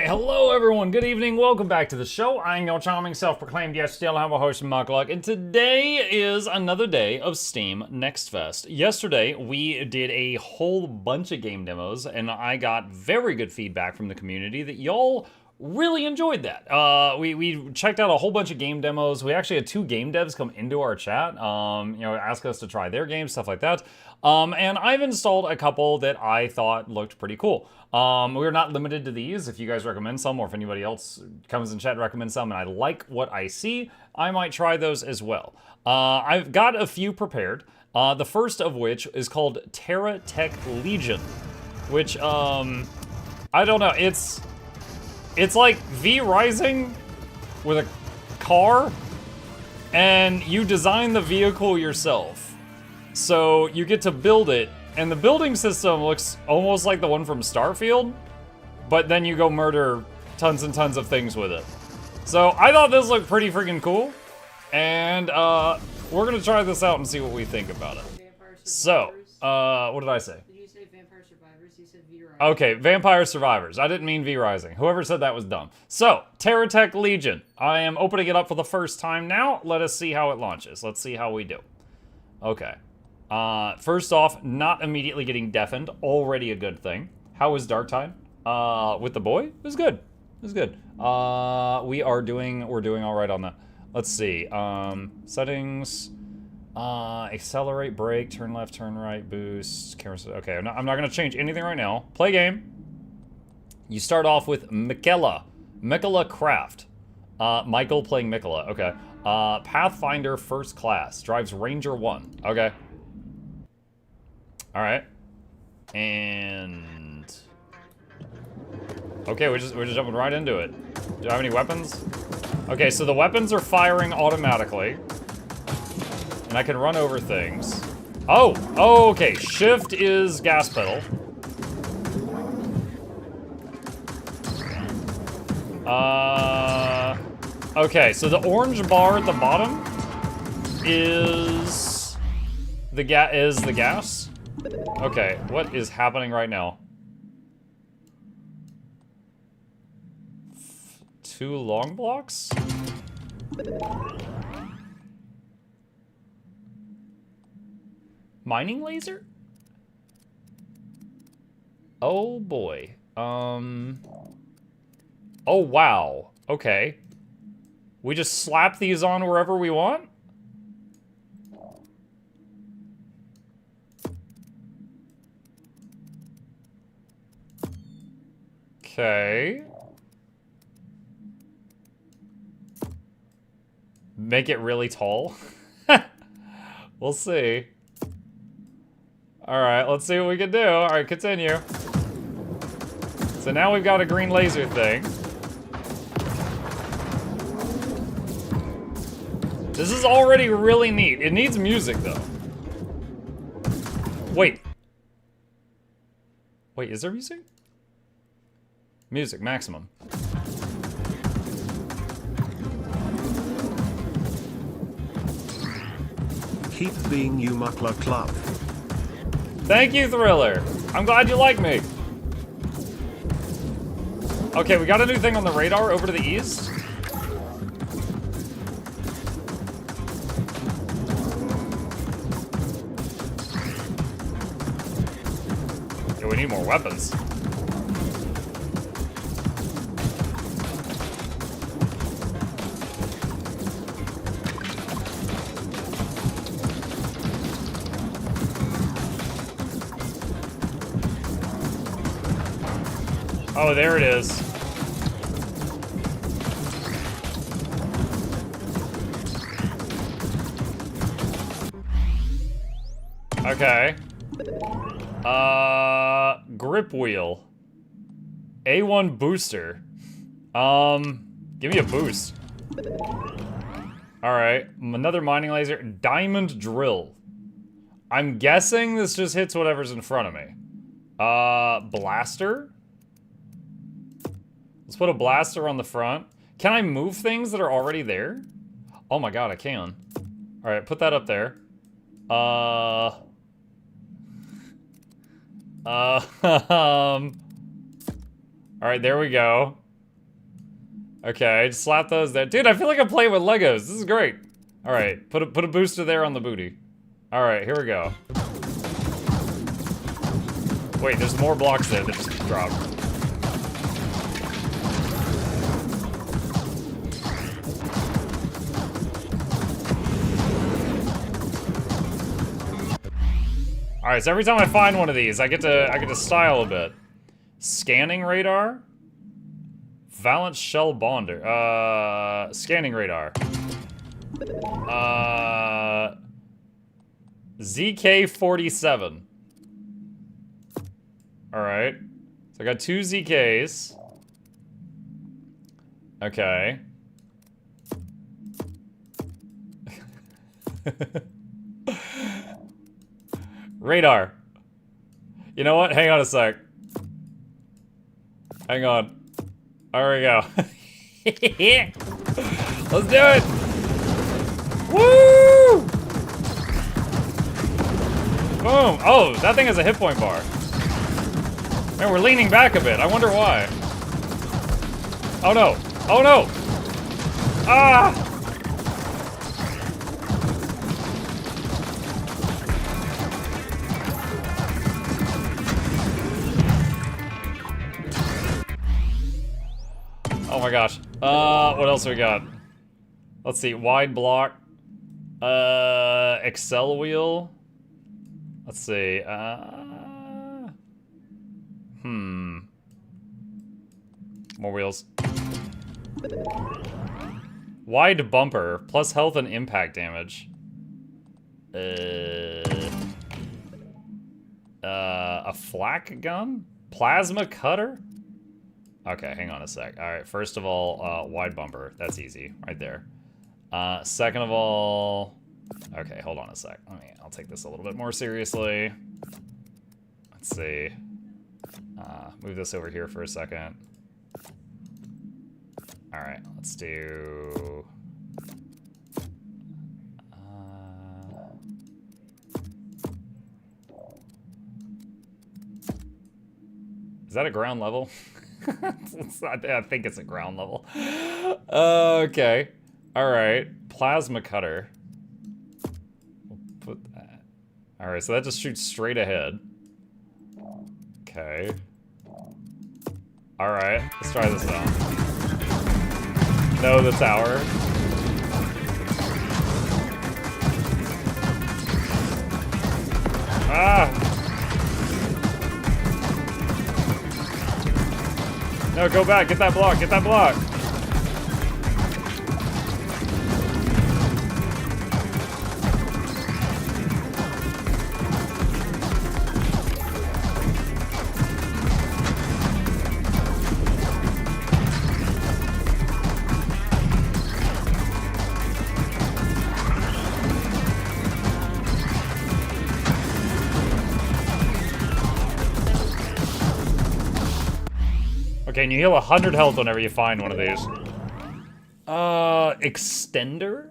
Alright, hello everyone, good evening, welcome back to the show. I'm your charming self-proclaimed, yes, still have a host, Mukluk, and today is another day of Steam Next Fest. Yesterday, we did a whole bunch of game demos, and I got very good feedback from the community that y'all really enjoyed that. We checked out a whole bunch of game demos. We actually had 2 game devs come into our chat, ask us to try their games, stuff like that. And I've installed a couple that I thought looked pretty cool. We're not limited to these. If you guys recommend some, or if anybody else comes in chat and recommends some, and I like what I see, I might try those as well. I've got a few prepared. The first of which is called TerraTech Legion, which, I don't know, it's like V-Rising with a car, and you design the vehicle yourself. So you get to build it, and the building system looks almost like the one from Starfield, but then you go murder tons and tons of things with it. So I thought this looked pretty freaking cool, and we're gonna try this out and see what we think about it. So, what did I say? Did you say Vampire Survivors? You said V-Rising. Okay, Vampire Survivors. I didn't mean V-Rising. Whoever said that was dumb. So, TerraTech Legion. I am opening it up for the first time now. Let us see how it launches. Let's see how we do. Okay. First off, not immediately getting deafened. Already a good thing. How was Dark Tide? With the boy? It was good. It was good. We're doing all right on that. Let's see. Settings. Accelerate, brake, turn left, turn right, boost, camera. Okay, I'm not gonna change anything right now. Play game. You start off with Michaela Craft. Michael playing Michaela. Okay. Pathfinder first class. Drives Ranger 1. Okay. All right. And okay, we're just jumping right into it. Do I have any weapons? Okay, so the weapons are firing automatically. And I can run over things. Oh, okay. Shift is gas pedal. Okay, so the orange bar at the bottom is the gas. Okay, what is happening right now? 2 long blocks? Mining laser? Oh boy. Oh wow. Okay. We just slap these on wherever we want? Okay. Make it really tall? We'll see. Alright, let's see what we can do. Alright, continue. So now we've got a green laser thing. This is already really neat. It needs music, though. Wait. Wait, is there music? Music, maximum. Keep being you, Mukluk. Thank you, Thriller. I'm glad you like me. Okay, we got a new thing on the radar over to the east. Yeah, we need more weapons. Oh, there it is. Okay. Grip wheel. A1 booster. Give me a boost. Alright, another mining laser. Diamond drill. I'm guessing this just hits whatever's in front of me. Blaster? Let's put a blaster on the front. Can I move things that are already there? Oh my god, I can. Alright, put that up there. Alright, there we go. Okay, just slap those there. Dude, I feel like I'm playing with Legos. This is great. All right, put a booster there on the booty. All right, here we go. Wait, there's more blocks there that just dropped. All right, so every time I find one of these, I get to style a bit. Scanning radar, valence shell bonder, scanning radar, ZK-47. All right, so I got 2 ZKs. Okay. Radar. You know what? Hang on a sec. Hang on. There we go. Let's do it. Woo! Boom. Oh, that thing has a hit point bar. Man, we're leaning back a bit. I wonder why. Oh no. Oh no. Ah! Oh my gosh. What else we got? Let's see. Wide block. Excel wheel. Let's see. More wheels. Wide bumper. Plus health and impact damage. A flak gun? Plasma cutter? Okay, hang on a sec. All right, first of all, wide bumper. That's easy, right there. Second of all, okay, hold on a sec. I'll take this a little bit more seriously. Let's see. Move this over here for a second. All right, let's do. Is that a ground level? I think it's a ground level. Okay. All right. Plasma cutter. We'll put that. All right. So that just shoots straight ahead. Okay. All right. Let's try this out. No, the tower. Ah! No, go back. Get that block. Get that block. Okay, and you heal 100 health whenever you find one of these. Extender?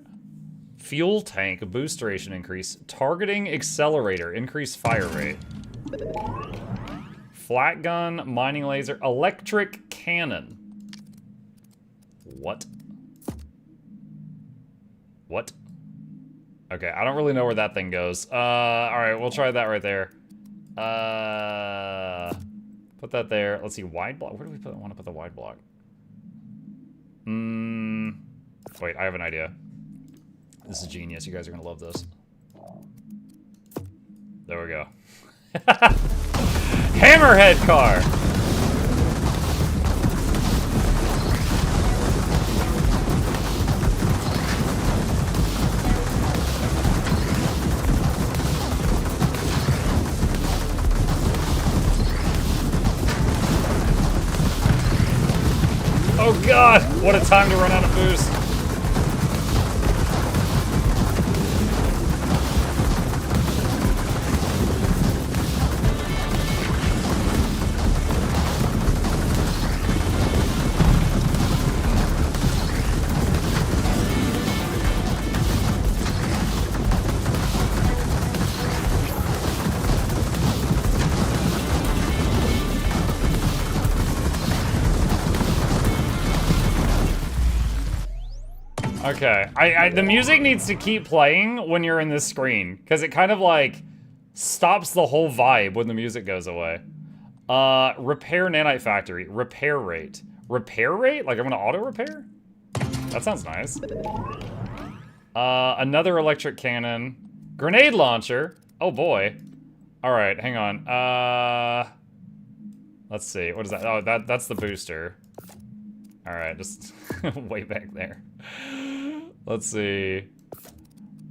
Fuel tank, boost duration increase. Targeting accelerator, increase fire rate. Flat gun, mining laser, electric cannon. What? What? Okay, I don't really know where that thing goes. Alright, we'll try that right there. Put that there. Let's see, wide block. Where do we want to put the wide block? Wait, I have an idea. This is genius. You guys are going to love this. There we go. Hammerhead car! Oh god, what a time to run out of boost. Okay, the music needs to keep playing when you're in this screen, because it kind of like stops the whole vibe when the music goes away. Repair nanite factory, repair rate. Repair rate? Like I'm gonna auto repair? That sounds nice. Another electric cannon. Grenade launcher. Oh boy. All right, hang on. Let's see, what is that? Oh, that's the booster. All right, just way back there. Let's see.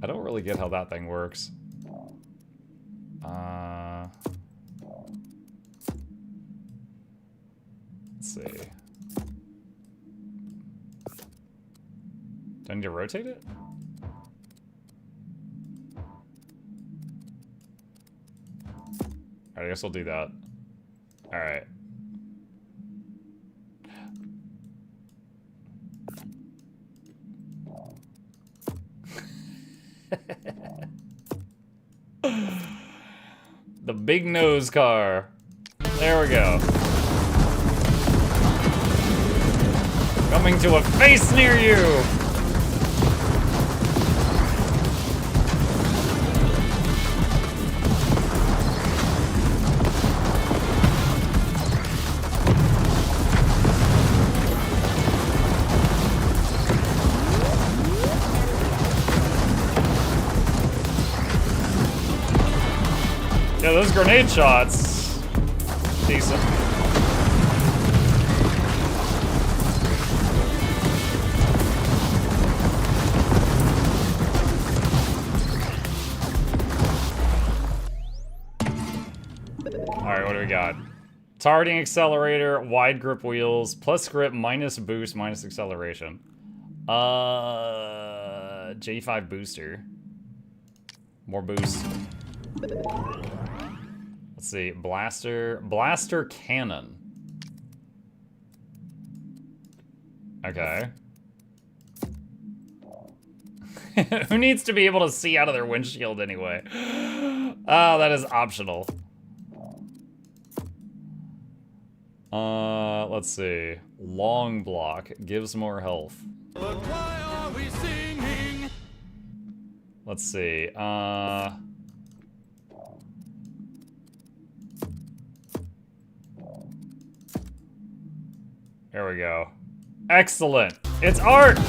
I don't really get how that thing works. Let's see. Do I need to rotate it? Alright, I guess I'll do that. Alright. The big nose car. There we go. Coming to a face near you. Yeah, those grenade shots, decent. Alright, what do we got? Targeting accelerator, wide grip wheels, plus grip, minus boost, minus acceleration. J5 booster. More boost. Let's see, blaster cannon. Okay. Who needs to be able to see out of their windshield anyway? Oh, that is optional. Let's see. Long block gives more health. But why are we singing? Let's see. There we go. Excellent. It's art!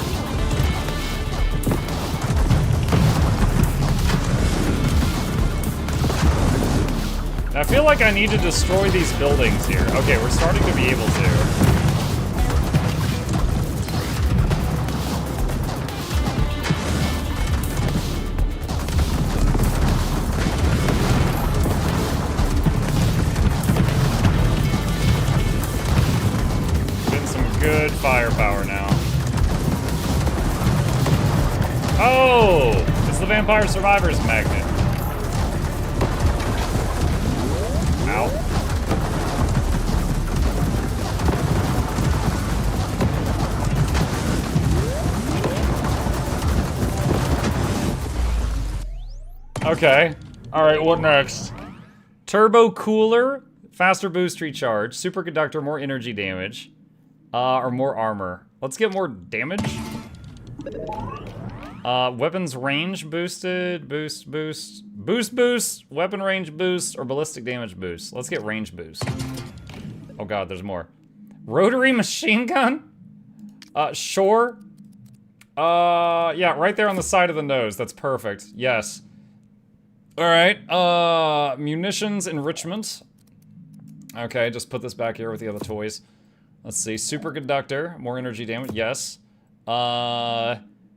I feel like I need to destroy these buildings here. Okay, we're starting to be able to. Getting some good firepower now. Oh! It's the Vampire Survivors magnet. Ow. Okay. Alright, what next? Turbo cooler, faster boost recharge, superconductor, more energy damage, or more armor. Let's get more damage. Weapons range boosted, boost, weapon range boost, or ballistic damage boost. Let's get range boost. Oh god, there's more. Rotary machine gun? Sure. Yeah, right there on the side of the nose. That's perfect. Yes. Alright, munitions enrichment. Okay, just put this back here with the other toys. Let's see, superconductor, more energy damage, yes.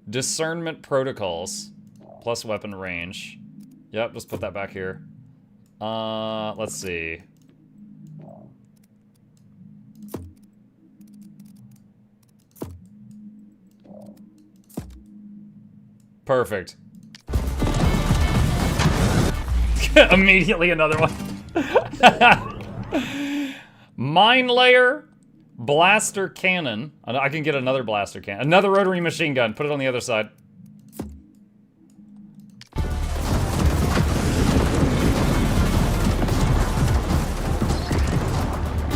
Discernment protocols, plus weapon range. Yep, just put that back here. Let's see. Perfect. Immediately another one. Mine layer, blaster cannon. I can get another blaster cannon. Another rotary machine gun. Put it on the other side.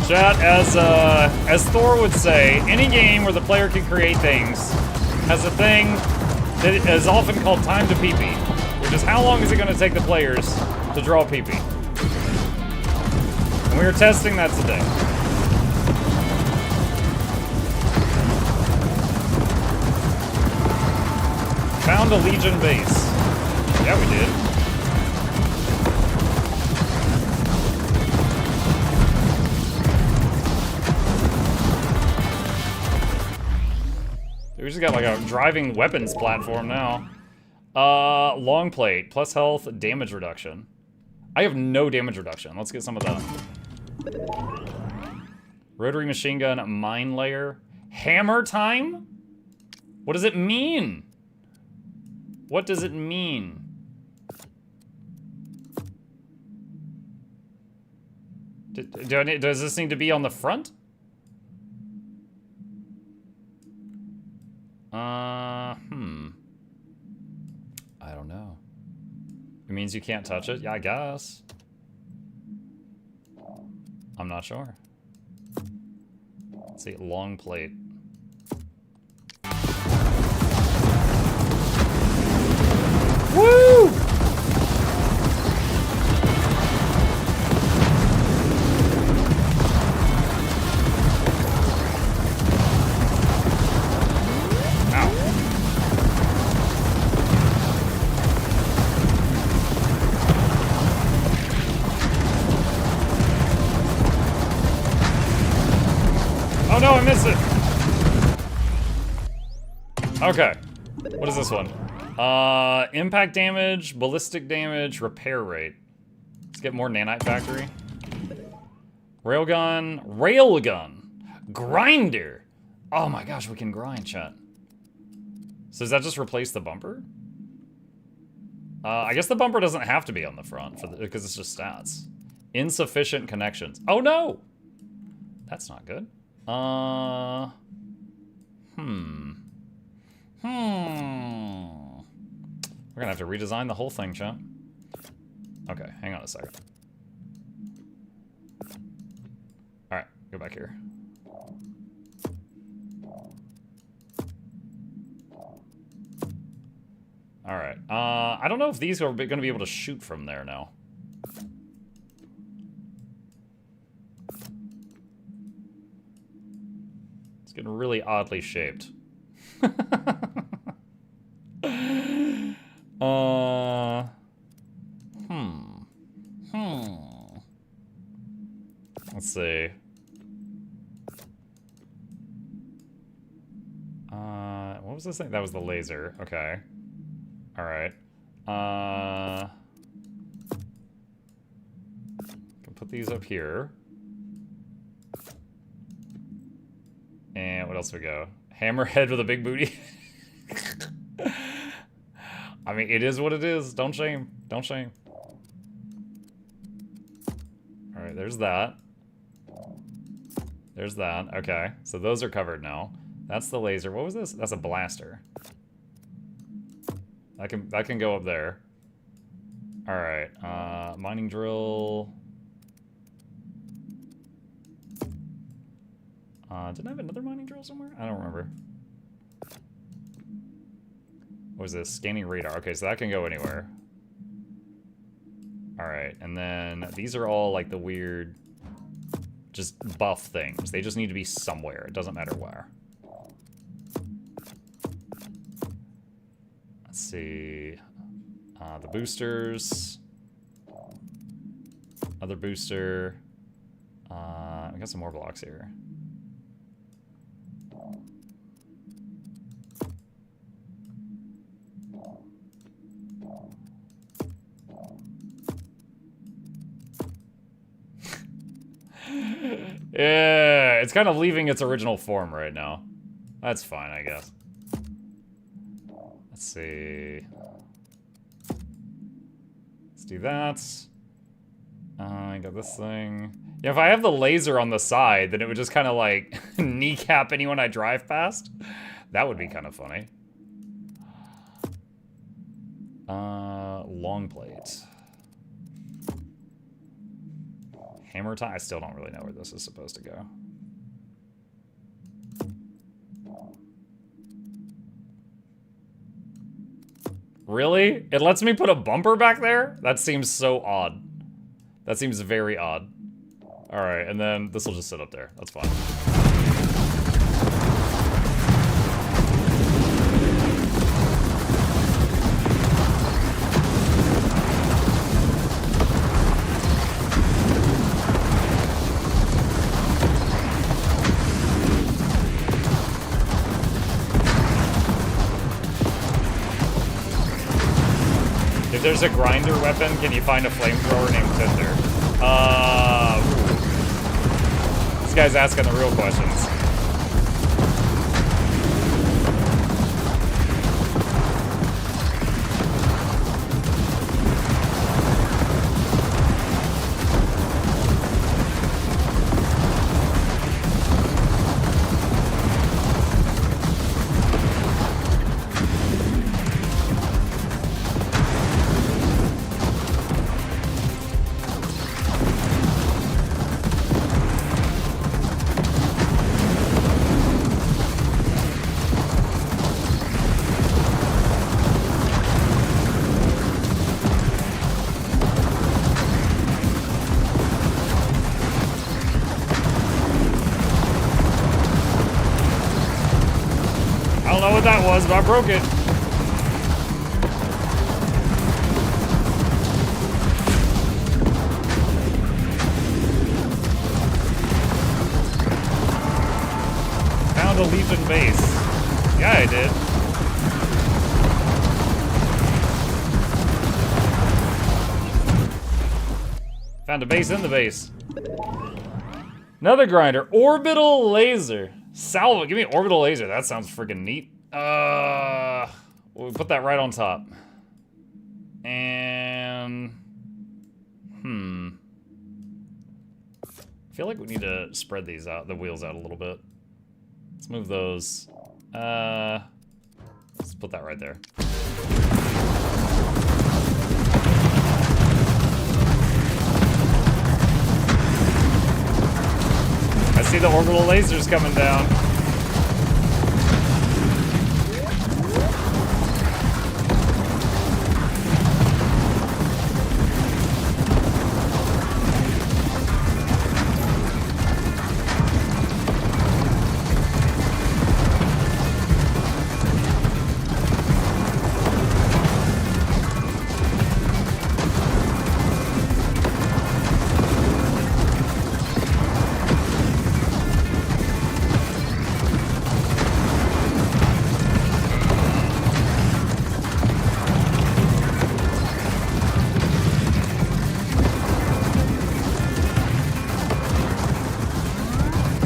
Chat, as Thor would say, any game where the player can create things has a thing that is often called time to pee-pee, which is how long is it going to take the players to draw pee-pee. And we are testing that today. Found a Legion base. Yeah, we did. We just got like a driving weapons platform now. Long plate, plus health, damage reduction. I have no damage reduction. Let's get some of that. Rotary machine gun, mine layer. Hammer time? What does it mean? What does it mean? Does this need to be on the front? I don't know. It means you can't touch it? Yeah, I guess. I'm not sure. Let's see, long plate. Woo! Oh no, I missed it! Okay. What is this one? Impact damage, ballistic damage, repair rate. Let's get more nanite factory. Railgun. Grinder! Oh my gosh, we can grind, chat. So does that just replace the bumper? I guess the bumper doesn't have to be on the front because it's just stats. Insufficient connections. Oh no! That's not good. We're gonna have to redesign the whole thing, chat. Okay, hang on a second. Alright, go back here. Alright, I don't know if these are gonna be able to shoot from there now. It's getting really oddly shaped. Let's see. What was this thing? That was the laser. Okay. Alright. Can put these up here. And what else we go? Hammerhead with a big booty. I mean, it is what it is. Don't shame. Don't shame. Alright, there's that. There's that. Okay. So those are covered now. That's the laser. What was this? That's a blaster. That can go up there. Alright. Mining drill. Didn't I have another mining drill somewhere? I don't remember. What was this? Scanning radar. Okay, so that can go anywhere. Alright, and then these are all like the weird, just buff things. They just need to be somewhere. It doesn't matter where. Let's see. The boosters. Another booster. We got some more blocks here. Yeah, it's kind of leaving its original form right now. That's fine, I guess. Let's see. Let's do that. I got this thing. Yeah, if I have the laser on the side, then it would just kind of like kneecap anyone I drive past. That would be kind of funny. Long plate. Hammer time? I still don't really know where this is supposed to go. Really? It lets me put a bumper back there? That seems so odd. That seems very odd. Alright, and then this will just sit up there. That's fine. If there's a grinder weapon, can you find a flamethrower named Tinder? This guy's asking the real questions. I don't know what that was, but I broke it. Found a Legion base. Yeah, I did. Found a base in the base. Another grinder. Orbital laser. Salvo. Give me an orbital laser. That sounds freaking neat. We'll put that right on top. And... I feel like we need to spread these out, the wheels out a little bit. Let's move those. Let's put that right there. I see the orbital lasers coming down.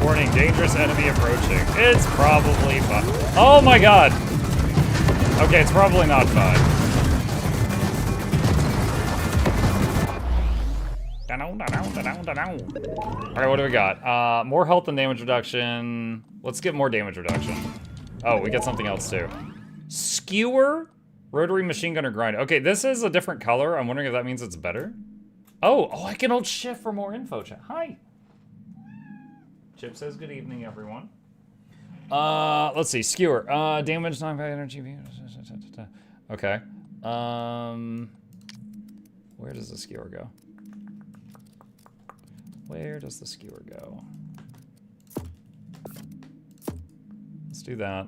Warning, dangerous enemy approaching. It's probably fine. Oh my god! Okay, it's probably not fine. Alright, what do we got? More health and damage reduction. Let's get more damage reduction. Oh, we get something else too. Skewer? Rotary machine gunner grinder. Okay, this is a different color. I'm wondering if that means it's better. Oh, I can hold shift for more info chat. Hi! Chip says good evening, everyone. Let's see, skewer. Damage, non-value energy. Okay. Where does the skewer go? Where does the skewer go? Let's do that.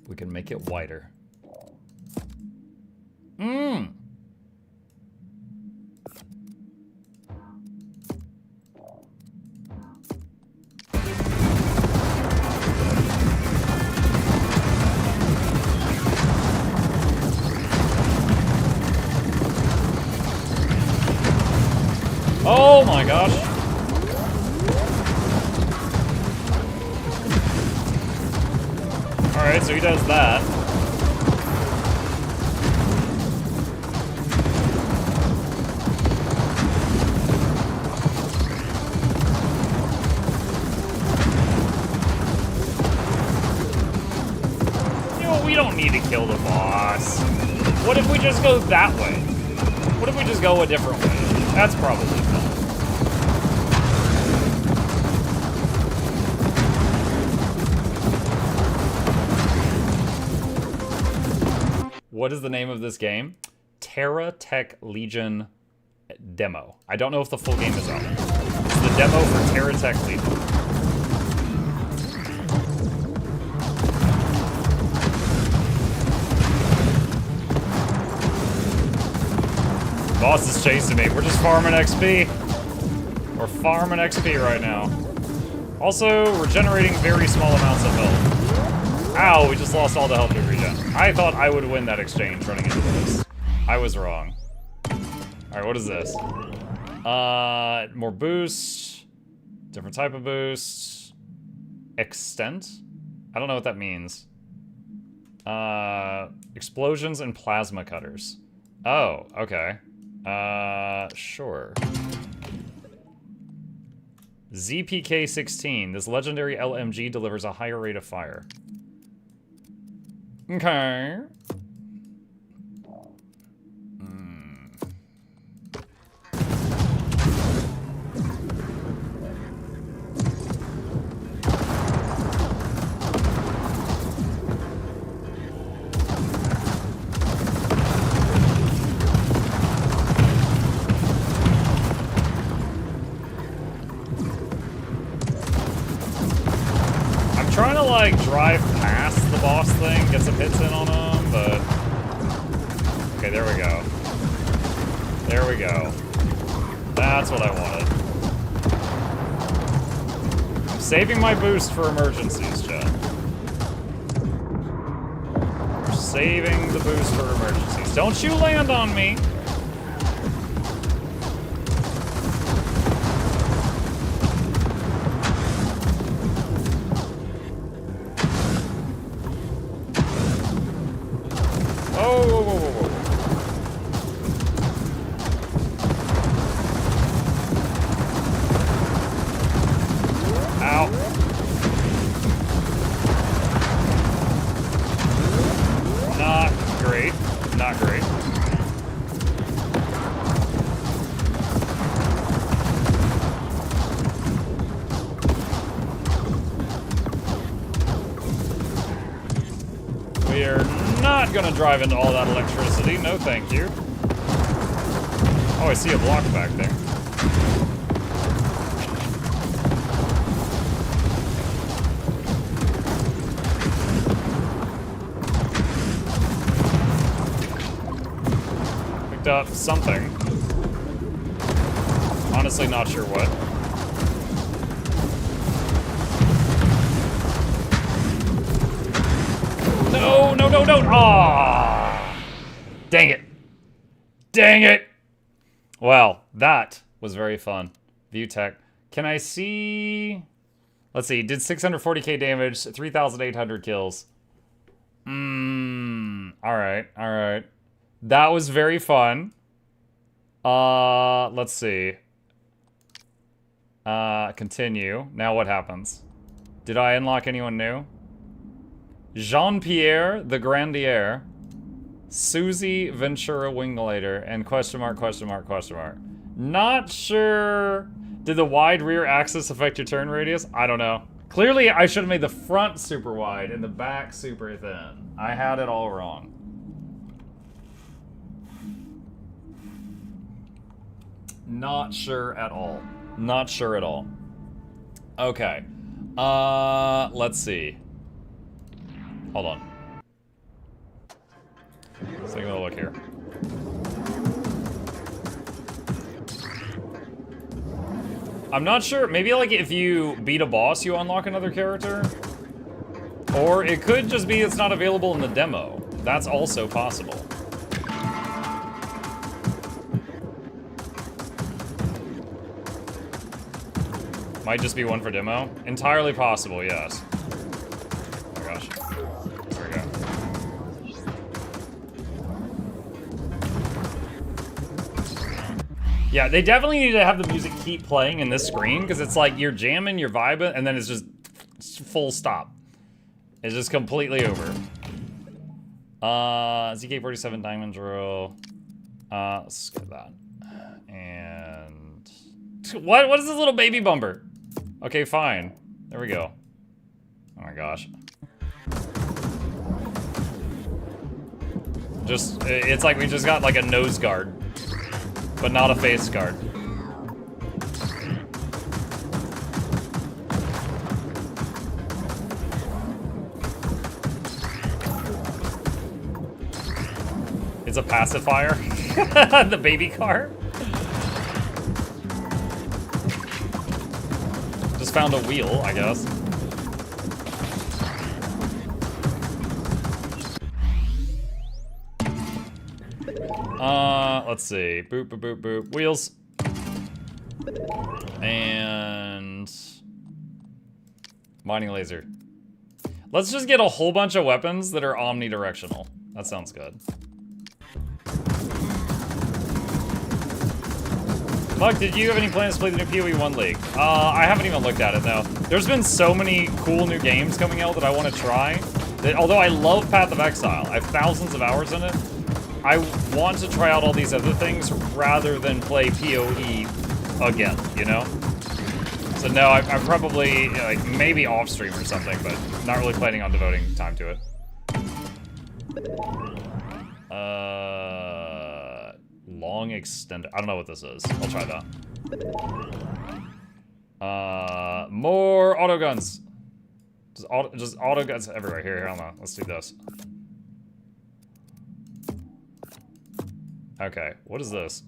We can make it wider. Oh my gosh. Alright, so he does that. You know, we don't need to kill the boss. What if we just go that way? What if we just go a different way? That's probably fine. What is the name of this game? TerraTech Legion Demo. I don't know if the full game is out. It's the demo for TerraTech Legion. Boss is chasing me. We're just farming XP. We're farming XP right now. Also, we're generating very small amounts of health. Ow, we just lost all the health we regen. I thought I would win that exchange running into this. I was wrong. Alright, what is this? More boost. Different type of boost. Extent? I don't know what that means. Explosions and plasma cutters. Oh, okay. Sure. ZPK-16. This legendary LMG delivers a higher rate of fire. Okay. Trying to like drive past the boss thing, get some hits in on him, but okay, there we go. There we go. That's what I wanted. I'm saving my boost for emergencies, Jen. We're saving the boost for emergencies. Don't you land on me! Gonna drive into all that electricity. No, thank you. Oh, I see a block back there. Picked up something. Honestly, not sure what. No, no, no, no! Ah! Dang it. Dang it! Well, that was very fun. View tech. Can I see... Let's see, did 640k damage, 3,800 kills. Alright, alright. That was very fun. Let's see. Continue. Now what happens? Did I unlock anyone new? Jean-Pierre the Grandier, Susie Ventura Moonlighter, and question mark, question mark, question mark. Not sure. Did the wide rear axis affect your turn radius? I don't know. Clearly, I should have made the front super wide and the back super thin. I had it all wrong. Not sure at all. Not sure at all. Okay. Let's see. Hold on. Let's take a look here. I'm not sure. Maybe like if you beat a boss, you unlock another character. Or it could just be it's not available in the demo. That's also possible. Might just be one for demo. Entirely possible, yes. Oh my gosh. There we go. Yeah, they definitely need to have the music keep playing in this screen, because it's like you're jamming, you're vibing, and then it's just full stop. It's just completely over. ZK-47 diamond drill. Let's skip that. And What is this little baby bumper? Okay, fine. There we go. Oh my gosh. It's like we just got like a nose guard, but not a face guard. It's a pacifier. The baby car. Just found a wheel, I guess. Let's see. Boop, boop, boop, boop. Wheels. And... mining laser. Let's just get a whole bunch of weapons that are omnidirectional. That sounds good. Mug, did you have any plans to play the new PoE 1 League? I haven't even looked at it, though. There's been so many cool new games coming out that I want to try. That, although I love Path of Exile, I have thousands of hours in it. I want to try out all these other things rather than play PoE again, you know? So no, I'm probably, like, maybe off stream or something, but not really planning on devoting time to it. Long extended. I don't know what this is. I'll try that. More auto guns. Just auto guns everywhere. Here, hold on. Let's do this. Okay, what is this?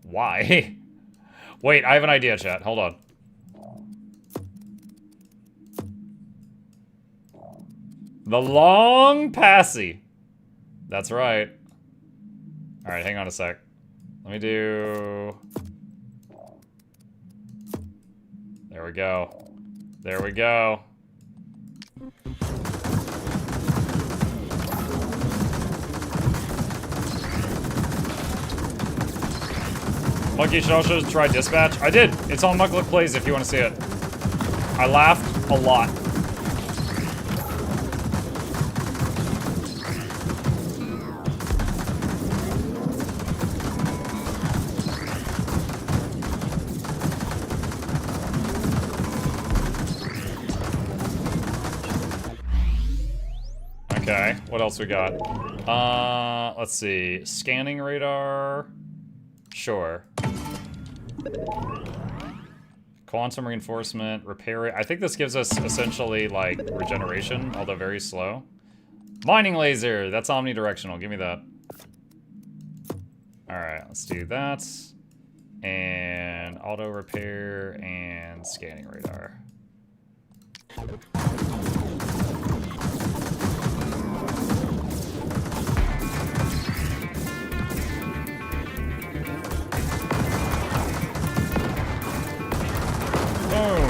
Why? Wait, I have an idea, chat. Hold on. The long passy. That's right. Alright, hang on a sec. Let me do... There we go. There we go. Monkey, you should also try Dispatch. I did. It's on Mukluk Plays if you want to see it. I laughed a lot. Okay, what else we got? Let's see. Scanning radar. Sure. Quantum reinforcement, repair. I think this gives us essentially like regeneration, although very slow. Mining laser, that's omnidirectional. Give me that. Alright, let's do that. And auto repair and scanning radar. Boom.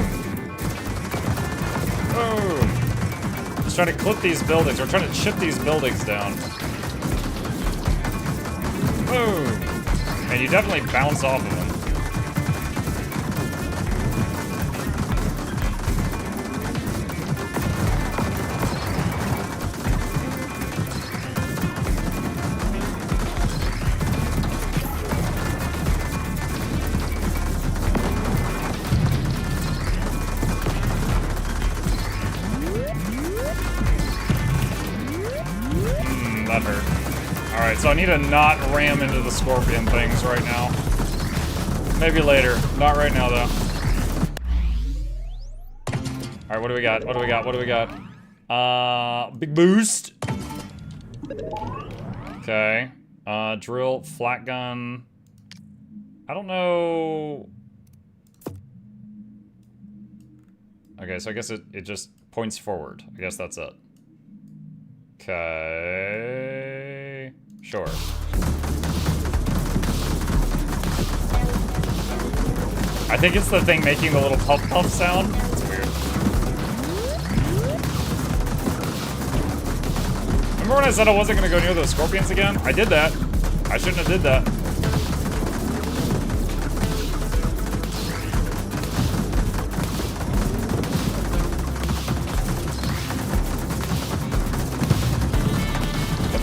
Boom. Just trying to clip these buildings. We're trying to chip these buildings down. Boom. And you definitely bounce off of them. That hurt. Alright, so I need to not ram into the scorpion things right now. Maybe later. Not right now, though. Alright, what do we got? What do we got? What do we got? Big boost. Okay. Drill, flat gun. I don't know. Okay, so I guess it just points forward. I guess that's it. Okay. Sure. I think it's the thing making the little puff puff sound. It's weird. Remember when I said I wasn't gonna go near those scorpions again? I did that. I shouldn't have did that.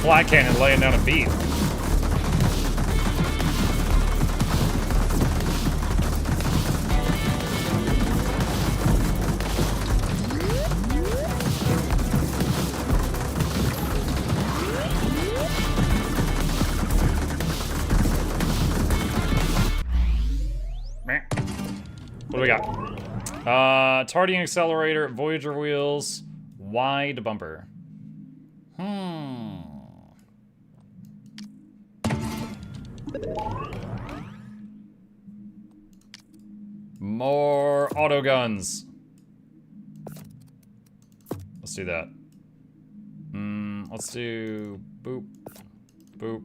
Flat cannon laying down a beat. we got? Tardy accelerator, Voyager wheels, wide bumper. More auto guns. Let's do that. Let's do boop, boop,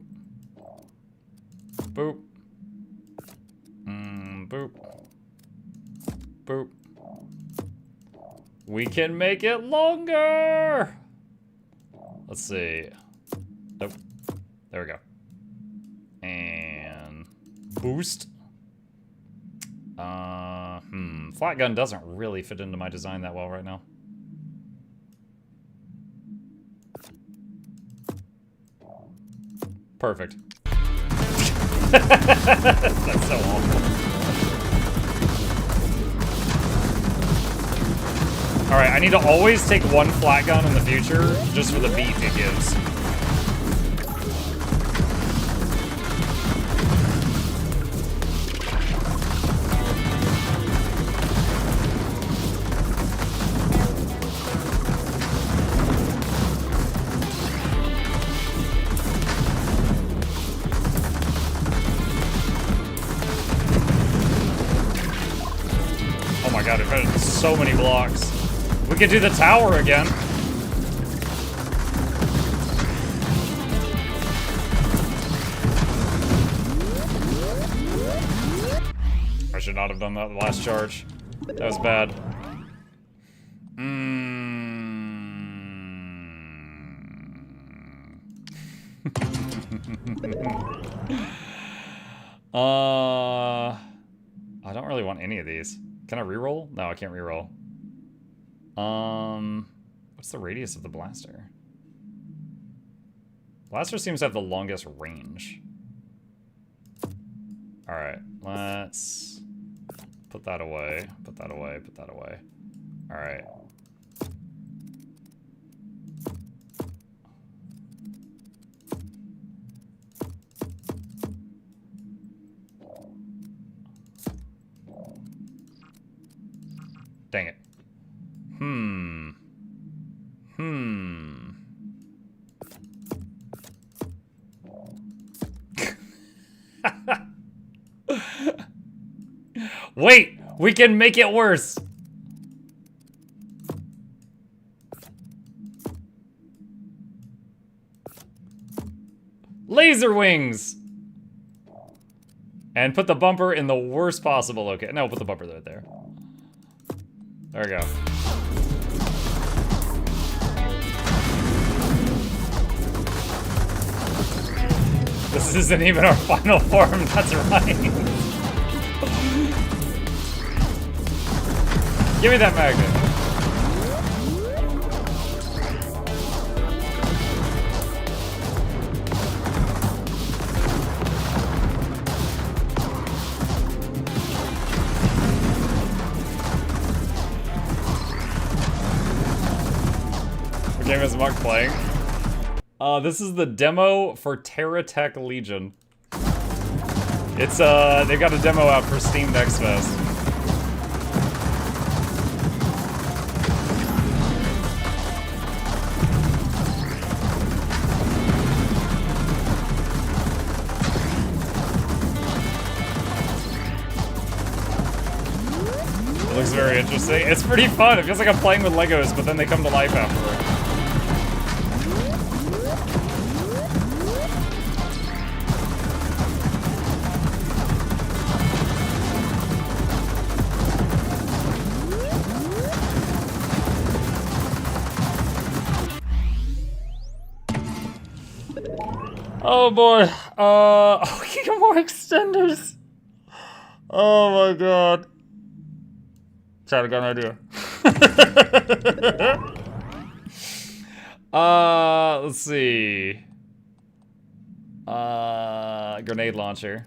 boop, boop, boop. We can make it longer. Let's see. Nope. There we go. And boost. Flat gun doesn't really fit into my design that well right now. Perfect. That's so awful. Alright, I need to always take one flat gun in the future, just for the beat it gives. Oh my god, it had so many blocks. We could do the tower again. I should not have done that the last charge. That was bad. I don't really want any of these. Can I reroll? No, I can't reroll. What's the radius of the blaster? Blaster seems to have the longest range. Alright, let's put that away, put that away, put that away. Alright. Dang it. Wait! We can make it worse! Laser wings! And put the bumper in the worst possible location. No, put the bumper right there. There we go. This isn't even our final form, that's right. Give me that magnet. What game is Mark playing? This is the demo for TerraTech Legion. It's, they got a demo out for Steam Next Fest. It looks very interesting. It's pretty fun. It feels like I'm playing with Legos, but then they come to life afterward. Oh boy. Oh, we can get more extenders. Oh my god. Chat, I got an idea. Let's see. Grenade launcher.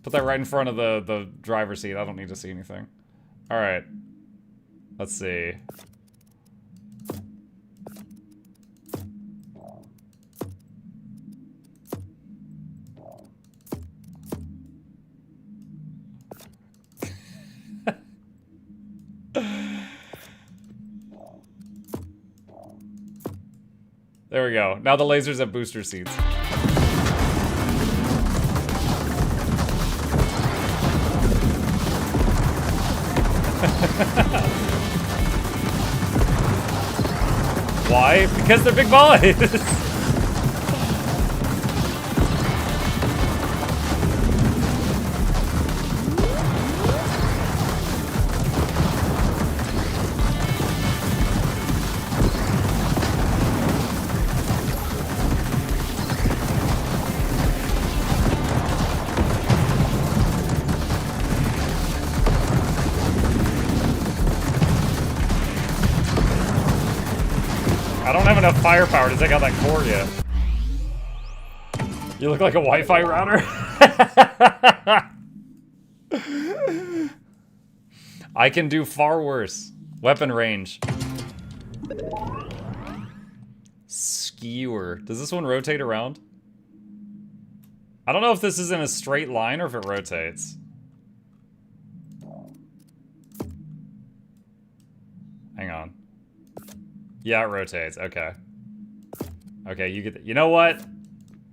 Put that right in front of the driver's seat. I don't need to see anything. Alright. Let's see. There we go. Now the lasers have booster seats. Why? Because they're big boys! I don't have enough firepower to take out that core yet. You look like a Wi-Fi router. I can do far worse. Weapon range. Skewer. Does this one rotate around? I don't know if this is in a straight line or if it rotates. Hang on. Yeah, it rotates. Okay. Okay, you get the, you know what?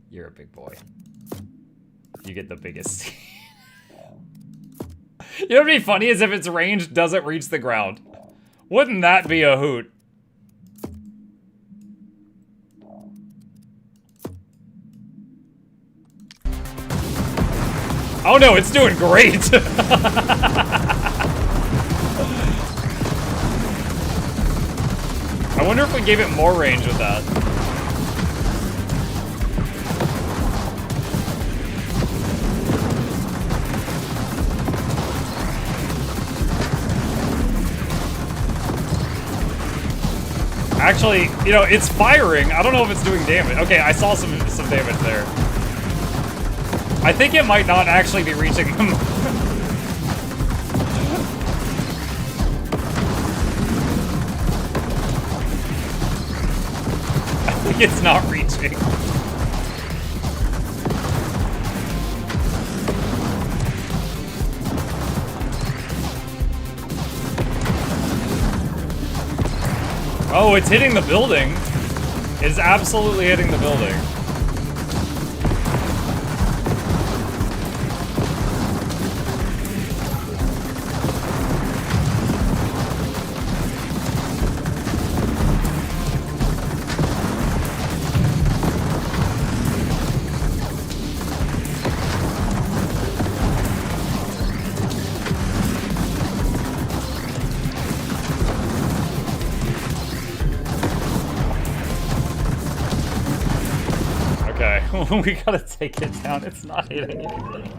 You're a big boy. You get the biggest. You know what'd be funny is if its range doesn't reach the ground. Wouldn't that be a hoot? Oh no, it's doing great! I wonder if we gave it more range with that. Actually, you know, it's firing. I don't know if it's doing damage. Okay, I saw some damage there. I think it might not actually be reaching him. It's not reaching. Oh, it's hitting the building. It's absolutely hitting the building. We gotta take it down. It's not hitting anything.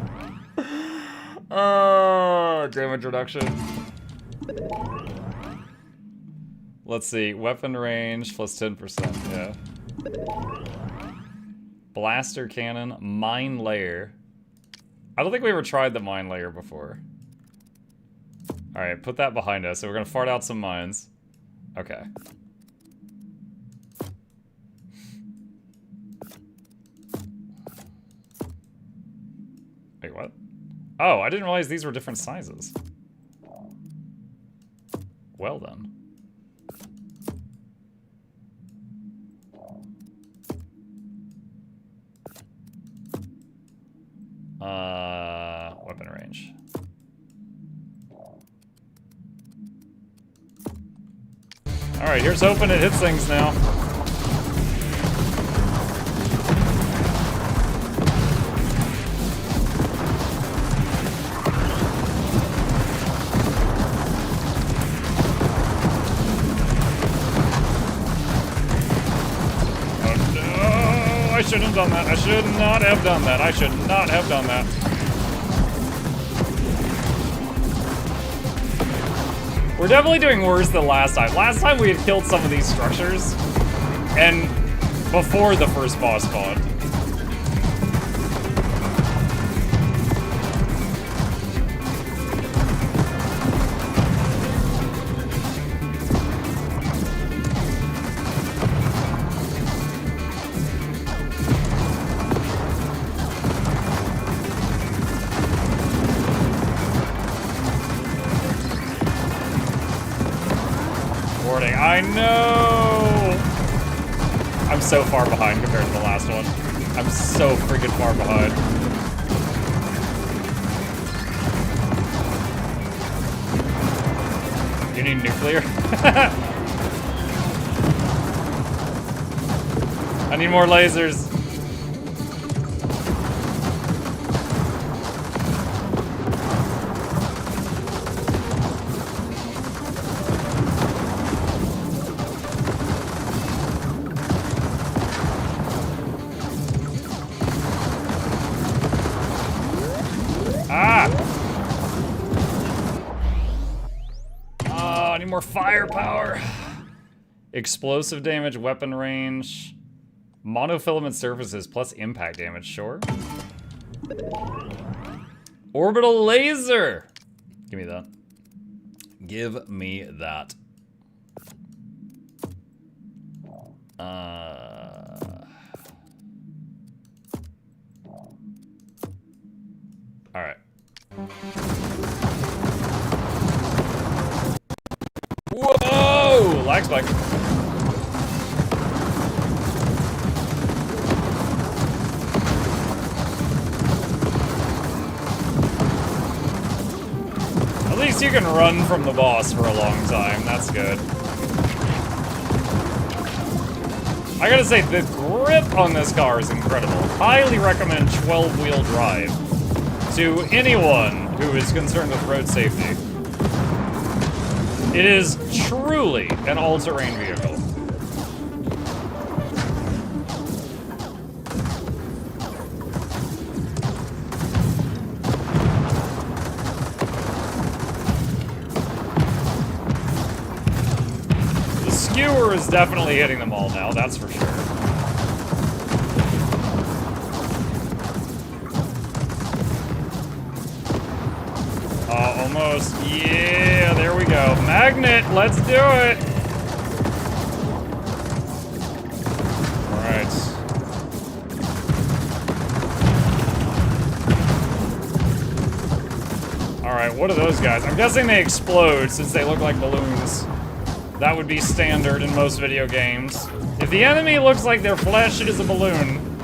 Damage reduction. Let's see. Weapon range plus 10%. Yeah. Blaster cannon. Mine layer. I don't think we ever tried the mine layer before. Alright, put that behind us. So we're gonna fart out some mines. Okay. Wait, what? Oh, I didn't realize these were different sizes. Well then. Weapon range. Alright, here's hoping it hits things now. I shouldn't have done that. I should not have done that. I should not have done that. We're definitely doing worse than last time. Last time we had killed some of these structures, and before the first boss spawned. I know! I'm so far behind compared to the last one. I'm so freaking far behind. You need nuclear? I need more lasers. I need more firepower. Explosive damage, weapon range, monofilament surfaces plus impact damage, sure. Orbital laser. Give me that. Give me that. All right. Whoa! Lag spike. At least you can run from the boss for a long time. That's good. I gotta say, the grip on this car is incredible. Highly recommend 12-wheel drive to anyone who is concerned with road safety. It is truly an all-terrain vehicle. The skewer is definitely hitting them all now, that's for sure. Almost. Yeah, there we go. Magnet, let's do it. All right. All right, what are those guys? I'm guessing they explode since they look like balloons. That would be standard in most video games. If the enemy looks like their flesh is a balloon,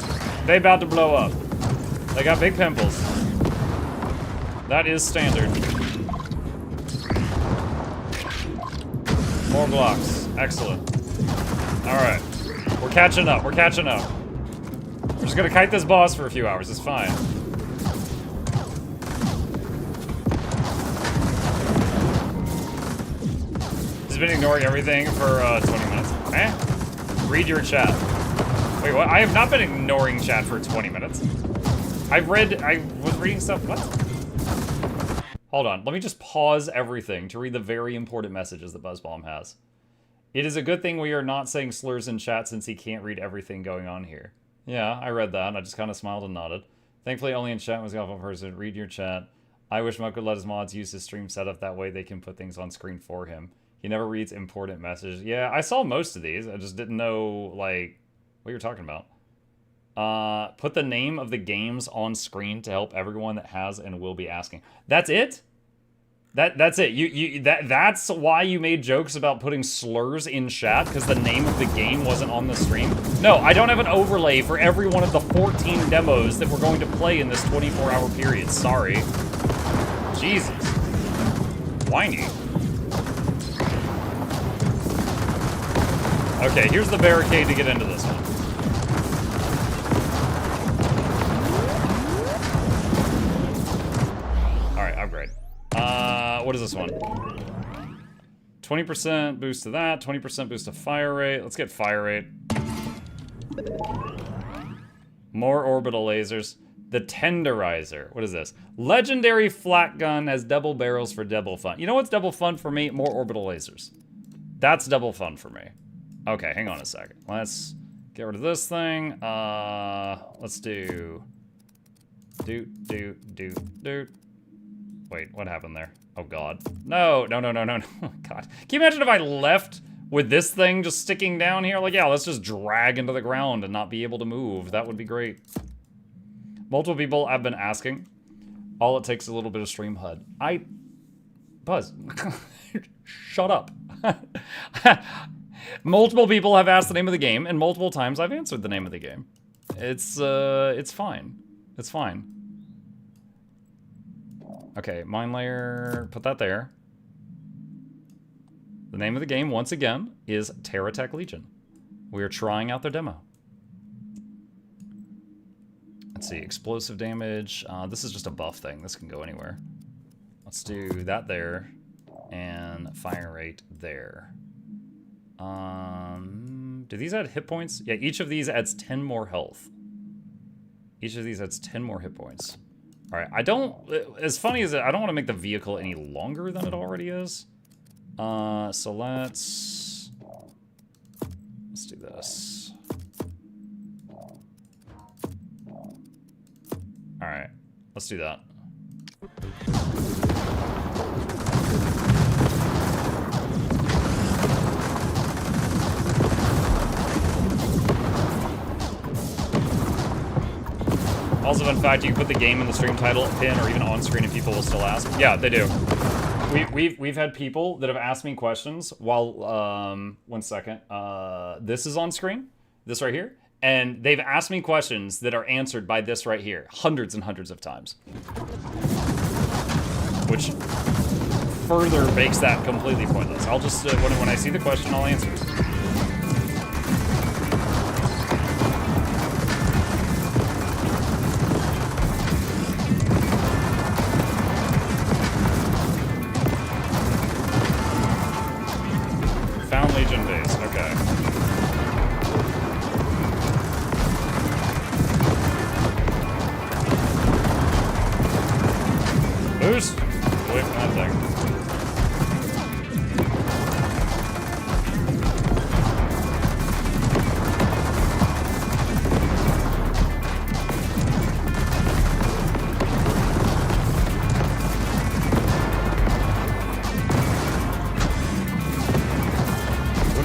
they about to blow up. They got big pimples. That is standard. More blocks. Excellent. Alright. We're catching up. We're catching up. We're just gonna kite this boss for a few hours. It's fine. He's been ignoring everything for 20 minutes. Eh? Read your chat. Wait, what? I have not been ignoring chat for 20 minutes. I was reading stuff. What? Hold on, let me just pause everything to read the very important messages that BuzzBomb has. It is a good thing we are not saying slurs in chat since he can't read everything going on here. Yeah, I read that. I just kind of smiled and nodded. Thankfully, only in chat was the awful person. Read your chat. I wish Muk would let his mods use his stream setup. That way they can put things on screen for him. He never reads important messages. Yeah, I saw most of these. I just didn't know, like, what you're talking about. Put the name of the games on screen to help everyone that has and will be asking. That's it? That's it. That's why you made jokes about putting slurs in chat, because the name of the game wasn't on the stream? No, I don't have an overlay for every one of the 14 demos that we're going to play in this 24-hour period. Sorry. Jesus. Whiny. Okay, here's the barricade to get into this one. Alright, upgrade. What is this one? 20% boost to that, 20% boost to fire rate. Let's get fire rate. More orbital lasers. The Tenderizer. What is this? Legendary flat gun has double barrels for double fun. You know what's double fun for me? More orbital lasers. That's double fun for me. Okay, hang on a second. Let's get rid of this thing. Let's do... Wait, what happened there? Oh, God. No. Oh, God. Can you imagine if I left with this thing just sticking down here? Like, yeah, let's just drag into the ground and not be able to move. That would be great. Multiple people have been asking. All it takes is a little bit of stream HUD. Buzz. Shut up. Multiple people have asked the name of the game, and multiple times I've answered the name of the game. It's fine. It's fine. Okay, mine layer, put that there. The name of the game, once again, is TerraTech Legion. We are trying out their demo. Let's see, explosive damage. This is just a buff thing. This can go anywhere. Let's do that there, and fire rate there. Do these add hit points? Yeah, each of these adds 10 more health. Each of these adds 10 more hit points. All right, I don't, as funny as it, I don't want to make the vehicle any longer than it already is. So let's do this. All right, let's do that. Also, in fact, you can put the game in the stream title, pin, or even on screen, and people will still ask. Yeah, they do. We've had people that have asked me questions while, one second. This is on screen, this right here, and they've asked me questions that are answered by this right here, hundreds and hundreds of times, which further makes that completely pointless. I'll just when I see the question, I'll answer it. Legion base, okay. Boost! Away from that thing.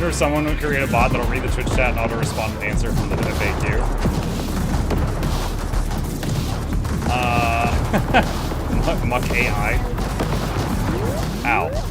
If someone would create a bot that'll read the Twitch chat and auto-respond and answer from the FAQ. Muck AI. Ow.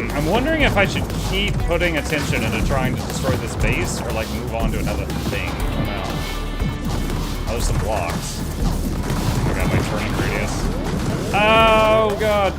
I'm wondering if I should keep putting attention into trying to destroy this base or like move on to another thing. I don't know. Oh, there's some blocks. I got my turning radius. Oh god.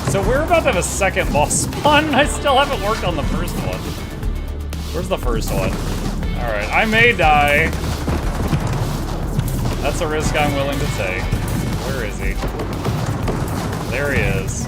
So we're about to have a second boss spawn, and I still haven't worked on the first one. Where's the first one? Alright, I may die. That's a risk I'm willing to take. Where is he? There he is.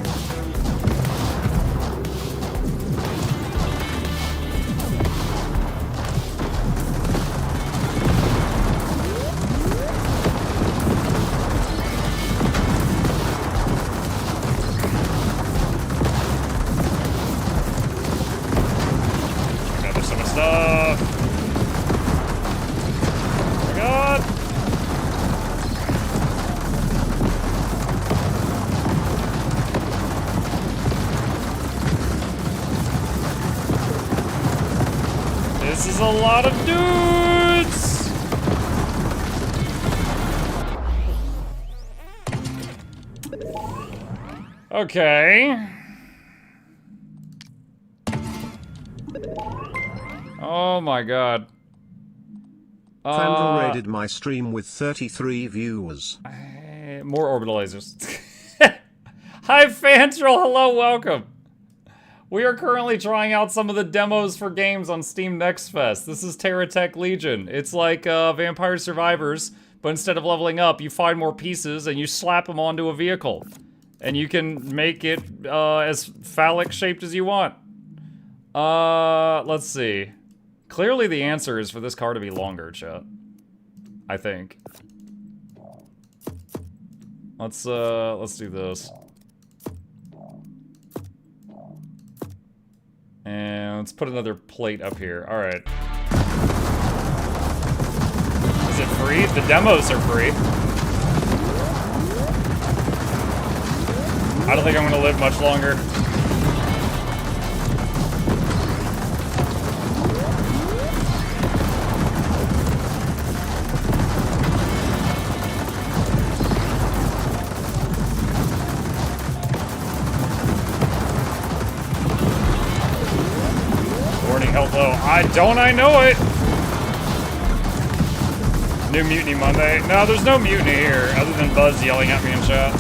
This is a lot of dudes! Okay. Oh my god. Crandall raided my stream with 33 viewers. More orbital lasers. Hi, Fantril. Hello, welcome. We are currently trying out some of the demos for games on Steam Next Fest. This is TerraTech Legion. It's like Vampire Survivors, but instead of leveling up, you find more pieces and you slap them onto a vehicle. And you can make it as phallic shaped as you want. Let's see. Clearly the answer is for this car to be longer, chat. I think. Let's do this. And let's put another plate up here. Alright. Is it free? The demos are free. I don't think I'm gonna live much longer. Hello. I know it! New Mutiny Monday. No, there's no mutiny here, other than Buzz yelling at me in chat.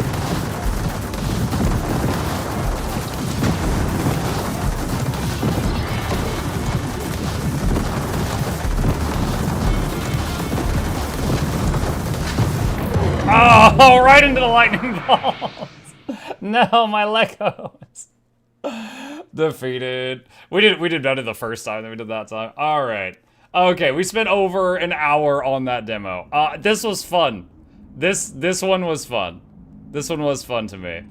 Oh, right into the lightning balls! No, my Legos. Defeated. We did better the first time than we did that time. All right. Okay, we spent over an hour on that demo. This was fun. This one was fun. This one was fun to me.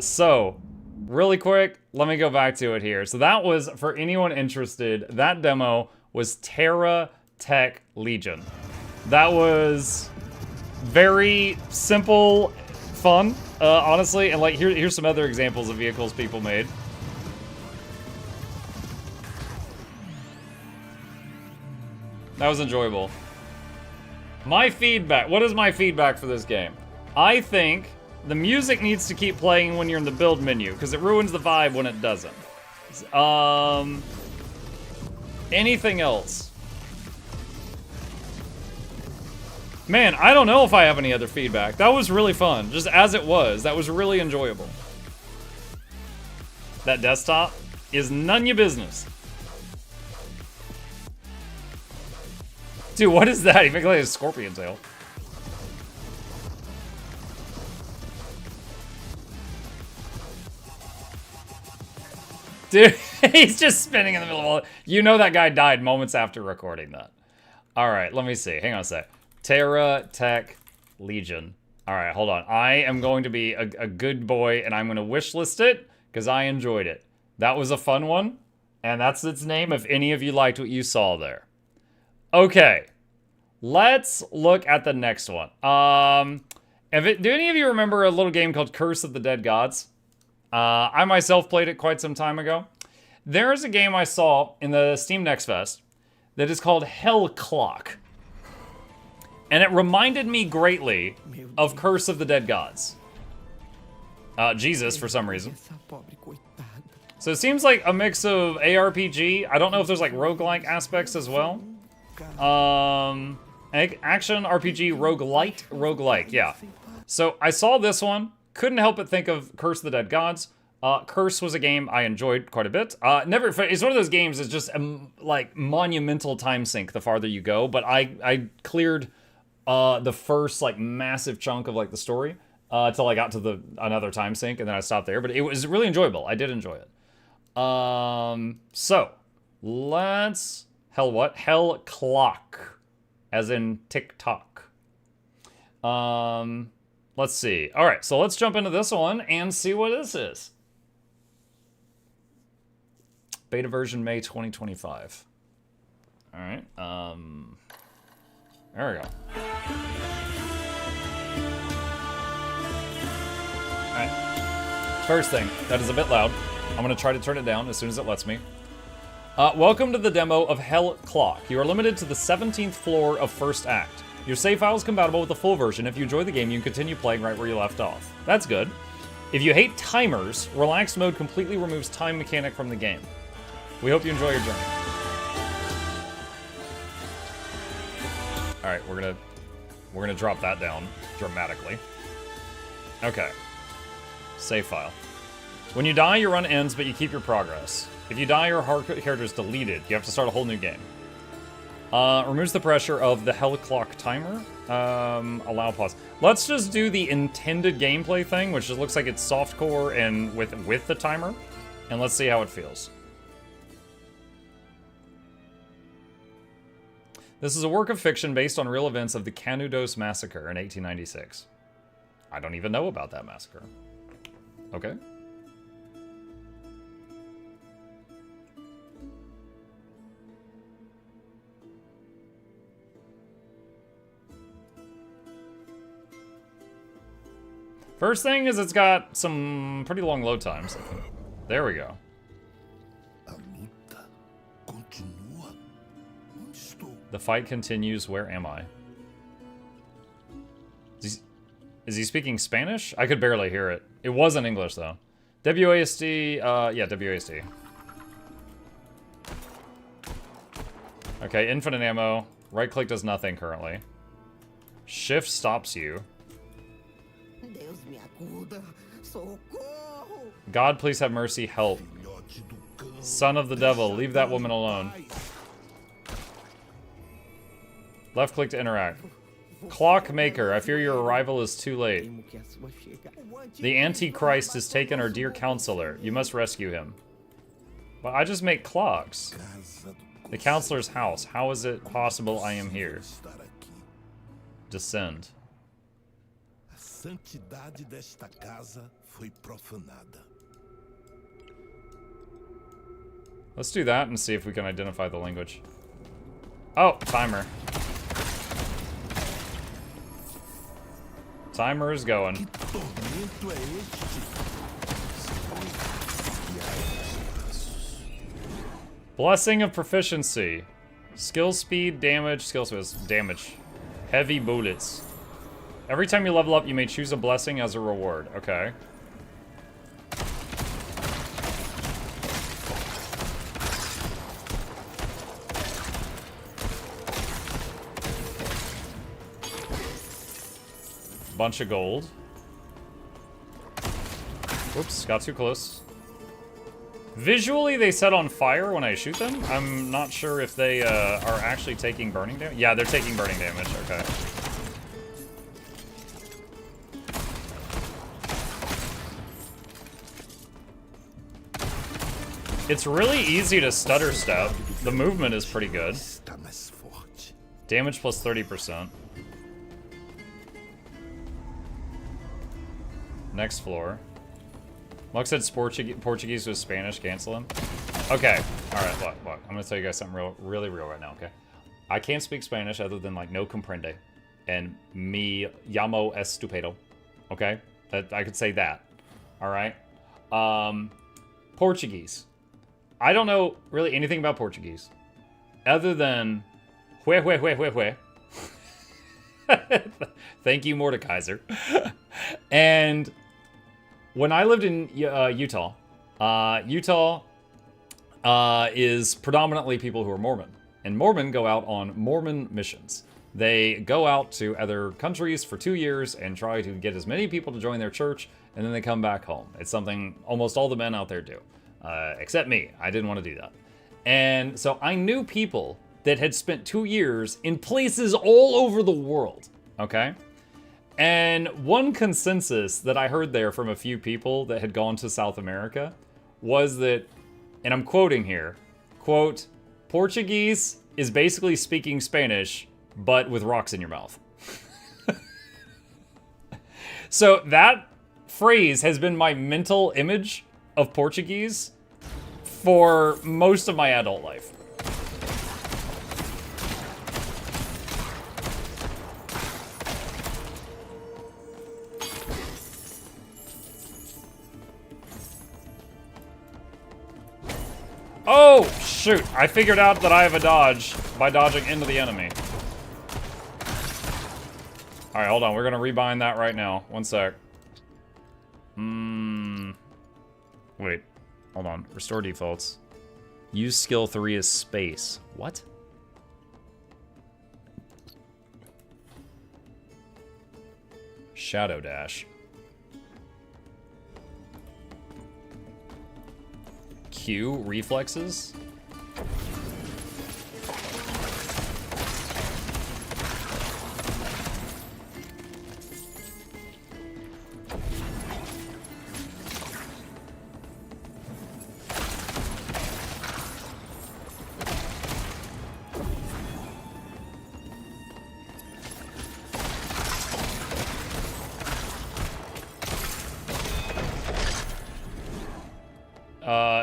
So really quick, let me go back to it here. So that was, for anyone interested, that demo was TerraTech Legion. That was very simple, fun, honestly, and like here's some other examples of vehicles people made. That was enjoyable. My feedback, what is my feedback for this game? I think the music needs to keep playing when you're in the build menu, because it ruins the vibe when it doesn't. Anything else? Man, I don't know if I have any other feedback. That was really fun, just as it was. That was really enjoyable. That desktop is none of your business. Dude, what is that? He makes like a scorpion tail. Dude, he's just spinning in the middle of all it. You know that guy died moments after recording that. Alright, let me see. Hang on a sec. TerraTech Legion. Alright, hold on. I am going to be a good boy, and I'm going to wishlist it, because I enjoyed it. That was a fun one, and that's its name if any of you liked what you saw there. Okay, let's look at the next one. Do any of you remember a little game called Curse of the Dead Gods? I myself played it quite some time ago. There is a game I saw in the Steam Next Fest that is called Hell Clock. And it reminded me greatly of Curse of the Dead Gods. Jesus, for some reason. So it seems like a mix of ARPG. I don't know if there's like roguelike aspects as well. Action RPG roguelike, yeah. So I saw this one, couldn't help but think of Curse of the Dead Gods. Curse was a game I enjoyed quite a bit. It's one of those games that's just like monumental time sink the farther you go, but I cleared the first like massive chunk of like the story till I got to another time sink, and then I stopped there, but it was really enjoyable. I did enjoy it. So let's Hell Clock, as in TikTok. Let's see. All right, so let's jump into this one and see what this is. Beta version May 2025. All right. There we go. All right. First thing, that is a bit loud. I'm gonna try to turn it down as soon as it lets me. Welcome to the demo of Hell Clock. You are limited to the 17th floor of First Act. Your save file is compatible with the full version. If you enjoy the game, you can continue playing right where you left off. That's good. If you hate timers, relaxed mode completely removes time mechanic from the game. We hope you enjoy your journey. Alright, we're gonna drop that down dramatically. Okay. Save file. When you die, your run ends, but you keep your progress. If you die, your hard character is deleted. You have to start a whole new game. Removes the pressure of the hell clock timer. Allow pause. Let's just do the intended gameplay thing, which just looks like it's softcore and with the timer. And let's see how it feels. This is a work of fiction based on real events of the Canudos massacre in 1896. I don't even know about that massacre. Okay. First thing is it's got some pretty long load times. There we go. The fight continues. Where am I? Is he speaking Spanish? I could barely hear it. It wasn't English, though. WASD, yeah, WASD. Okay, infinite ammo. Right-click does nothing currently. Shift stops you. God, please have mercy, help. Son of the devil, leave that woman alone. Left click to interact. Clockmaker, I fear your arrival is too late. The Antichrist has taken our dear counselor. You must rescue him. But I just make clocks. The counselor's house. How is it possible I am here? Descend. Let's do that and see if we can identify the language. Oh, timer. Timer is going. Blessing of proficiency. Skill speed, damage, skill speed, damage. Heavy bullets. Every time you level up, you may choose a blessing as a reward. Okay. Bunch of gold. Whoops, got too close. Visually, they set on fire when I shoot them. I'm not sure if they are actually taking burning damage. Yeah, they're taking burning damage. Okay. It's really easy to stutter step. The movement is pretty good. Damage plus 30%. Next floor. Mux said Portuguese with Spanish. Cancel him. Okay. Alright, look. I'm gonna tell you guys something really real right now, okay? I can't speak Spanish other than, like, no comprende. And me llamo estupendo. Okay? That I could say that. Alright? Portuguese. I don't know really anything about Portuguese. Other than... hue. Thank you, Mordekaiser. And... when I lived in Utah, Utah is predominantly people who are Mormon. And Mormon go out on Mormon missions. They go out to other countries for 2 years and try to get as many people to join their church, and then they come back home. It's something almost all the men out there do. Except me. I didn't want to do that. And so I knew people that had spent 2 years in places all over the world. Okay? And one consensus that I heard there from a few people that had gone to South America was that, and I'm quoting here, quote, Portuguese is basically speaking Spanish, but with rocks in your mouth. So that phrase has been my mental image of Portuguese for most of my adult life. Oh, shoot. I figured out that I have a dodge by dodging into the enemy. Alright, hold on. We're going to rebind that right now. One sec. Wait. Hold on. Restore defaults. Use skill 3 as space. What? Shadow Dash. Q, reflexes.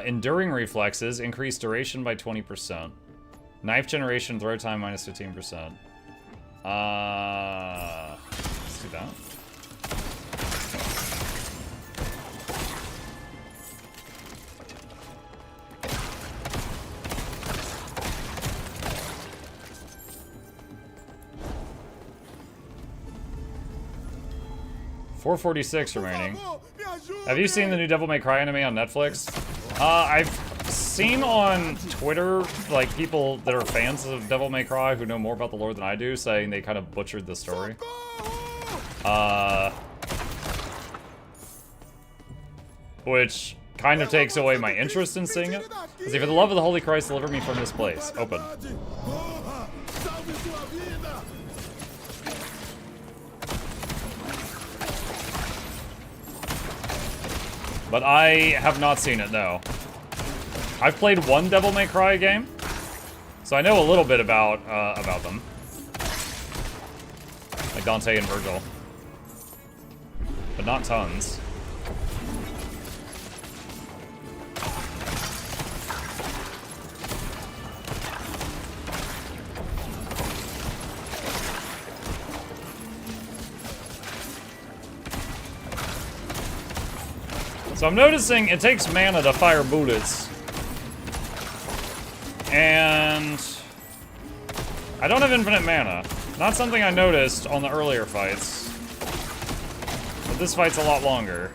Enduring reflexes, increase duration by 20%. Knife generation, throw time minus 15%. Let's do that. $446 remaining. Have you seen the new Devil May Cry anime on Netflix? I've seen on Twitter, like, people that are fans of Devil May Cry who know more about the lore than I do, saying they kind of butchered the story. Which kind of takes away my interest in seeing it. Because for the love of the Holy Christ, deliver me from this place. Open. But I have not seen it, no. I've played one Devil May Cry game, so I know a little bit about them. Like Dante and Virgil. But not tons. So I'm noticing it takes mana to fire bullets. And I don't have infinite mana. Not something I noticed on the earlier fights. But this fight's a lot longer.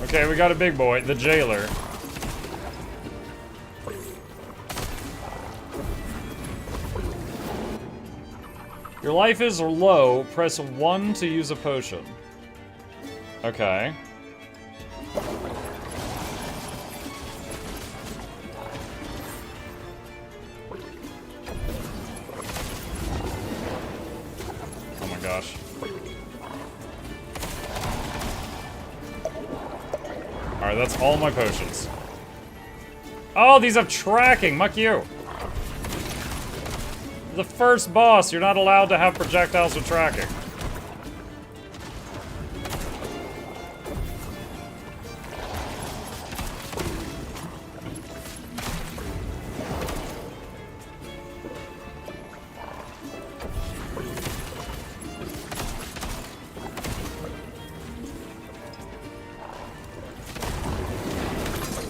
Okay, we got a big boy, the jailer. Your life is low, press 1 to use a potion. Okay. Oh my gosh. Alright, that's all my potions. Oh, these have tracking! Muck you! The first boss, you're not allowed to have projectiles with tracking.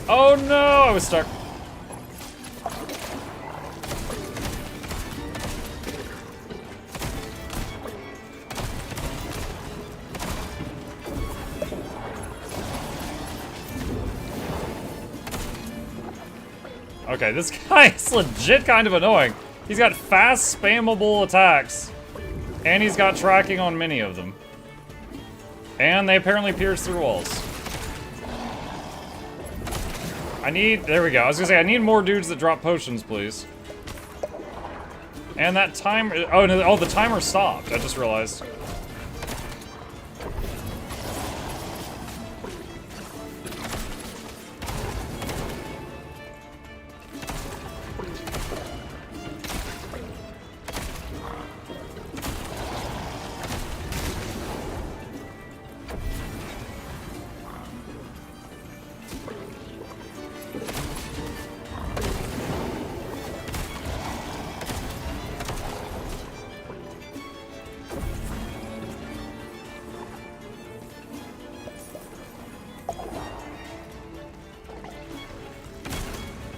Oh no, I was stuck. Okay, this guy is legit kind of annoying. He's got fast, spammable attacks, and he's got tracking on many of them. And they apparently pierce through walls. There we go. I was gonna say, I need more dudes that drop potions, please. And that timer, oh no, oh, the timer stopped, I just realized.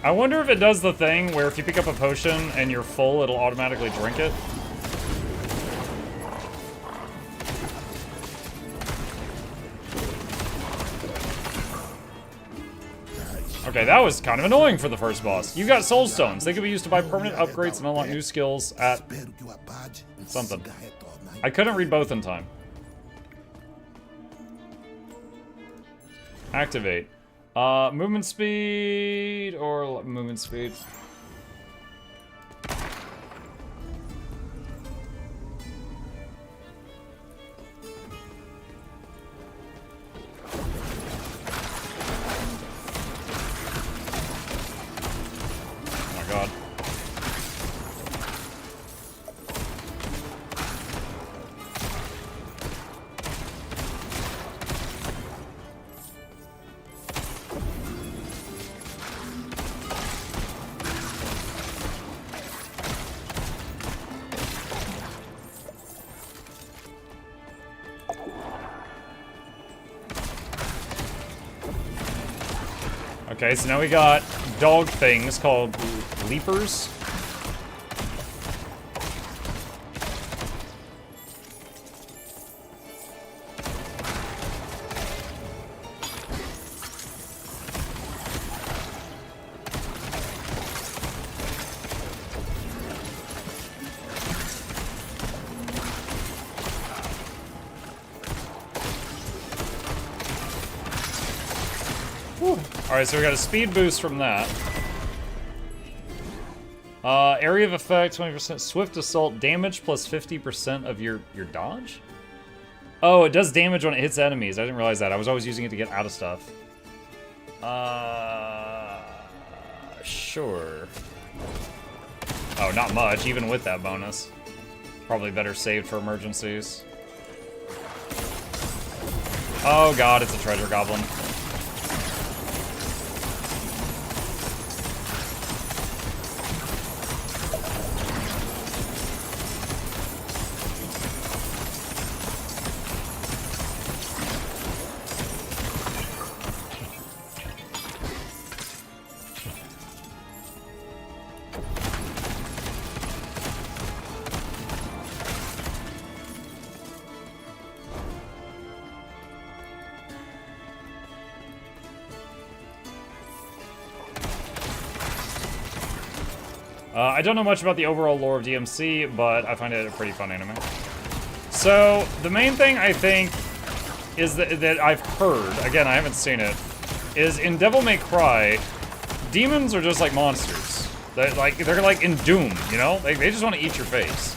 I wonder if it does the thing where if you pick up a potion and you're full, it'll automatically drink it. Okay, that was kind of annoying for the first boss. You got soul stones. They can be used to buy permanent upgrades and unlock new skills at something. I couldn't read both in time. Activate. Movement speed or movement speed. God. Okay, so now we got dog things called leapers. Alright, so we got a speed boost from that. Area of effect, 20%. Swift assault, damage plus 50% of your dodge? Oh, it does damage when it hits enemies. I didn't realize that. I was always using it to get out of stuff. Sure. Oh, not much, even with that bonus. Probably better saved for emergencies. Oh god, it's a treasure goblin. I don't know much about the overall lore of DMC, but I find it a pretty fun anime. So, the main thing I think is that I've heard, again, I haven't seen it, is in Devil May Cry, demons are just like monsters. They're like in Doom, you know? They just want to eat your face.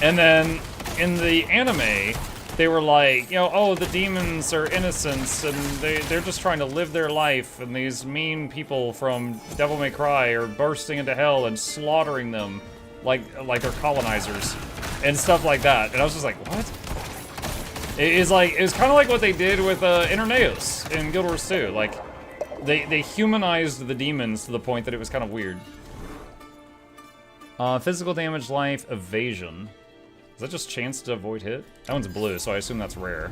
And then, in the anime, they were like, you know, oh, the demons are innocents, and they're just trying to live their life, and these mean people from Devil May Cry are bursting into hell and slaughtering them like they're colonizers, and stuff like that. And I was just like, what? It's kind of like what they did with Interneos in Guild Wars 2. Like, they humanized the demons to the point that it was kind of weird. Physical damage, life, evasion. Is that just chance to avoid hit? That one's blue, so I assume that's rare.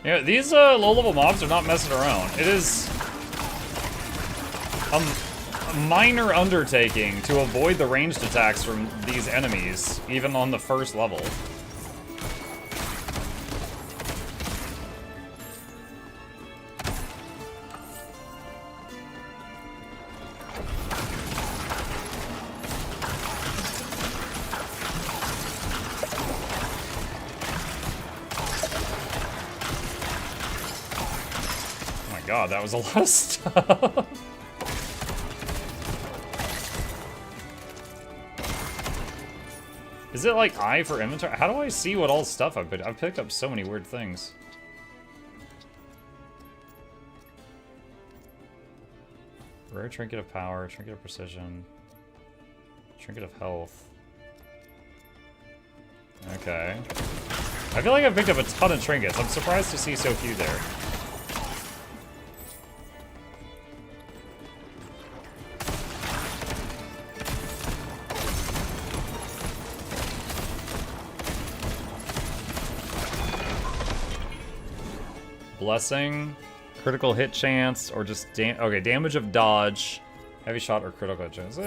Yeah, these low-level mobs are not messing around. It is a minor undertaking to avoid the ranged attacks from these enemies, even on the first level. Oh my god, that was a lot of stuff. Is it like I for inventory? How do I see what all stuff I've picked? I've picked up so many weird things. Rare trinket of power, trinket of precision, trinket of health. Okay. I feel like I've picked up a ton of trinkets. I'm surprised to see so few there. Blessing, critical hit chance, or just okay, damage of dodge, heavy shot, or critical hit chance.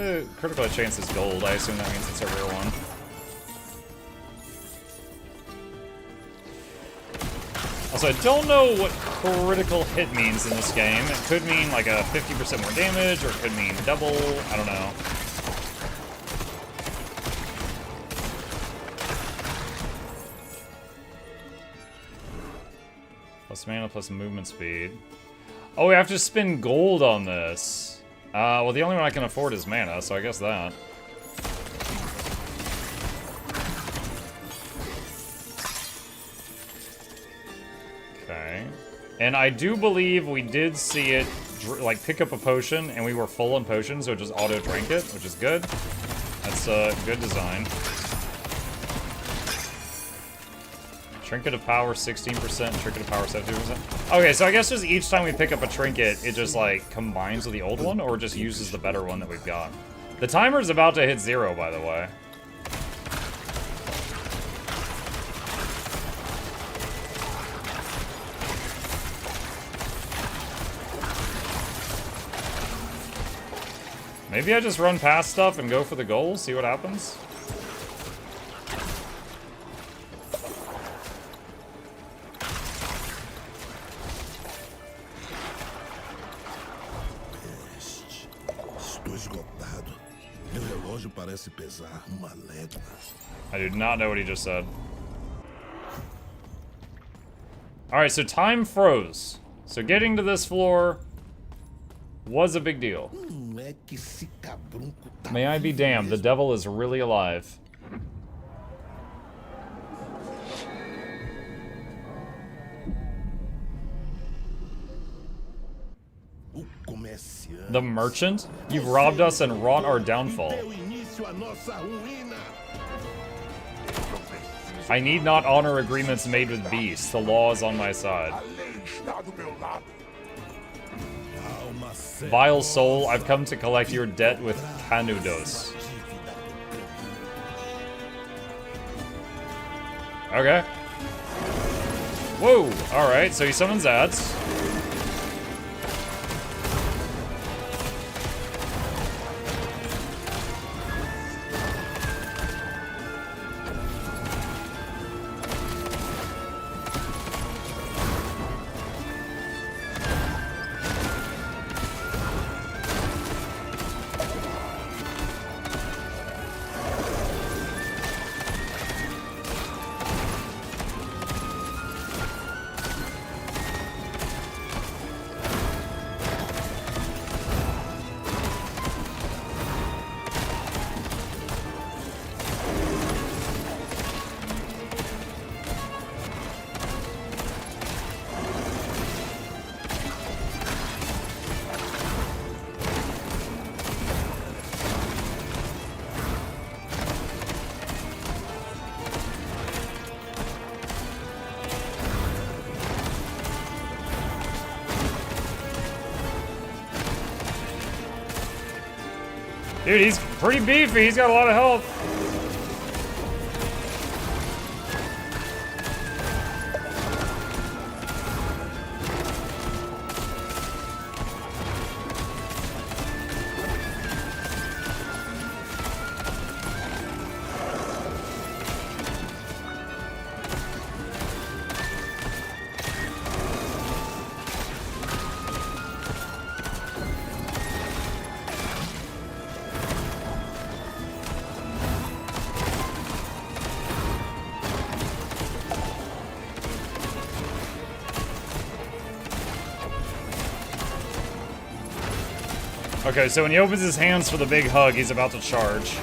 Critical hit chance is gold. I assume that means it's a rare one. Also, I don't know what critical hit means in this game. It could mean like a 50% more damage, or it could mean double. I don't know. Plus mana, plus movement speed. Oh, we have to spend gold on this. Well, the only one I can afford is mana, so I guess that. Okay. And I do believe we did see it, like, pick up a potion, and we were full on potions, so it just auto-drank it, which is good. That's a good design. Trinket of power 16%, trinket of power 17%. Okay, so I guess just each time we pick up a trinket, it just like combines with the old one, or just uses the better one that we've got. The timer's about to hit 0, by the way. Maybe I just run past stuff and go for the goal, see what happens. I do not know what he just said. Alright, so time froze. So getting to this floor was a big deal. May I be damned, the devil is really alive. The merchant? You've robbed us and wrought our downfall. I need not honor agreements made with beasts. The law is on my side. Vile soul, I've come to collect your debt with canudos. Okay. Whoa! Alright, so he summons ads. Dude, he's pretty beefy. He's got a lot of health. Okay, so when he opens his hands for the big hug, he's about to charge.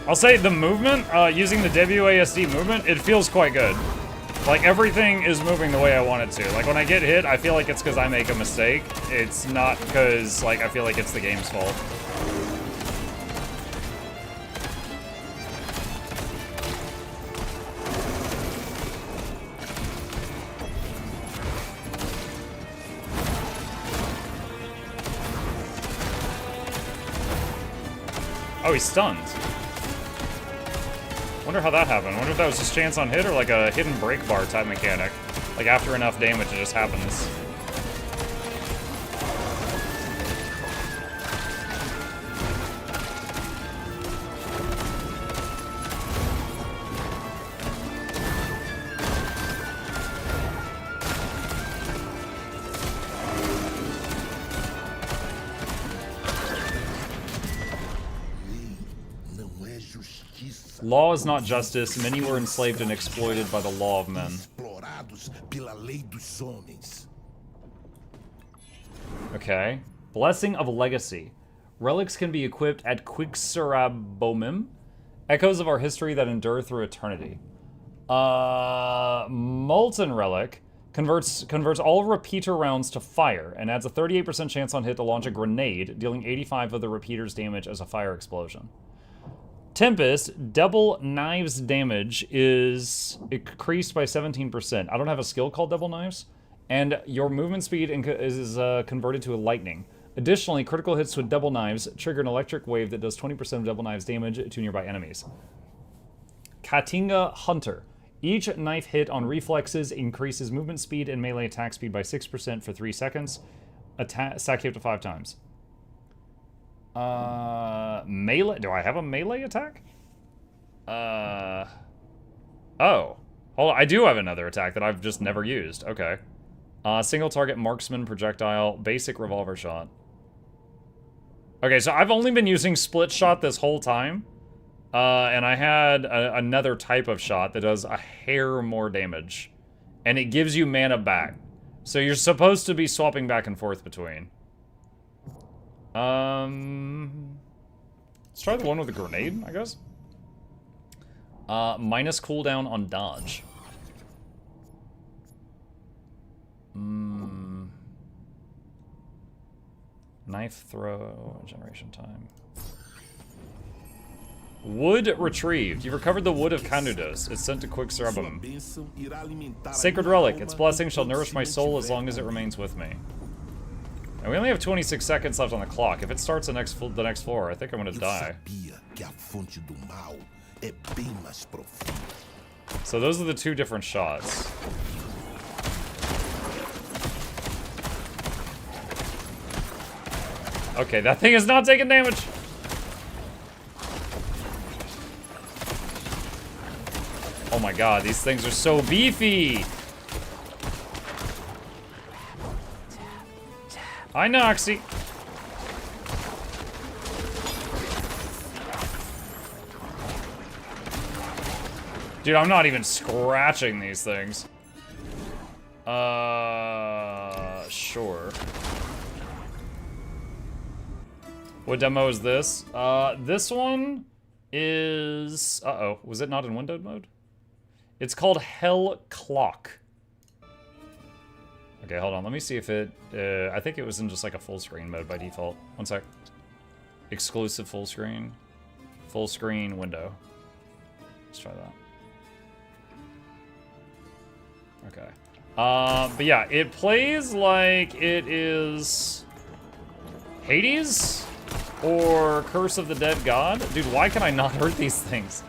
I'll say the movement, using the WASD movement, it feels quite good. Like, everything is moving the way I want it to. Like, when I get hit, I feel like it's because I make a mistake. It's not because, like, I feel like it's the game's fault. Oh, he's stunned. Wonder how that happened. Wonder if that was just chance on hit or like a hidden break bar type mechanic. Like after enough damage, it just happens. Law is not justice. Many were enslaved and exploited by the law of men. Okay. Blessing of Legacy. Relics can be equipped at Quixarabomim. Echoes of our history that endure through eternity. Molten Relic converts all repeater rounds to fire and adds a 38% chance on hit to launch a grenade, dealing 85 of the repeater's damage as a fire explosion. Tempest, double knives damage is increased by 17%. I don't have a skill called double knives. And your movement speed is converted to a lightning. Additionally, critical hits with double knives trigger an electric wave that does 20% of double knives damage to nearby enemies. Katinga Hunter. Each knife hit on reflexes increases movement speed and melee attack speed by 6% for 3 seconds. Stack you up to 5 times. Melee. Do I have a melee attack? Oh. Hold on. I do have another attack that I've just never used. Okay. Single target marksman projectile, basic revolver shot. Okay, so I've only been using split shot this whole time. And I had another type of shot that does a hair more damage. And it gives you mana back. So you're supposed to be swapping back and forth between. Let's try the one with the grenade, I guess. Minus cooldown on dodge. Knife throw, generation time. Wood retrieved. You've recovered the wood of Canudos. It's sent to Quixarabomim. Sacred relic. Its blessing shall nourish my soul as long as it remains with me. And we only have 26 seconds left on the clock. If it starts the next floor, I think I'm gonna die. So those are the 2 different shots. Okay, that thing is not taking damage. Oh my god, these things are so beefy. Hi, Noxxi. Dude, I'm not even scratching these things. Sure. What demo is this? This one is... Uh-oh, was it not in windowed mode? It's called Hell Clock. Okay, hold on, let me see if it... I think it was in just like a full screen mode by default. One sec. Exclusive full screen. Full screen window. Let's try that. Okay. But yeah, it plays like it is... Hades? Or Curse of the Dead God? Dude, why can I not hurt these things?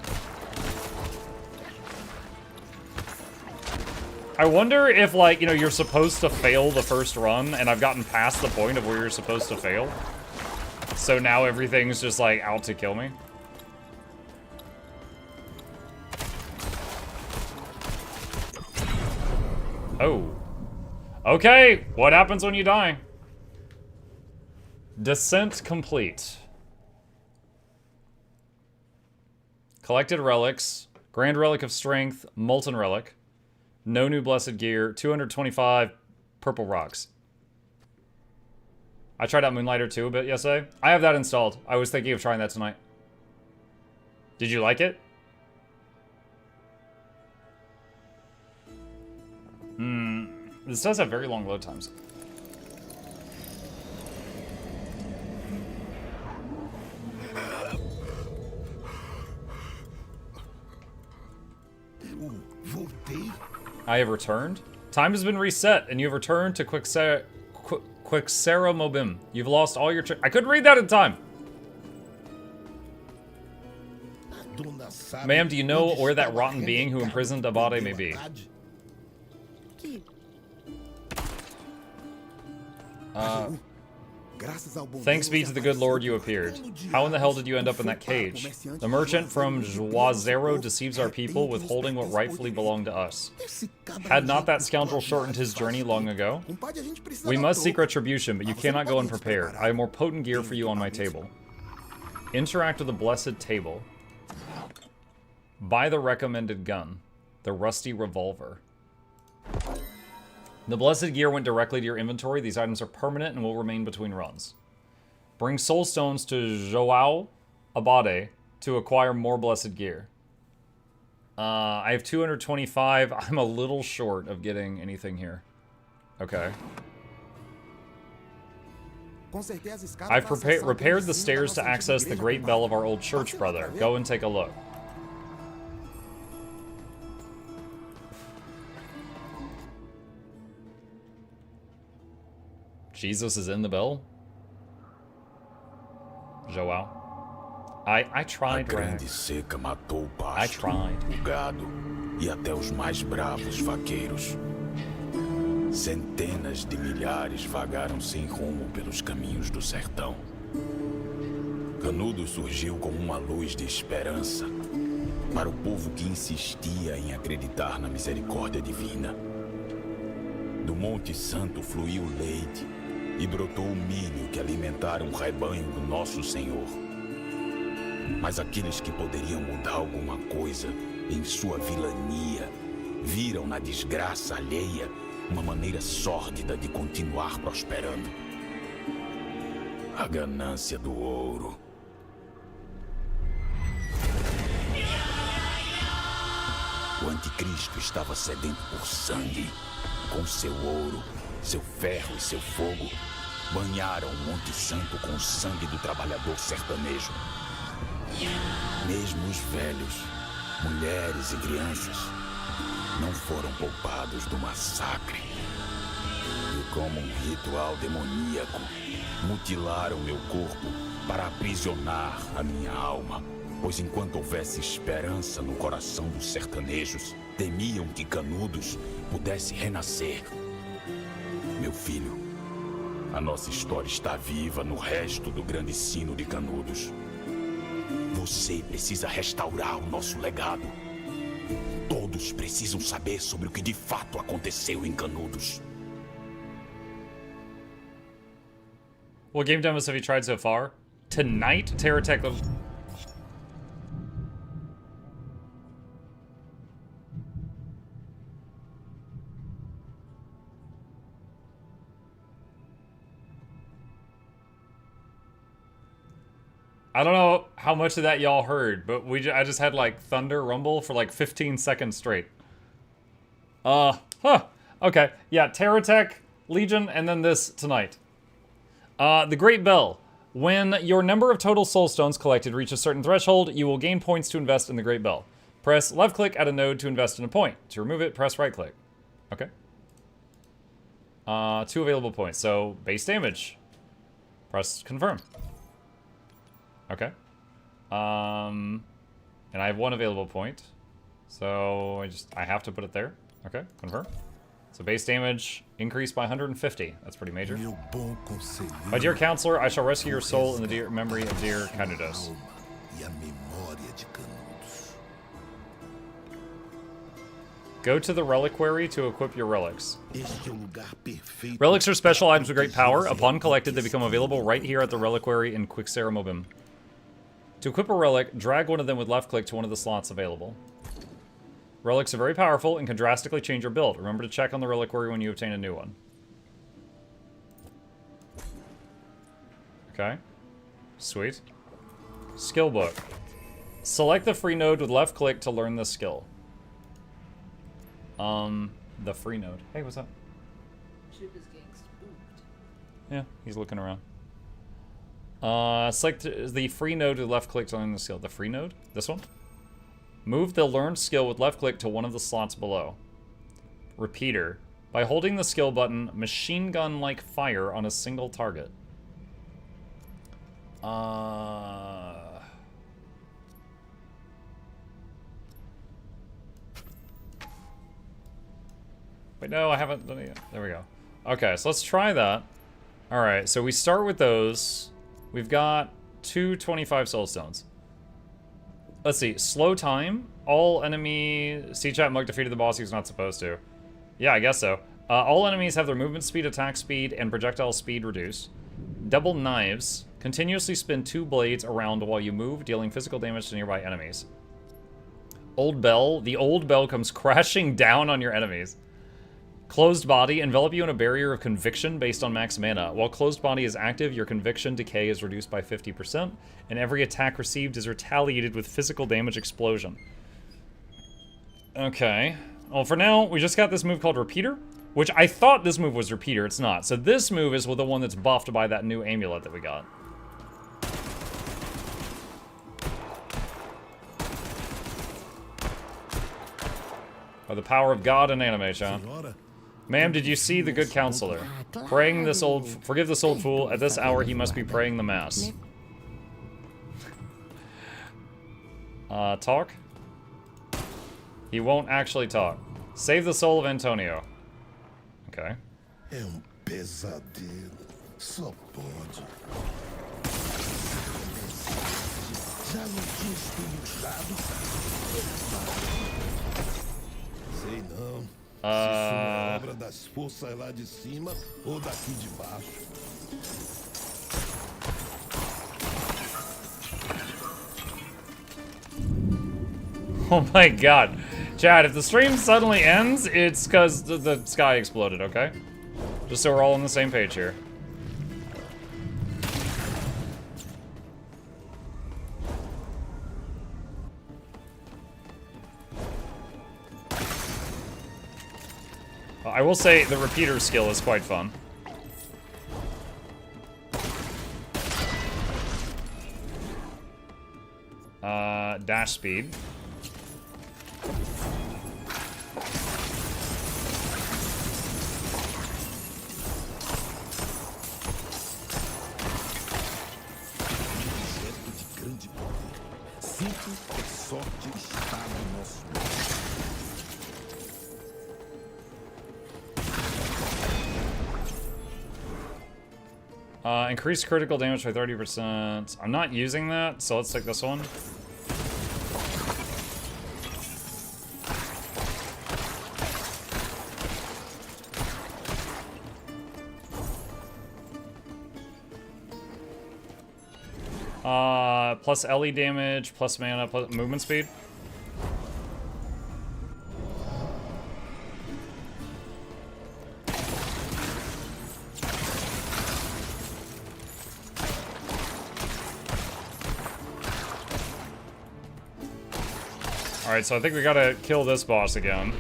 I wonder if, like, you know, you're supposed to fail the first run, and I've gotten past the point of where you're supposed to fail. So now everything's just, like, out to kill me. Oh. Okay, what happens when you die? Descent complete. Collected relics. Grand Relic of Strength. Molten Relic. No new blessed gear. 225 purple rocks. I tried out Moonlighter 2 a bit yesterday. I have that installed. I was thinking of trying that tonight. Did you like it? This does have very long load times. I have returned. Time has been reset, and you have returned to Quixera Mobim. You've lost all your I couldn't read that in time. Ma'am, do you know where that rotten being who imprisoned Abade may be? Thanks be to the good Lord you appeared. How in the hell did you end up in that cage? The merchant from Juazero deceives our people, withholding what rightfully belonged to us. Had not that scoundrel shortened his journey long ago? We must seek retribution, but you cannot go unprepared. I have more potent gear for you on my table. Interact with the blessed table. Buy the recommended gun. The rusty revolver. The blessed gear went directly to your inventory. These items are permanent and will remain between runs. Bring soul stones to Joao Abade to acquire more blessed gear. I have 225. I'm a little short of getting anything here. Okay. I've repaired the stairs to access the great bell of our old church, brother. Go and take a look. Jesus is in the bell? Joao. I tried, Rag. I tried. O gado e até os mais bravos vaqueiros. Centenas de milhares vagaram sem rumo pelos caminhos do sertão. Canudo surgiu como uma luz de esperança para o povo que insistia em acreditar na misericórdia divina. Do Monte Santo fluiu leite e brotou o milho que alimentaram o rebanho do nosso Senhor. Mas aqueles que poderiam mudar alguma coisa em sua vilania viram na desgraça alheia uma maneira sórdida de continuar prosperando. A ganância do ouro. O anticristo estava sedento por sangue. Com seu ouro, seu ferro e seu fogo, banharam o Monte Santo com o sangue do trabalhador sertanejo. Mesmo os velhos, mulheres e crianças não foram poupados do massacre. E como um ritual demoníaco, mutilaram meu corpo para aprisionar a minha alma. Pois enquanto houvesse esperança no coração dos sertanejos, temiam que Canudos pudesse renascer. Meu filho, a nossa história está viva no resto do grande sino de Canudos. Você precisa restaurar o nosso legado. Todos precisam saber sobre o que de fato aconteceu em Canudos. What game demos have you tried so far? Tonight, TerraTech. I don't know how much of that y'all heard, but I just had like thunder rumble for like 15 seconds straight. Okay. Yeah, TerraTech, Legion, and then this tonight. The Great Bell. When your number of total soul stones collected reach a certain threshold, you will gain points to invest in the Great Bell. Press left click at a node to invest in a point. To remove it, press right click. Okay. 2 available points. So base damage. Press confirm. Okay. And I have 1 available point. So I have to put it there. Okay, confirm. So base damage increased by 150. That's pretty major. My dear counselor, I shall rescue your soul in the dear memory of dear Canudos. Go to the reliquary to equip your relics. Relics are special items with great power. Upon collected, they become available right here at the reliquary in Quixera Mobim. To equip a relic, drag one of them with left click to one of the slots available. Relics are very powerful and can drastically change your build. Remember to check on the reliquary when you obtain a new one. Okay. Sweet. Skill book. Select the free node with left click to learn the skill. The free node. Hey, what's up? Chip is getting spooked. Yeah, he's looking around. Select the free node with left click to learn the skill. The free node? This one? Move the learned skill with left click to one of the slots below. Repeater. By holding the skill button, machine gun-like fire on a single target. Wait, no, I haven't done it yet. There we go. Okay, so let's try that. Alright, so we start with those. We've got 225 soul stones. Let's see. Slow time. All enemy... C-Chat Mug defeated the boss he was not supposed to. Yeah, I guess so. All enemies have their movement speed, attack speed, and projectile speed reduced. Double knives. Continuously spin 2 blades around while you move, dealing physical damage to nearby enemies. Old Bell. The old bell comes crashing down on your enemies. Closed body. Envelop you in a barrier of conviction based on max mana. While closed body is active, your conviction decay is reduced by 50%, and every attack received is retaliated with physical damage explosion. Okay. Well, for now, we just got this move called Repeater, which I thought this move was Repeater. It's not. So this move is with the one that's buffed by that new amulet that we got. By the power of God and anime, Sean. Ma'am, did you see the good counselor? Praying this old... Forgive this old fool. At this hour, he must be praying the mass. Talk? He won't actually talk. Save the soul of Antonio. Okay. Pesadelo. Só pode. Já não tinha experimentado? Sei não. Se isso é obra das forças lá de cima ou daqui de baixo. Oh my god. Chad, if the stream suddenly ends, it's because the sky exploded, okay? Just so we're all on the same page here. I will say the repeater skill is quite fun. Dash speed. Increase critical damage by 30%. I'm not using that, so let's take this one. Plus LE damage, plus mana, plus movement speed. Alright, so I think we gotta kill this boss again.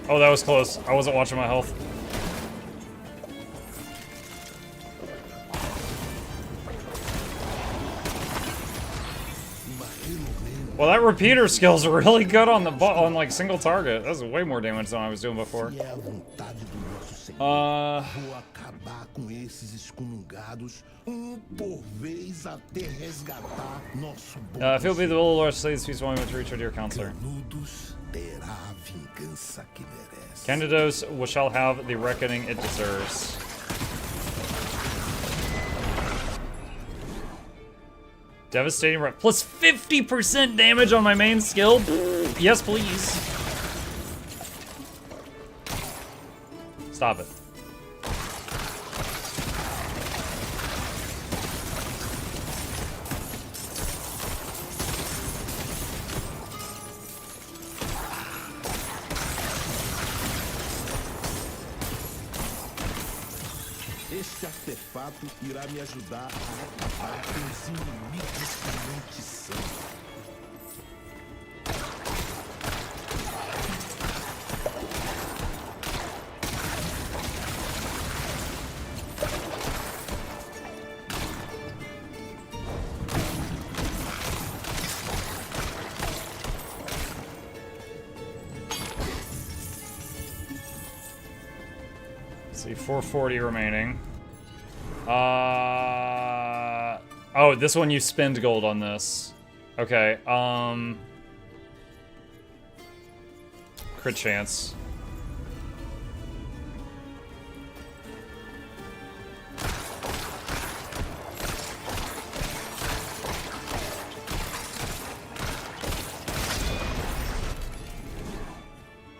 Oh, that was close. I wasn't watching my health. Uma relumena Well, that repeater skill's really good on the on like single target. That's way more damage than I was doing before. Se é a vontade do nosso Senhor, vou acabar com esses excomungados, por vez, até resgatar nosso bom If you'll be the will of the Lord, slay these peaceful to reach out to your counselor. Canudos terá a vingança que merece. Candidos shall have the reckoning it deserves. Devastating rep. Plus 50% damage on my main skill. Yes, please. Stop it. Este artefato irá me ajudar a acabar com os inimigos que não te são. See, 440 remaining. Oh, this one you spend gold on this. Okay, crit chance.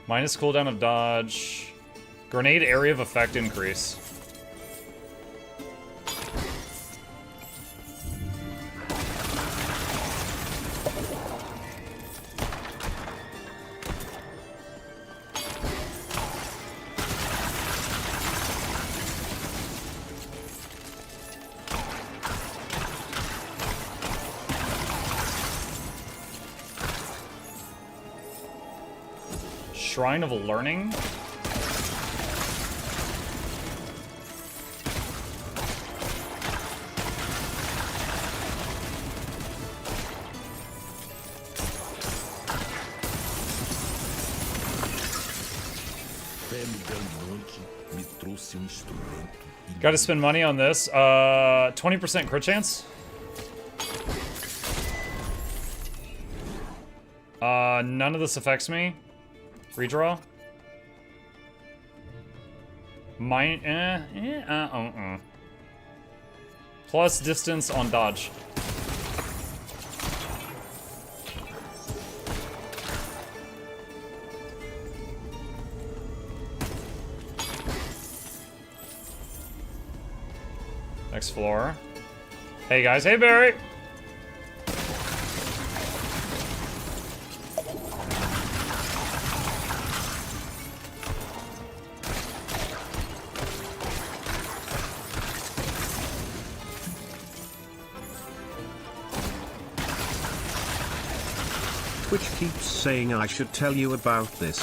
Minus cooldown of dodge. Grenade area of effect increase. Shrine of Learning? Gotta spend money on this. 20% crit chance? None of this affects me. Redraw? Plus distance on dodge. Next floor. Hey guys, hey Barry! Twitch keeps saying I should tell you about this.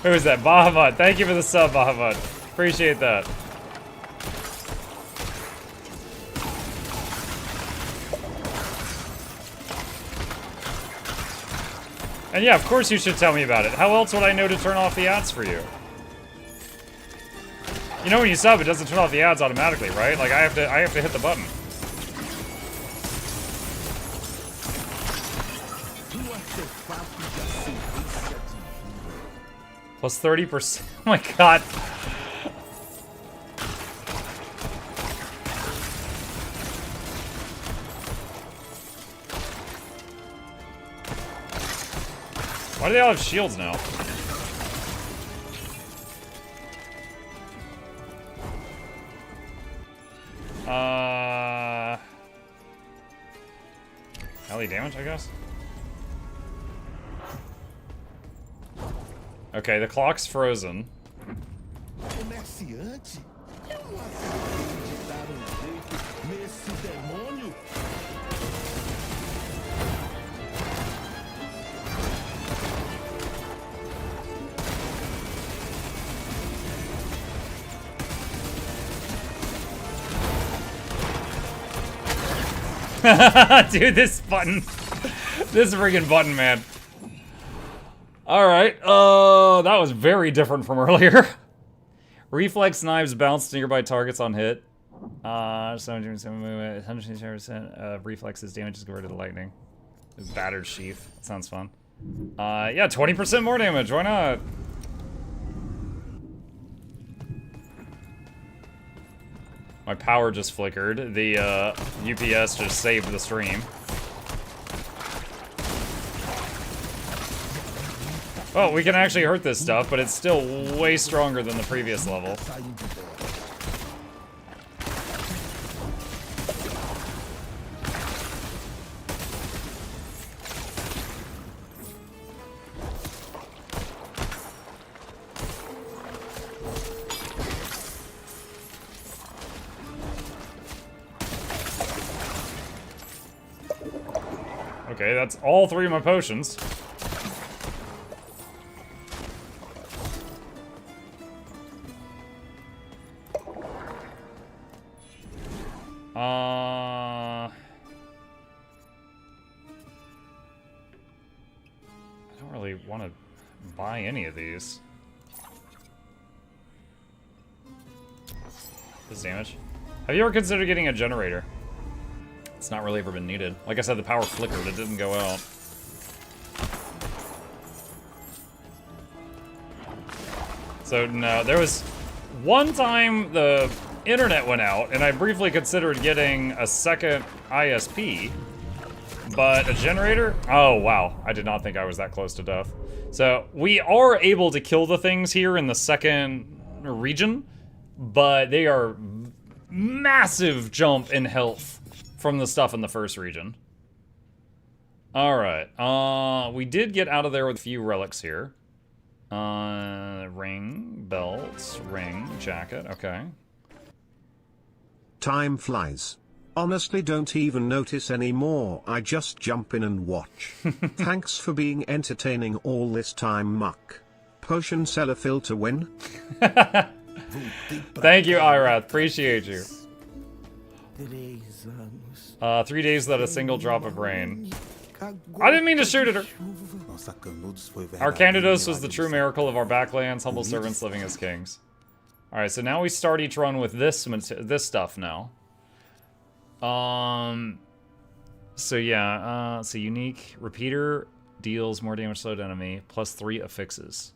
Who is that? Bahamut. Thank you for the sub, Bahamut. Appreciate that. And yeah, of course you should tell me about it. How else would I know to turn off the ads for you? You know when you sub, it doesn't turn off the ads automatically, right? Like I have to hit the button. Plus 30%. Oh my god. Why do they all have shields now? Alley damage, I guess? Okay, the clock's frozen. Comerciante? Eu não acredito de dar jeito nesse demônio. Dude, this button. This freaking button, man. Alright, that was very different from earlier. Reflex knives bounce to nearby targets on hit. 70% movement, 110% reflexes damage is converted to lightning. Battered sheath. That sounds fun. Yeah, 20% more damage, why not? My power just flickered. The UPS just saved the stream. Oh, we can actually hurt this stuff, but it's still way stronger than the previous level. Okay, that's all 3 of my potions. I don't really want to buy any of these. This damage. Have you ever considered getting a generator? It's not really ever been needed. Like I said, the power flickered, it didn't go out. So no, there was one time the internet went out and I briefly considered getting a second ISP, but a generator? Oh wow, I did not think I was that close to death. So we are able to kill the things here in the second region, but they are massive jump in health from the stuff in the first region. Alright, we did get out of there with a few relics here. Ring, belt, ring, jacket, okay. Time flies. Honestly, don't even notice anymore. I just jump in and watch. Thanks for being entertaining all this time, Muck. Potion seller filter win. Thank you, Irath. Appreciate you. 3 days without a single drop of rain. I didn't mean to shoot at her. Our Candidos was the true miracle of our backlands, humble servants living as kings. Alright, so now we start each run with this stuff now. So yeah, so unique repeater deals more damage to slowed enemy, plus 3 affixes.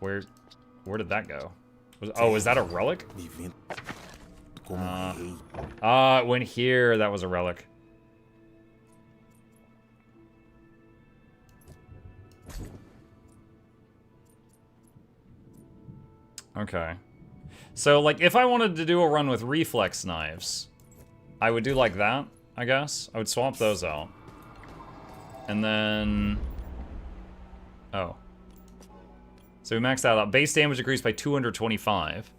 Where did that go? Oh, is that a relic? It went here. That was a relic. Okay. So, like, if I wanted to do a run with reflex knives, I would do like that, I guess. I would swap those out. And then... Oh. So we maxed that out. Base damage increased by 225.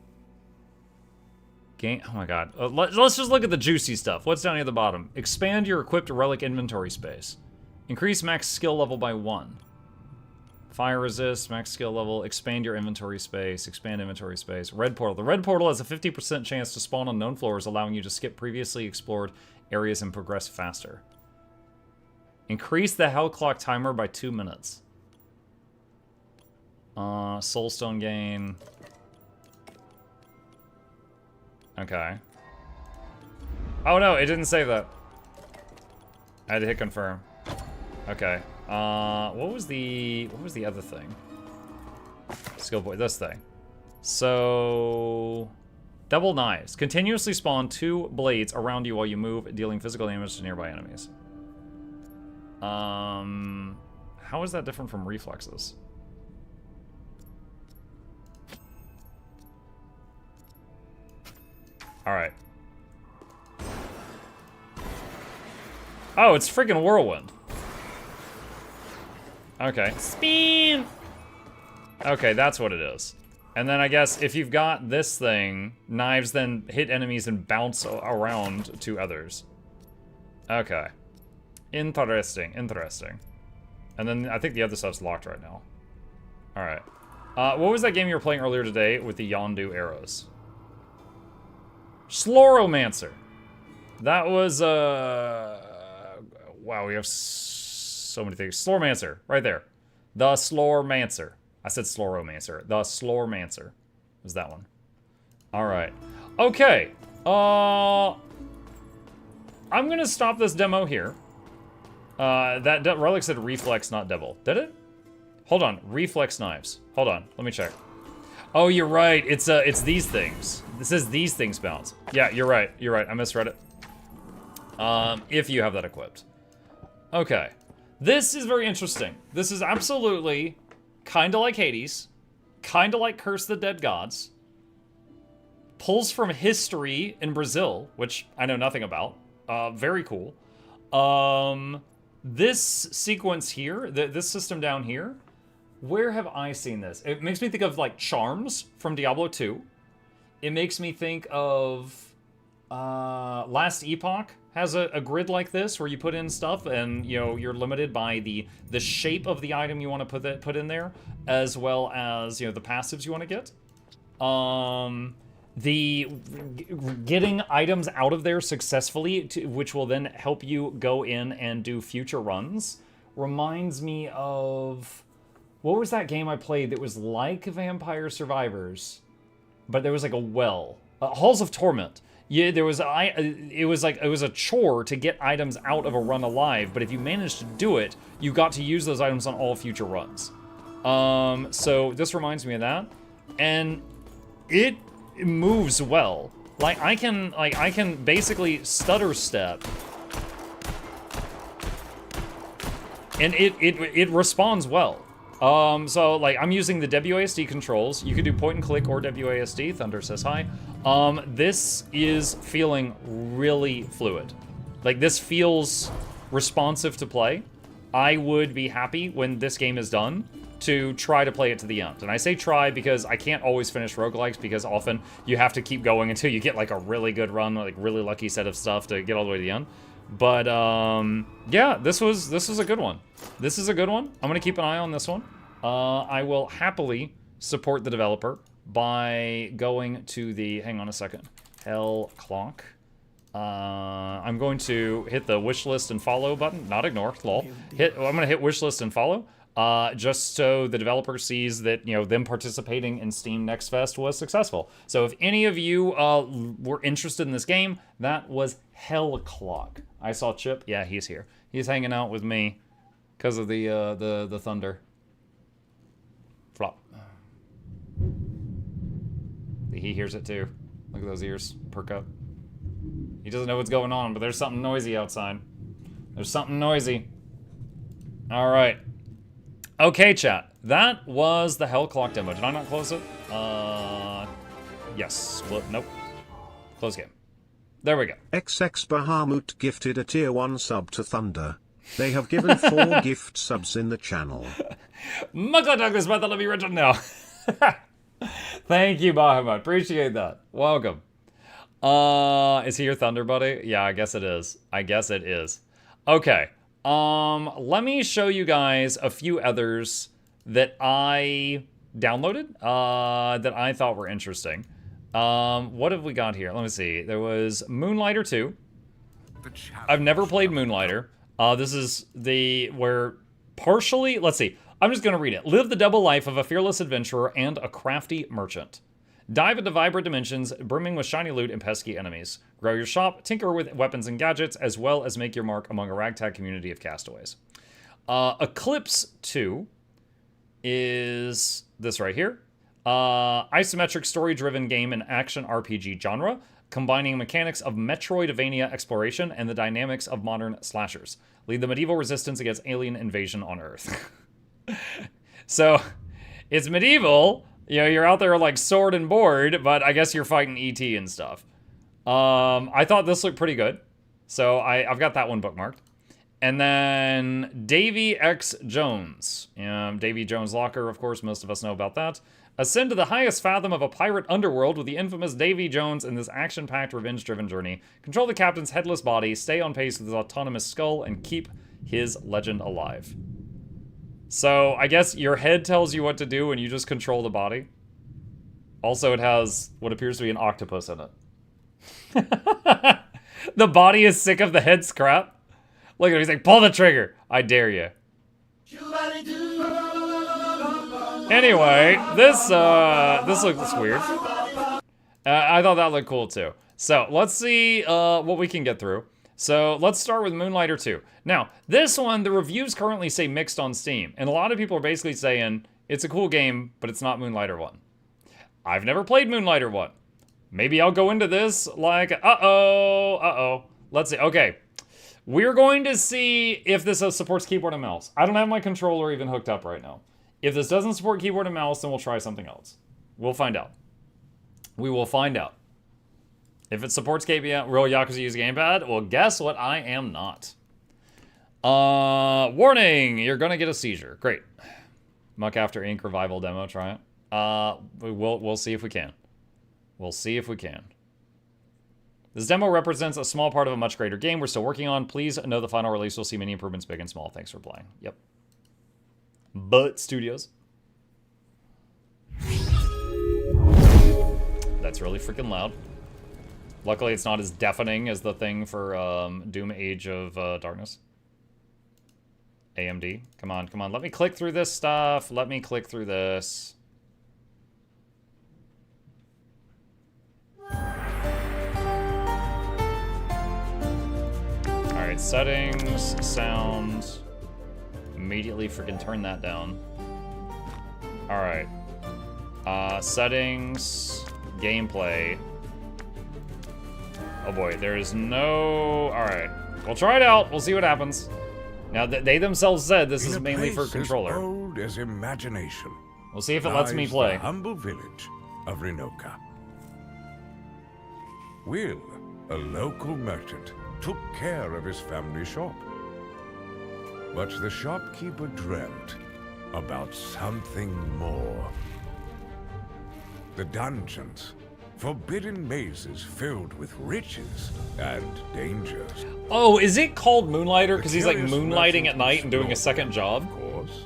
Gain... Oh my god. Let's just look at the juicy stuff. What's down here at the bottom? Expand your equipped relic inventory space. Increase max skill level by 1. Fire resist, max skill level, expand your inventory space, expand inventory space. Red portal. The red portal has a 50% chance to spawn on known floors, allowing you to skip previously explored areas and progress faster. Increase the hell clock timer by 2 minutes. Soulstone gain. Okay. Oh no, it didn't save that. I had to hit confirm. Okay. What was the other thing? Skill point, this thing. So, double knives. Continuously spawn 2 blades around you while you move, dealing physical damage to nearby enemies. How is that different from reflexes? Alright. Oh, it's freaking whirlwind. Okay. Spin! Okay, that's what it is. And then I guess if you've got this thing, knives then hit enemies and bounce around to others. Okay. Interesting, interesting. And then I think the other stuff's locked right now. Alright. What was that game you were playing earlier today with the Yondu arrows? Schloromancer. That was, wow, we have so many things. Schloromancer, right there. The Schloromancer. I said Schloromancer. The Schloromancer was that one. All right. Okay. I'm gonna stop this demo here. That relic said reflex, not devil. Did it? Hold on. Reflex knives. Hold on. Let me check. Oh, you're right. It's these things. This is these things bounce. Yeah, you're right. You're right. I misread it. If you have that equipped. Okay. This is very interesting. This is absolutely kind of like Hades. Kind of like Curse the Dead Gods. Pulls from history in Brazil, which I know nothing about. Very cool. This sequence here, this system down here, where have I seen this? It makes me think of, like, Charms from Diablo 2. It makes me think of, Last Epoch has a grid like this where you put in stuff and, you know, you're limited by the shape of the item you want to put in there, as well as, you know, the passives you want to get. Getting items out of there successfully, which will then help you go in and do future runs, reminds me of... What was that game I played that was like Vampire Survivors, but there was like a well? Halls of Torment. Yeah, there was it was a chore to get items out of a run alive, but if you managed to do it, you got to use those items on all future runs. So this reminds me of that, and it moves well. Like I can basically stutter step, and it responds well. So, like, I'm using the WASD controls. You can do point and click or WASD. Thunder says hi. This is feeling really fluid. Like, this feels responsive to play. I would be happy when this game is done to try to play it to the end. And I say try because I can't always finish roguelikes because often you have to keep going until you get, like, a really good run, like, really lucky set of stuff to get all the way to the end. But, yeah, this was a good one. This is a good one. I'm gonna keep an eye on this one. I will happily support the developer by going to the, hang on a second, Hell Clock. I'm going to hit the wishlist and follow button, not ignore, lol. I'm gonna hit wishlist and follow, just so the developer sees that, you know, them participating in Steam Next Fest was successful. So if any of you were interested in this game, that was Hell Clock. I saw Chip. Yeah, he's here. He's hanging out with me because of the thunder. Flop. He hears it too. Look at those ears perk up. He doesn't know what's going on, but there's something noisy outside. There's something noisy. All right. Okay, chat. That was the Hell Clock demo. Did I not close it? Yes. Nope. Close game. There we go. XX Bahamut gifted a tier 1 sub to Thunder. They have given 4 gift subs in the channel. MuklukYoutube is about to let me rich now. Thank you, Bahamut. Appreciate that. Welcome. Is he your Thunder buddy? Yeah, I guess it is. I guess it is. Okay. Let me show you guys a few others that I downloaded, that I thought were interesting. What have we got here? Let me see. There was Moonlighter 2. I've never played Moonlighter. This is where partially, let's see. I'm just gonna read it. Live the double life of a fearless adventurer and a crafty merchant. Dive into vibrant dimensions, brimming with shiny loot and pesky enemies. Grow your shop, tinker with weapons and gadgets, as well as make your mark among a ragtag community of castaways. Eclipse 2 is this right here. Isometric story-driven game and action RPG genre, combining mechanics of Metroidvania exploration and the dynamics of modern slashers. Lead the medieval resistance against alien invasion on Earth. So, it's medieval. You know, you're out there like sword and board, but I guess you're fighting ET and stuff. I thought this looked pretty good. So I've got that one bookmarked. And then Davy X Jones. Davy Jones Locker, of course, most of us know about that. Ascend to the highest fathom of a pirate underworld with the infamous Davy Jones in this action-packed, revenge-driven journey. Control the captain's headless body, stay on pace with his autonomous skull, and keep his legend alive. So, I guess your head tells you what to do and you just control the body. Also, it has what appears to be an octopus in it. The body is sick of the head scrap. Look at him, he's like, pull the trigger. I dare you. Anyway, this looks weird. I thought that looked cool too. So let's see what we can get through. So let's start with Moonlighter 2. Now, this one, the reviews currently say mixed on Steam. And a lot of people are basically saying, it's a cool game, but it's not Moonlighter 1. I've never played Moonlighter 1. Maybe I'll go into this like, uh-oh. Let's see, okay. We're going to see if this supports keyboard and mouse. I don't have my controller even hooked up right now. If this doesn't support keyboard and mouse, then we'll try something else. We'll find out. We will find out. If it supports KBM, Real Yakuza use gamepad, well, guess what? I am not. Warning, you're gonna get a seizure. Great. Muck After Ink revival demo, try it. We'll see if we can. We'll see if we can. This demo represents a small part of a much greater game we're still working on. Please know the final release will see many improvements, big and small. Thanks for playing. Yep. But Studios. That's really freaking loud. Luckily, it's not as deafening as the thing for Doom Age of Darkness. AMD. Come on, come on. Let me click through this stuff. Let me click through this. Alright, settings, sound. Immediately freaking turn that down. Alright. Settings, gameplay. Oh boy, there's no... Alright, we'll try it out. We'll see what happens. Now, they themselves said this is mainly for controller. As old as imagination. We'll see if it lets me play. The humble village of Renoka. Will, a local merchant, took care of his family shop. But the shopkeeper dreamt about something more. The dungeons, forbidden mazes filled with riches and dangers. Oh, is it called Moonlighter? Because he's like moonlighting at night and doing a second job? Of course.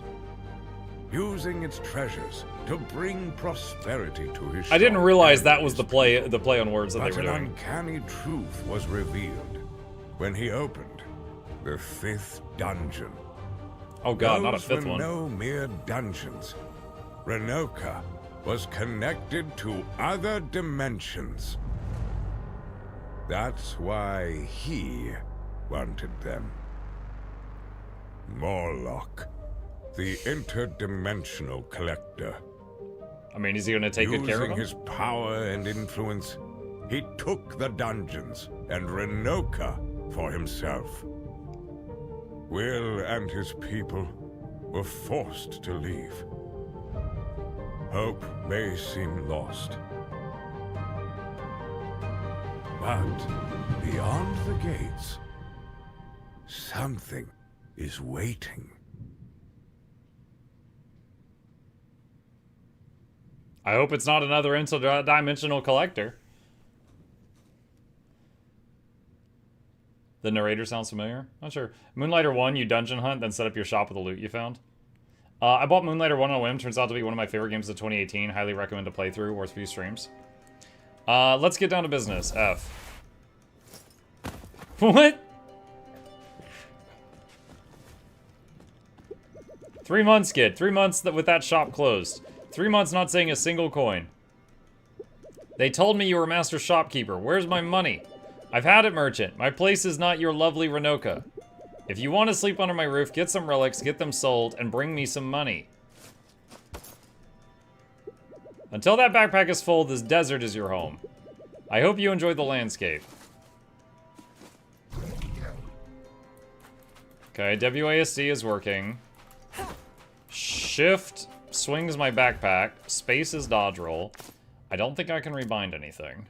Using its treasures to bring prosperity to his shop. I didn't realize that was the play on words that they were But an doing. uncanny truth was revealed when he opened the 5th dungeon. Oh god, not a Those 5th were one. no mere dungeons. Renoka was connected to other dimensions. That's why he wanted them. Morlock, the interdimensional collector. I mean, is he gonna take good care of Using him? his power and influence, he took the dungeons and Renoka for himself. Will and his people were forced to leave. Hope may seem lost. But beyond the gates, something is waiting. I hope it's not another interdimensional collector. The narrator sounds familiar. Not sure. Moonlighter 1, you dungeon hunt, then set up your shop with the loot you found. I bought Moonlighter 1 on a whim. Turns out to be one of my favorite games of 2018. Highly recommend to play through, worth a few streams. Let's get down to business. F. What? 3 months, kid. 3 months with that shop closed. 3 months not saying a single coin. They told me you were master shopkeeper. Where's my money? I've had it, merchant. My place is not your lovely Renoka. If you want to sleep under my roof, get some relics, get them sold, and bring me some money. Until that backpack is full, this desert is your home. I hope you enjoy the landscape. Okay, WASD is working. Shift swings my backpack. Space is dodge roll. I don't think I can rebind anything.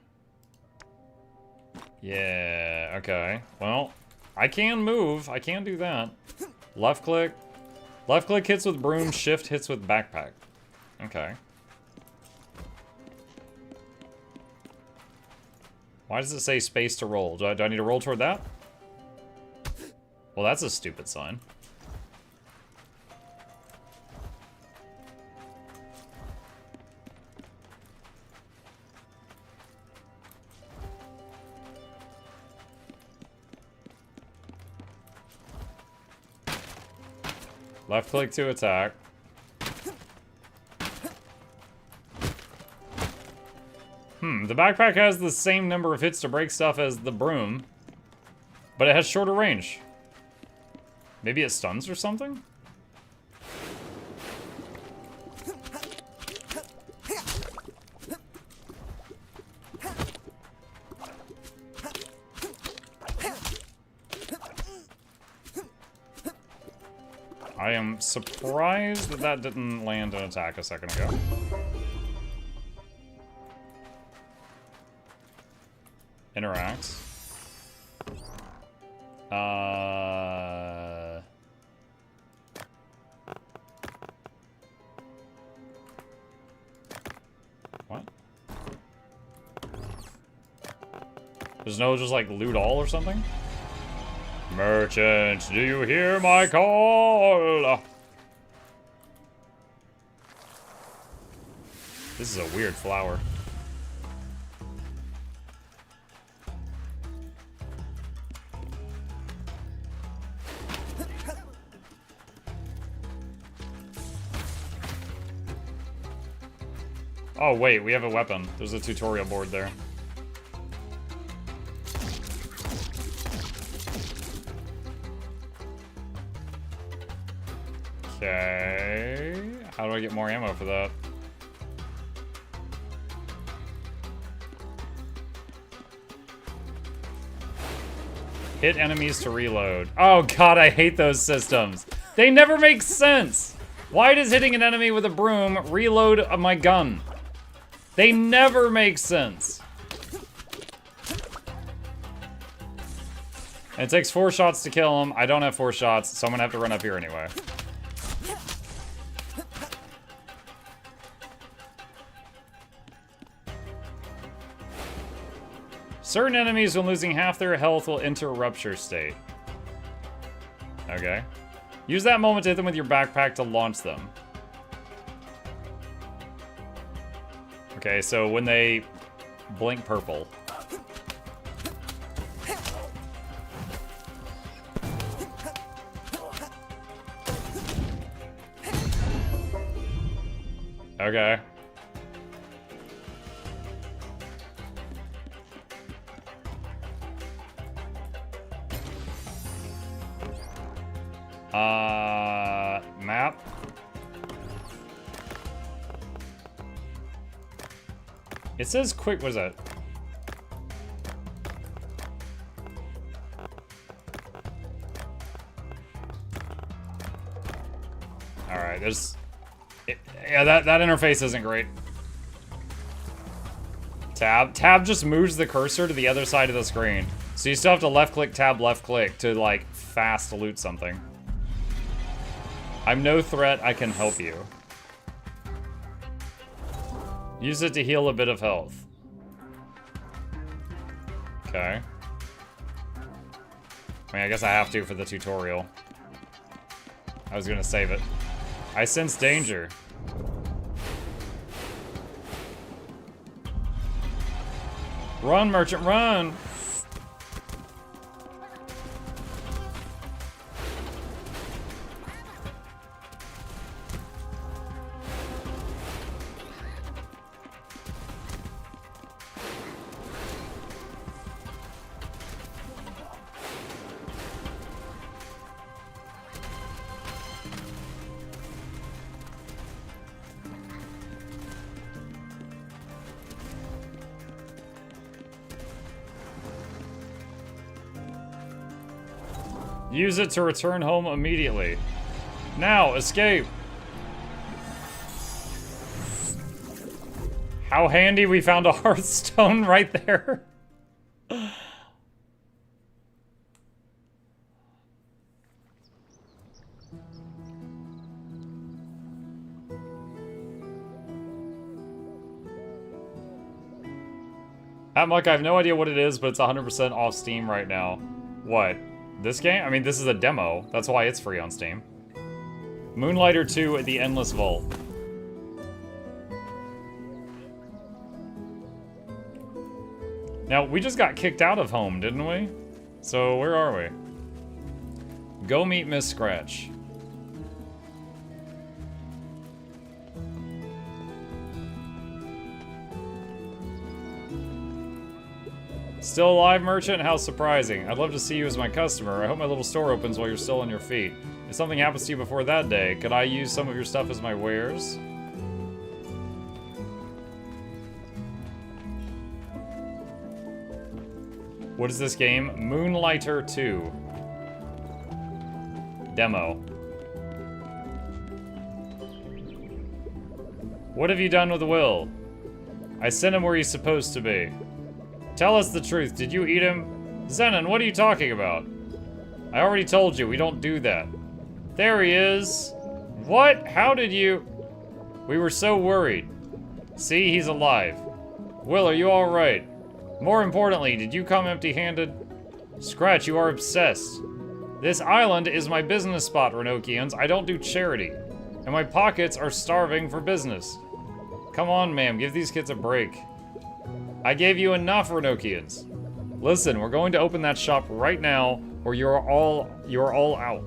Yeah, okay. Well, I can move. I can do that. Left click. Left click hits with broom. Shift hits with backpack. Okay. Why does it say space to roll? Do I need to roll toward that? Well, that's a stupid sign. Left click to attack. The backpack has the same number of hits to break stuff as the broom, but it has shorter range. Maybe it stuns or something? I am surprised that that didn't land an attack a second ago. Interacts. What? There's no just like loot all or something? Merchant, do you hear my call? This is a weird flower. Oh wait, we have a weapon. There's a tutorial board there. Okay. How do I get more ammo for that? Hit enemies to reload. Oh god, I hate those systems. They never make sense. Why does hitting an enemy with a broom reload my gun? They never make sense. And it takes 4 shots to kill him. I don't have 4 shots, so I'm gonna have to run up here anyway. Certain enemies, when losing half their health, will enter a rupture state. Okay. Use that moment to hit them with your backpack to launch them. Okay, so when they blink purple. Okay. Map. It says quick, what is that? Alright, there's... yeah, that interface isn't great. Tab. Tab just moves the cursor to the other side of the screen. So you still have to left click, tab, left click to like fast loot something. I'm no threat, I can help you. Use it to heal a bit of health. Okay. I mean, I guess I have to for the tutorial. I was gonna save it. I sense danger. Run, merchant, run! Use it to return home immediately. Now, escape! How handy we found a Hearthstone right there. Muck, I have no idea what it is, but it's 100% off Steam right now. What? This game? I mean, this is a demo. That's why it's free on Steam. Moonlighter 2 at the Endless Vault. Now, we just got kicked out of home, didn't we? So, where are we? Go meet Miss Scratch. Still alive, merchant? How surprising. I'd love to see you as my customer. I hope my little store opens while you're still on your feet. If something happens to you before that day, could I use some of your stuff as my wares? What is this game? Moonlighter 2. Demo. What have you done with Will? I sent him where he's supposed to be. Tell us the truth. Did you eat him? Zenon, what are you talking about? I already told you, we don't do that. There he is. What? How did you? We were so worried. See, he's alive. Will, are you alright? More importantly, did you come empty-handed? Scratch, you are obsessed. This island is my business spot, Renokians. I don't do charity. And my pockets are starving for business. Come on, ma'am, give these kids a break. I gave you enough, Renokians. Listen, we're going to open that shop right now, or you're all out.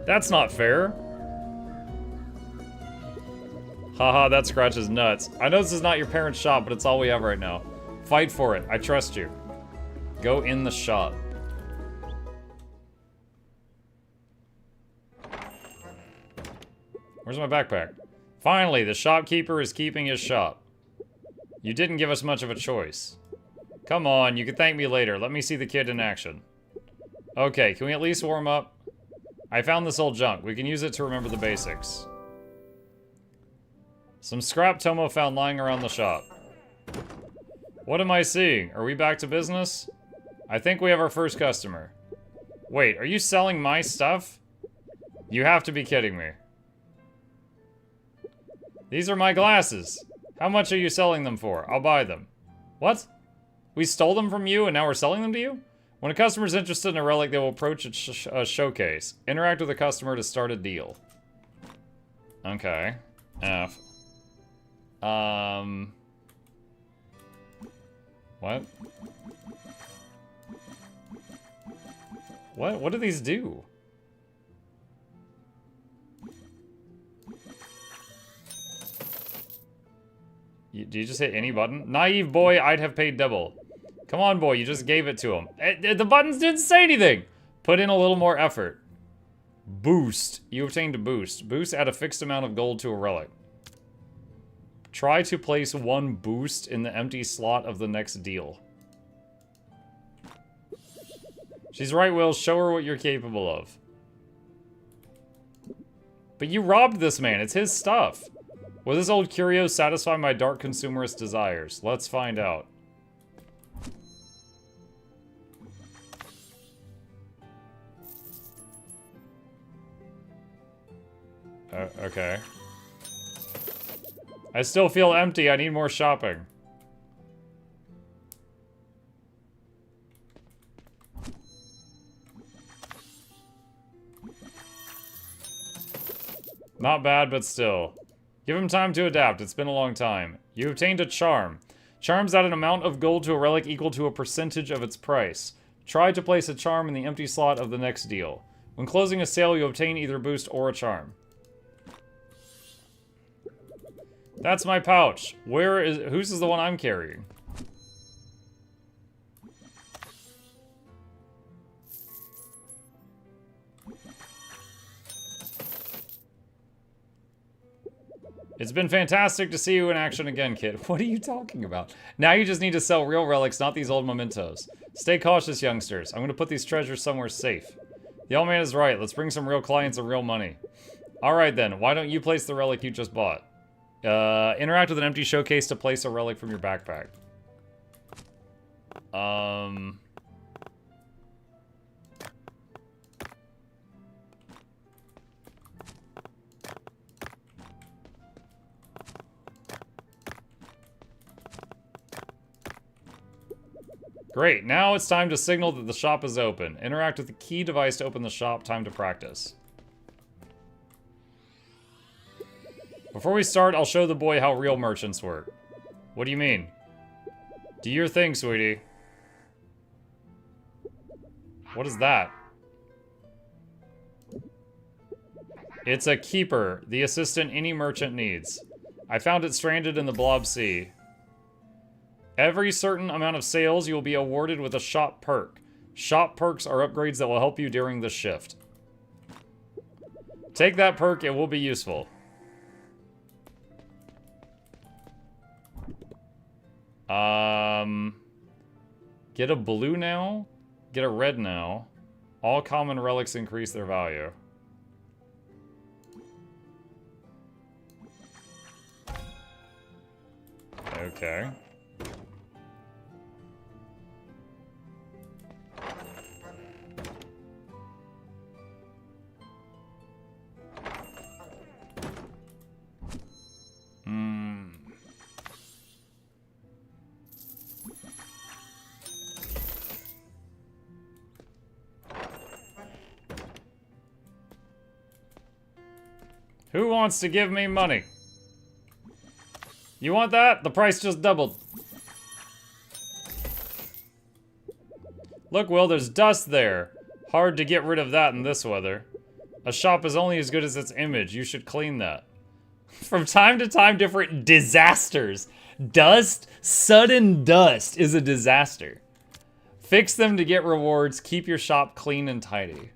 That's not fair. Haha, that scratches nuts. I know this is not your parents' shop, but it's all we have right now. Fight for it. I trust you. Go in the shop. Where's my backpack? Finally, the shopkeeper is keeping his shop. You didn't give us much of a choice. Come on, you can thank me later. Let me see the kid in action. Okay, can we at least warm up? I found this old junk. We can use it to remember the basics. Some scrap Tomo found lying around the shop. What am I seeing? Are we back to business? I think we have our first customer. Wait, are you selling my stuff? You have to be kidding me. These are my glasses. How much are you selling them for? I'll buy them. What? We stole them from you and now we're selling them to you? When a customer is interested in a relic, they will approach a showcase. Interact with the customer to start a deal. Okay. F. What? What do these do? Do you just hit any button? Naive boy, I'd have paid double. Come on, boy, you just gave it to him. The buttons didn't say anything! Put in a little more effort. Boost. You obtained a boost. Boost add a fixed amount of gold to a relic. Try to place one boost in the empty slot of the next deal. She's right, Will. Show her what you're capable of. But you robbed this man. It's his stuff. Will this old curio satisfy my dark consumerist desires? Let's find out. Okay. I still feel empty. I need more shopping. Not bad, but still. Give him time to adapt. It's been a long time. You obtained a charm. Charms add an amount of gold to a relic equal to a percentage of its price. Try to place a charm in the empty slot of the next deal. When closing a sale, you obtain either boost or a charm. That's my pouch. Whose is the one I'm carrying? It's been fantastic to see you in action again, kid. What are you talking about? Now you just need to sell real relics, not these old mementos. Stay cautious, youngsters. I'm gonna put these treasures somewhere safe. The old man is right. Let's bring some real clients and real money. Alright then, why don't you place the relic you just bought? Interact with an empty showcase to place a relic from your backpack. Great, now it's time to signal that the shop is open. Interact with the key device to open the shop. Time to practice. Before we start, I'll show the boy how real merchants work. What do you mean? Do your thing, sweetie. What is that? It's a keeper, the assistant any merchant needs. I found it stranded in the Blob Sea. Every certain amount of sales, you will be awarded with a shop perk. Shop perks are upgrades that will help you during the shift. Take that perk, it will be useful. Get a blue now. Get a red now. All common relics increase their value. Okay. Who wants to give me money? You want that? The price just doubled. Look, Will, there's dust there. Hard to get rid of that in this weather. A shop is only as good as its image. You should clean that. From time to time, different disasters. Dust, sudden dust is a disaster. Fix them to get rewards. Keep your shop clean and tidy.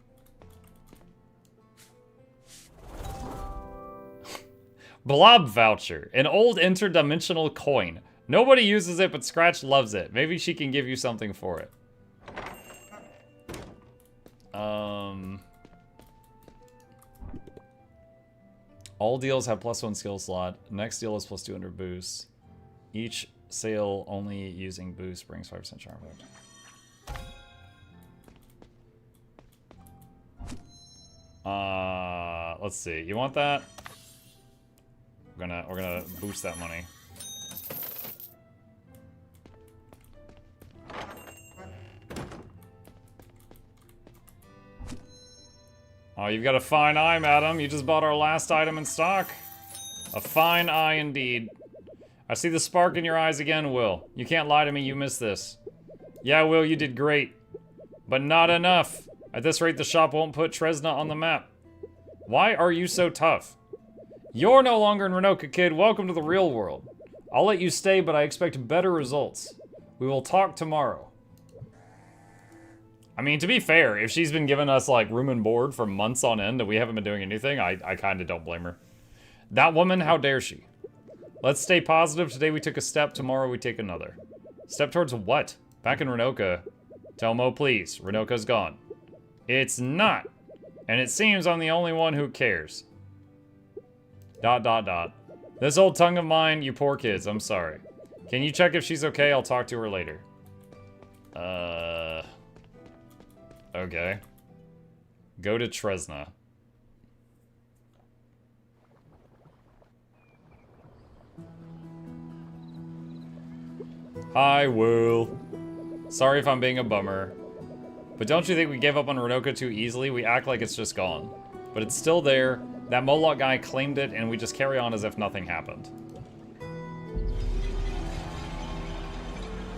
Blob voucher, an old interdimensional coin. Nobody uses it, but Scratch loves it. Maybe she can give you something for it. All deals have +1 skill slot. Next deal is +200 boost. Each sale only using boost brings 5% charm effect. Let's see. You want that? We're gonna boost that money. Oh, you've got a fine eye, madam. You just bought our last item in stock. A fine eye indeed. I see the spark in your eyes again, Will. You can't lie to me, you missed this. Yeah, Will, you did great. But not enough. At this rate, the shop won't put Tresna on the map. Why are you so tough? You're no longer in Renoka, kid. Welcome to the real world. I'll let you stay, but I expect better results. We will talk tomorrow. I mean, to be fair, if she's been giving us, like, room and board for months on end and we haven't been doing anything, I kind of don't blame her. That woman, how dare she? Let's stay positive. Today we took a step, tomorrow we take another. Step towards what? Back in Renoka. Tell Mo, please. Renoka's gone. It's not. And it seems I'm the only one who cares. ... This old tongue of mine, you poor kids, I'm sorry. Can you check if she's okay? I'll talk to her later. Okay. Go to Tresna. Hi, Will. Sorry if I'm being a bummer. But don't you think we gave up on Renoka too easily? We act like it's just gone. But it's still there. That Moloch guy claimed it, and we just carry on as if nothing happened.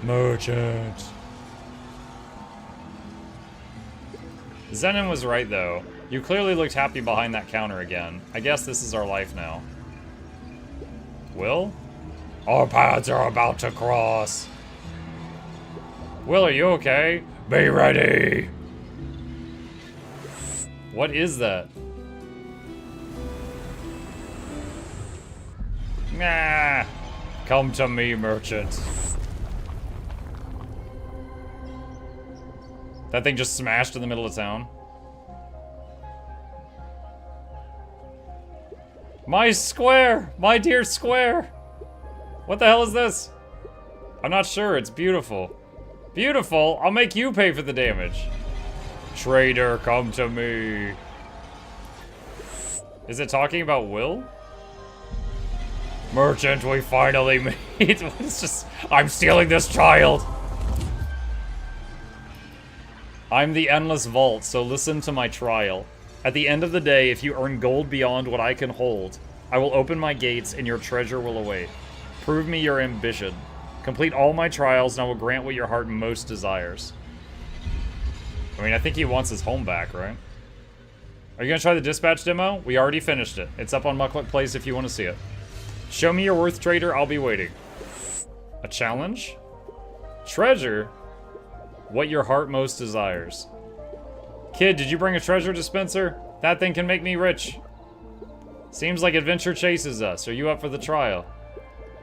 Merchant. Zenon was right, though. You clearly looked happy behind that counter again. I guess this is our life now. Will? Our paths are about to cross. Will, are you okay? Be ready! What is that? Nah. Come to me, merchant. That thing just smashed in the middle of town. My square! My dear square! What the hell is this? I'm not sure. It's beautiful. Beautiful? I'll make you pay for the damage. Trader, come to me. Is it talking about Will? Merchant, we finally meet. It's just, I'm stealing this child. I'm the endless vault, so listen to my trial. At the end of the day, if you earn gold beyond what I can hold, I will open my gates and your treasure will await. Prove me your ambition. Complete all my trials and I will grant what your heart most desires. I mean, I think he wants his home back, right? Are you gonna try the dispatch demo? We already finished it. It's up on Mukluk Place if you want to see it. Show me your worth, trader. I'll be waiting. A challenge? Treasure? What your heart most desires. Kid, did you bring a treasure dispenser? That thing can make me rich. Seems like adventure chases us. Are you up for the trial?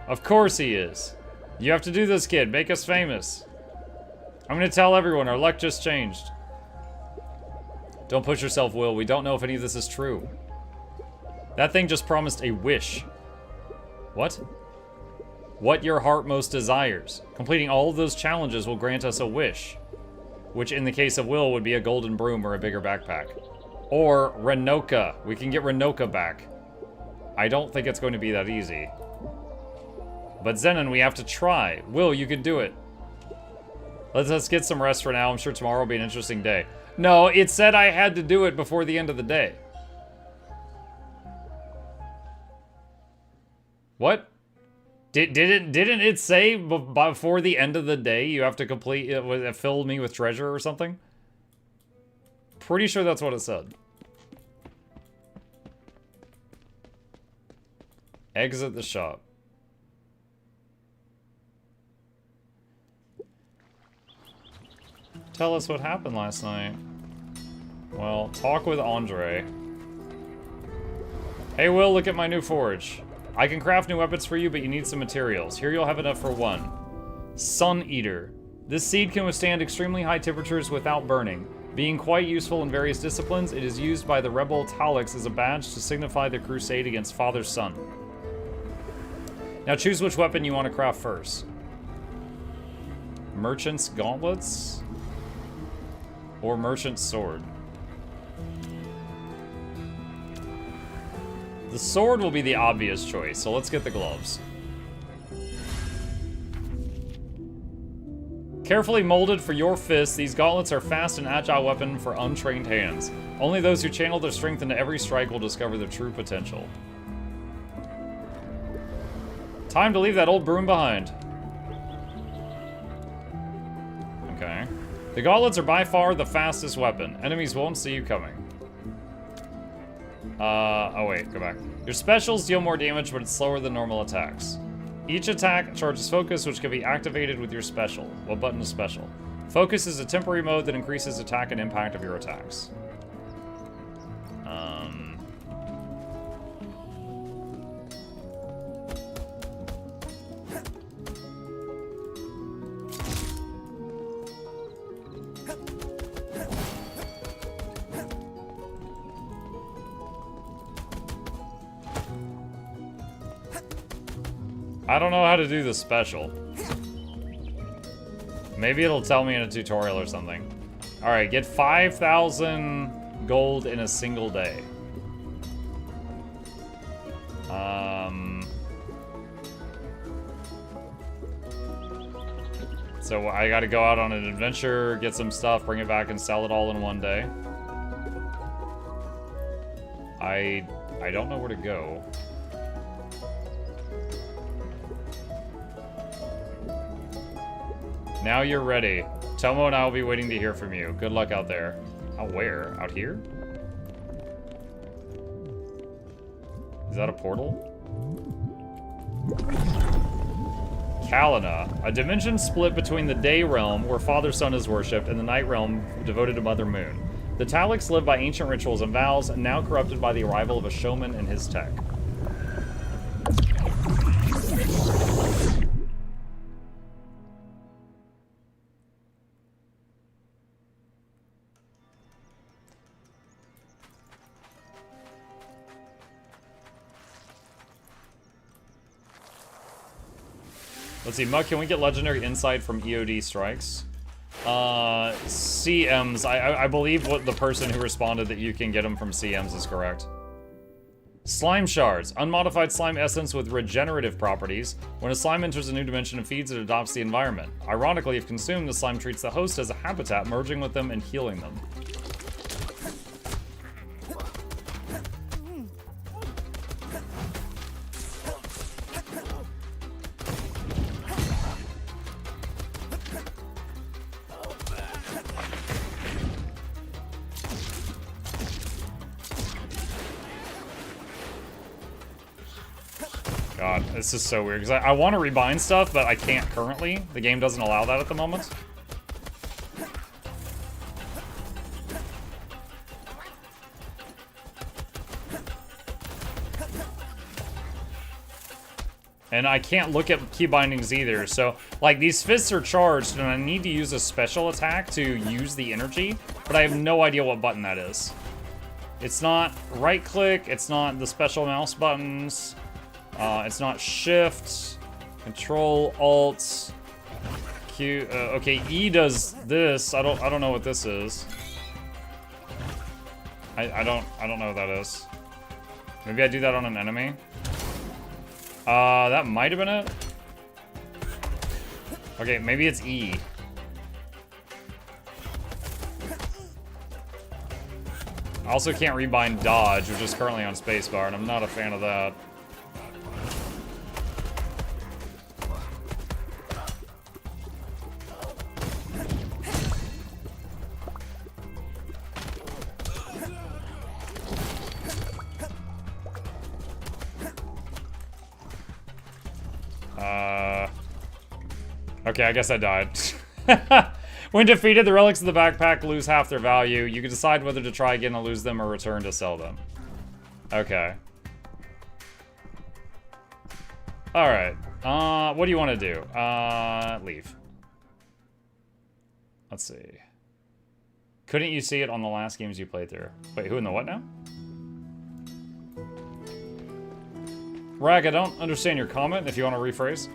Of course he is. You have to do this, kid. Make us famous. I'm gonna tell everyone our luck just changed. Don't push yourself, Will. We don't know if any of this is true. That thing just promised a wish. What? What your heart most desires. Completing all of those challenges will grant us a wish. Which in the case of Will would be a golden broom or a bigger backpack. Or Renoka. We can get Renoka back. I don't think it's going to be that easy. But Zenon, we have to try. Will, you can do it. Let's get some rest for now. I'm sure tomorrow will be an interesting day. No, it said I had to do it before the end of the day. What? Didn't it say before the end of the day you have to complete it, fill me with treasure or something? Pretty sure that's what it said. Exit the shop. Tell us what happened last night. Well, talk with Andre. Hey Will, look at my new forge. I can craft new weapons for you, but you need some materials. Here you'll have enough for one. Sun Eater. This seed can withstand extremely high temperatures without burning. Being quite useful in various disciplines, it is used by the rebel Talix as a badge to signify their crusade against Father's Son. Now choose which weapon you want to craft first. Merchant's Gauntlets? Or Merchant's Sword? The sword will be the obvious choice, so let's get the gloves. Carefully molded for your fists, these gauntlets are fast and agile weapon for untrained hands. Only those who channel their strength into every strike will discover their true potential. Time to leave that old broom behind. Okay. The gauntlets are by far the fastest weapon. Enemies won't see you coming. Oh wait, go back. Your specials deal more damage, but it's slower than normal attacks. Each attack charges focus, which can be activated with your special. What button is special? Focus is a temporary mode that increases attack and impact of your attacks. I don't know how to do the special. Maybe it'll tell me in a tutorial or something. Alright, get 5,000 gold in a single day. So I gotta go out on an adventure, get some stuff, bring it back and sell it all in one day. I don't know where to go. Now you're ready. Tomo and I will be waiting to hear from you. Good luck out there. Out where? Out here? Is that a portal? Kalina, a dimension split between the Day Realm, where Father Sun is worshipped, and the Night Realm, devoted to Mother Moon. The Talix live by ancient rituals and vows, now corrupted by the arrival of a showman and his tech. Let's see, Muk, can we get legendary insight from EOD strikes? CMs, I believe what the person who responded that you can get them from CMs is correct. Slime shards, unmodified slime essence with regenerative properties. When a slime enters a new dimension and feeds, it adopts the environment. Ironically, if consumed, the slime treats the host as a habitat, merging with them and healing them. god, this is so weird, because I want to rebind stuff, but I can't currently. The game doesn't allow that at the moment. And I can't look at key bindings either, so, like, these fists are charged, and I need to use a special attack to use the energy, but I have no idea what button that is. It's not right-click, it's not the special mouse buttons, it's not Shift, Control, Alt, Q, okay, E does this, I don't know what this is. I don't know what that is. Maybe I do that on an enemy? That might have been it. Okay, maybe it's E. I also can't rebind dodge, which is currently on spacebar, and I'm not a fan of that. Okay, I guess I died. When defeated, the relics of the backpack lose half their value. You can decide whether to try again to lose them or return to sell them. Okay. Alright. What do you want to do? Leave. Let's see. Couldn't you see it on the last games you played through? Wait, who in the what now? Rag, I don't understand your comment, if you want to rephrase.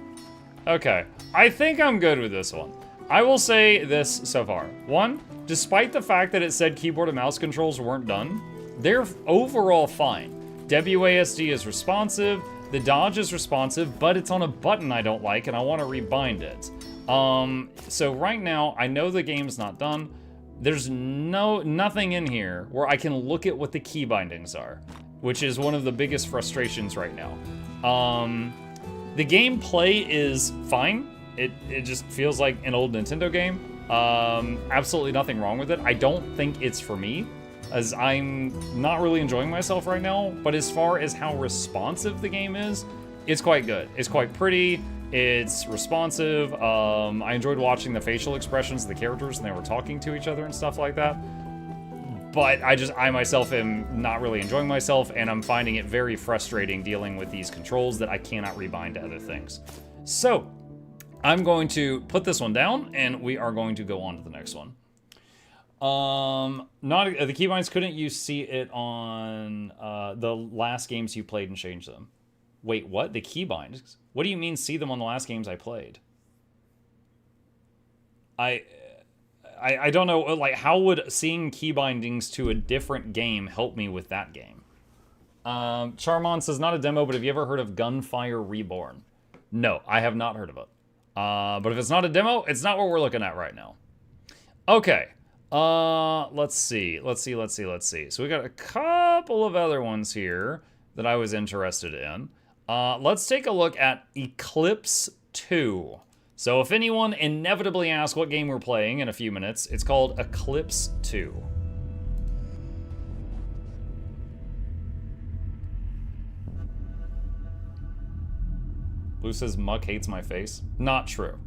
Okay, I think I'm good with this one. I will say this so far. One, despite the fact that it said keyboard and mouse controls weren't done, they're overall fine. WASD is responsive, the dodge is responsive, but it's on a button I don't like and I want to rebind it. So right now, I know the game's not done. There's nothing in here where I can look at what the key bindings are, which is one of the biggest frustrations right now. The gameplay is fine. It just feels like an old Nintendo game. Absolutely nothing wrong with it. I don't think it's for me, as I'm not really enjoying myself right now. But as far as how responsive the game is, it's quite good. It's quite pretty. It's responsive. I enjoyed watching the facial expressions of the characters when they were talking to each other and stuff like that. But I myself am not really enjoying myself, and I'm finding it very frustrating dealing with these controls that I cannot rebind to other things. So, I'm going to put this one down, and we are going to go on to the next one. The keybinds, couldn't you see it on the last games you played and change them? Wait, what? The keybinds? What do you mean see them on the last games I played? I don't know, like, how would seeing key bindings to a different game help me with that game? Charmon says, not a demo, but have you ever heard of Gunfire Reborn? No, I have not heard of it. But if it's not a demo, it's not what we're looking at right now. Okay, let's see. So we got a couple of other ones here that I was interested in. Let's take a look at Eclipse 2. So if anyone inevitably asks what game we're playing in a few minutes, it's called Eclipse 2. Blue says Muck hates my face. Not true.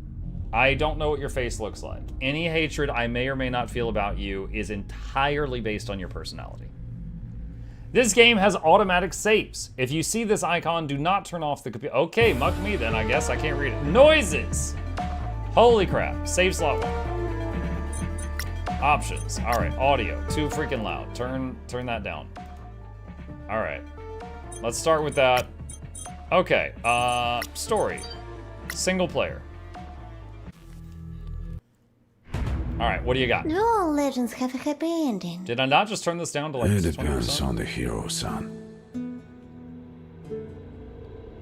I don't know what your face looks like. Any hatred I may or may not feel about you is entirely based on your personality. This game has automatic saves. If you see this icon, do not turn off the computer. Okay, muck me then, I guess I can't read it. Noises! Holy crap, save slot 1. Options, all right, audio, too freaking loud. Turn that down. All right, let's start with that. Okay, story, single player. All right, what do you got? No all legends have a happy ending. Did I not just turn this down to like 20%? It depends on the hero, son.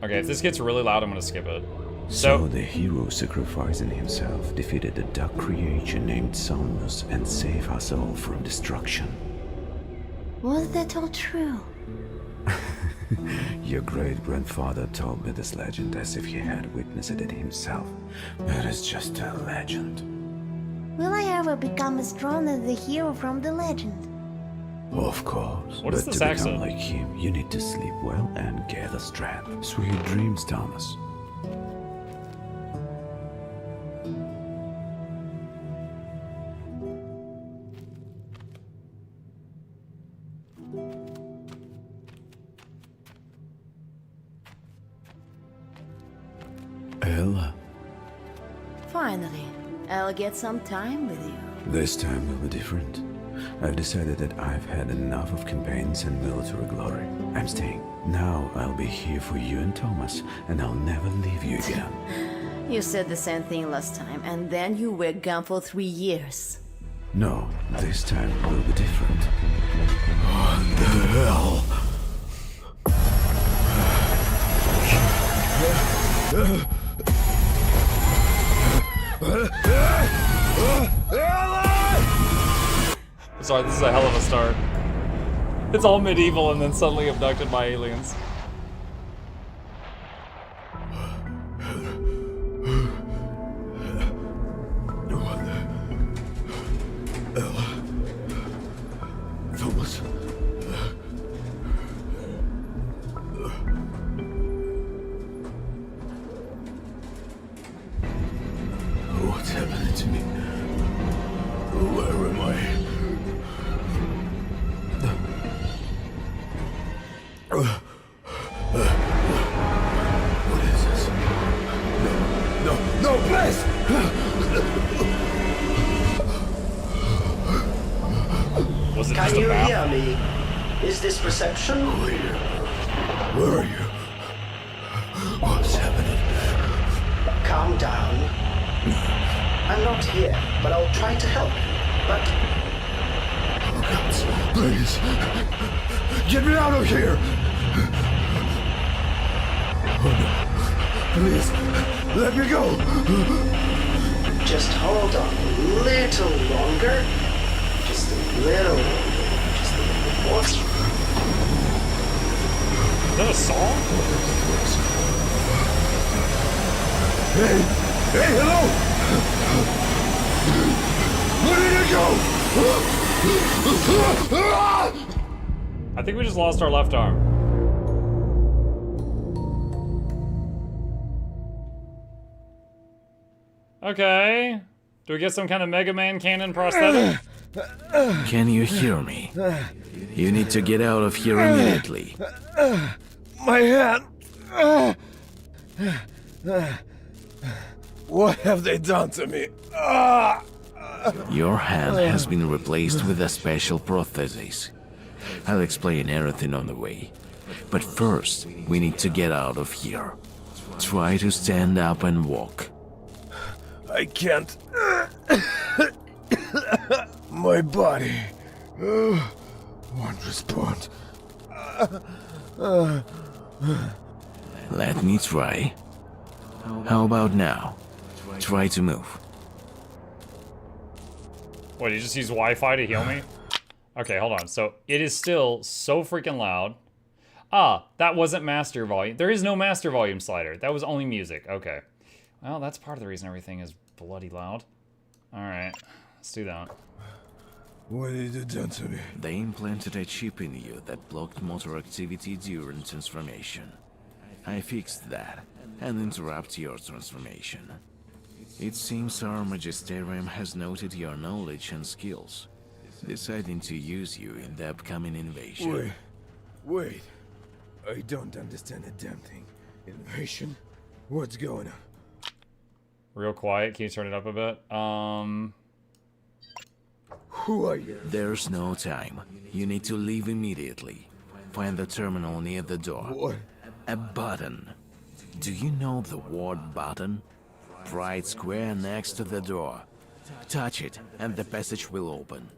Okay, if this gets really loud, I'm gonna skip it. So the hero sacrificing himself defeated a dark creature named Somnus and saved us all from destruction. Was that all true? Your great-grandfather told me this legend as if he had witnessed it himself. It is just a legend. Will I ever become as strong as the hero from the legend? Of course. What is but this to accent? become like him, you need to sleep well and gather strength. Sweet dreams, Thomas. Ella, Finally, I'll get some time with you. this time will be different. I've decided that I've had enough of campaigns and military glory. I'm staying. Now I'll be here for you and Thomas, and I'll never leave you again. You said the same thing last time, and then you were gone for 3 years. No, this time will be different. What the hell? Sorry, this is a hell of a start. It's all medieval and then suddenly abducted by aliens. Thomas. What's happening to me? Where am I? What is this? No, please! Was it Can just a you map? hear me? Is this reception? Where are you? What's happening? Calm down. I'm not here, but I'll try to help. But Oh, gods, please. Get me out of here! Oh no. Please, let me go! just hold on a little longer. Just a little longer. Just a little more. Is that a song? Hey, hello! Where did it go? I think we just lost our left arm. Okay. Do we get some kind of Mega Man cannon prosthetic? Can you hear me? You need to get out of here immediately. My hand! What have they done to me? Your hand has been replaced with a special prosthesis. I'll explain everything on the way. But first, we need to get out of here. Try to stand up and walk. I can't. My body won't respond. Let me try. How about now? Try to move. What, you just use Wi-Fi to heal me? Okay, hold on. So, it is still so freaking loud. Ah, that wasn't master volume. There is no master volume slider. That was only music. Okay. Well, that's part of the reason everything is bloody loud. Alright, let's do that. What did you do to me? They implanted a chip in you that blocked motor activity during transformation. I fixed that and interrupt your transformation. It seems our Magisterium has noted your knowledge and skills, deciding to use you in the upcoming invasion. Wait. I don't understand a damn thing. Invasion? What's going on? Real quiet. Can you turn it up a bit? Who are you? There's no time. You need to leave immediately. Find the terminal near the door. What? A button. Do you know the word button? Right square next to the door. Touch it, and the passage will open.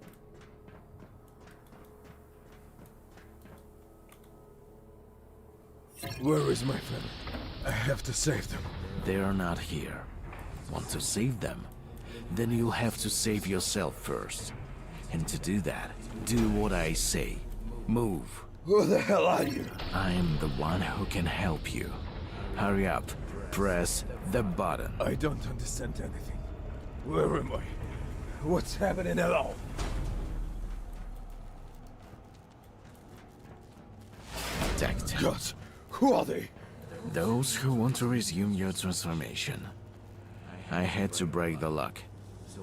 Where is my family? I have to save them. They are not here. Want to save them? Then you'll have to save yourself first. And to do that, do what I say. Move. Who the hell are you? I am the one who can help you. Hurry up. Press the button. I don't understand anything. Where am I? What's happening at all? protect. God, who are they? Those who want to resume your transformation. I had to break the lock,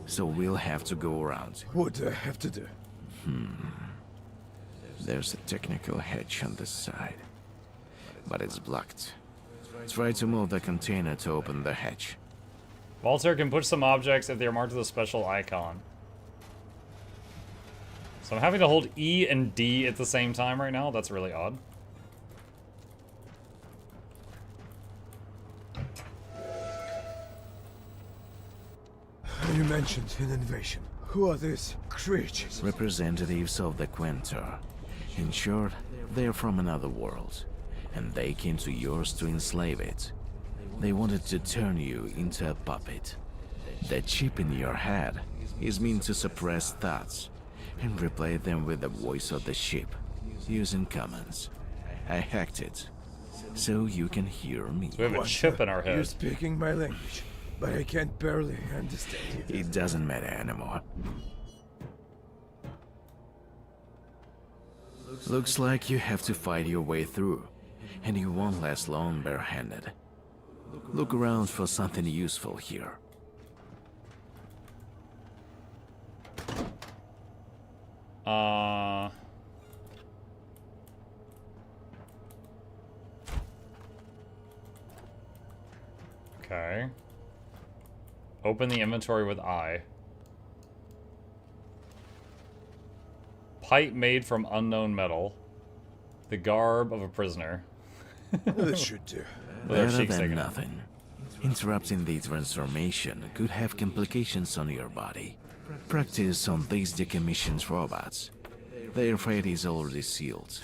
so we'll have to go around. What do I have to do? There's a technical hatch on this side, but it's blocked. Try to move the container to open the hatch. Walter can push some objects if they are marked with a special icon. So I'm having to hold E and D at the same time right now. That's really odd. You mentioned an invasion. Who are these creatures? Representatives of the Quentor. In short, they're from another world, and they came to yours to enslave it. They wanted to turn you into a puppet. That chip in your head is meant to suppress thoughts and replay them with the voice of the ship, using commands. I hacked it, so you can hear me. So we have a chip in our You're head. speaking my language, but I can't barely understand you. It doesn't matter anymore. Looks like you have to fight your way through, and you won't last long barehanded. Look around for something useful here. Okay. Open the inventory with I. Pipe made from unknown metal. The garb of a prisoner. This should do. With our Better cheeks than taken out. nothing. Interrupting the transformation could have complications on your body. Practice on these decommissioned robots. Their fate is already sealed,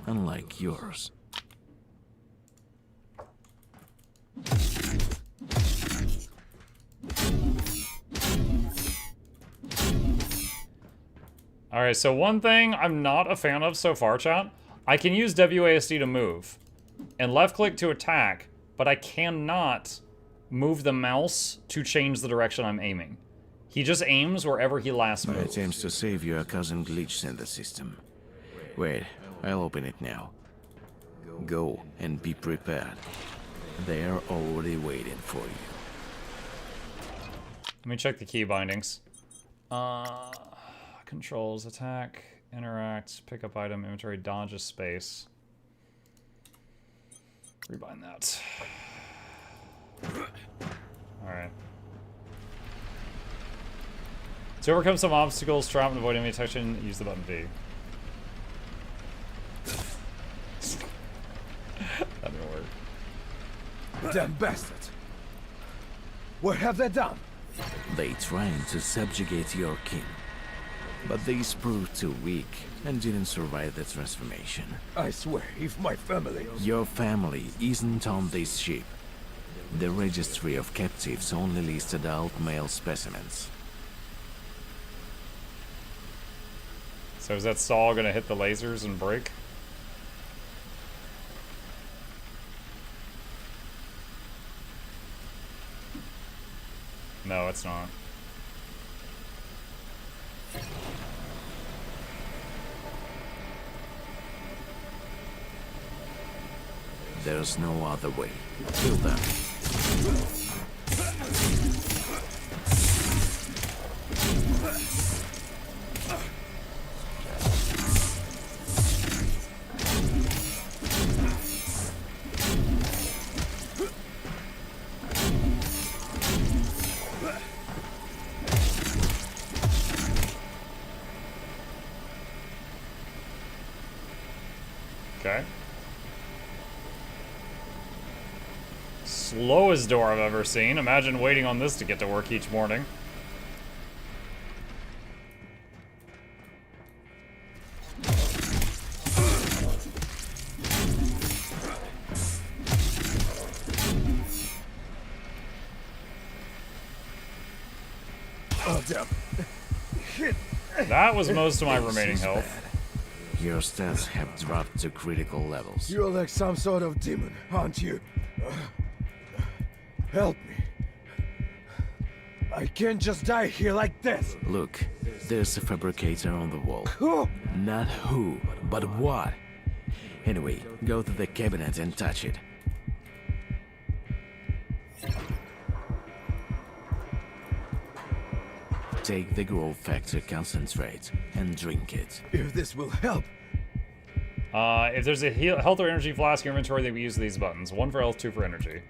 unlike yours. Alright, so one thing I'm not a fan of so far, chat. I can use WASD to move. And left click to attack, but I cannot move the mouse to change the direction I'm aiming. He just aims wherever he last My moved. attempts to save you are causing glitches in the system. Wait, I'll open it now. Go and be prepared. They're already waiting for you. Let me check the key bindings. Controls, attack, interact, pick up item, inventory, dodge a space. Rebind that. Alright. To overcome some obstacles, trap and avoid enemy detection, use the button V. That didn't work. Damn bastards! What have they done? They tried to subjugate your king, but these proved too weak and didn't survive the transformation. I swear, if my family... Your family isn't on this ship. The registry of captives only lists adult male specimens. So is that saw gonna hit the lasers and break? No, it's not. There's no other way. Kill them. Okay. Slowest door I've ever seen. Imagine waiting on this to get to work each morning. Oh, damn. Shit. That was most of my remaining health. Your stats have dropped to critical levels. You're like some sort of demon, aren't you? Help me. I can't just die here like this. Look, there's a fabricator on the wall. Who? Not who, but what. Anyway, go to the cabinet and touch it. Take the growth factor concentrate and drink it. If this will help. If there's a health or energy flask in your inventory, they will use these buttons. 1 for health, 2 for energy.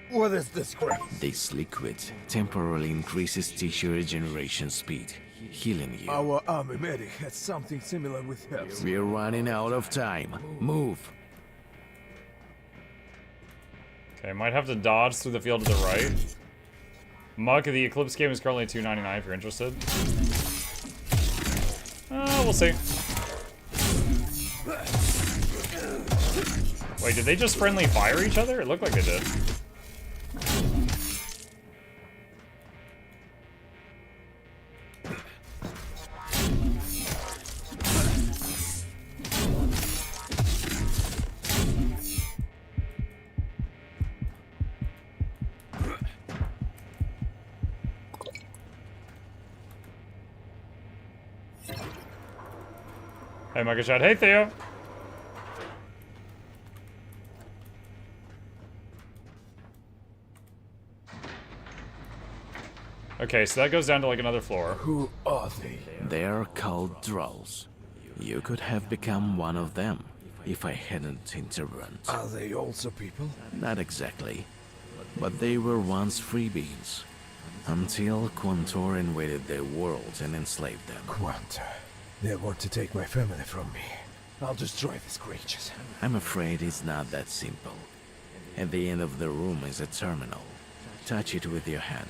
What is this crap? This liquid temporarily increases tissue regeneration speed, healing you. Our army medic had something similar with herbs. We're running out of time. Move. Okay, might have to dodge through the field to the right. Muk, the Eclipse game is currently $2.99 if you're interested. We'll see. Wait, did they just friendly fire each other? It looked like they did. Hey, Mugashot. Hey, Theo. Okay, so that goes down to like another floor. Who are they? They're called Drolls. You could have become one of them if I hadn't intervened. Are they also people? Not exactly, but they were once free beings. Until Quantor invaded their world and enslaved them. Quanta. They want to take my family from me. I'll destroy these creatures. I'm afraid it's not that simple. At the end of the room is a terminal. Touch it with your hand.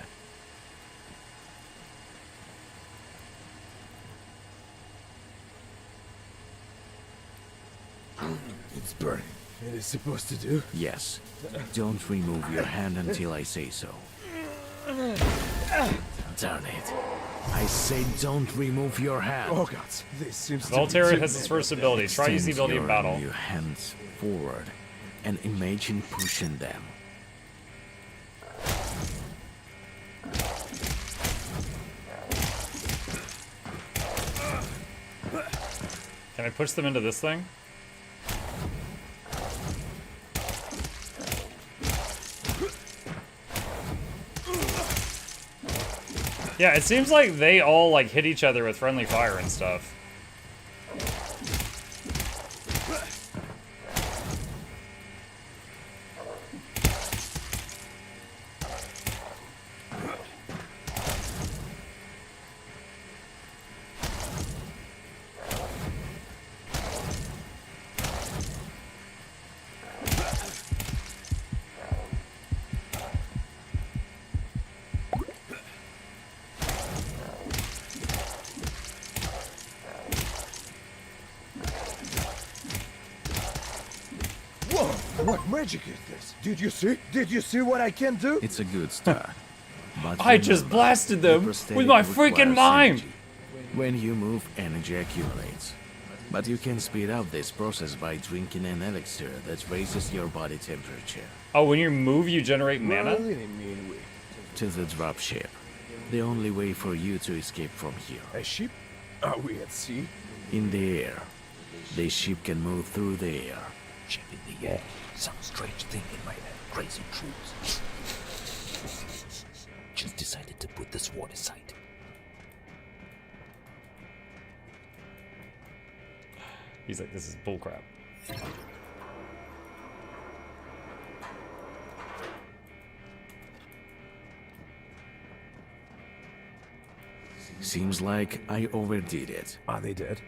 It's burning. It is supposed to do? Yes. Don't remove your hand until I say so. Darn it. I say don't remove your hand. Oh god, this seems to Voltaire be has its first ability. Try using the ability in battle. Your hands forward and imagine pushing them. Can I push them into this thing? Yeah, it seems like they all like hit each other with friendly fire and stuff. What magic is this? Did you see? Did you see what I can do? It's a good start. But I just blasted them with my freaking mind! When you move, energy accumulates. But you can speed up this process by drinking an elixir that raises your body temperature. Oh, when you move, you generate mana? To the dropship. The only way for you to escape from here. A ship? Are we at sea? In the air. The ship can move through the air. Ship in the air. Some strange thing in my head. Crazy truths. Just decided to put the sword aside. He's like, this is bullcrap. Seems like I overdid it. Are they dead?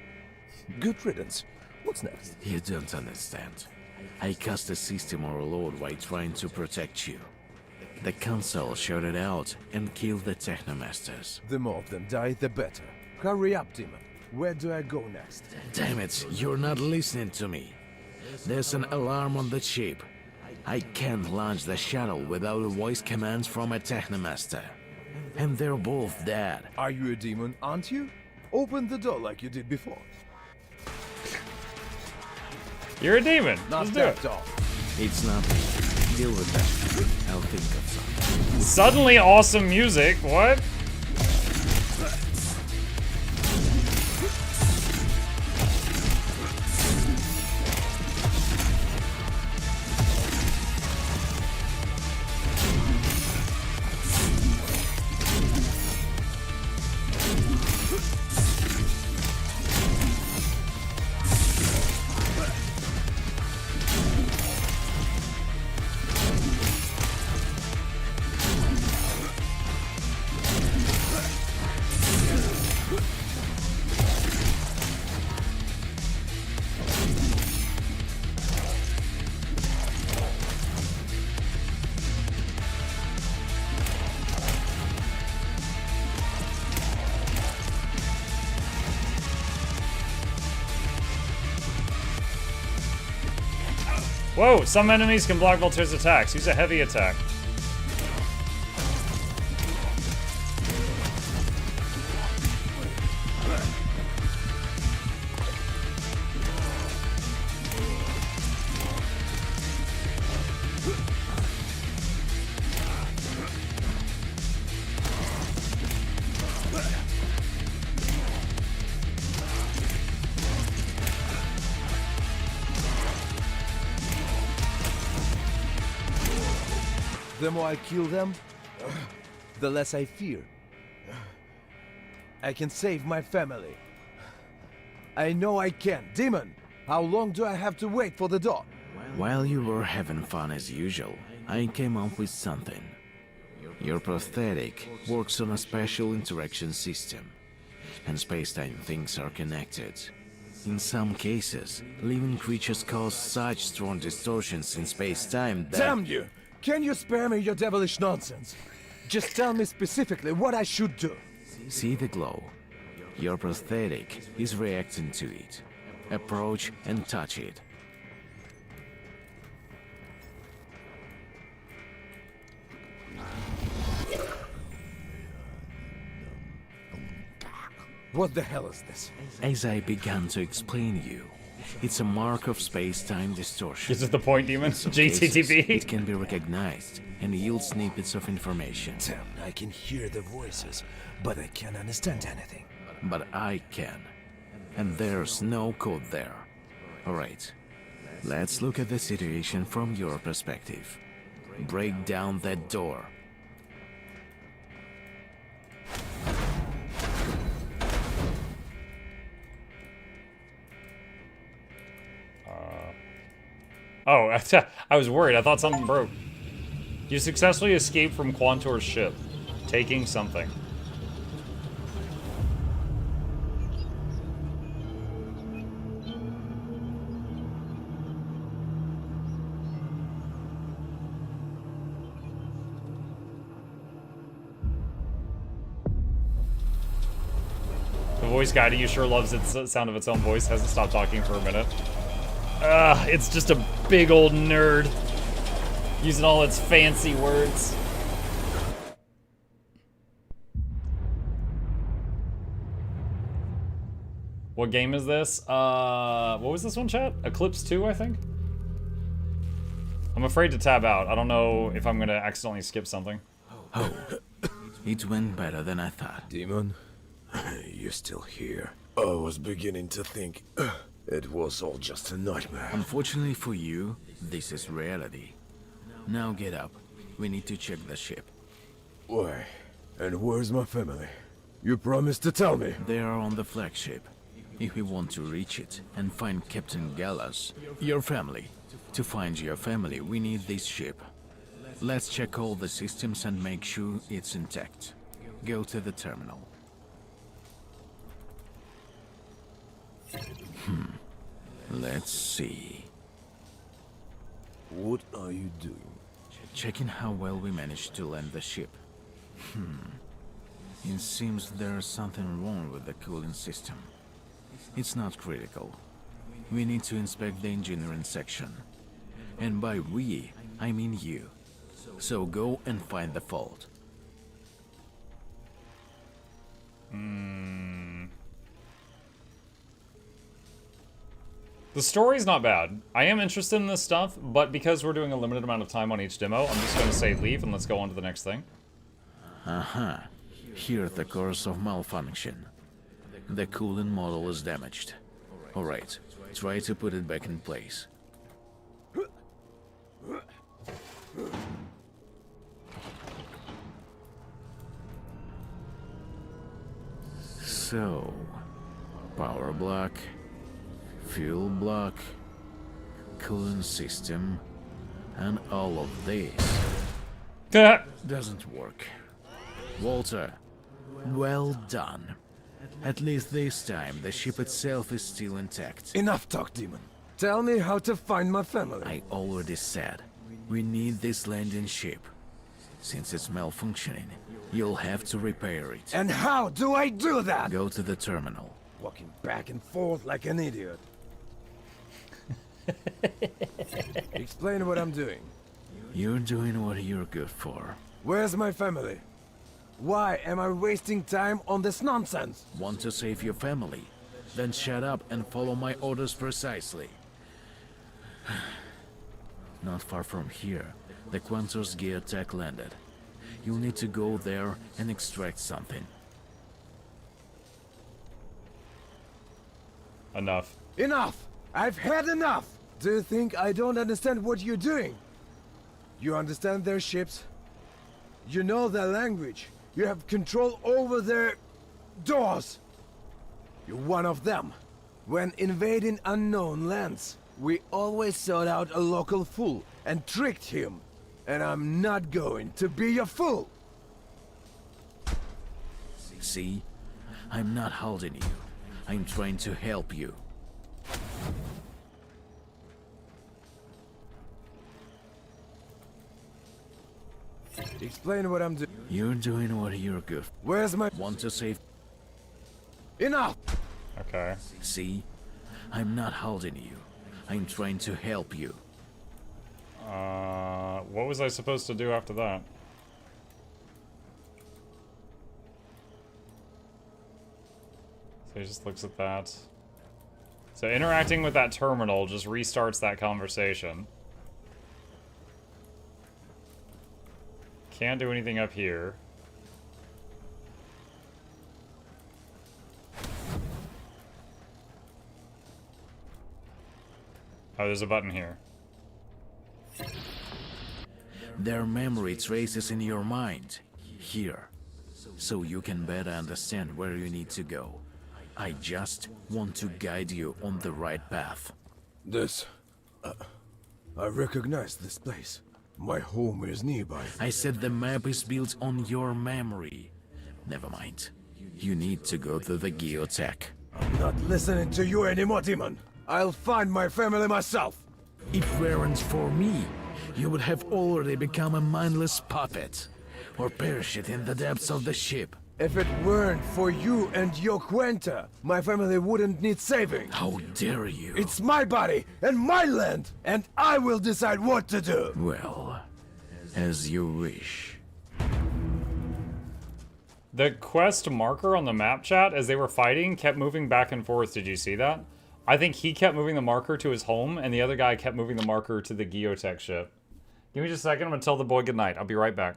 Good riddance. What's next? You don't understand. I cast a system overload while trying to protect you. The council shouted out and killed the Technomasters. The more of them die, the better. Hurry up, Demon. Where do I go next? Damn it, you're not listening to me. There's an alarm on the ship. I can't launch the shuttle without voice commands from a Technomaster. And they're both dead. Are you a demon, aren't you? Open the door like you did before. You're a demon. Not Let's do that it. door. It's not me. Deal with that. I'll think of something. Suddenly awesome music. What? Whoa, some enemies can block Voltaire's attacks. Use a heavy attack. The more I kill them, the less I fear. I can save my family. I know I can. Demon, how long do I have to wait for the door? While you were having fun as usual, I came up with something. Your prosthetic works on a special interaction system, and space-time things are connected. In some cases, living creatures cause such strong distortions in space-time that— Damn you! Can you spare me your devilish nonsense? Just tell me specifically what I should do. See the glow? Your prosthetic is reacting to it. Approach and touch it. What the hell is this? As I began to explain you, it's a mark of space-time distortion. This is the point, Demon. GTTP. It can be recognized and yield snippets of information. Damn, I can hear the voices, but I can't understand anything. But I can. And there's no code there. Alright, let's look at the situation from your perspective. Break down that door. Oh, I was worried. I thought something broke. You successfully escaped from Quantor's ship, taking something. The voice guy, you sure loves its sound of its own voice. Hasn't stopped talking for a minute. It's just a big old nerd. Using all its fancy words. What game is this? What was this one, chat? Eclipse 2, I think? I'm afraid to tab out. I don't know if I'm gonna accidentally skip something. Oh, it went better than I thought. Demon, you're still here. I was beginning to think it was all just a nightmare. Unfortunately for you, this is reality. Now get up. We need to check the ship. Why? And where's my family? You promised to tell me. They are on the flagship. If we want to reach it and find Captain Gallas, your family. To find your family, we need this ship. Let's check all the systems and make sure it's intact. Go to the terminal. Let's see. What are you doing? Checking how well we managed to land the ship. It seems there's something wrong with the cooling system. It's not critical. We need to inspect the engineering section. And by we, I mean you. So go and find the fault. The story's not bad. I am interested in this stuff, but because we're doing a limited amount of time on each demo, I'm just going to say leave and let's go on to the next thing. Here's the cause of malfunction. The cooling model is damaged. Alright, try to put it back in place. So, power block, fuel block, cooling system, and all of this doesn't work. Walter, well done. At least this time, the ship itself is still intact. Enough talk, Demon. Tell me how to find my family. I already said, we need this landing ship. Since it's malfunctioning, you'll have to repair it. And how do I do that? Go to the terminal. Walking back and forth like an idiot. Explain what I'm doing. You're doing what you're good for. Where's my family? Why am I wasting time on this nonsense? Want to save your family? Then shut up and follow my orders precisely. Not far from here, the Quantor's geotech landed. You'll need to go there and extract something. Enough. Enough! I've had enough! Do you think I don't understand what you're doing? You understand their ships? You know their language. You have control over their doors. You're one of them. When invading unknown lands, we always sought out a local fool and tricked him. And I'm not going to be a fool. See? I'm not holding you. I'm trying to help you. Explain what I'm doing. You're doing what you're good for. Where's my... Want to save... Enough! Okay. See? I'm not holding you. I'm trying to help you. What was I supposed to do after that? So he just looks at that. So interacting with that terminal just restarts that conversation. Can't do anything up here. Oh, there's a button here. Their memory traces in your mind. Here. So you can better understand where you need to go. I just want to guide you on the right path. This... I recognize this place. My home is nearby. I said the map is built on your memory. Never mind. You need to go to the geotech. I'm not listening to you anymore, Demon. I'll find my family myself. If it weren't for me, you would have already become a mindless puppet. Or perished in the depths of the ship. If it weren't for you and your Quenta, my family wouldn't need saving. How dare you? It's my body and my land, and I will decide what to do. Well, as you wish. The quest marker on the map chat as they were fighting kept moving back and forth. Did you see that? I think he kept moving the marker to his home, and the other guy kept moving the marker to the geotech ship. Give me just a second. I'm going to tell the boy goodnight. I'll be right back.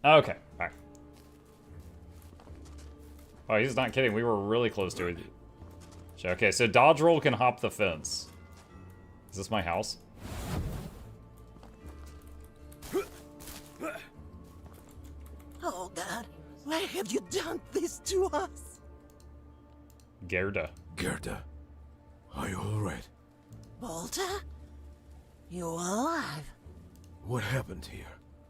Okay, alright. Oh, he's not kidding. We were really close to it. Okay, so dodge roll can hop the fence. Is this my house? Oh God, why have you done this to us? Gerda. Gerda, are you alright? Volta? You alive? What happened here?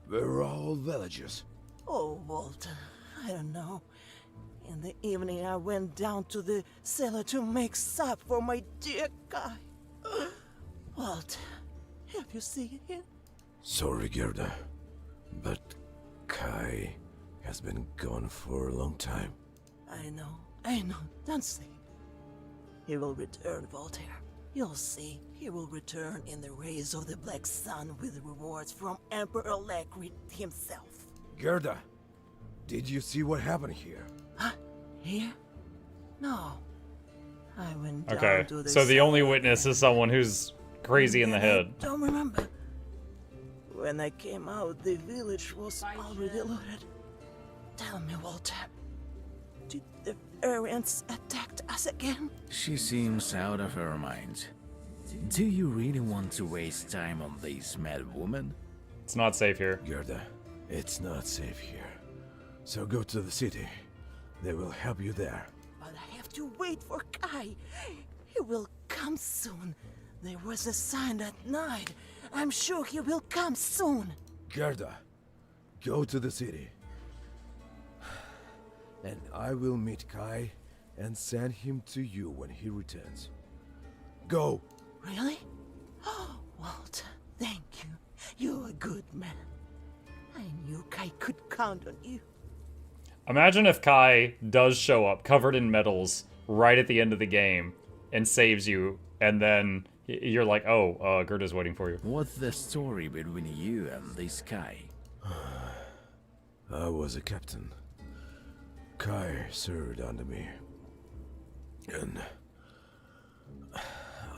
Where are all villagers? Oh, Volta, I don't know. In the evening, I went down to the cellar to make sap for my dear guy. Volta, have you seen him? Sorry, Gerda, but Kai has been gone for a long time. I know, don't say. He will return, Voltaire. You'll see, he will return in the rays of the Black Sun with rewards from Emperor Lekrit himself. Gerda, did you see what happened here? Huh? Here? No. I went down Okay, to the so the cellar. only witness is someone who's crazy in the head. I don't remember. When I came out, the village was already looted. Tell me, Walter, did the variants attack us again? She seems out of her mind. Do you really want to waste time on this mad woman? It's not safe here. Gerda, it's not safe here. So go to the city. They will help you there. But I have to wait for Kai. He will come soon. There was a sign at night. I'm sure he will come soon. Gerda, go to the city. And I will meet Kai and send him to you when he returns. Go! Really? Oh, Walter, thank you. You're a good man. I knew Kai could count on you. Imagine if Kai does show up covered in medals right at the end of the game and saves you, and then you're like, oh, Gerda's waiting for you. What's the story between you and this Kai? I was a captain. Kai served under me. And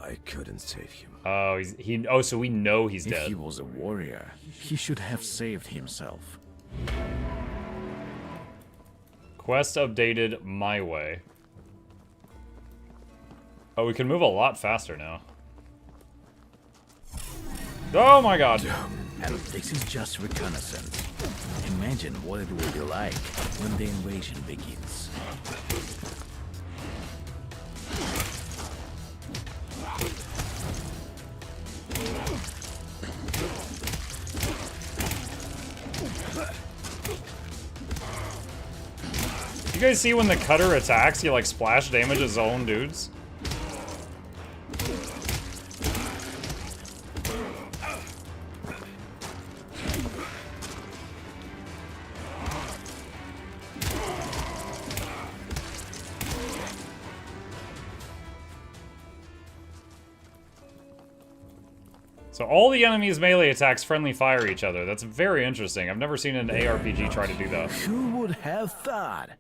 I couldn't save him. Oh, so we know he's dead. If he was a warrior, he should have saved himself. Quest updated my way. Oh, we can move a lot faster now. Oh my god. And this is just reconnaissance. Imagine what it will be like when the invasion begins. You guys see when the cutter attacks, he like splash damage his own dudes? So all the enemies' melee attacks friendly fire each other. That's very interesting. I've never seen an ARPG try to do that. Who would have thought?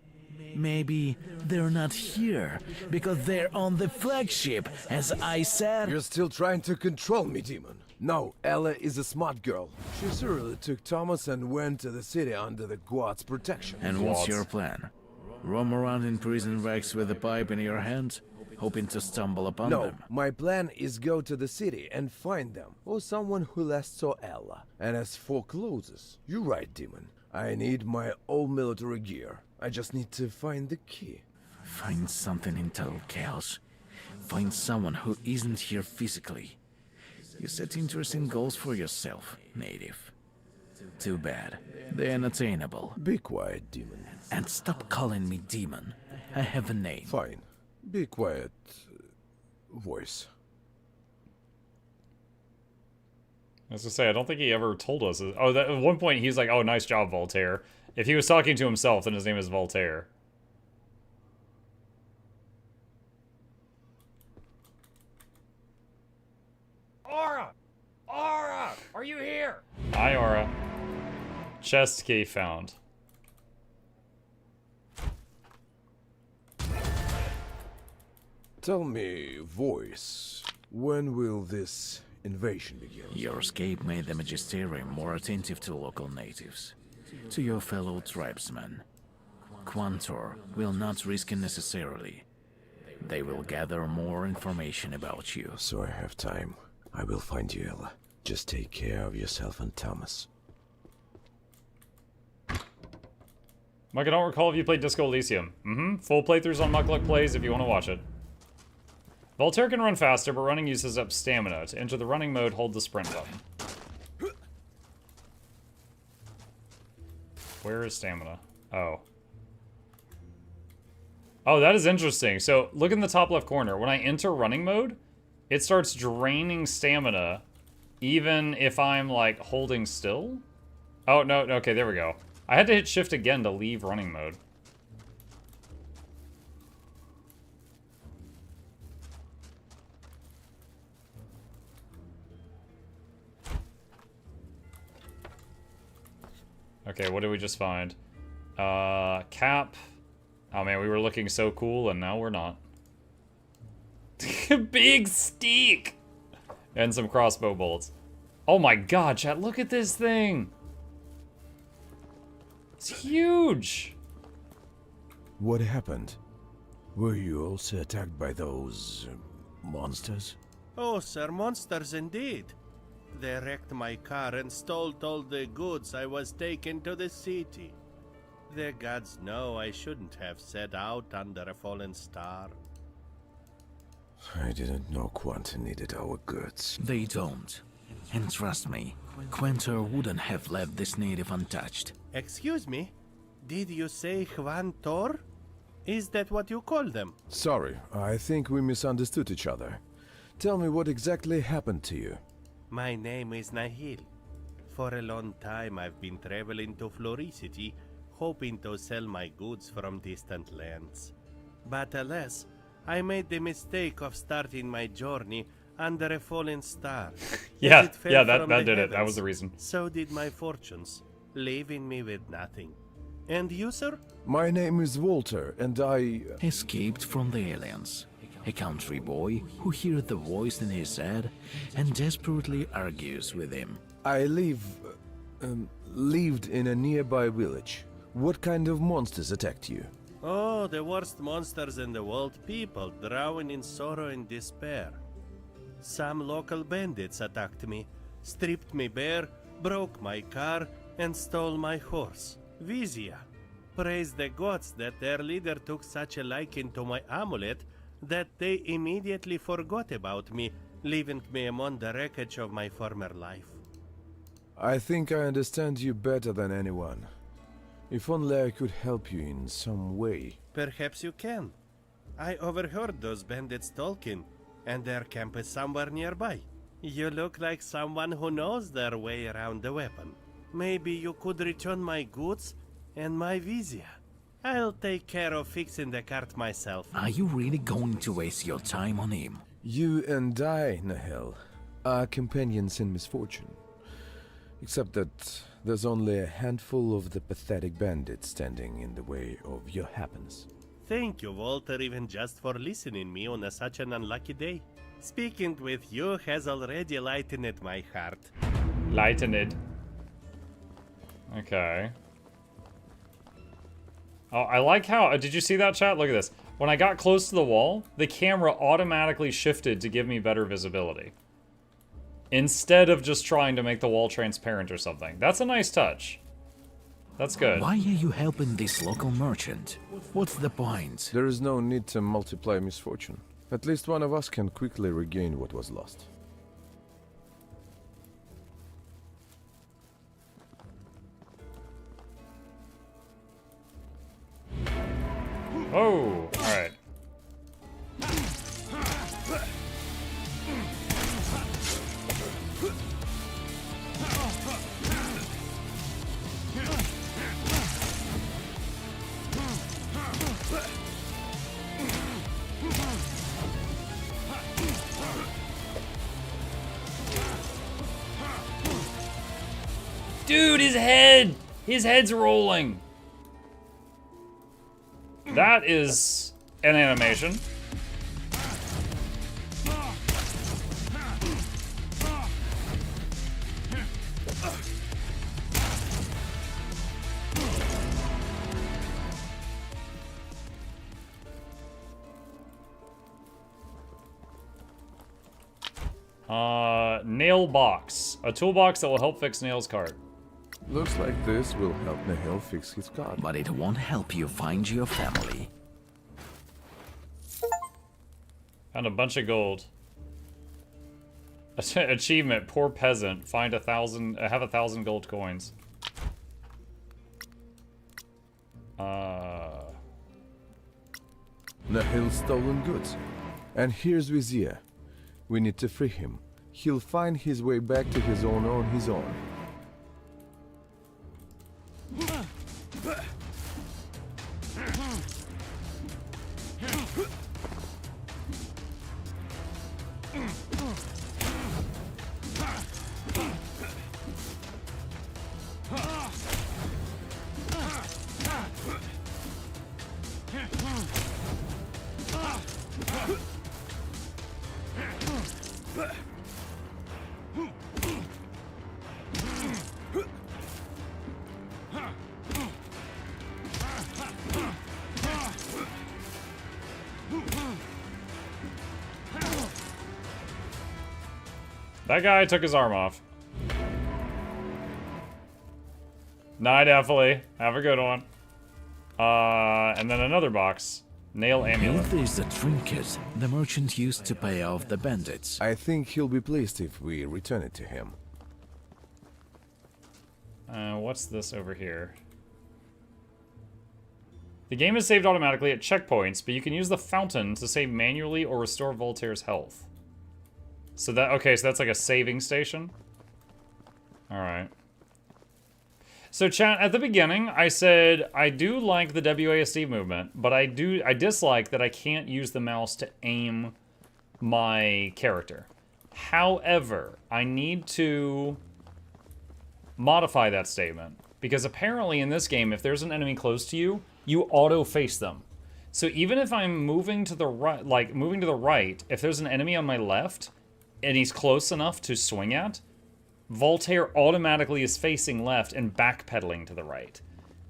Maybe they're not here because they're on the flagship, as I said. You're still trying to control me, demon. No, Ella is a smart girl. She surely took Thomas and went to the city under the Guard's protection. And what's your plan? Roam around in prison racks with a pipe in your hand, hoping to stumble upon them? No, my plan is go to the city and find them, or someone who last saw Ella. And as for clothes, you're right, demon. I need my old military gear. I just need to find the key. Find something in total chaos. Find someone who isn't here physically. You set interesting goals for yourself, native. Too bad. They're unattainable. Be quiet, demon. And stop calling me demon. I have a name. Fine. Be quiet, voice. I was gonna say, I don't think he ever told us. Oh, at one point he's like, oh, nice job, Voltaire. If he was talking to himself, then his name is Voltaire. Aura! Aura! Are you here? Hi, Aura. Chest key found. Tell me, voice, when will this invasion begin? Your escape made the Magisterium more attentive to local natives, to your fellow tribesmen. Quantor will not risk unnecessarily. They will gather more information about you. So I have time. I will find you, Ella. Just take care of yourself and Thomas. Mike, I don't recall if you played Disco Elysium. Full playthroughs on Mukluk Plays if you want to watch it. Voltaire can run faster, but running uses up stamina. To enter the running mode, hold the sprint button. Where is stamina? Oh. Oh, that is interesting. So, look in the top left corner. When I enter running mode, it starts draining stamina, even if I'm, like, holding still? Oh, no, okay, there we go. I had to hit shift again to leave running mode. Okay, what did we just find? Cap. Oh man, we were looking so cool and now we're not. Big steak! And some crossbow bolts. Oh my god, chat, look at this thing! It's huge! What happened? Were you also attacked by those monsters? Oh, sir, monsters indeed. They wrecked my car and stole all the goods. I was taken to the city. The gods know I shouldn't have set out under a fallen star. I didn't know Quanta needed our goods. They don't. And trust me, Quentor wouldn't have left this native untouched. Excuse me? Did you say Quantor? Is that what you call them? Sorry, I think we misunderstood each other. Tell me what exactly happened to you. My name is Nahil. For a long time I've been traveling to Floricity, hoping to sell my goods from distant lands. But alas, I made the mistake of starting my journey under a fallen star. Yeah, As it fell yeah, from that the did it. That heavens, was the reason. So did my fortunes, leaving me with nothing. And you, sir? My name is Walter, and I... Escaped from the aliens. A country boy who hears the voice in his head and desperately argues with him. I lived in a nearby village. What kind of monsters attacked you? Oh, the worst monsters in the world, people drowning in sorrow and despair. Some local bandits attacked me, stripped me bare, broke my car, and stole my horse, Vizia. Praise the gods that their leader took such a liking to my amulet that they immediately forgot about me, leaving me among the wreckage of my former life. I think I understand you better than anyone. If only I could help you in some way. Perhaps you can. I overheard those bandits talking, and their camp is somewhere nearby. You look like someone who knows their way around the weapon. Maybe you could return my goods and my Vizia. I'll take care of fixing the cart myself. Are you really going to waste your time on him? You and I, Nahel, are companions in misfortune. Except that there's only a handful of the pathetic bandits standing in the way of your happiness. Thank you, Walter, even just for listening me on such an unlucky day. Speaking with you has already lightened my heart. Lightened. Okay. Oh, I like how... did you see that, chat? Look at this. When I got close to the wall, the camera automatically shifted to give me better visibility, instead of just trying to make the wall transparent or something. That's a nice touch. That's good. Why are you helping this local merchant? What's the point? There is no need to multiply misfortune. At least one of us can quickly regain what was lost. Oh, alright. Dude, his head! His head's rolling! That is an animation. Nail box. A toolbox that will help fix Nail's cart. Looks like this will help Nahel fix his cart. But it won't help you find your family. Found a bunch of gold. Achievement, poor peasant. Find have 1,000 gold coins. Nahel's stolen goods. And here's Vizia. We need to free him. He'll find his way back to his own on his own. That guy took his arm off. Night, Effley. Have a good one. And then another box. Nail amulet. If there's a trinket the merchant used to pay off the bandits. I think he'll be pleased if we return it to him. What's this over here? The game is saved automatically at checkpoints, but you can use the fountain to save manually or restore Voltaire's health. So that, okay, so that's like a saving station? Alright. So chat, at the beginning, I said, I do like the WASD movement, but I dislike that I can't use the mouse to aim my character. However, I need to modify that statement, because apparently in this game, if there's an enemy close to you, you auto-face them. So even if I'm moving to the right, like moving to the right, if there's an enemy on my left, and he's close enough to swing at, Voltaire automatically is facing left and backpedaling to the right.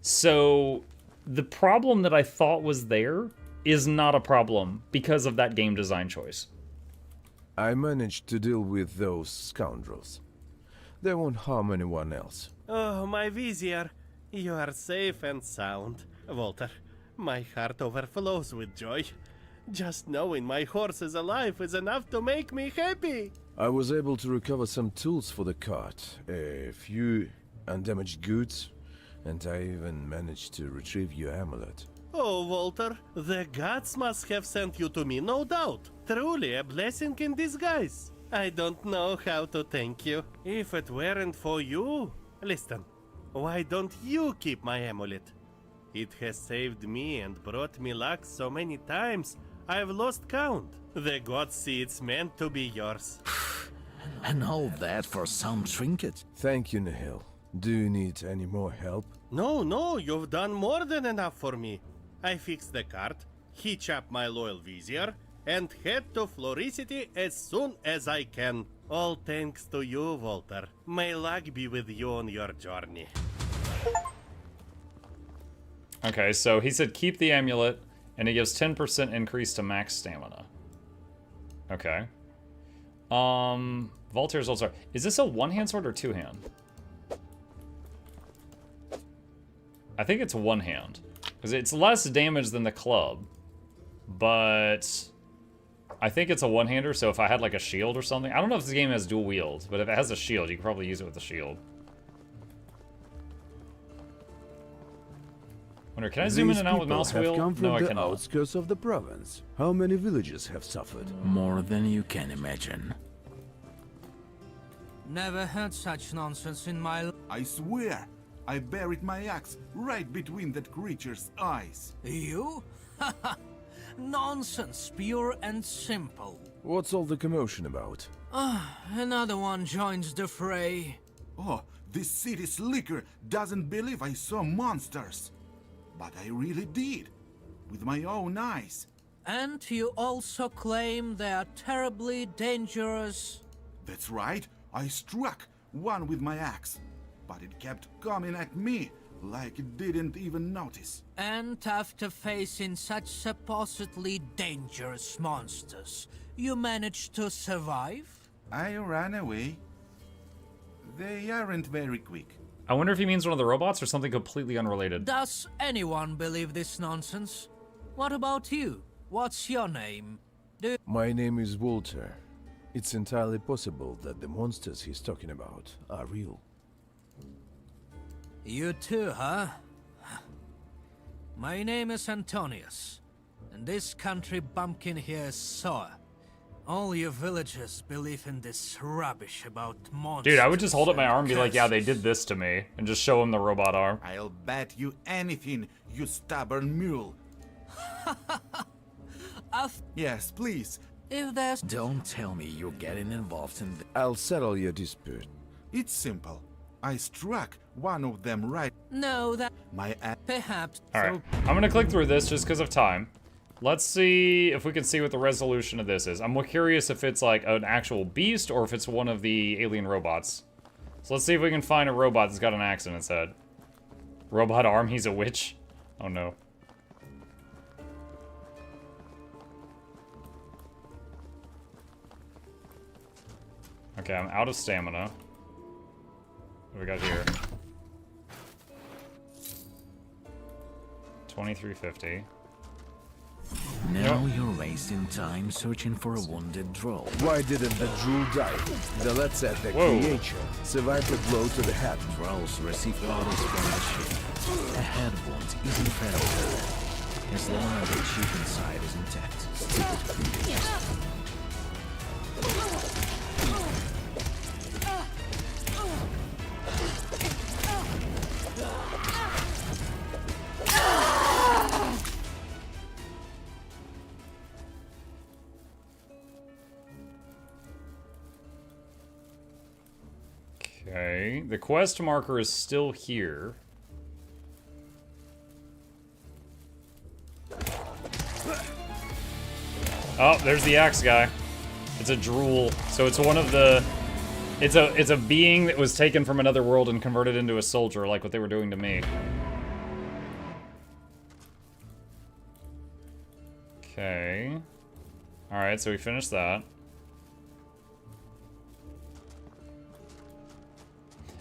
So the problem that I thought was there is not a problem because of that game design choice. I managed to deal with those scoundrels. They won't harm anyone else. Oh, my vizier, you are safe and sound. Walter, my heart overflows with joy. Just knowing my horse is alive is enough to make me happy. I was able to recover some tools for the cart, a few undamaged goods, and I even managed to retrieve your amulet. Oh, Walter, the gods must have sent you to me, no doubt. Truly a blessing in disguise. I don't know how to thank you. If it weren't for you... Listen, why don't you keep my amulet? It has saved me and brought me luck so many times, I've lost count. The gods see it's meant to be yours. And all that for some trinket? Thank you, Nihil. Do you need any more help? No, you've done more than enough for me. I fixed the cart, hitch up my loyal vizier, and head to Floricity as soon as I can. All thanks to you, Walter. May luck be with you on your journey. Okay, so he said keep the amulet, and it gives 10% increase to max stamina. Okay. Voltaire's also... Is this a one-hand sword or two-hand? I think it's one-hand. Because it's less damage than the club. But... I think it's a one-hander, so if I had like a shield or something... I don't know if this game has dual wields, but if it has a shield, you can probably use it with a shield. Wonder, can I zoom in and out with mouse wheel? No, I cannot. The outskirts of the province. How many villages have suffered? More than you can imagine. Never heard such nonsense in my life. I swear, I buried my axe right between that creature's eyes. You? Nonsense, pure and simple. What's all the commotion about? Another one joins the fray. Oh, this city slicker doesn't believe I saw monsters. But I really did, with my own eyes. And you also claim they are terribly dangerous. That's right, I struck one with my axe, but it kept coming at me like it didn't even notice. And after facing such supposedly dangerous monsters, you managed to survive? I ran away. They aren't very quick. I wonder if he means one of the robots or something completely unrelated. Does anyone believe this nonsense? What about you? What's your name? My name is Walter. It's entirely possible that the monsters he's talking about are real. You too, huh? My name is Antonius, and this country bumpkin here is sour. All you villagers believe in this rubbish about monsters. Dude, I would just hold up my arm and be like, yeah, they did this to me, and just show him the robot arm. I'll bet you anything, you stubborn mule. Yes, please. If there's... Don't tell me you're getting involved in I'll settle your dispute. It's simple. I struck one of them right... No, that... My Perhaps... Alright, I'm gonna click through this just because of time. Let's see if we can see what the resolution of this is. I'm more curious if it's like an actual beast or if it's one of the alien robots. So let's see if we can find a robot that's got an axe in its head. Robot arm, he's a witch. Oh no. Okay, I'm out of stamina. What do we got here? 2350. Now you're wasting time searching for a wounded drow. Why didn't the drow die? The let's say the Whoa. creature survived the blow to the head. Drows receive orders from the ship. A head wound isn't fatal. As long as the chip inside is intact, stick with creatures. Okay, the quest marker is still here. Oh, there's the axe guy. It's a drool. So it's one of the... It's a being that was taken from another world and converted into a soldier, like what they were doing to me. Okay. Alright, so we finished that.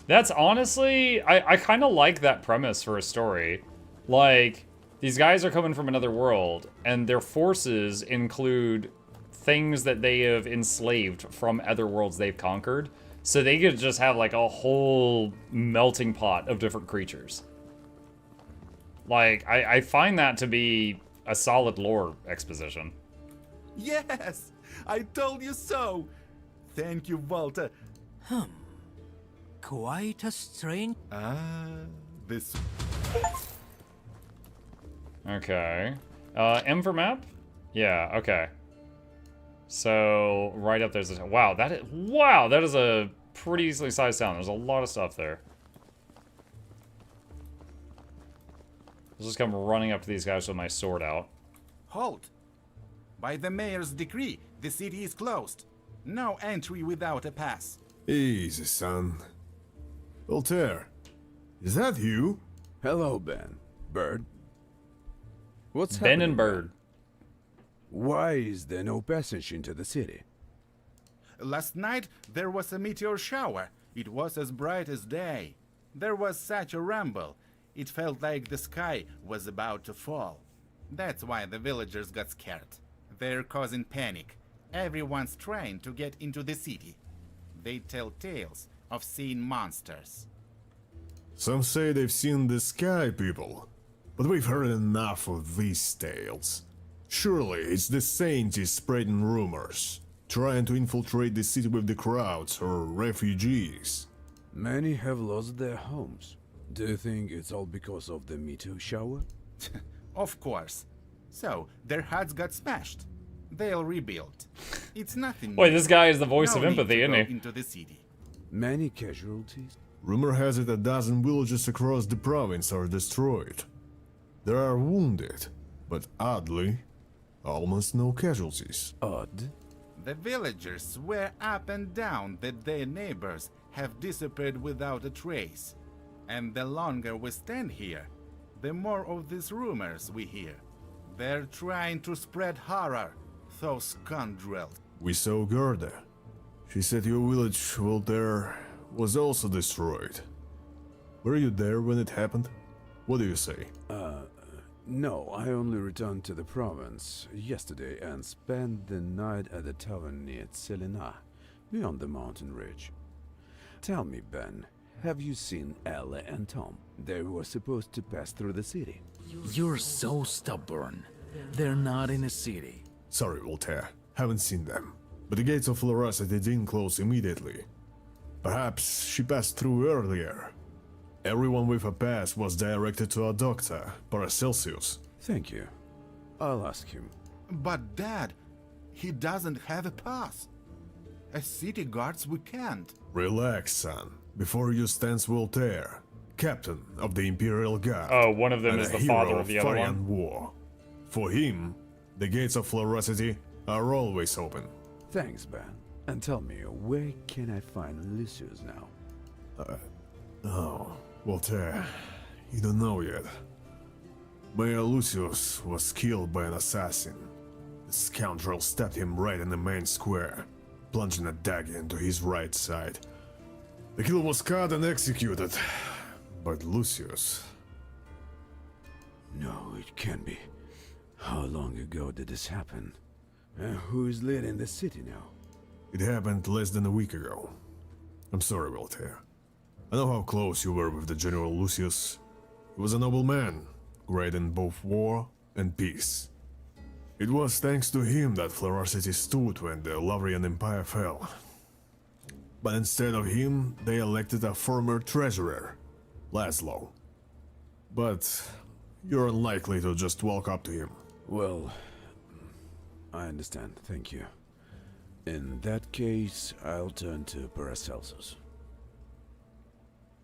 That's honestly, I kind of like that premise for a story. Like, these guys are coming from another world, and their forces include things that they have enslaved from other worlds they've conquered. So they could just have, like, a whole melting pot of different creatures. Like, I find that to be a solid lore exposition. Yes, I told you so. Thank you, Walter. Quite a strange... This... Okay. M for map? Yeah, okay. So, right up there's a... Wow, that is a pretty easily sized town. There's a lot of stuff there. I'll just come running up to these guys with my sword out. Halt! By the mayor's decree, the city is closed. No entry without a pass. Easy, son. Voltaire, is that you? Hello, Ben. Bird. What's Ben happening? and Bird. Why is there no passage into the city? Last night, there was a meteor shower. It was as bright as day. There was such a rumble. It felt like the sky was about to fall. That's why the villagers got scared. They're causing panic. Everyone's trying to get into the city. They tell tales of seeing monsters. Some say they've seen the sky people, but we've heard enough of these tales. Surely it's the scientists spreading rumors, trying to infiltrate the city with the crowds or refugees. Many have lost their homes. Do you think it's all because of the meteor shower? Of course. So, their huts got smashed. They'll rebuild. It's nothing Wait, new. this guy is the voice of No empathy, need to isn't go he? into the city. Many casualties? Rumor has it a dozen villages across the province are destroyed. There are wounded, but oddly, almost no casualties. Odd? The villagers swear up and down that their neighbors have disappeared without a trace. And the longer we stand here, the more of these rumors we hear. They're trying to spread horror, those scoundrels. We saw Gerda. She said your village, Voltaire, was also destroyed. Were you there when it happened? What do you say? No, I only returned to the province yesterday and spent the night at the tavern near Selena, beyond the mountain ridge. Tell me, Ben, have you seen Ella and Tom? They were supposed to pass through the city. You're so stubborn. They're not in a city. Sorry, Voltaire. Haven't seen them. But the gates of Floracity didn't close immediately. Perhaps she passed through earlier. Everyone with a pass was directed to a doctor, Paracelsius. Thank you. I'll ask him. But Dad, he doesn't have a pass. As city guards, we can't. Relax, son. Before you stands Voltaire, captain of the Imperial Guard. Oh, one of them and is a the hero father of the other Farian one. War. For him, the gates of Floracity are always open. Thanks, Ben. And tell me, where can I find Lucius now? Oh, Voltaire, you don't know yet. Mayor Lucius was killed by an assassin. The scoundrel stabbed him right in the main square, plunging a dagger into his right side. The killer was caught and executed, but Lucius... No, it can't be. How long ago did this happen? Who is leading the city now? It happened less than a week ago. I'm sorry, Voltaire. I know how close you were with the General Lucius. He was a noble man, great in both war and peace. It was thanks to him that Florar City stood when the Lavrian Empire fell. But instead of him, they elected a former treasurer, Laszlo. But you're unlikely to just walk up to him. Well, I understand, thank you. In that case, I'll turn to Paracelsus.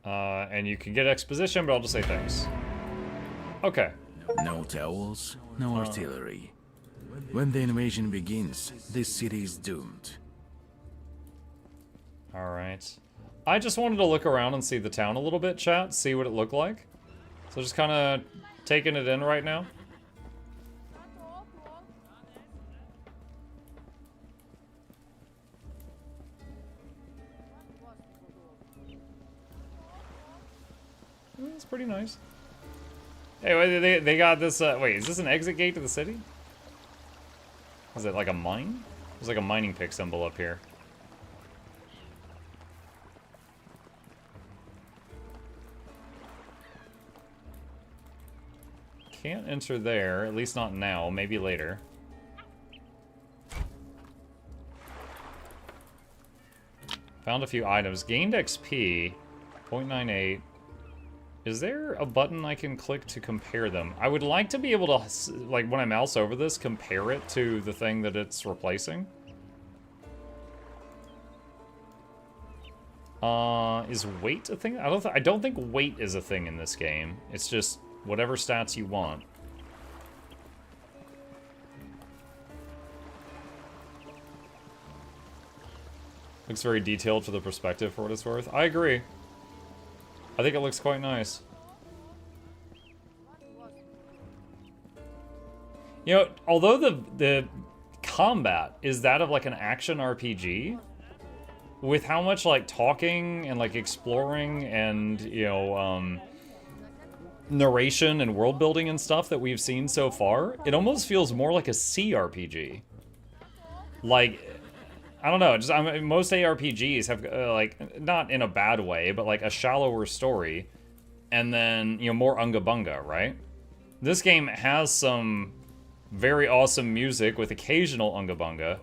And you can get exposition, but I'll just say thanks. Okay. No towels, no artillery. When the invasion begins, this city is doomed. Alright. I just wanted to look around and see the town a little bit, chat, see what it looked like. So just kind of taking it in right now. It's pretty nice. Hey, wait, they got this, wait, is this an exit gate to the city? Is it like a mine? There's like a mining pick symbol up here. Can't enter there, at least not now, maybe later. Found a few items. Gained XP, 0.98. Is there a button I can click to compare them? I would like to be able to, like, when I mouse over this, compare it to the thing that it's replacing. Is weight a thing? I don't think weight is a thing in this game. It's just whatever stats you want. Looks very detailed for the perspective, for what it's worth. I agree. I think it looks quite nice. You know, although the combat is that of like an action RPG, with how much like talking and like exploring and, you know, narration and world building and stuff that we've seen so far, it almost feels more like a CRPG. Like, I don't know, just most ARPGs have, like, not in a bad way, but like a shallower story, and then, you know, more unga bunga, right? This game has some very awesome music with occasional unga bunga,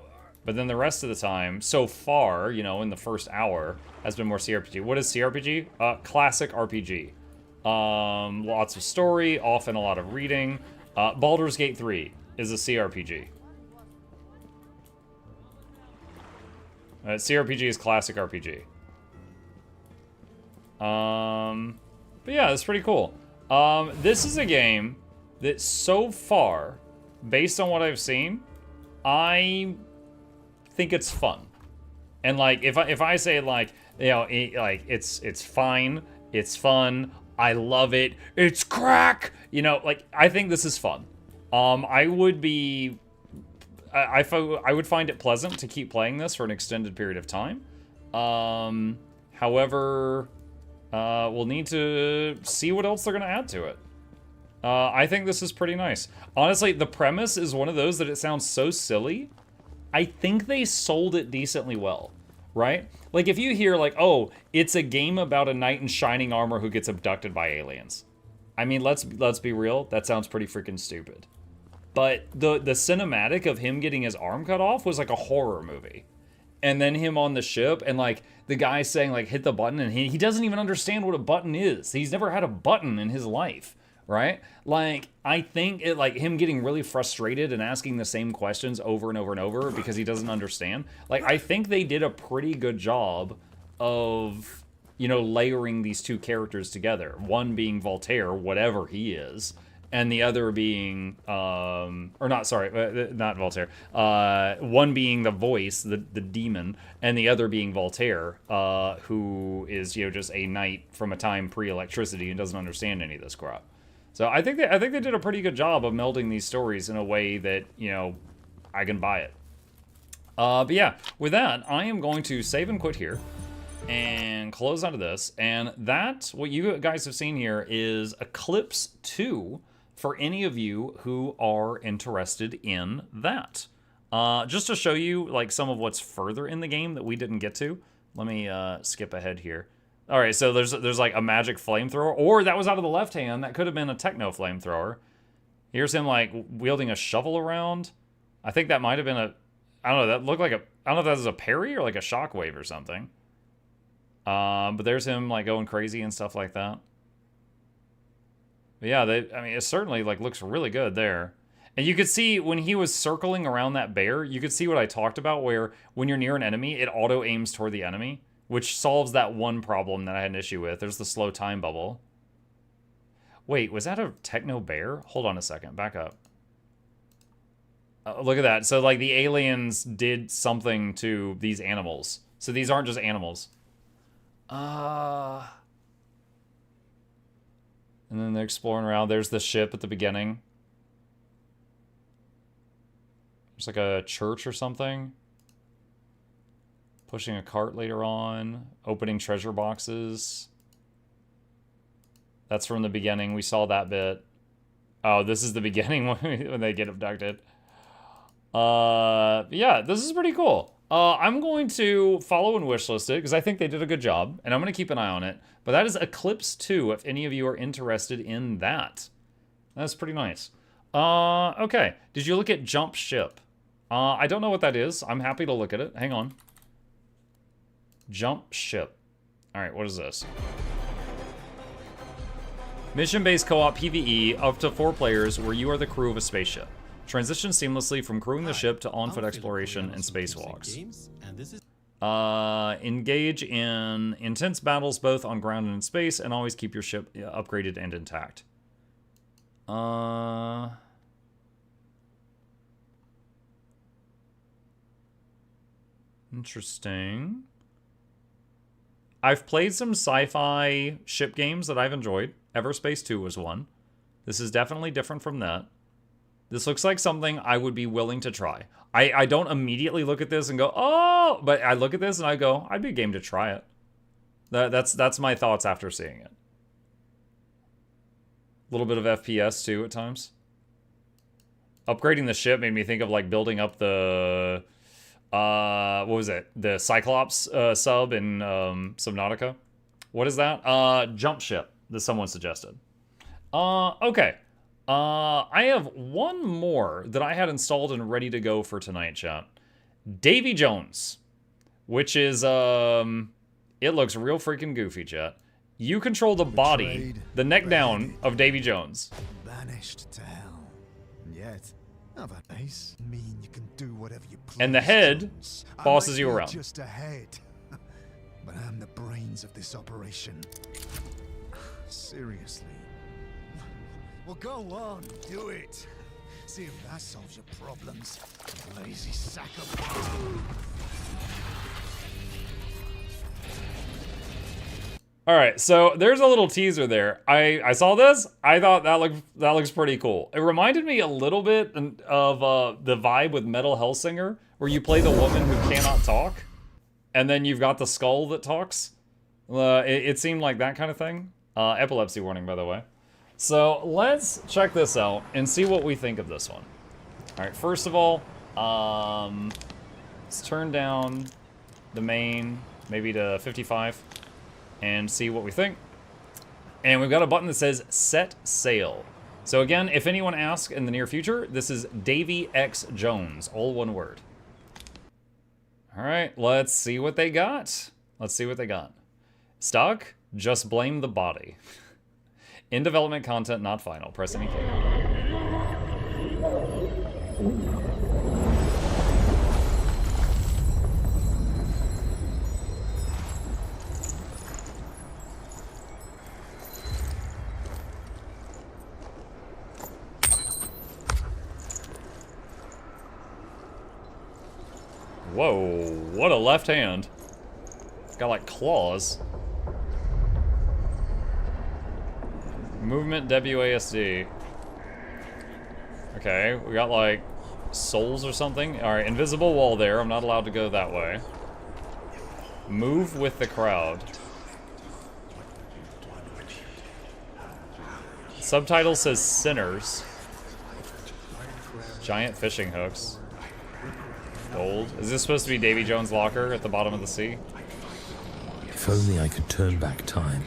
but then the rest of the time, so far, you know, in the first hour, has been more CRPG. What is CRPG? Classic RPG. Lots of story, often a lot of reading. Baldur's Gate 3 is a CRPG. CRPG is classic RPG. But yeah, it's pretty cool. This is a game that so far, based on what I've seen, I think it's fun. And like, if I say like, you know, like it's fine, it's fun, I love it, it's crack, you know, like, I think this is fun. I would find it pleasant to keep playing this for an extended period of time. However, we'll need to see what else they're going to add to it. I think this is pretty nice. Honestly, the premise is one of those that it sounds so silly. I think they sold it decently well, right? Like, if you hear, like, oh, it's a game about a knight in shining armor who gets abducted by aliens. I mean, let's be real. That sounds pretty freaking stupid. But the cinematic of him getting his arm cut off was like a horror movie. And then him on the ship and like the guy saying like hit the button, and he doesn't even understand what a button is. He's never had a button in his life, right? Like, I think it, like, him getting really frustrated and asking the same questions over and over and over because he doesn't understand. Like, I think they did a pretty good job of, you know, layering these two characters together. One being Voltaire, whatever he is, and the other being, not Voltaire. One being the voice, the demon, and the other being Voltaire, who is, you know, just a knight from a time pre-electricity and doesn't understand any of this crap. So I think they did a pretty good job of melding these stories in a way that, you know, I can buy it. But yeah, with that, I am going to save and quit here and close out of this. And that, what you guys have seen here, is Eclipse 2 for any of you who are interested in that. Just to show you like some of what's further in the game that we didn't get to. Let me skip ahead here. All right, so there's like a magic flamethrower, or that was out of the left hand. That could have been a techno flamethrower. Here's him like wielding a shovel around. I think that might have been a, I don't know, that looked like a, I don't know if that was a parry or like a shockwave or something. But there's him like going crazy and stuff like that. But yeah, I mean, it certainly like looks really good there. And you could see when he was circling around that bear, you could see what I talked about, where when you're near an enemy, it auto aims toward the enemy, which solves that one problem that I had an issue with. There's the slow time bubble. Wait, was that a techno bear? Hold on a second, back up. Look at that. So like the aliens did something to these animals. So these aren't just animals. And then they're exploring around. There's the ship at the beginning. There's like a church or something. Pushing a cart later on. Opening treasure boxes. That's from the beginning. We saw that bit. Oh, this is the beginning when they get abducted. Yeah, this is pretty cool. I'm going to follow and wishlist it because I think they did a good job, and I'm going to keep an eye on it. But that is Eclipse 2, if any of you are interested in that. That's pretty nice. Okay. Did you look at Jump Ship? I don't know what that is. I'm happy to look at it. Hang on. Jump Ship. All right, what is this? Mission-based co-op PvE up to 4 players where you are the crew of a spaceship. Transition seamlessly from crewing the ship to on-foot exploration and spacewalks. Engage in intense battles both on ground and in space, and always keep your ship upgraded and intact. Interesting. I've played some sci-fi ship games that I've enjoyed. Everspace 2 was one. This is definitely different from that. This looks like something I would be willing to try. I don't immediately look at this and go, oh, but I look at this and I go, I'd be game to try it. That's my thoughts after seeing it. A little bit of FPS too at times. Upgrading the ship made me think of like building up the, what was it? The Cyclops sub in Subnautica. What is that? Jump Ship that someone suggested. Okay. I have one more that I had installed and ready to go for tonight, chat. Davy Jones, which is, it looks real freaking goofy, chat. You control the body, the neck down of Davy Jones. Banished to hell. And yet, have a base mean you can do whatever you please. And the head bosses you around. Just a head. But I'm the brains of this operation. Seriously. Well, go on, do it. See if that solves your problems. Lazy sack of... All right, so there's a little teaser there. I saw this. I thought that looks pretty cool. It reminded me a little bit of the vibe with Metal Hellsinger, where you play the woman who cannot talk, and then you've got the skull that talks. It seemed like that kind of thing. Epilepsy warning, by the way. So let's check this out and see what we think of this one. All right, first of all, let's turn down the main, maybe to 55, and see what we think. And we've got a button that says Set Sail. So again, if anyone asks in the near future, this is Davy X Jones, all one word. All right, let's see what they got. Let's see what they got. Stock, just blame the body. In development content, not final. Press any key. Whoa, what a left hand. It's got like claws. Movement WASD. Okay, we got like souls or something. Alright, invisible wall there. I'm not allowed to go that way. Move with the crowd. Subtitle says sinners. Giant fishing hooks. Gold. Is this supposed to be Davy Jones' locker at the bottom of the sea? If only I could turn back time,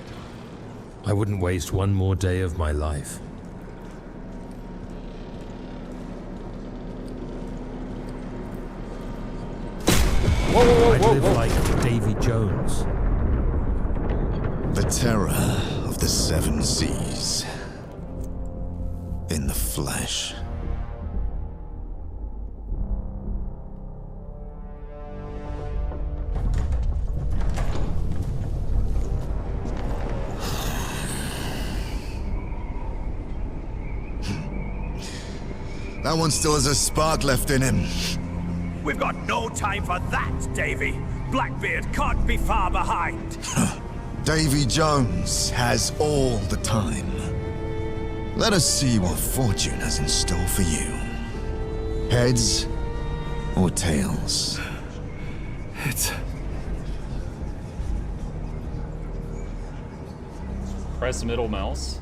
I wouldn't waste one more day of my life. Whoa, whoa, whoa, I'd whoa, live whoa. like Davy Jones. The terror of the seven seas. In the flesh. That one still has a spark left in him. We've got no time for that, Davy. Blackbeard can't be far behind. Davy Jones has all the time. Let us see what fortune has in store for you. Heads or tails? Press middle mouse.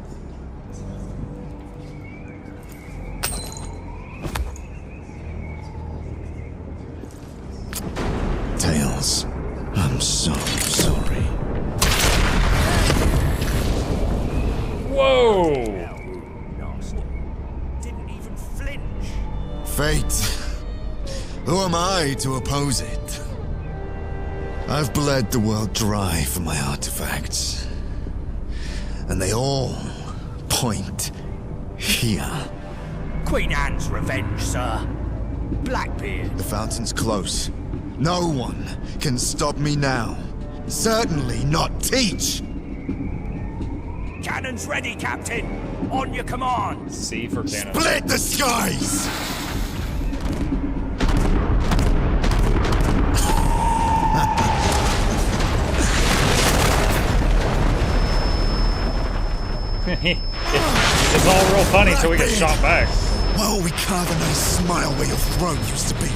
Tails. I'm so sorry. Whoa! Didn't even flinch. Fate. Who am I to oppose it? I've bled the world dry for my artifacts. And they all point here. Queen Anne's revenge, sir. Blackbeard. The fountain's close. No one can stop me now. Certainly not Teach! Cannons ready, Captain. On your command. C for cannon. Split the skies! It's all real funny till we get shot back. Well, we carve a nice smile where your throat used to be.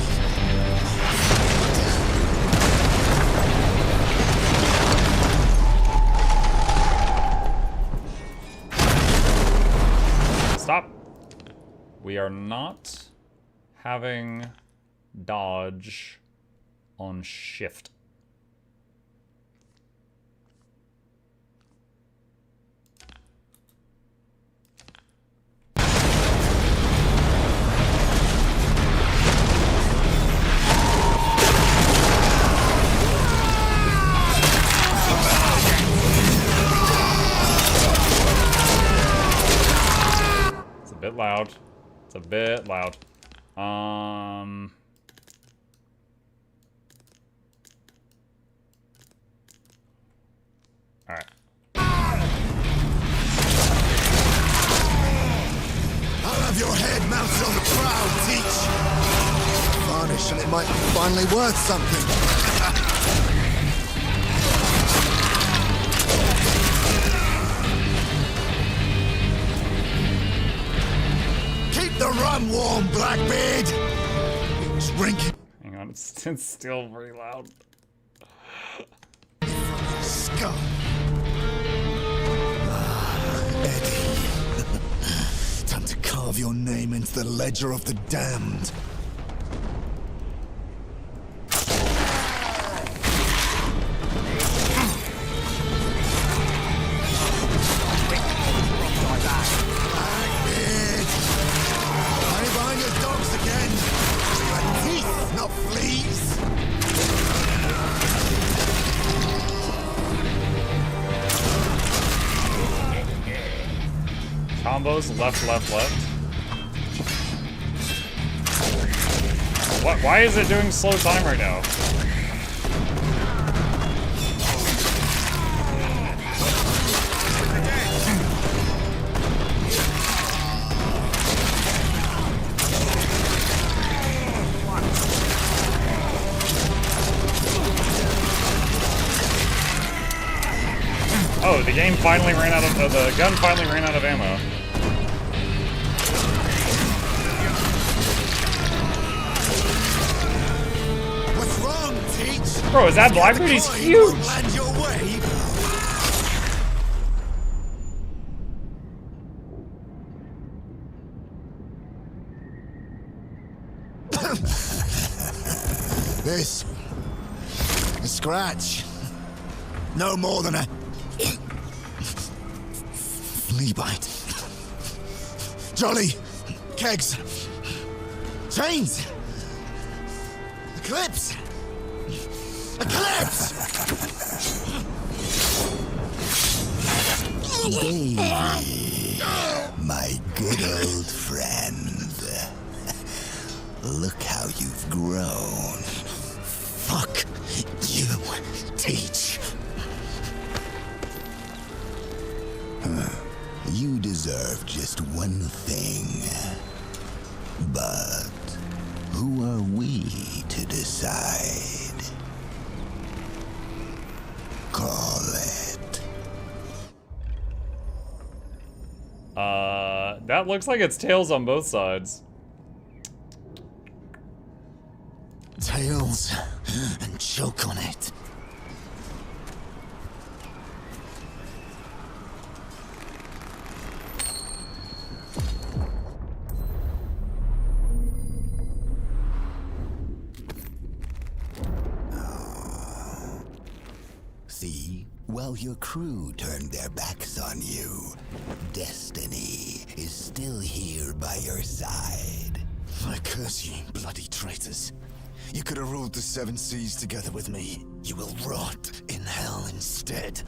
Stop. We are not having dodge on shift. Bit loud. It's a bit loud. Alright. I'll have your head mounted on the prow, Teach! Varnish and it might be finally worth something. The rum warm, Blackbeard! Drink it. Hang on, it's still pretty loud. Scum. Eddie. Time to carve your name into the ledger of the damned. Combos, left, left, left. What? Why is it doing slow time right now? Oh, the game finally ran out of the gun finally ran out of ammo. What's wrong, Teach? Bro, is that Blackbeard? He's huge. Land your way. scratch. No more than a flea bite. Jolly, kegs, chains, Eclipse, Eclipse. Davy, my good old friend. Look how you've grown. Fuck you, Teach. You deserve just one thing. But who are we to decide? Call it. That looks like it's tails on both sides. Tails and choke on it. See, while your crew turned their backs on you, destiny is still here by your side. I curse you, bloody traitors. You could have ruled the seven seas together with me. You will rot in hell instead.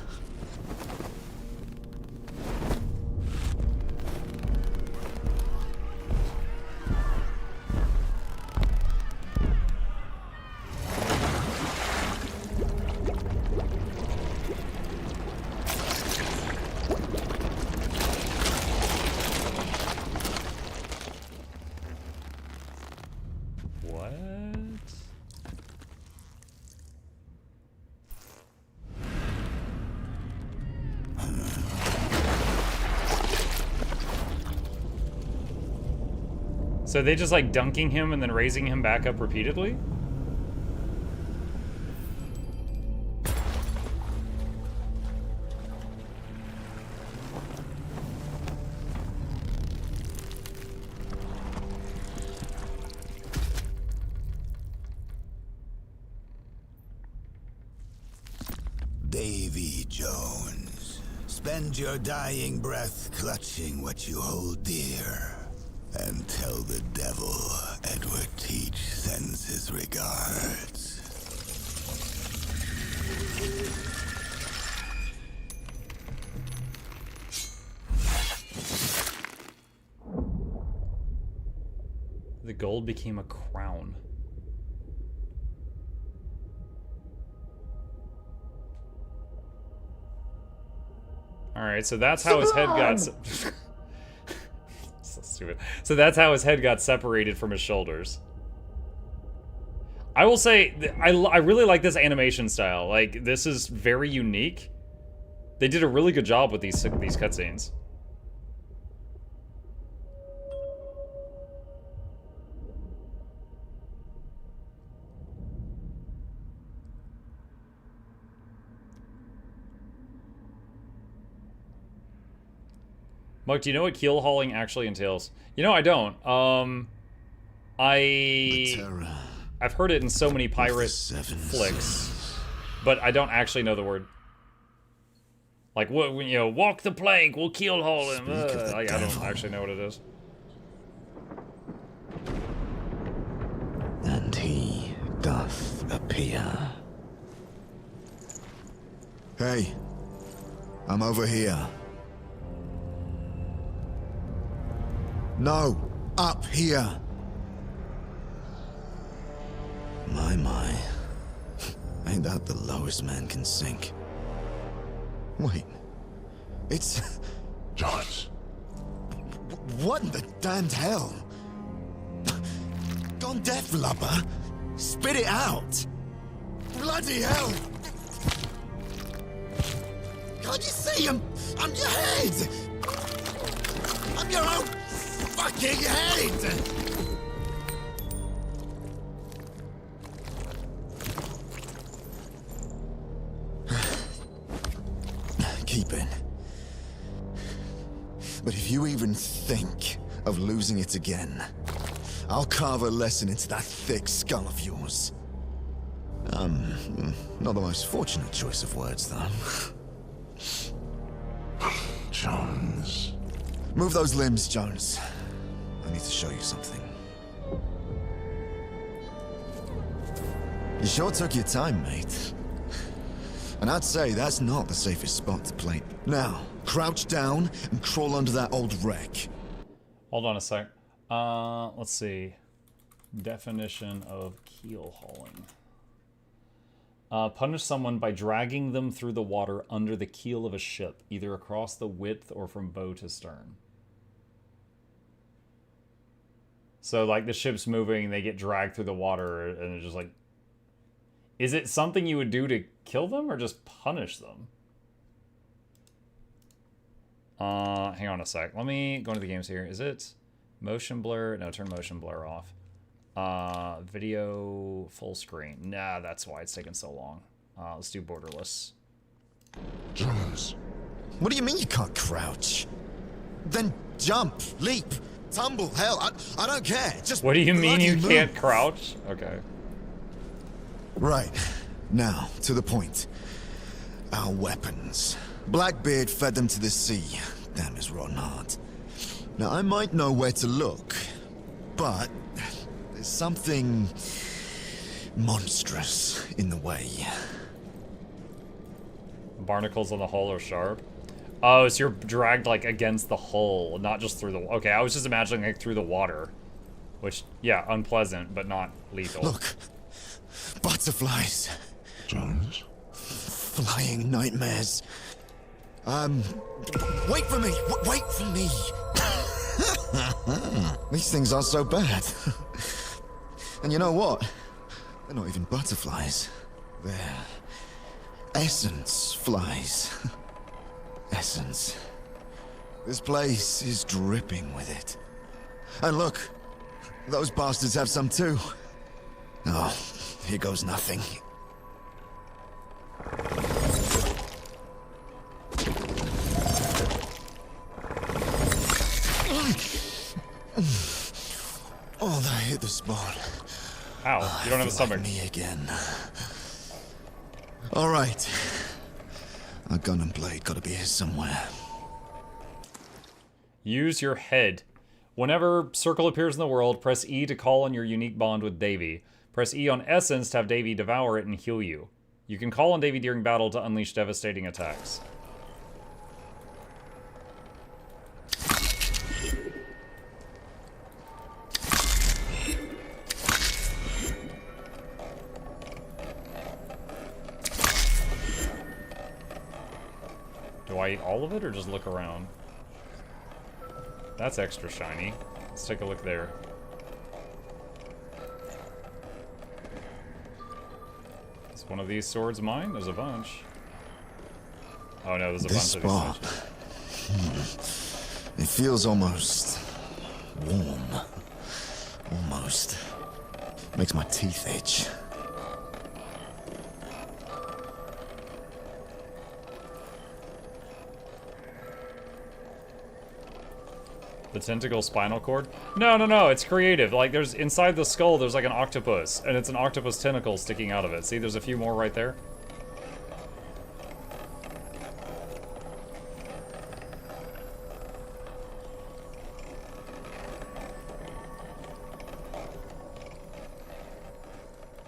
So they just like dunking him and then raising him back up repeatedly? Davy Jones, spend your dying breath clutching what you hold dear. And tell the devil Edward Teach sends his regards. The gold became a crown. Alright, so that's how his head got... So stupid. So that's how his head got separated from his shoulders. I will say, I really like this animation style. Like, this is very unique. They did a really good job with these cutscenes. Mike, do you know what keel hauling actually entails? You know, I don't. I've heard it in so many pirate flicks, but I don't actually know the word. Like, what, you know, walk the plank, we'll keel haul him. I don't actually know what it is. And he doth appear. Hey, I'm over here. No, up here. My. Ain't that the lowest man can sink? Wait, it's... Jones. What in the damned hell? Gone deaf, lubber. Spit it out. Bloody hell. Can't you see I'm your head? I'm your own fucking head! Keep it. But if you even think of losing it again, I'll carve a lesson into that thick skull of yours. Not the most fortunate choice of words, though. Jones. Move those limbs, Jones. I need to show you something. You sure took your time, mate. And I'd say that's not the safest spot to play. Now, crouch down and crawl under that old wreck. Hold on a sec. Let's see. Definition of keel hauling. Punish someone by dragging them through the water under the keel of a ship, either across the width or from bow to stern. So, like, the ship's moving, they get dragged through the water, and it's just like... Is it something you would do to kill them, or just punish them? Hang on a sec. Let me go into the games here. Is it motion blur? No, turn motion blur off. Video full screen. Nah, that's why it's taking so long. Let's do borderless. Jones. What do you mean you can't crouch? Then jump, leap, tumble, hell, I don't care. Just what do you mean you move. can't crouch? Okay. Right. Now, to the point. Our weapons. Blackbeard fed them to the sea. Damn his rotten heart. Now, I might know where to look, but there's something monstrous in the way. Barnacles on the hull are sharp. Oh, so you're dragged, like, against the hull, not just through the... Okay, I was just imagining, like, through the water. Which, yeah, unpleasant, but not lethal. Look. Butterflies. Jones? Flying nightmares. Wait for me! Wait for me! These things aren't so bad. And you know what? They're not even butterflies. They're... essence flies. Essence. This place is dripping with it. And look, those bastards have some too. Oh, here goes nothing. Oh, that hit the spot. Ow, you don't have a stomach. Me again. All right. A gun and blade gotta be here somewhere. Use your head. Whenever circle appears in the world, press E to call on your unique bond with Davy. Press E on Essence to have Davy devour it and heal you. You can call on Davy during battle to unleash devastating attacks. Do I eat all of it or just look around? That's extra shiny. Let's take a look there. Is one of these swords mine? There's a bunch. Oh no, there's a bunch of these. It feels almost warm. Almost. Makes my teeth itch. The tentacle spinal cord? No, it's creative. Like, there's inside the skull, there's like an octopus, and it's an octopus tentacle sticking out of it. See, there's a few more right there.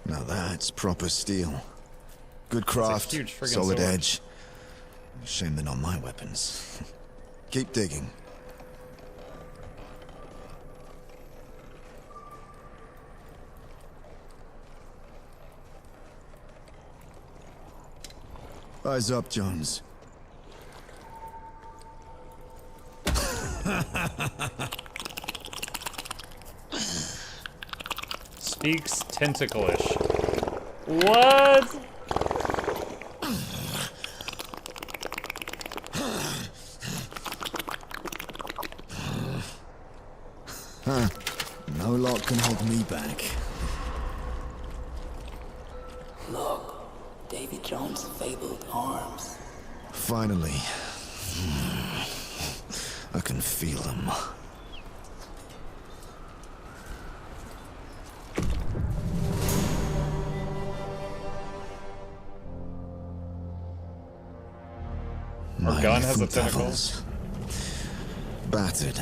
Now that's proper steel. Good craft, huge friggin' solid sword. edge. Shame they're not my weapons. Keep digging. Eyes up, Jones. Speaks tentacle-ish. What? No lot can hold me back. Look, Davy Jones' fabled arms. Finally. I can feel them. Her gun has a little tentacle. devils. Battered,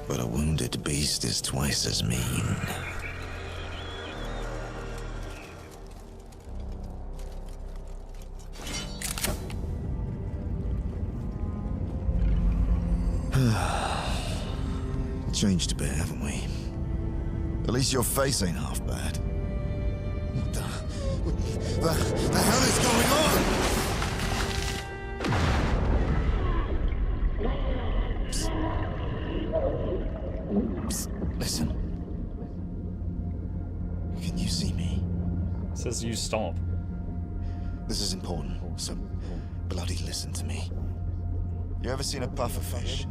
but a wounded beast is twice as mean. Changed a bit, haven't we? At least your face ain't half bad. What the hell is going on? Psst, listen. Can you see me? It says you stomp. This is important, so bloody listen to me. You ever seen a pufferfish?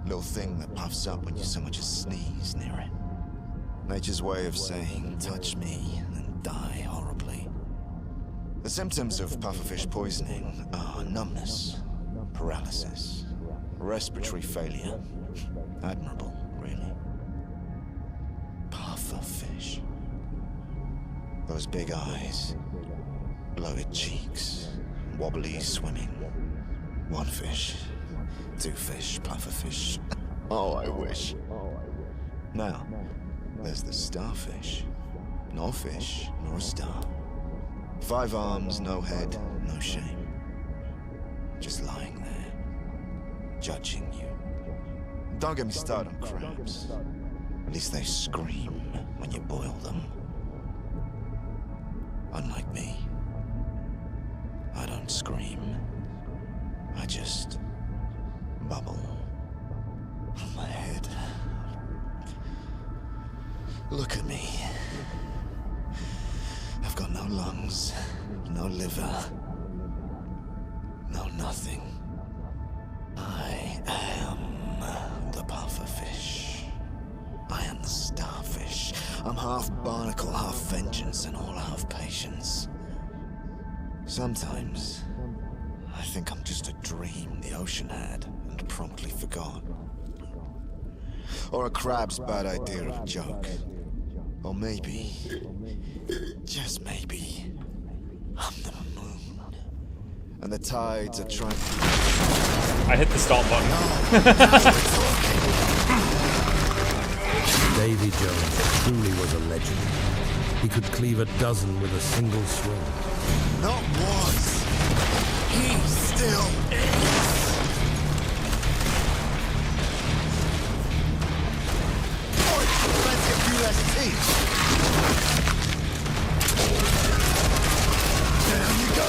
Little thing that puffs up when you so much as sneeze near it. Nature's way of saying, touch me and die horribly. The symptoms of pufferfish poisoning are numbness, paralysis, respiratory failure. Admirable, really. Pufferfish. Those big eyes, bloated cheeks, wobbly swimming. One fish. Two fish, pufferfish. Oh, I wish. Now, there's the starfish. No fish, nor a star. 5 arms, no head, no shame. Just lying there, judging you. Don't get me started on crabs. At least they scream when you boil them. Unlike me, I don't scream. I just bubble on my head. Look at me. I've got no lungs, no liver, no nothing. I am the pufferfish. I am the starfish. I'm half barnacle, half vengeance, and all half patience. Sometimes I think I'm just a dream the ocean had and promptly forgot. Or a crab's bad idea of a joke. Or maybe, just maybe, I'm the moon. And the tides are trying to... I hit the stop button. Davy Jones truly was a legend. He could cleave a dozen with a single swing. Not once. He still is. Let's get you less teeth. Down you go.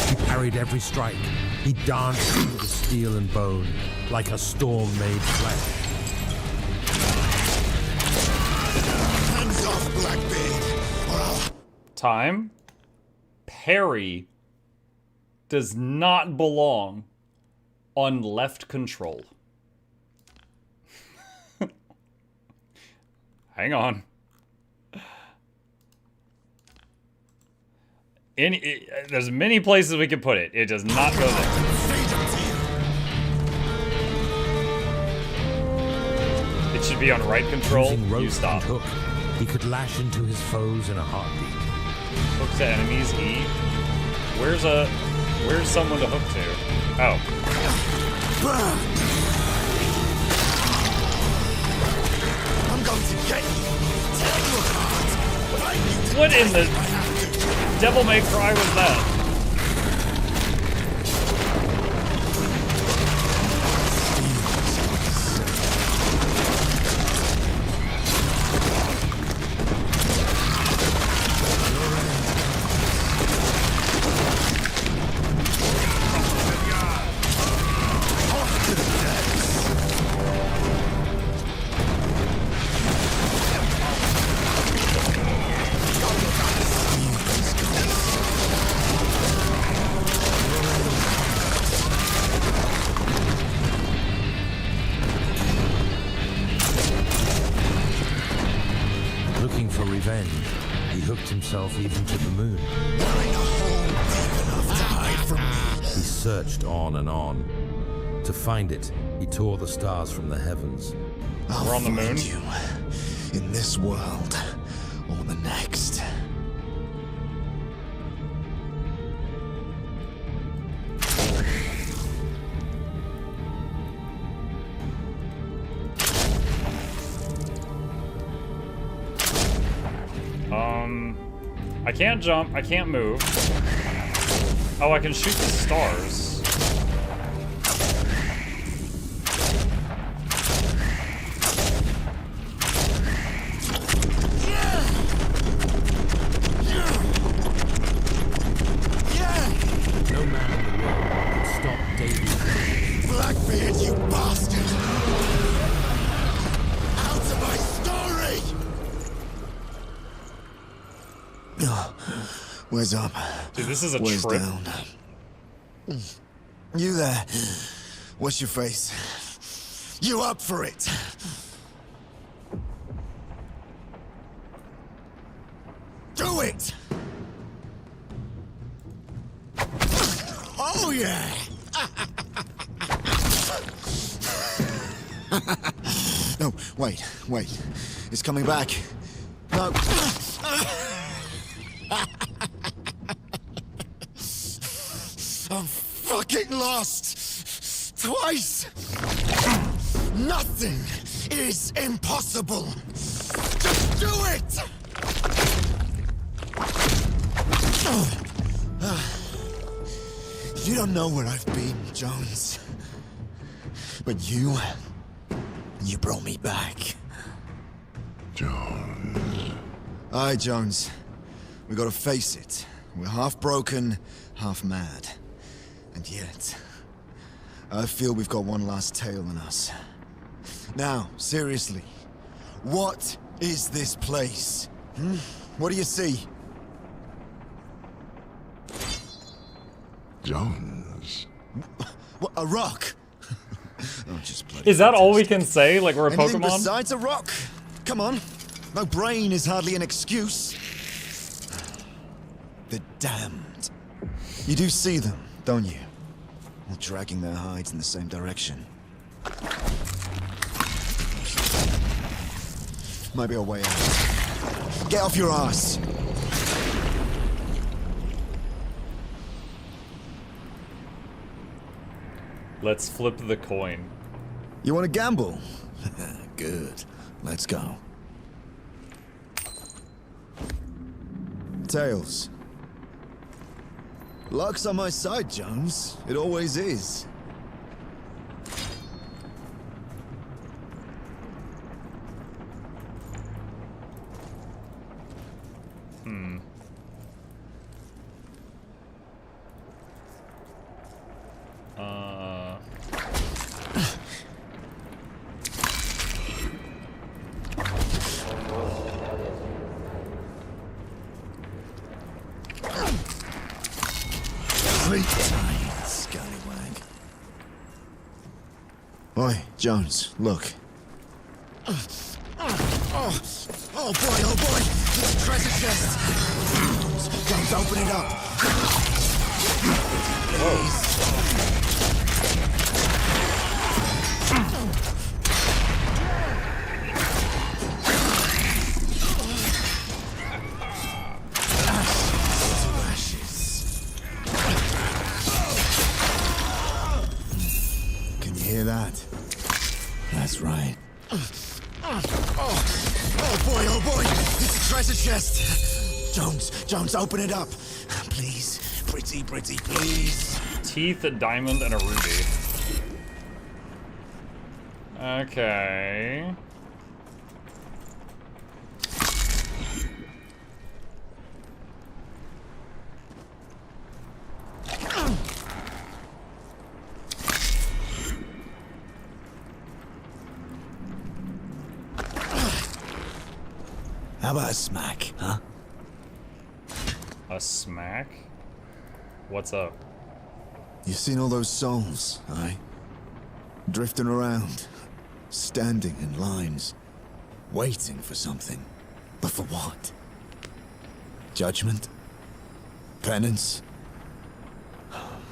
He parried every strike. He danced through the steel and bone like a storm made flesh. Hands off, Blackbeard, or I'll... Time. Parry does not belong on left control. Hang on. There's many places we can put it. It does not go there. It should be on right control. You stop. Hook, he could lash into his foes in a heartbeat. Hook to enemies, E. Where's someone to hook to? Oh. I'm going to get you. Tear you apart. But I need to... What in the Devil May Cry was that? Himself even to the moon. There ain't a hole deep enough to hide from me. He searched on and on. To find it, he tore the stars from the heavens. We're on the moon. You in this world or the next. I can't jump, I can't move. Oh, I can shoot the stars. No man in the world could stop Davy. Blackbeard, you bastard! Out of my story! Where's up? Dude, this is a Where's trip. down? You there? What's your face? You up for it? Do it! Oh yeah! No, wait. It's coming back. No. I'm fucking lost! Twice! Nothing is impossible! Just do it! You don't know where I've been, Jones. But you brought me back. Jones. Aye, Jones. We gotta face it. We're half broken, half mad. And yet, I feel we've got one last tale in us. Now, seriously, what is this place? What do you see? Jones. What, a rock? Oh, just bloody Is that all we can say? Like we're a Anything Pokemon? besides a rock? Come on. No brain is hardly an excuse. The damned. You do see them, don't you? All dragging their hides in the same direction. Maybe a way out. Get off your ass. Let's flip the coin. You want to gamble? Good. Let's go. Tails. Luck's on my side, Jones. It always is. Sleep tight, scallywag. Oi, Jones, look. Oh boy, it's a treasure chest. Jones, open it up. Can you hear that? That's right. Oh boy, it's a treasure chest. Jones, open it up. Please, pretty, please. Teeth, a diamond, and a ruby. Okay. How about a smack, huh? A smack? What's up? You seen all those souls, aye? Drifting around, standing in lines, waiting for something. But for what? Judgment? Penance?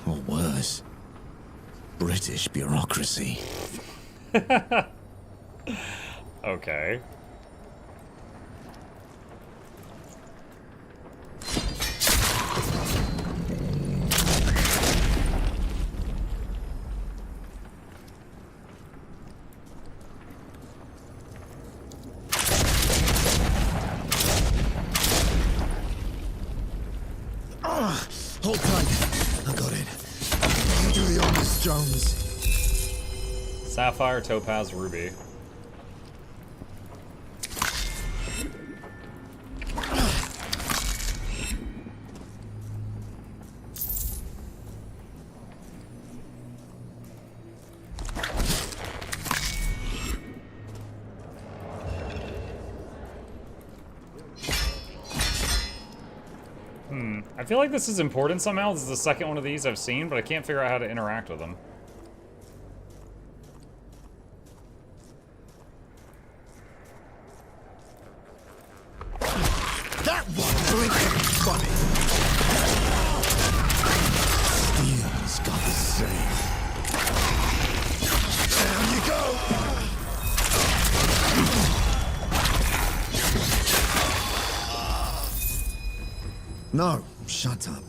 Or worse? British bureaucracy. Okay. Hold tight. I got it. You do the honors, Jones. Sapphire, topaz, ruby. I feel like this is important somehow. This is the second one of these I've seen, but I can't figure out how to interact with them. That one blinking funny. Steel's got the same. Down you go. No, shut up.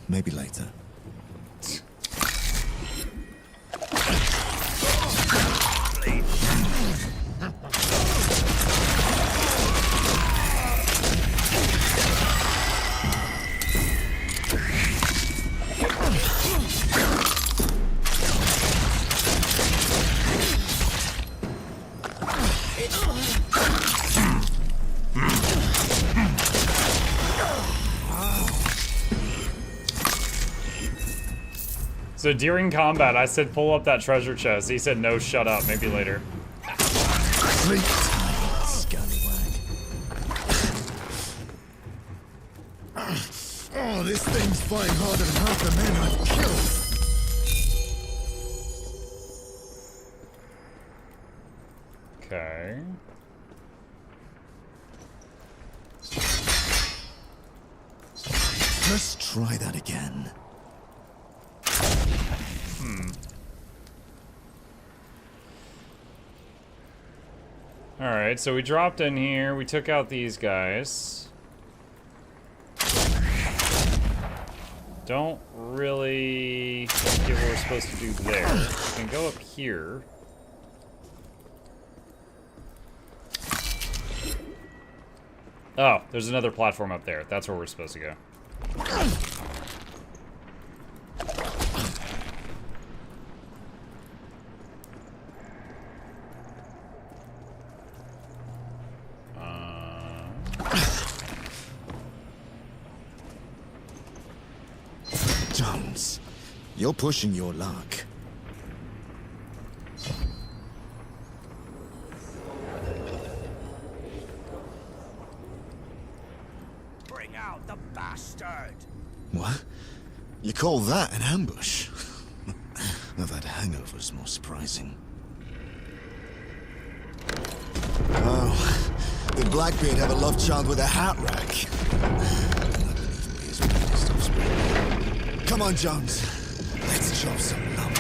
Maybe later. So during combat, I said pull up that treasure chest. He said no, shut up, maybe later. Sleep tight, scallywag. Oh, this thing's fighting harder than half the men I've killed. Okay. Let's try that again. Alright, so we dropped in here, we took out these guys. Don't really get what we're supposed to do there. We can go up here. Oh, there's another platform up there. That's where we're supposed to go. Jones, you're pushing your luck. Bring out the bastard! What? You call that an ambush? I've had hangovers more surprising. Oh, did Blackbeard have a love child with a hat rack? Come on, Jones. Let's chop some lumber.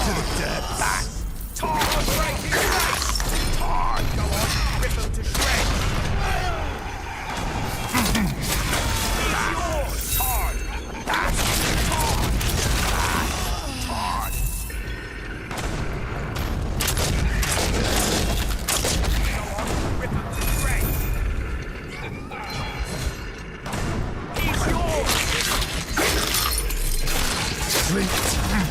To the depths. Back! Tar! Break his ass! Tar! Go on! Rip him to shreds! That's yours! Tar! That's tar! That's tar! Go on! Rip him to shreds! He's yours! Sleep time.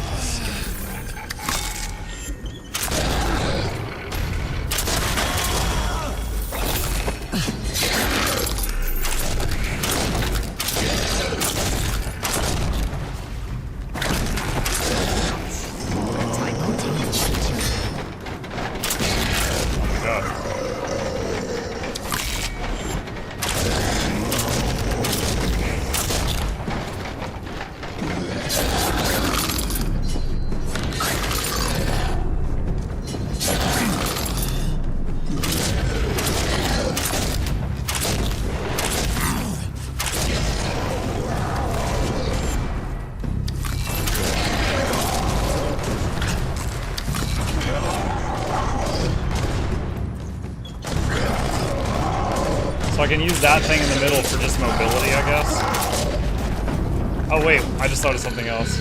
can use that thing in the middle for just mobility, I guess. Oh wait, I just thought of something else.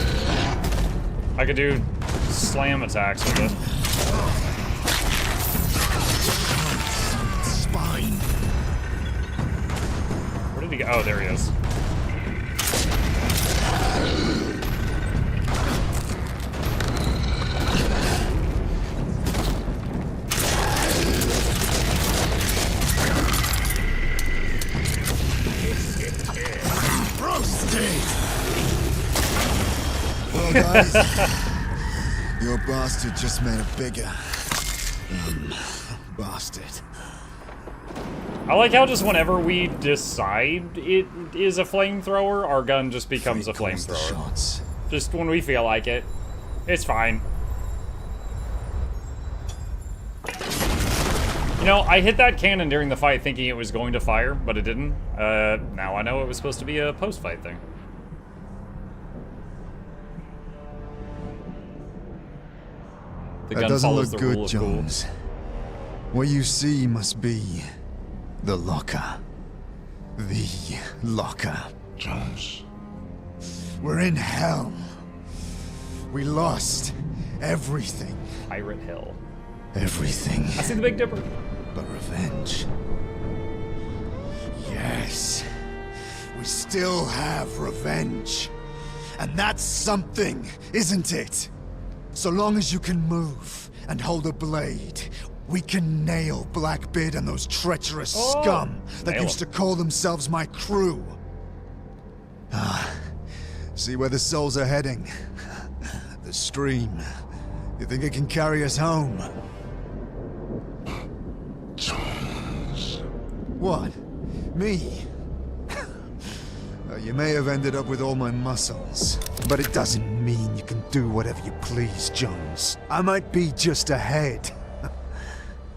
I could do slam attacks with it. Spine. Where did he go? Oh, there he is. Well, guys, your bastard just made a bigger bastard. I like how just whenever we decide it is a flamethrower, our gun just becomes a flamethrower. Just when we feel like it. It's fine. You know, I hit that cannon during the fight thinking it was going to fire, but it didn't. Now I know it was supposed to be a post-fight thing. The That gun doesn't follows look the rule good, of cool. Jones. What you see must be the locker. The locker. Jones. We're in hell. We lost everything. Pirate hell. Everything. I see the Big Dipper. But revenge. Yes. We still have revenge. And that's something, isn't it? So long as you can move and hold a blade, we can nail Blackbeard and those treacherous scum that nail used to call themselves my crew. See where the souls are heading? The stream. You think it can carry us home? Jones. What? Me? You may have ended up with all my muscles, but it doesn't mean you can do whatever you please, Jones. I might be just a head,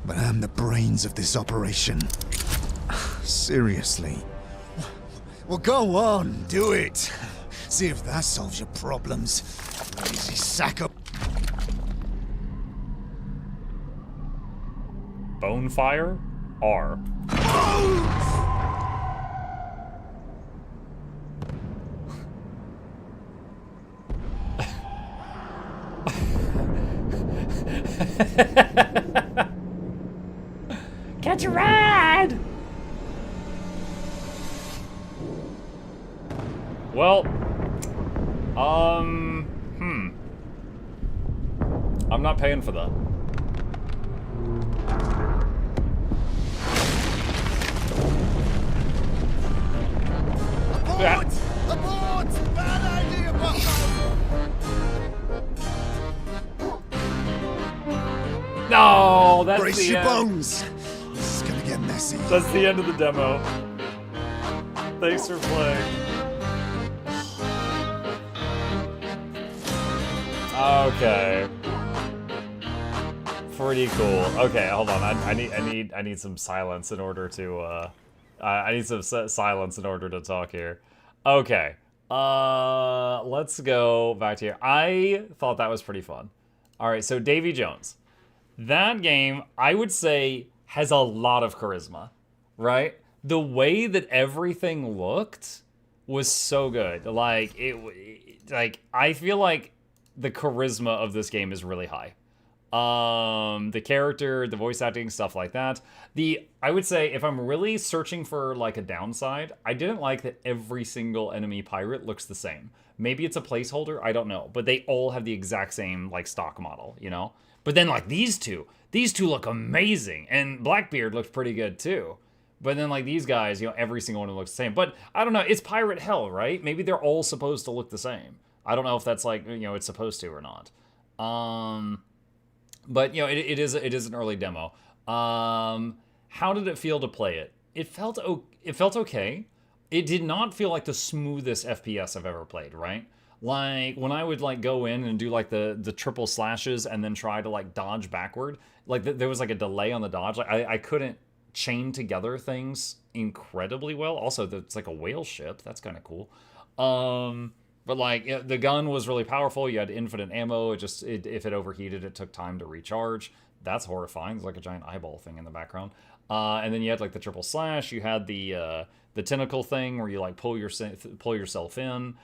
but I'm the brains of this operation. Seriously. Well, go on, do it. See if that solves your problems. Lazy sack of... Bonefire? R. Catch a ride! Well, I'm not paying for that. Abort! Abort! Bad idea, Bucko! No, that's Brace the your end. bones! This is gonna get messy. That's the end of the demo. Thanks for playing. Okay. Pretty cool. Okay, hold on. I need some silence in order to I need some silence in order to talk here. Okay. Let's go back to here. I thought that was pretty fun. All right, so Davy Jones. That game, I would say, has a lot of charisma, right? The way that everything looked was so good. Like I feel like the charisma of this game is really high. The character, the voice acting, stuff like that. I would say if I'm really searching for like a downside, I didn't like that every single enemy pirate looks the same. Maybe it's a placeholder, I don't know, but they all have the exact same like stock model, you know? But then like these two look amazing, and Blackbeard looked pretty good too. But then like these guys, you know, every single one of them looks the same. But I don't know, it's pirate hell, right? Maybe they're all supposed to look the same. I don't know if that's like, you know, it's supposed to or not. But you know, it is an early demo. How did it feel to play it? It felt okay. It did not feel like the smoothest FPS I've ever played, right? Like when I would like go in and do like the triple slashes and then try to like dodge backward, like there was like a delay on the dodge. Like I couldn't chain together things incredibly well. Also, it's like a whale ship. That's kind of cool. But like the gun was really powerful. You had infinite ammo. If it overheated, it took time to recharge. That's horrifying. There's like a giant eyeball thing in the background. And then you had like the triple slash. You had the tentacle thing where you like pull yourself in.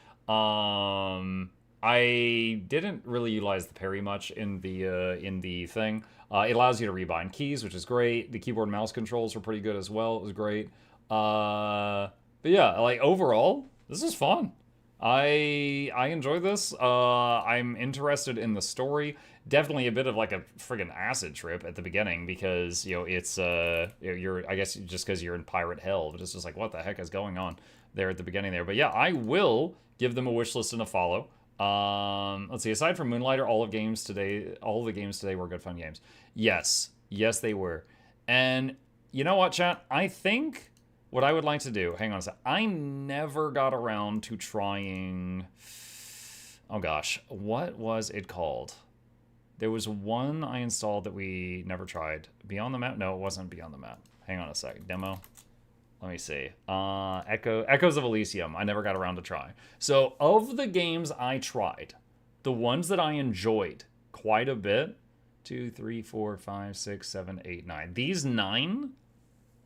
I didn't really utilize the parry much in the thing. It allows you to rebind keys, which is great. The keyboard and mouse controls were pretty good as well. It was great. But yeah, like overall, this is fun. I enjoy this. I'm interested in the story. Definitely a bit of like a friggin' acid trip at the beginning because, you know, it's, you're, I guess just because you're in pirate hell, but it's just like, what the heck is going on there at the beginning there? But yeah, I will give them a wish list and a follow. Let's see, aside from Moonlighter, all of the games today were good fun games. Yes, they were. And you know what, chat? I think what I would like to do, hang on a sec. I never got around to trying, oh gosh, what was it called? There was one I installed that we never tried. Beyond the Map? No, it wasn't Beyond the Map. Hang on a sec. Demo. Let me see. Echoes of Elysium. I never got around to try. So of the games I tried, the ones that I enjoyed quite a bit, 2, 3, 4, 5, 6, 7, 8, 9. These 9,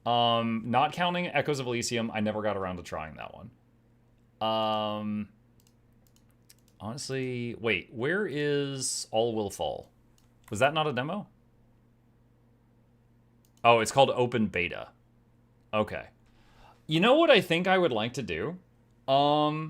not counting Echoes of Elysium, I never got around to trying that one. Honestly, wait, where is All Will Fall? Was that not a demo? Oh, it's called Open Beta. Okay. You know what I think I would like to do? Yeah,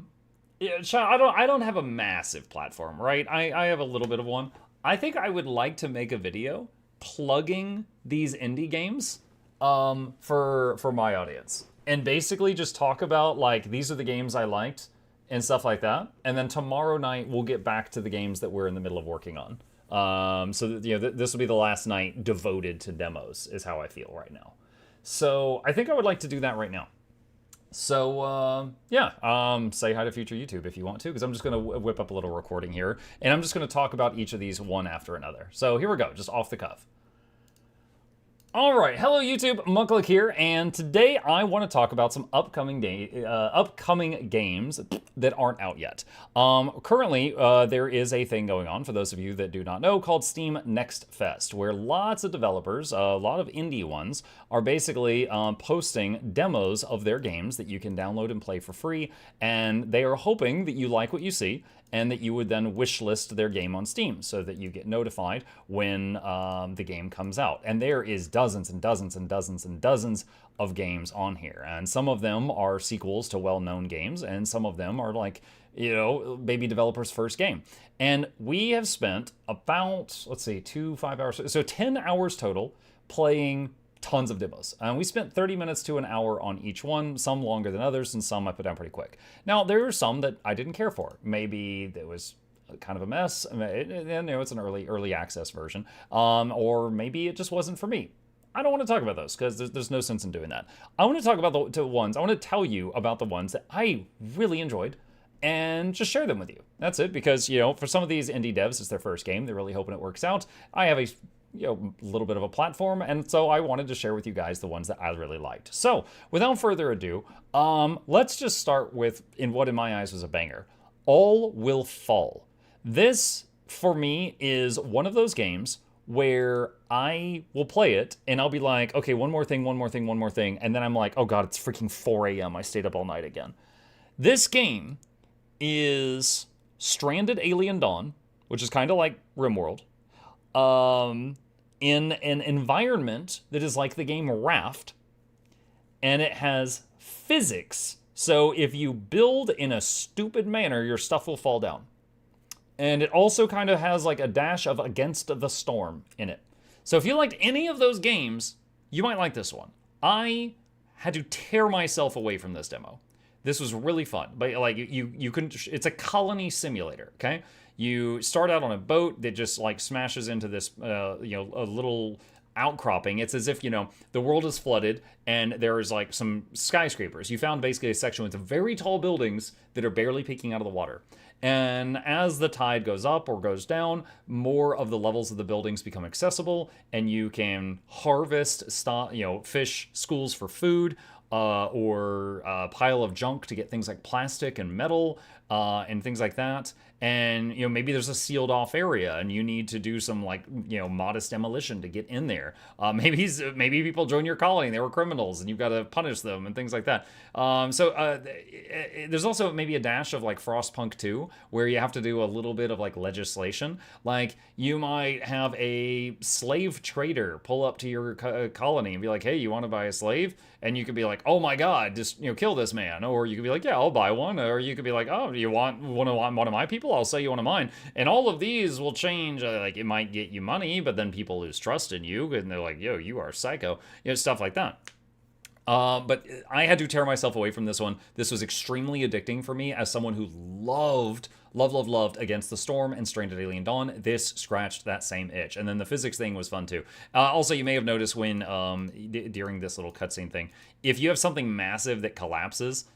I don't have a massive platform, right? I have a little bit of one. I think I would like to make a video plugging these indie games for my audience. And basically just talk about, like, these are the games I liked and stuff like that. And then tomorrow night, we'll get back to the games that we're in the middle of working on. So, you know, this will be the last night devoted to demos, is how I feel right now. So I think I would like to do that right now. So, yeah, say hi to future YouTube if you want to, because I'm just going to whip up a little recording here. And I'm just going to talk about each of these one after another. So here we go, just off the cuff. All right, hello YouTube, Mukluk here, and today I want to talk about some upcoming games that aren't out yet. Currently, there is a thing going on, for those of you that do not know, called Steam Next Fest, where lots of developers, a lot of indie ones, are basically posting demos of their games that you can download and play for free, and they are hoping that you like what you see, and that you would then wishlist their game on Steam so that you get notified when the game comes out. And there is dozens and dozens and dozens and dozens of games on here. And some of them are sequels to well-known games, and some of them are like, you know, maybe developers' first game. And we have spent about, let's see, 5 hours, so 10 hours total playing tons of demos. And we spent 30 minutes to an hour on each one, some longer than others, and some I put down pretty quick. Now, there are some that I didn't care for. Maybe it was kind of a mess, and you know, it's an early access version, or maybe it just wasn't for me. I don't want to talk about those, because there's no sense in doing that. I want to talk about the ones, I want to tell you about the ones that I really enjoyed, and just share them with you. That's it, because, you know, for some of these indie devs, it's their first game, they're really hoping it works out. I have a little bit of a platform, and so I wanted to share with you guys the ones that I really liked. So, without further ado, let's just start with, in what in my eyes was a banger, All Will Fall. This, for me, is one of those games where I will play it, and I'll be like, okay, one more thing, and then I'm like, oh god, it's freaking 4 a.m., I stayed up all night again. This game is Stranded Alien Dawn, which is kind of like RimWorld, in an environment that is like the game Raft, and it has physics. So if you build in a stupid manner, your stuff will fall down. And it also kind of has like a dash of Against the Storm in it. So if you liked any of those games, you might like this one. I had to tear myself away from this demo. This was really fun, but like you couldn't, it's a colony simulator, okay? You start out on a boat that just like smashes into this, you know, a little outcropping. It's as if, you know, the world is flooded and there is like some skyscrapers. You found basically a section with very tall buildings that are barely peeking out of the water. And as the tide goes up or goes down, more of the levels of the buildings become accessible, and you can harvest, you know, fish schools for food. or pile of junk to get things like plastic and metal and things like that. And, you know, maybe there's a sealed off area and you need to do some, like, you know, modest demolition to get in there. Maybe people join your colony and they were criminals and you've got to punish them and things like that. There's also maybe a dash of like Frostpunk 2 where you have to do a little bit of like legislation. Like you might have a slave trader pull up to your colony and be like, hey, you want to buy a slave? And you could be like, oh my God, just, you know, kill this man. Or you could be like, yeah, I'll buy one. Or you could be like, oh, do you want one of my people? I'll sell you one of mine. And all of these will change. Like it might get you money, but then people lose trust in you and they're like, yo, you are psycho. You know, stuff like that. But I had to tear myself away from this one. This was extremely addicting for me as someone who loved Against the Storm and Stranded Alien Dawn. This scratched that same itch. And then the physics thing was fun too. Also, you may have noticed when, during this little cutscene thing, if you have something massive that collapses,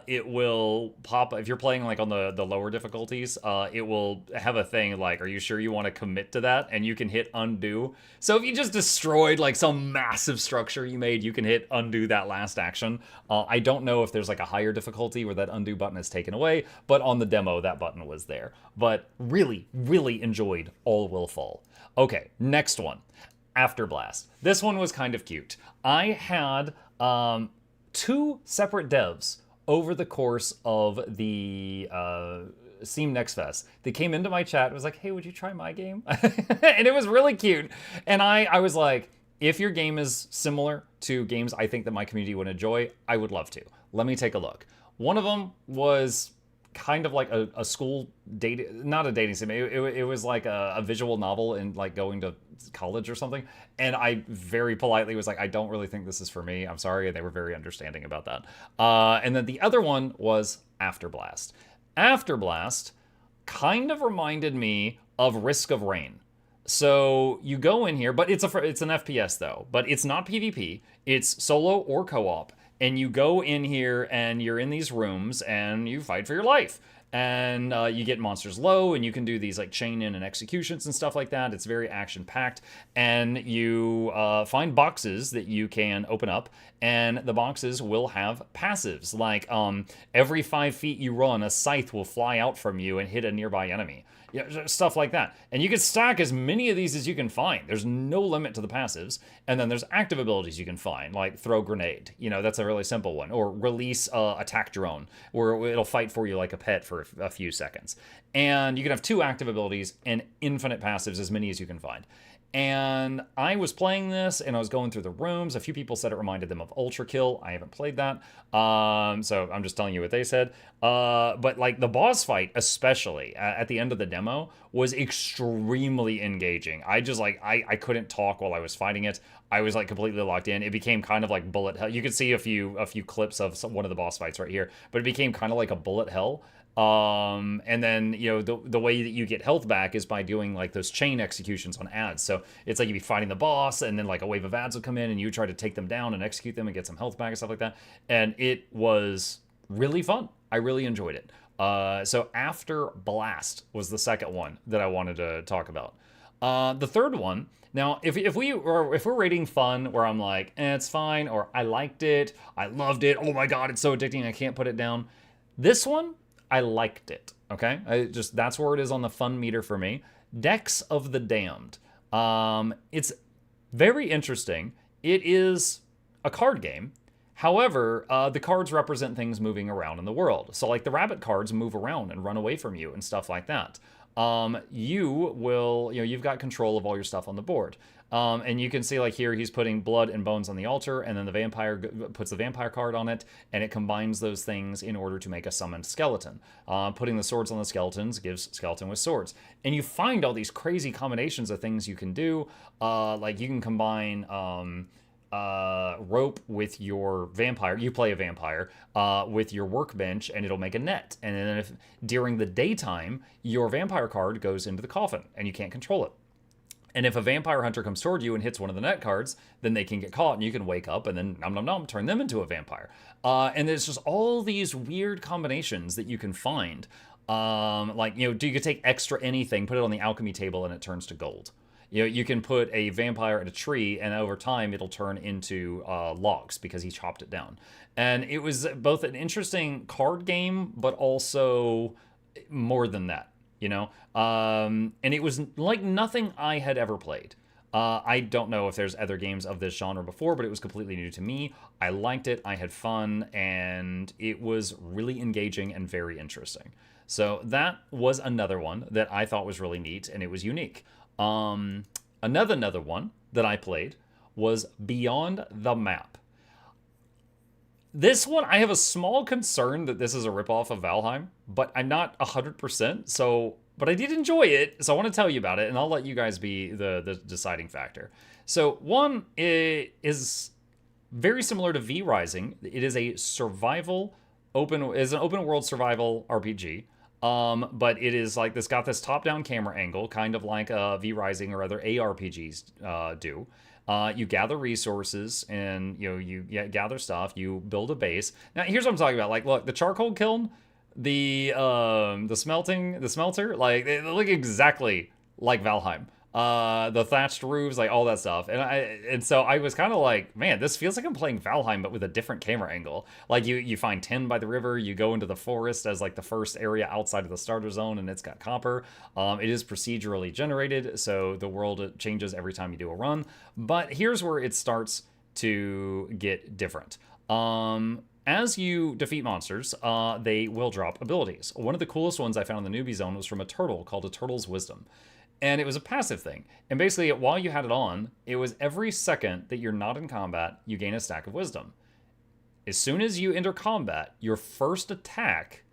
it will pop, if you're playing like on the lower difficulties, it will have a thing like, are you sure you want to commit to that? And you can hit undo. So if you just destroyed like some massive structure you made, you can hit undo that last action. I don't know if there's like a higher difficulty where that undo button is taken away, but on the demo, that button was there. But really, really enjoyed All Will Fall. Okay, next one, Afterblast. This one was kind of cute. I had, 2 separate devs over the course of the Steam Next Fest. They came into my chat and was like, hey, would you try my game? And it was really cute. And I was like, if your game is similar to games I think that my community would enjoy, I would love to. Let me take a look. One of them was kind of like a school dating, not a dating sim. It was like a visual novel and like going to college or something. And I very politely was like, I don't really think this is for me. I'm sorry. And they were very understanding about that. And then the other one was Afterblast. Afterblast kind of reminded me of Risk of Rain. So you go in here, but it's an FPS though, but it's not PvP. It's solo or co-op. And you go in here and you're in these rooms and you fight for your life. And you get monsters low and you can do these like chain in and executions and stuff like that. It's very action packed. And you find boxes that you can open up, and the boxes will have passives. Like every 5 feet you run, a scythe will fly out from you and hit a nearby enemy. Yeah, stuff like that. And you can stack as many of these as you can find. There's no limit to the passives. And then there's active abilities you can find, like throw grenade. You know, that's a really simple one. Or release attack drone, where it'll fight for you like a pet for a few seconds. And you can have 2 active abilities and infinite passives, as many as you can find. And I was playing this and I was going through the rooms. A few people said it reminded them of Ultra Kill. I haven't played that. So I'm just telling you what they said. But like the boss fight, especially at the end of the demo, was extremely engaging. I just like, I couldn't talk while I was fighting it. I was like completely locked in. It became kind of like bullet hell. You could see a few clips of one of the boss fights right here, but it became kind of like a bullet hell. And then, you know, the way that you get health back is by doing like those chain executions on ads. So it's like you'd be fighting the boss and then like a wave of ads would come in and you try to take them down and execute them and get some health back and stuff like that. And it was really fun. I really enjoyed it. So Afterblast was the second one that I wanted to talk about. The third one, now, if we're rating fun, where I'm like, it's fine, or I liked it, I loved it, oh my God, it's so addicting, I can't put it down. This one, I liked it, okay? That's where it is on the fun meter for me. Decks of the Damned. It's very interesting. It is a card game. However, the cards represent things moving around in the world. So like the rabbit cards move around and run away from you and stuff like that. You've got control of all your stuff on the board. And you can see like here, he's putting blood and bones on the altar, and then the vampire puts the vampire card on it, and it combines those things in order to make a summoned skeleton. Putting the swords on the skeletons gives skeleton with swords. And you find all these crazy combinations of things you can do. Like you can combine rope with your vampire. You play a vampire with your workbench, and it'll make a net. And then if during the daytime, your vampire card goes into the coffin, and you can't control it. And if a vampire hunter comes toward you and hits one of the net cards, then they can get caught and you can wake up and then nom nom nom, turn them into a vampire. And there's just all these weird combinations that you can find. Like, you know, you could take extra anything, put it on the alchemy table and it turns to gold. You know, you can put a vampire at a tree, and over time it'll turn into logs because he chopped it down. And it was both an interesting card game, but also more than that, you know? And it was like nothing I had ever played. I don't know if there's other games of this genre before, but it was completely new to me. I liked it, I had fun, and it was really engaging and very interesting. So that was another one that I thought was really neat, and it was unique. Another one that I played was Beyond the Map. This one, I have a small concern that this is a ripoff of Valheim, but I'm not 100%, so... But I did enjoy it, so I want to tell you about it, and I'll let you guys be the deciding factor. So, one, it is very similar to V Rising. It is a survival, an open world survival RPG. But it is like this, got this top-down camera angle, kind of like V Rising or other ARPGs do. You gather resources, and you gather stuff. You build a base. Now, here's what I'm talking about. Like, look, the charcoal kiln, the smelter, like they look exactly like Valheim. The thatched roofs, like all that stuff. And so I was kind of like, man, this feels like I'm playing Valheim, but with a different camera angle. Like you find tin by the river, you go into the forest as like the first area outside of the starter zone, and it's got copper. It is procedurally generated, so the world changes every time you do a run. But here's where it starts to get different. As you defeat monsters, they will drop abilities. One of the coolest ones I found in the newbie zone was from a turtle called a Turtle's Wisdom. And it was a passive thing. And basically, while you had it on, it was every second that you're not in combat, you gain a stack of wisdom. As soon as you enter combat, your first attack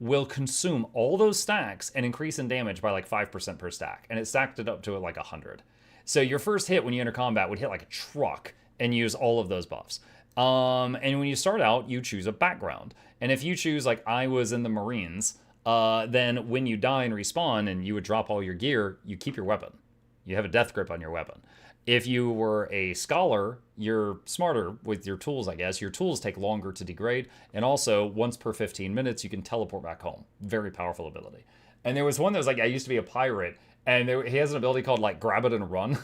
will consume all those stacks and increase in damage by like 5% per stack. And it stacked it up to like 100. So your first hit when you enter combat would hit like a truck and use all of those buffs. And when you start out, you choose a background. And if you choose, like I was in the Marines, then when you die and respawn and you would drop all your gear, you keep your weapon. You have a death grip on your weapon. If you were a scholar, you're smarter with your tools, I guess. Your tools take longer to degrade. And also, once per 15 minutes, you can teleport back home. Very powerful ability. And there was one that was like, I used to be a pirate, and he has an ability called like grab it and run.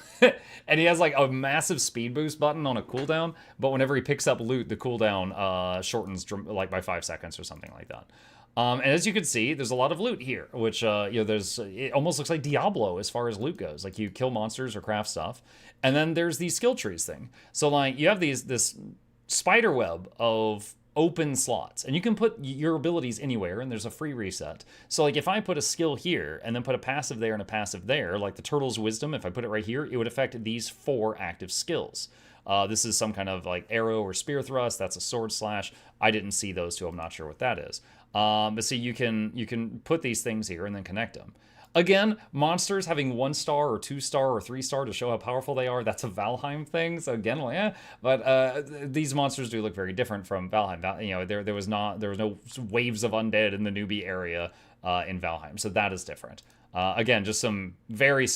And he has like a massive speed boost button on a cooldown, but whenever he picks up loot, the cooldown shortens like by 5 seconds or something like that. And as you can see, there's a lot of loot here, which, it almost looks like Diablo as far as loot goes. Like, you kill monsters or craft stuff. And then there's these skill trees thing. So, like, you have this spider web of open slots, and you can put your abilities anywhere, and there's a free reset. So, like, if I put a skill here, and then put a passive there and a passive there, like the Turtle's Wisdom, if I put it right here, it would affect these 4 active skills. This is some kind of, like, arrow or spear thrust. That's a sword slash. I didn't see those two. I'm not sure what that is. But see, you can put these things here and then connect them. Again, monsters having 1-star or 2-star or 3-star to show how powerful they are, that's a Valheim thing. So again, but these monsters do look very different from Valheim. There was no waves of undead in the newbie area in Valheim, so that is different. Again, just some very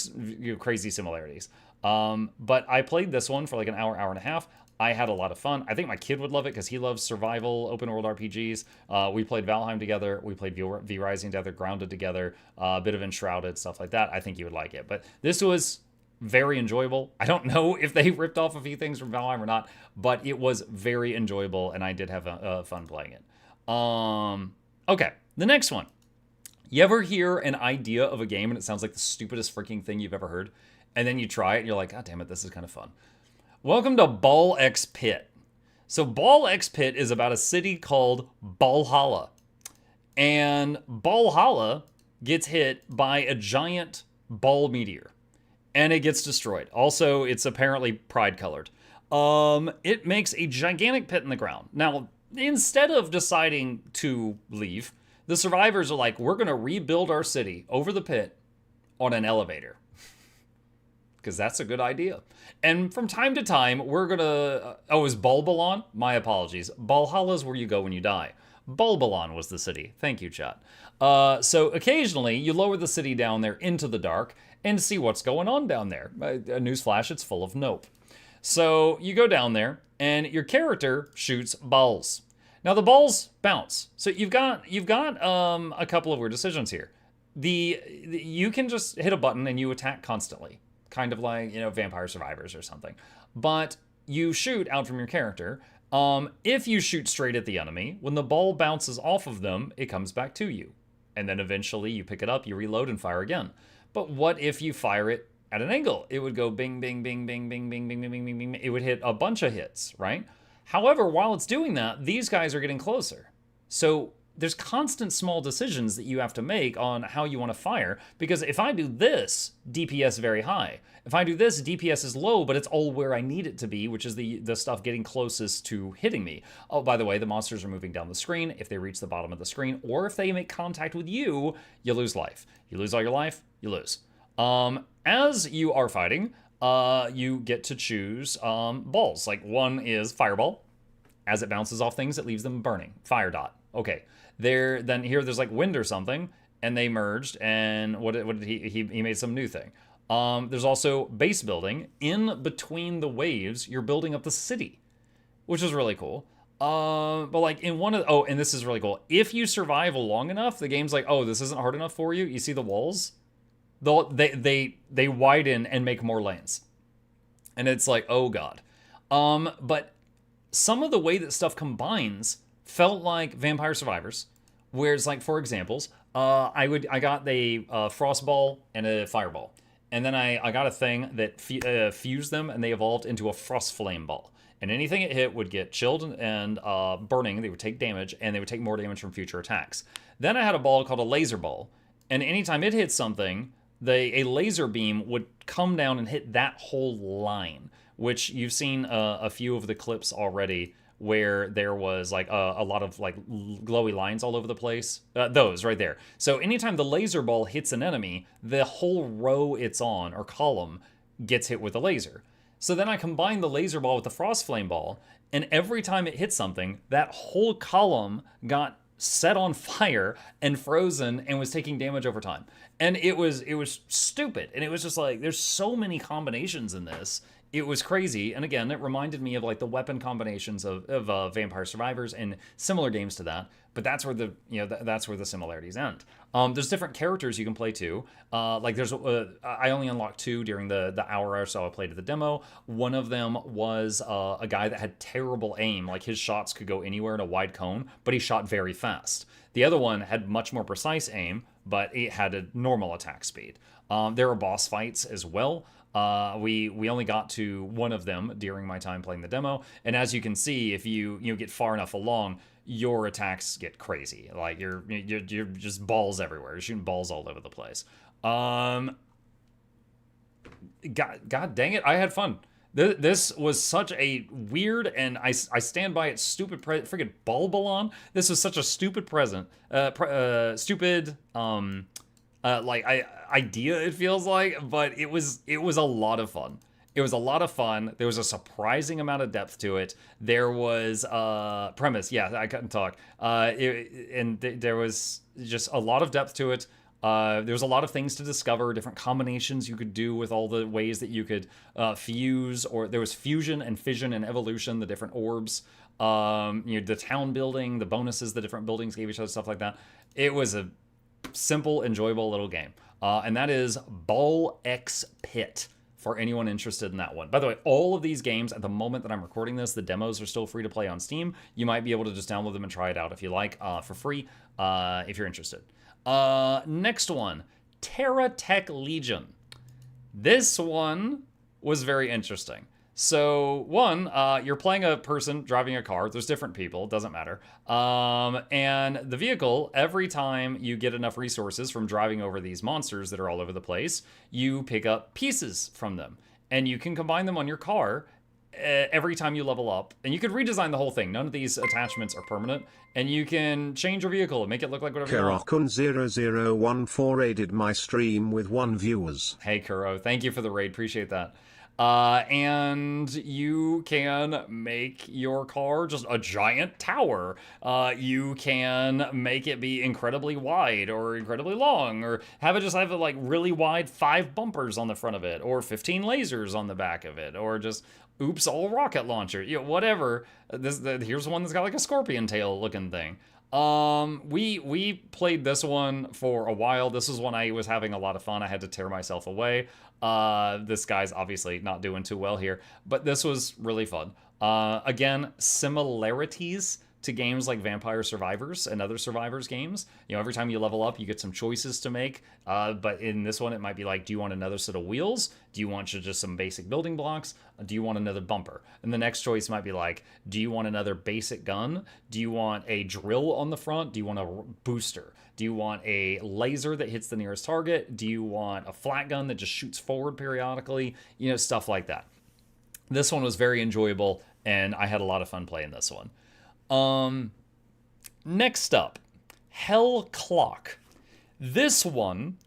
crazy similarities. But I played this one for like an hour and a half. I had a lot of fun. I think my kid would love it because he loves survival, open world RPGs. We played Valheim together. We played V Rising together, Grounded together, a bit of Enshrouded, stuff like that. I think you would like it. But this was very enjoyable. I don't know if they ripped off a few things from Valheim or not, but it was very enjoyable, and I did have fun playing it. Okay, the next one. You ever hear an idea of a game and it sounds like the stupidest freaking thing you've ever heard? And then you try it and you're like, God damn it, this is kind of fun. Welcome to Ball X Pit. So Ball X Pit is about a city called Valhalla. And Valhalla gets hit by a giant ball meteor. And it gets destroyed. Also, it's apparently pride-colored. It makes a gigantic pit in the ground. Now, instead of deciding to leave, the survivors are like, we're going to rebuild our city over the pit on an elevator. Because that's a good idea. And from time to time, we're gonna... is Bulbalon? My apologies. Valhalla's where you go when you die. Bulbalon was the city. Thank you, chat. So occasionally, you lower the city down there into the dark and see what's going on down there. A newsflash, it's full of nope. So you go down there, and your character shoots balls. Now, the balls bounce. So you've got a couple of weird decisions here. You can just hit a button and you attack constantly. kind of like, you know, Vampire Survivors or something. But you shoot out from your character. If you shoot straight at the enemy, when the ball bounces off of them, it comes back to you. And then eventually you pick it up, you reload and fire again. But what if you fire it at an angle? It would go bing, bing, bing, bing, bing, bing, bing, bing, bing, bing, bing. It would hit a bunch of hits, right? However, while it's doing that, these guys are getting closer. So there's constant small decisions that you have to make on how you want to fire, because if I do this, DPS very high. If I do this, DPS is low, but it's all where I need it to be, which is the stuff getting closest to hitting me. Oh, by the way, the monsters are moving down the screen. If they reach the bottom of the screen, or if they make contact with you, you lose life. You lose all your life, you lose. As you are fighting, you get to choose balls. Like, one is Fireball. As it bounces off things, it leaves them burning. Fire Dot. Okay. Then there's like Wind or something, and they merged, and what did he made some new thing. There's also base building. In between the waves, you're building up the city, which is really cool. But like in one of and this is really cool. If you survive long enough, the game's like, oh, this isn't hard enough for you. You see the walls? They widen and make more lanes. And it's like, oh god. But some of the way that stuff combines felt like Vampire Survivors, where it's like, for examples, I got a frost ball and a fireball, and then I got a thing that fused them, and they evolved into a frost flame ball. And anything it hit would get chilled and burning. They would take damage, and they would take more damage from future attacks. Then I had a ball called a laser ball, and anytime it hit something, a laser beam would come down and hit that whole line, which you've seen a few of the clips already, where there was like a lot of like glowy lines all over the place. Those right there. So anytime the laser ball hits an enemy, the whole row it's on, or column, gets hit with a laser. So then I combined the laser ball with the frost flame ball, and every time it hit something, that whole column got set on fire and frozen and was taking damage over time. And it was stupid. And it was just like, there's so many combinations in this. It was crazy, and again, it reminded me of like the weapon combinations of Vampire Survivors and similar games to that. But that's where that's where the similarities end. There's different characters you can play too. Like there's I only unlocked 2 during the hour or so I played at the demo. One of them was a guy that had terrible aim. Like his shots could go anywhere in a wide cone, but he shot very fast. The other one had much more precise aim, but it had a normal attack speed. There are boss fights as well. We only got to one of them during my time playing the demo, and as you can see, if you get far enough along, your attacks get crazy. Like you're just balls everywhere. You're shooting balls all over the place. God dang it, I had fun. This was such a weird, and I stand by it, stupid freaking Balbalon. This was such a stupid idea, it feels like, but it was a lot of fun. It was a lot of fun. There was a surprising amount of depth to it. There was premise. Yeah, I couldn't talk. There was just a lot of depth to it. There was a lot of things to discover, different combinations you could do with all the ways that you could fuse, or there was fusion and fission and evolution, the different orbs, the town building, the bonuses the different buildings gave each other, stuff like that. It was a simple, enjoyable little game. And that is Ball X Pit, for anyone interested in that one. By the way, all of these games, at the moment that I'm recording this, the demos are still free to play on Steam. You might be able to just download them and try it out if you like, for free, if you're interested. Next one, TerraTech Legion. This one was very interesting. So one, you're playing a person driving a car. There's different people, it doesn't matter. And the vehicle, every time you get enough resources from driving over these monsters that are all over the place, you pick up pieces from them. And you can combine them on your car every time you level up. And you could redesign the whole thing. None of these attachments are permanent. And you can change your vehicle and make it look like whatever you want. Kurokun0014 aided my stream with 1 viewers. Hey Kuro, thank you for the raid, appreciate that. And you can make your car just a giant tower. You can make it be incredibly wide or incredibly long, or have it just have like really wide 5 bumpers on the front of it, or 15 lasers on the back of it, or just oops all rocket launcher, whatever. Here's one that's got like a scorpion tail looking thing. We played this one for a while. This was when I was having a lot of fun. I had to tear myself away. This guy's obviously not doing too well here, but this was really fun. Again, similarities to games like Vampire Survivors and other Survivors games. You know, every time you level up, you get some choices to make. But in this one, it might be like, do you want another set of wheels? Do you want just some basic building blocks? Do you want another bumper? And the next choice might be like, do you want another basic gun? Do you want a drill on the front? Do you want a booster? Do you want a laser that hits the nearest target? Do you want a flat gun that just shoots forward periodically? You know, stuff like that. This one was very enjoyable, and I had a lot of fun playing this one. Next up, Hell Clock. This one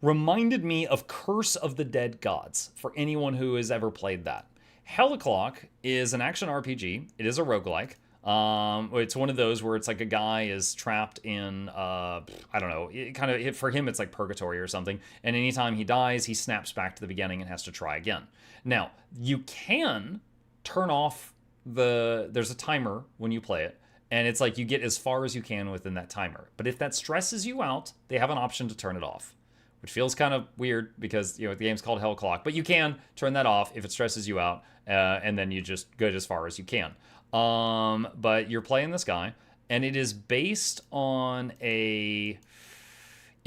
reminded me of Curse of the Dead Gods, for anyone who has ever played that. Hell Clock is an action RPG. It is a roguelike. It's one of those where it's like a guy is trapped in, I don't know, for him it's like purgatory or something, and anytime he dies, he snaps back to the beginning and has to try again. Now, you can turn off there's a timer when you play it, and it's like you get as far as you can within that timer. But if that stresses you out, they have an option to turn it off, which feels kind of weird because, you know, the game's called Hell Clock, but you can turn that off if it stresses you out, and then you just go as far as you can. But you're playing this guy, and it is based on there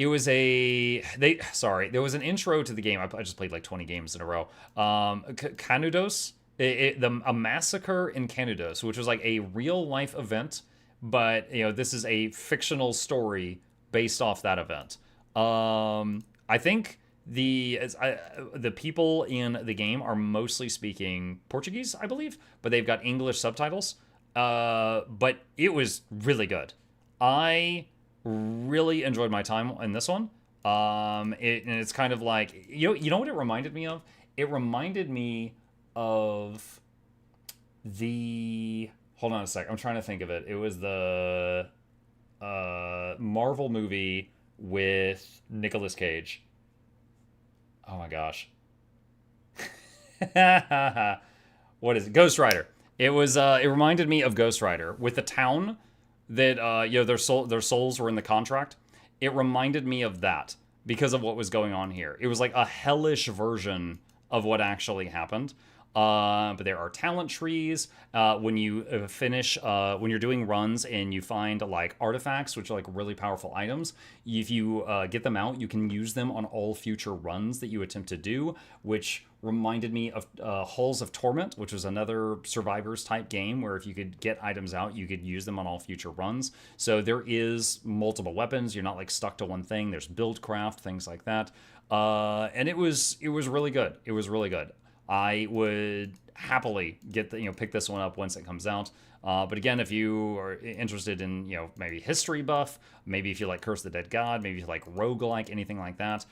was an intro to the game. I just played like 20 games in a row. Canudos. A massacre in Canudos, which was like a real life event, but you know, this is a fictional story based off that event. I think the people in the game are mostly speaking Portuguese, I believe, but they've got English subtitles. But it was really good. I really enjoyed my time in this one. And it's kind of like, you know what it reminded me of? It reminded me of hold on a sec, I'm trying to think of it. It was the Marvel movie with Nicolas Cage. Oh my gosh. What is it? Ghost Rider. It reminded me of Ghost Rider with the town that their souls were in the contract. It reminded me of that because of what was going on here. It was like a hellish version of what actually happened. But there are talent trees. When you when you're doing runs and you find like artifacts, which are like really powerful items, if you get them out, you can use them on all future runs that you attempt to do, which reminded me of Halls of Torment, which was another Survivors type game where if you could get items out, you could use them on all future runs. So there is multiple weapons. You're not like stuck to one thing. There's build craft, things like that. And it was really good. It was really good. I would happily pick this one up once it comes out. But again, if you are interested in, maybe history buff, maybe if you like Curse of the Dead God, maybe if you like roguelike, anything like that,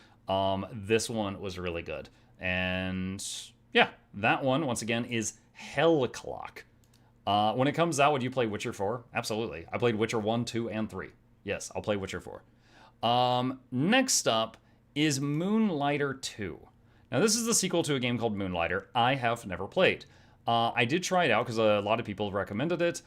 this one was really good. And yeah, that one, once again, is Hell Clock. When it comes out, would you play Witcher 4? Absolutely. I played Witcher 1, 2, and 3. Yes, I'll play Witcher 4. Next up is Moonlighter 2. Now, this is the sequel to a game called Moonlighter. I have never played. I did try it out because a lot of people recommended it.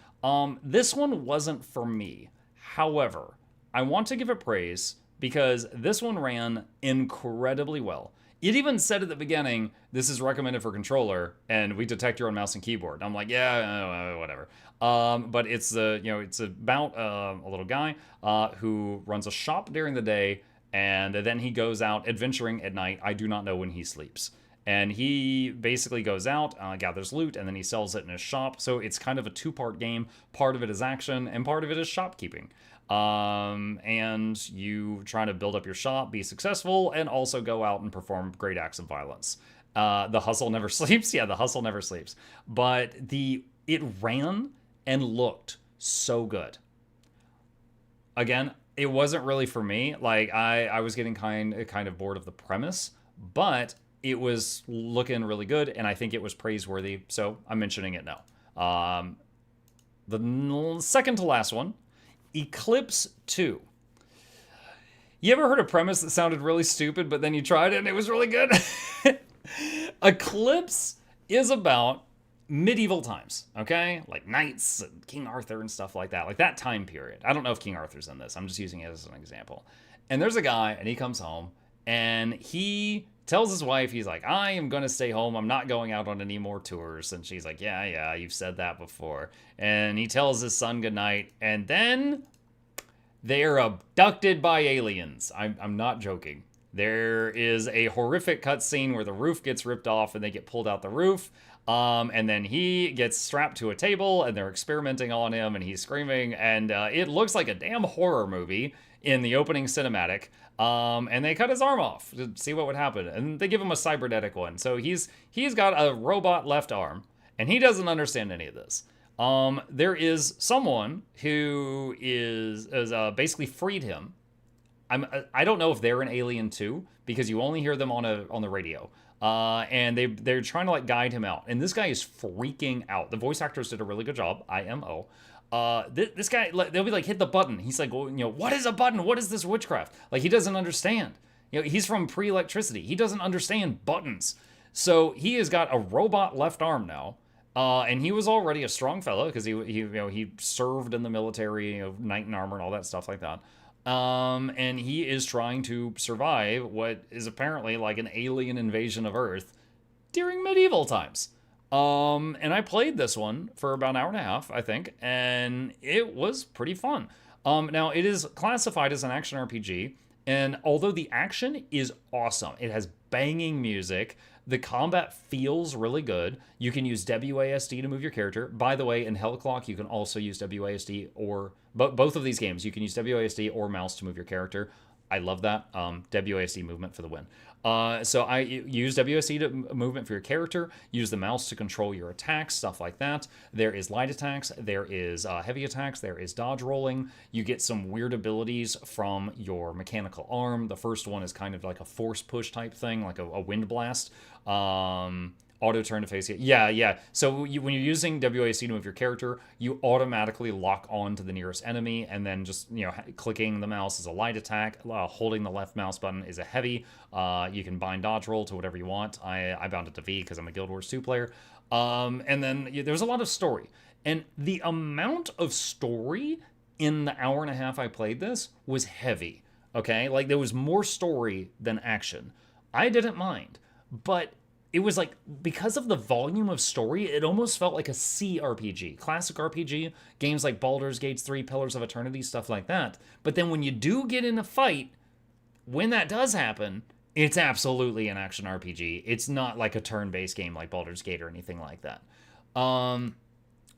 This one wasn't for me. However, I want to give it praise because this one ran incredibly well. It even said at the beginning, this is recommended for controller, and we detect your own mouse and keyboard. I'm like, yeah, whatever. But it's about a little guy who runs a shop during the day, and then he goes out adventuring at night. I do not know when he sleeps. And he basically goes out, gathers loot, and then he sells it in his shop. So it's kind of a two-part game. Part of it is action, and part of it is shopkeeping. And you try to build up your shop, be successful, and also go out and perform great acts of violence. The hustle never sleeps. Yeah, the hustle never sleeps. But it ran and looked so good. Again, it wasn't really for me. Like, I was getting kind of bored of the premise, but it was looking really good, and I think it was praiseworthy, so I'm mentioning it now. The second to last one, Eclipse 2. You ever heard a premise that sounded really stupid, but then you tried it and it was really good? Eclipse is about medieval times, okay? Like knights and King Arthur and stuff like that. Like that time period. I don't know if King Arthur's in this. I'm just using it as an example. And there's a guy, and he comes home, and he tells his wife, he's like, I am going to stay home. I'm not going out on any more tours. And she's like, yeah, you've said that before. And he tells his son goodnight, and then they're abducted by aliens. I'm not joking. There is a horrific cutscene where the roof gets ripped off and they get pulled out the roof. And then he gets strapped to a table and they're experimenting on him and he's screaming. And it looks like a damn horror movie in the opening cinematic. And they cut his arm off to see what would happen. And they give him a cybernetic one. So he's got a robot left arm and he doesn't understand any of this. There is someone who is basically freed him. I don't know if they're an alien too, because you only hear them on the radio. And they're trying to like guide him out. And this guy is freaking out. The voice actors did a really good job. IMO. This guy, they'll be like, hit the button. He's like, well, what is a button? What is this witchcraft? Like, he doesn't understand. He's from pre-electricity. He doesn't understand buttons. So he has got a robot left arm now. And he was already a strong fellow because he served in the military, knight in armor and all that stuff like that. And he is trying to survive what is apparently like an alien invasion of Earth during medieval times. And I played this one for about an hour and a half, I think, and it was pretty fun. Now, it is classified as an action RPG, and although the action is awesome, it has banging music, the combat feels really good. You can use WASD to move your character. By the way, in Hellclock, you can also use WASD or... both of these games, you can use WASD or mouse to move your character. I love that. WASD movement for the win. So I use WASD to movement for your character, use the mouse to control your attacks, stuff like that. There is light attacks, there is heavy attacks, there is dodge rolling. You get some weird abilities from your mechanical arm. The first one is kind of like a force push type thing, like a wind blast. Auto turn to face it. Yeah. So when you're using WASD to move your character, you automatically lock on to the nearest enemy, and then just clicking the mouse is a light attack. Holding the left mouse button is a heavy. You can bind dodge roll to whatever you want. I bound it to V because I'm a Guild Wars 2 player. And then there's a lot of story, and the amount of story in the hour and a half I played this was heavy. Okay, like there was more story than action. I didn't mind, but it was like, because of the volume of story, it almost felt like a CRPG, classic RPG, games like Baldur's Gate 3, Pillars of Eternity, stuff like that. But then when you do get in a fight, when that does happen, it's absolutely an action RPG. It's not like a turn-based game like Baldur's Gate or anything like that.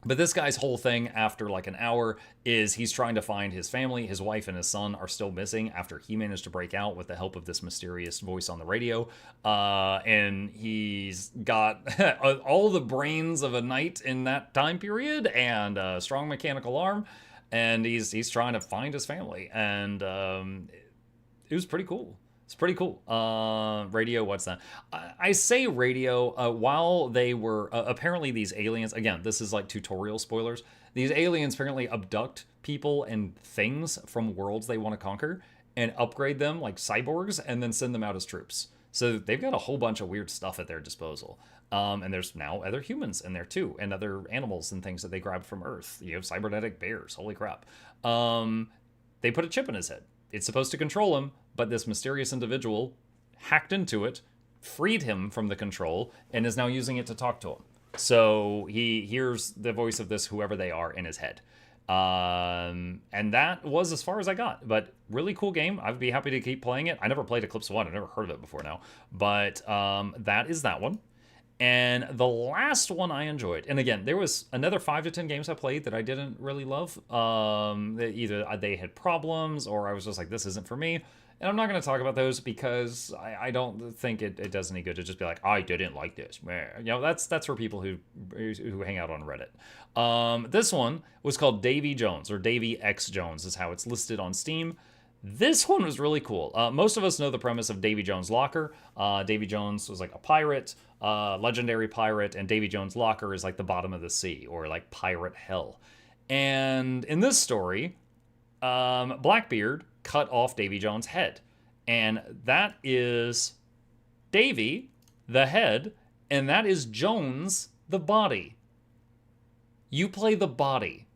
But this guy's whole thing after like an hour is he's trying to find his family. His wife and his son are still missing after he managed to break out with the help of this mysterious voice on the radio. And he's got all the brains of a knight in that time period and a strong mechanical arm. And he's trying to find his family. And it was pretty cool. It's pretty cool. Radio, what's that? I say radio while they were... apparently these aliens... Again, this is like tutorial spoilers. These aliens apparently abduct people and things from worlds they want to conquer and upgrade them like cyborgs and then send them out as troops. So they've got a whole bunch of weird stuff at their disposal. And there's now other humans in there too, and other animals and things that they grabbed from Earth. You have cybernetic bears. Holy crap. They put a chip in his head. It's supposed to control him, but this mysterious individual hacked into it, freed him from the control, and is now using it to talk to him. So he hears the voice of this, whoever they are, in his head. And that was as far as I got. But really cool game. I'd be happy to keep playing it. I never played Eclipse 1. I've never heard of it before now. But that is that one. And the last one I enjoyed, and again, there was another 5 to 10 games I played that I didn't really love. Either they had problems, or I was just like, this isn't for me. And I'm not going to talk about those because I don't think it does any good to just be like, I didn't like this. That's for people who hang out on Reddit. This one was called Davy Jones, or Davy X Jones is how it's listed on Steam. This one was really cool. Most of us know the premise of Davy Jones' Locker. Davy Jones was like a pirate, legendary pirate, and Davy Jones' Locker is like the bottom of the sea, or like pirate hell. And in this story, Blackbeard cut off Davy Jones' head. And that is Davy, the head, and that is Jones, the body. You play the body.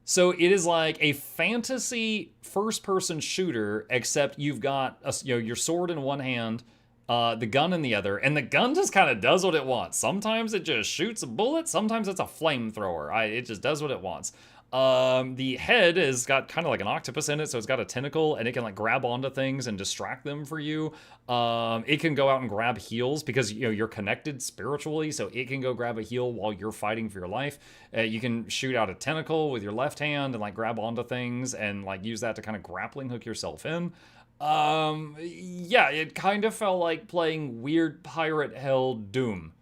So it is like a fantasy first-person shooter, except you've got your sword in one hand, the gun in the other, and the gun just kind of does what it wants. Sometimes it just shoots a bullet, sometimes it's a flamethrower. It just does what it wants. The head has got kind of like an octopus in it, so it's got a tentacle, and it can like grab onto things and distract them for you. It can go out and grab heals because you're connected spiritually, so it can go grab a heal while you're fighting for your life. You can shoot out a tentacle with your left hand and like grab onto things and like use that to kind of grappling hook yourself in. Yeah, it kind of felt like playing weird pirate hell Doom.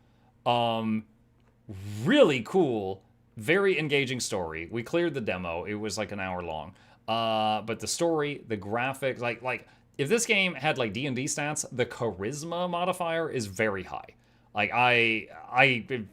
Really cool. Very engaging story. We cleared the demo. It was like an hour long. But the story, the graphics, like if this game had like D&D stats, the charisma modifier is very high. Like I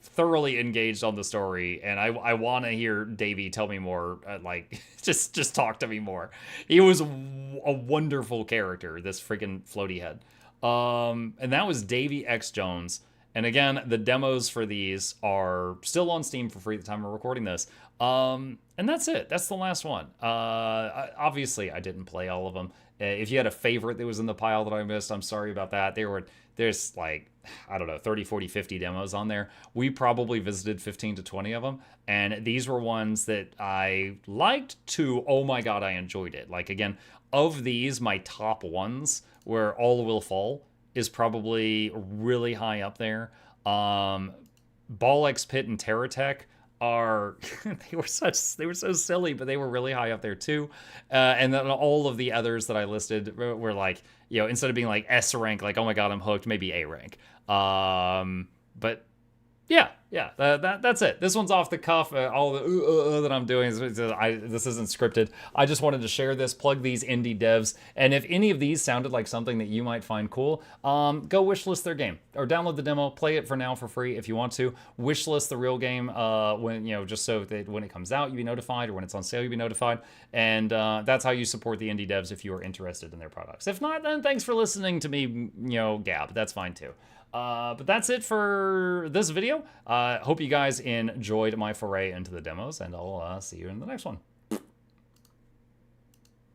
thoroughly engaged on the story, and I want to hear Davy tell me more. Like just talk to me more. He was a wonderful character, this freaking floaty head. And that was Davy X Jones. And again, the demos for these are still on Steam for free at the time of recording this. And that's it. That's the last one. Obviously, I didn't play all of them. If you had a favorite that was in the pile that I missed, I'm sorry about that. There's like, I don't know, 30, 40, 50 demos on there. We probably visited 15 to 20 of them. And these were ones that I liked to, oh my god, I enjoyed it. Like, again, of these, my top ones were All Will Fall is probably really high up there. Ball X Pit and TerraTech are they were so silly, but they were really high up there too. And then all of the others that I listed were like, instead of being like S rank, like, oh my god, I'm hooked, maybe A rank. But yeah, that's it. This one's off the cuff. All the that I'm doing this isn't scripted. I just wanted to share this, plug these indie devs, and if any of these sounded like something that you might find cool, go wishlist their game or download the demo, play it for now for free if you want to. Wishlist the real game when just so that when it comes out you'll be notified, or when it's on sale you'll be notified, and that's how you support the indie devs if you are interested in their products. If not, then thanks for listening to me, gab. That's fine too. But that's it for this video. Hope you guys enjoyed my foray into the demos, and I'll see you in the next one.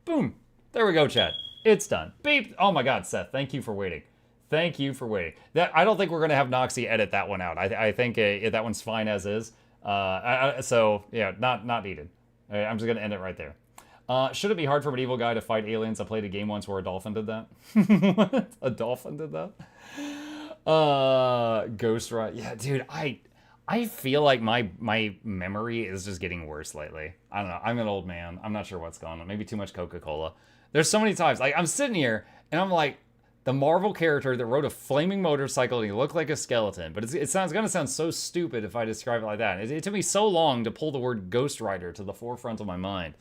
Boom. There we go, chat. It's done. Beep. Oh my god, Seth, thank you for waiting. Thank you for waiting. I don't think we're going to have Noxxi edit that one out. I think that one's fine as is. So, yeah, not needed. I'm just going to end it right there. Should it be hard for a medieval guy to fight aliens? I played a game once where a dolphin did that. What? A dolphin did that? Ghost Rider. Yeah, dude, I feel like my memory is just getting worse lately. I don't know. I'm an old man. I'm not sure what's going on. Maybe too much Coca-Cola. There's so many times, like, I'm sitting here and I'm like, the Marvel character that rode a flaming motorcycle and he looked like a skeleton. But it's gonna sound so stupid if I describe it like that. It took me so long to pull the word Ghost Rider to the forefront of my mind.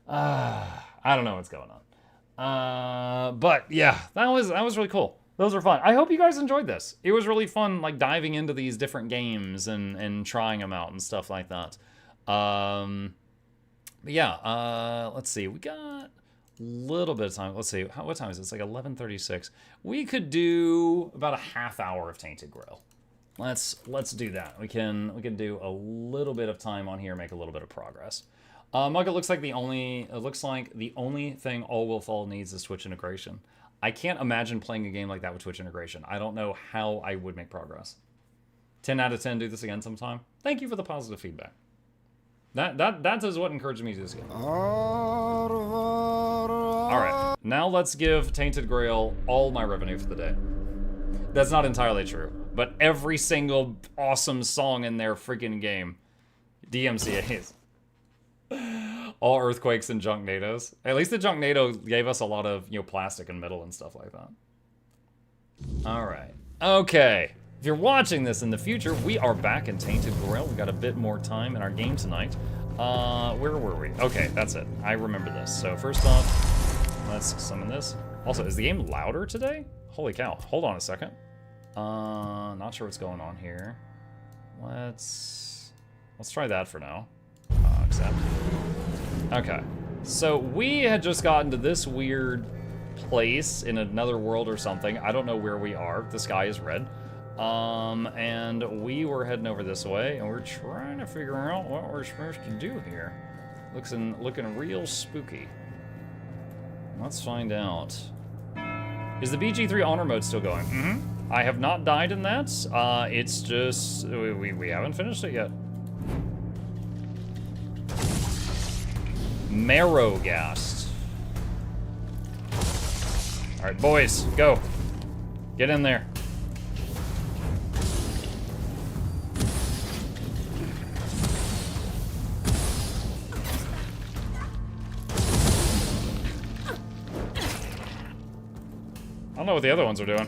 I don't know what's going on. But yeah, that was really cool. Those are fun. I hope you guys enjoyed this. It was really fun, like, diving into these different games and trying them out and stuff like that. But yeah, let's see. We got a little bit of time. Let's see. What time is it? It's like 11:36. We could do about a half hour of Tainted Grail. Let's do that. We can do a little bit of time on here, make a little bit of progress. Mug, it looks like the only thing All Will Fall needs is Twitch integration. I can't imagine playing a game like that with Twitch integration. I don't know how I would make progress. 10 out of 10, do this again sometime. Thank you for the positive feedback. That is what encouraged me to do this game. Alright, now let's give Tainted Grail all my revenue for the day. That's not entirely true, but every single awesome song in their freaking game. DMCAs. All earthquakes and junknados. At least the junknado gave us a lot of, plastic and metal and stuff like that. Alright. Okay. If you're watching this in the future, we are back in Tainted Grail. We got a bit more time in our game tonight. Where were we? Okay, that's it. I remember this. So first off, let's summon this. Also, is the game louder today? Holy cow. Hold on a second. Not sure what's going on here. Let's try that for now. Accept. Okay, so we had just gotten to this weird place in another world or something. I don't know where we are. The sky is red. And we were heading over this way, and we're trying to figure out what we're supposed to do here. Looking real spooky. Let's find out. Is the BG3 honor mode still going? Mm-hmm. I have not died in that. It's just we haven't finished it yet. Marrow gas. All right, boys, go. Get in there. I don't know what the other ones are doing.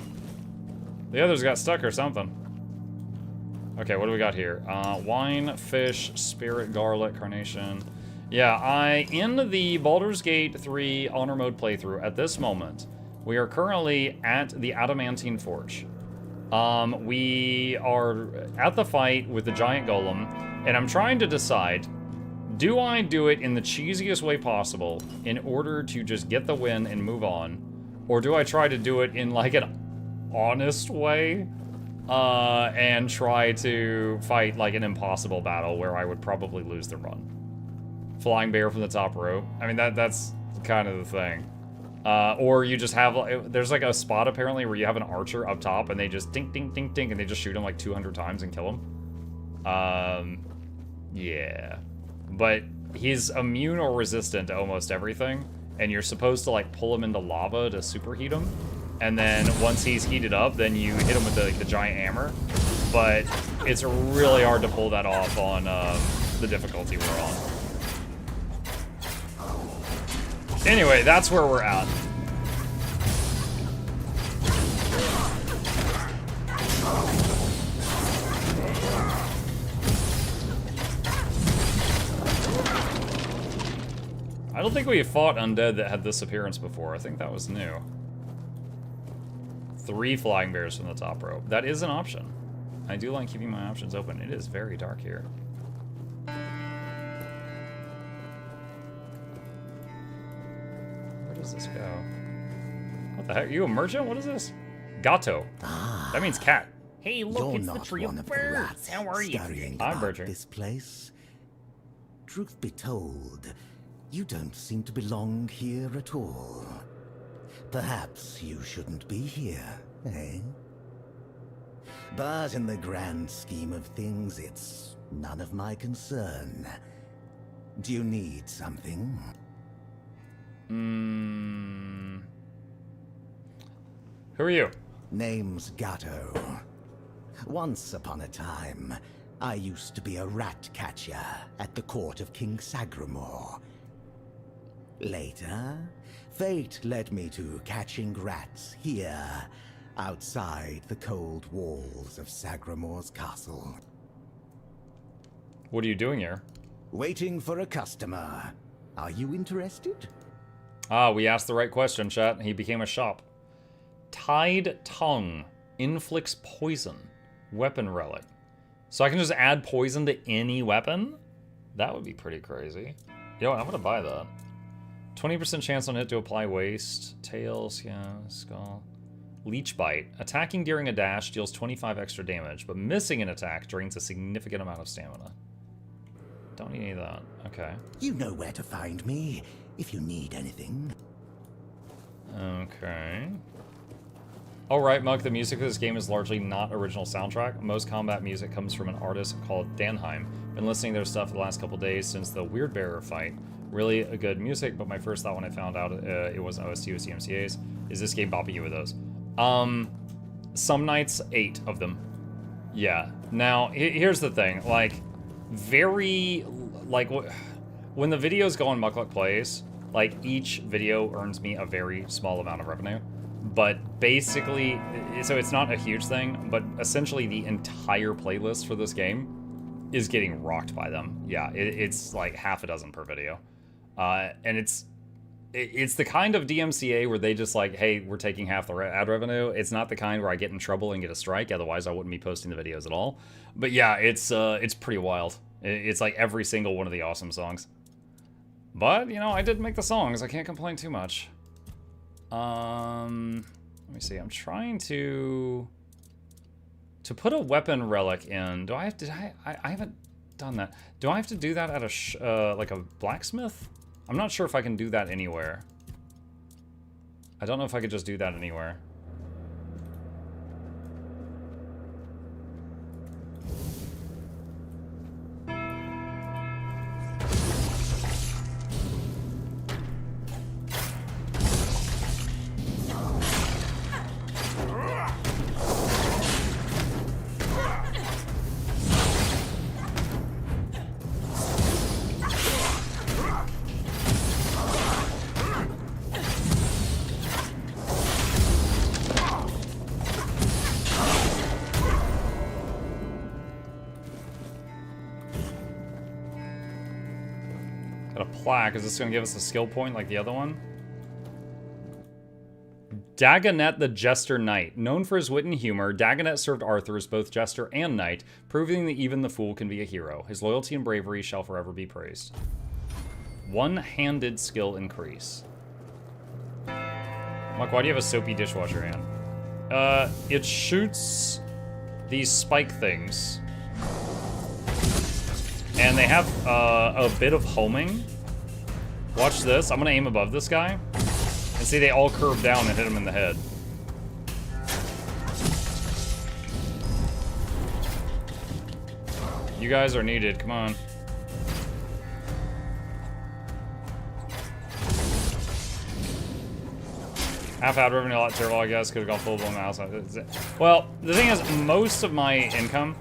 The others got stuck or something. Okay, what do we got here? Wine, fish, spirit, garlic, carnation. Yeah, in the Baldur's Gate 3 honor mode playthrough at this moment, we are currently at the Adamantine Forge. We are at the fight with the giant golem, and I'm trying to decide, do I do it in the cheesiest way possible in order to just get the win and move on? Or do I try to do it in like an honest way and try to fight like an impossible battle where I would probably lose the run? Flying bear from the top rope. I mean, that's kind of the thing. Or you just have, there's like a spot apparently where you have an archer up top and they just dink, dink, dink, dink, and they just shoot him like 200 times and kill him. Yeah. But he's immune or resistant to almost everything. And you're supposed to like pull him into lava to superheat him. And then once he's heated up, then you hit him with the giant hammer. But it's really hard to pull that off on the difficulty we're on. Anyway, that's where we're at. I don't think we fought undead that had this appearance before. I think that was new. 3 flying bears from the top rope. That is an option. I do like keeping my options open. It is very dark here. Where does this go? What the heck? Are you a merchant? What is this? Gato. That means cat. Hey, look, it's the tree of birds. How are you? I'm Bertrand. This place. Truth be told, you don't seem to belong here at all. Perhaps you shouldn't be here, eh? But in the grand scheme of things, it's none of my concern. Do you need something? Who are you? Name's Gatto. Once upon a time, I used to be a rat catcher at the court of King Sagramore. Later, fate led me to catching rats here, outside the cold walls of Sagramore's castle. What are you doing here? Waiting for a customer. Are you interested? Ah, we asked the right question, chat. He became a shop. Tied Tongue. Inflicts poison. Weapon relic. So I can just add poison to any weapon? That would be pretty crazy. You know what? I'm gonna buy that. 20% chance on hit to apply waste. Tails, yeah, skull. Leech Bite. Attacking during a dash deals 25 extra damage, but missing an attack drains a significant amount of stamina. Don't need any of that. Okay. You know where to find me if you need anything. Okay. Alright, Mug, the music of this game is largely not original soundtrack. Most combat music comes from an artist called Danheim. Been listening to their stuff the last couple days since the Weird Bearer fight. Really a good music, but my first thought when I found out it wasn't OST with CMCAs is this game bopping you with those. Some nights, 8 of them. Yeah. Now, here's the thing. Like, when the videos go on Mukluk Plays, like, each video earns me a very small amount of revenue. But basically, so it's not a huge thing, but essentially the entire playlist for this game is getting rocked by them. Yeah, it's like half a dozen per video. And it's the kind of DMCA where they just like, hey, we're taking half the ad revenue. It's not the kind where I get in trouble and get a strike. Otherwise, I wouldn't be posting the videos at all. But yeah, it's pretty wild. It's like every single one of the awesome songs. But, you know, I did make the songs. I can't complain too much. Let me see. I'm trying to To put a weapon relic in, do I have to, I haven't done that. Do I have to do that at a, like a blacksmith? I'm not sure if I can do that anywhere. I don't know if I could just do that anywhere. Plaque. Is this going to give us a skill point like the other one? Dagonet the Jester Knight. Known for his wit and humor, Dagonet served Arthur as both jester and knight, proving that even the fool can be a hero. His loyalty and bravery shall forever be praised. One-handed skill increase. Mike, why do you have a soapy dishwasher hand? It shoots these spike things. And they have a bit of homing. Watch this. I'm gonna aim above this guy. And see, they all curve down and hit him in the head. You guys are needed. Come on. Half ad revenue, a lot terrible, I guess. Could have gone full blown mouse. Well, the thing is, most of my income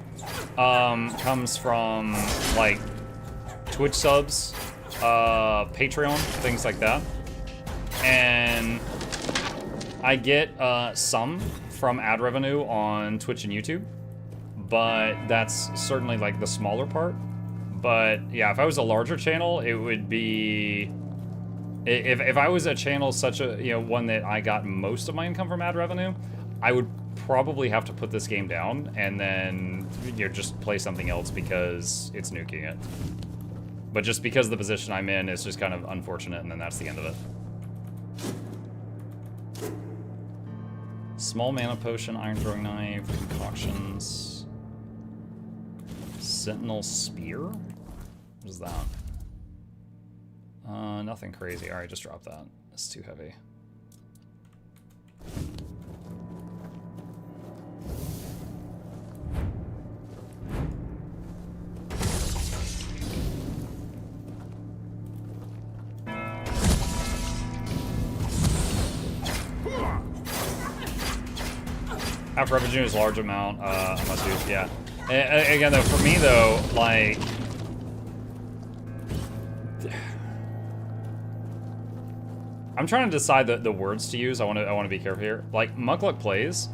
comes from, like, Twitch subs, Patreon, things like that. And I get some from ad revenue on Twitch and YouTube, but that's certainly like the smaller part. But yeah, if I was a larger channel, it would be, if I was a channel such a, you know, one that I got most of my income from ad revenue, I would probably have to put this game down and then, you know, just play something else because it's nuking it. But just because of the position I'm in, it's just kind of unfortunate, and then that's the end of it. Small mana potion, iron throwing knife, concoctions. Sentinel spear? What is that? Nothing crazy. Alright, just drop that. It's too heavy. Half revenue is a large amount. I must do, yeah. Again, though, for me though, like, I'm trying to decide the words to use. I want to be careful here. Like, Mukluk Plays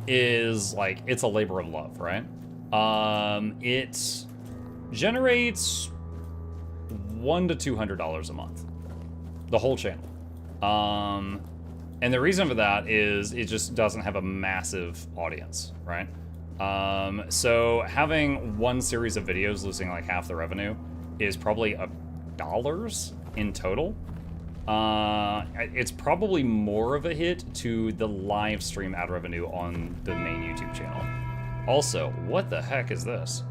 is like, it's a labor of love, right? It generates $100 to $200 a month, the whole channel. And the reason for that is it just doesn't have a massive audience, right? So having one series of videos losing like half the revenue is probably $1 in total. It's probably more of a hit to the live stream ad revenue on the main YouTube channel. Also, what the heck is this?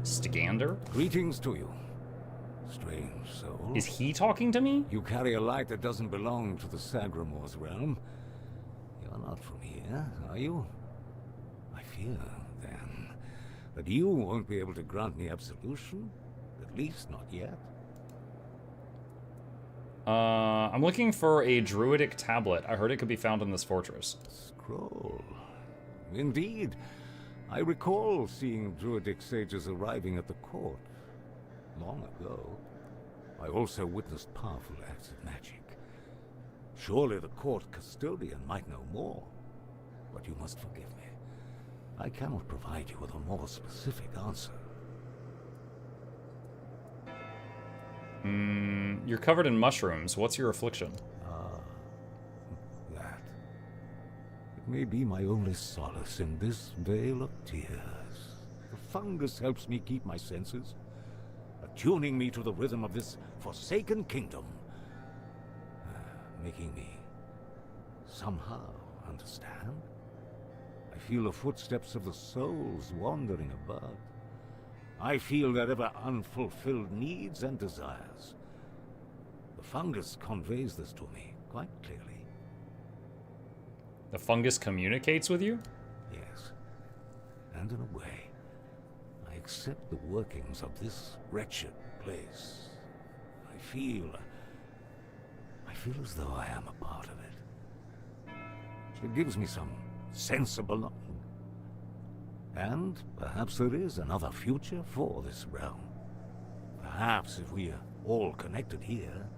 Stagander? Greetings to you, strange soul. Is he talking to me? You carry a light that doesn't belong to the Sagramor's realm. You're not from here, are you? I fear, then, that you won't be able to grant me absolution. At least not yet. I'm looking for a druidic tablet. I heard it could be found in this fortress. Scroll. Indeed. I recall seeing druidic sages arriving at the court long ago. I also witnessed powerful acts of magic. Surely the court custodian might know more. But you must forgive me. I cannot provide you with a more specific answer. You're covered in mushrooms. What's your affliction? That. It may be my only solace in this vale of tears. The fungus helps me keep my senses, attuning me to the rhythm of this forsaken kingdom, making me somehow understand. I feel the footsteps of the souls wandering about. I feel their ever unfulfilled needs and desires. The fungus conveys this to me quite clearly. The fungus communicates with you? Yes. And in a way, I accept the workings of this wretched place. I feel as though I am a part of it. It gives me some sense of belonging. And perhaps there is another future for this realm. Perhaps if we are all connected here,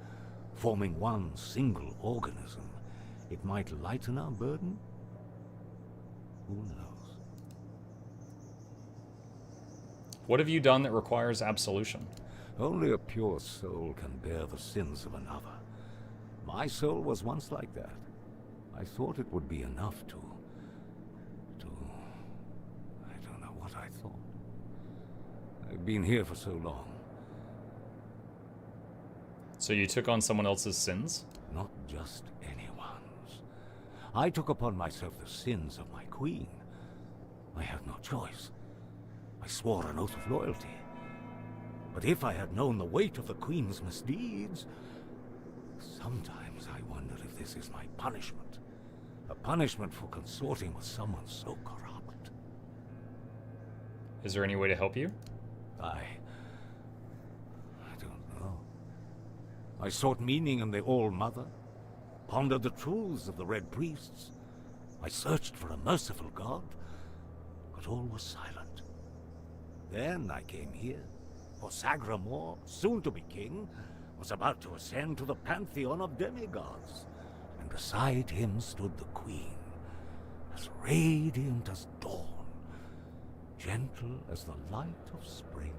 forming one single organism, it might lighten our burden? Who knows? What have you done that requires absolution? Only a pure soul can bear the sins of another. My soul was once like that. I thought it would be enough to... I don't know what I thought. I've been here for so long. So you took on someone else's sins? Not just anyone's. I took upon myself the sins of my queen. I had no choice. I swore an oath of loyalty. But if I had known the weight of the queen's misdeeds... Sometimes I wonder if this is my punishment. A punishment for consorting with someone so corrupt. Is there any way to help you? I don't know. I sought meaning in the All-Mother, pondered the truths of the Red Priests. I searched for a merciful God, but all was silent. Then I came here, for Sagramor, soon to be king, was about to ascend to the pantheon of demigods, and beside him stood the queen, as radiant as dawn, gentle as the light of spring.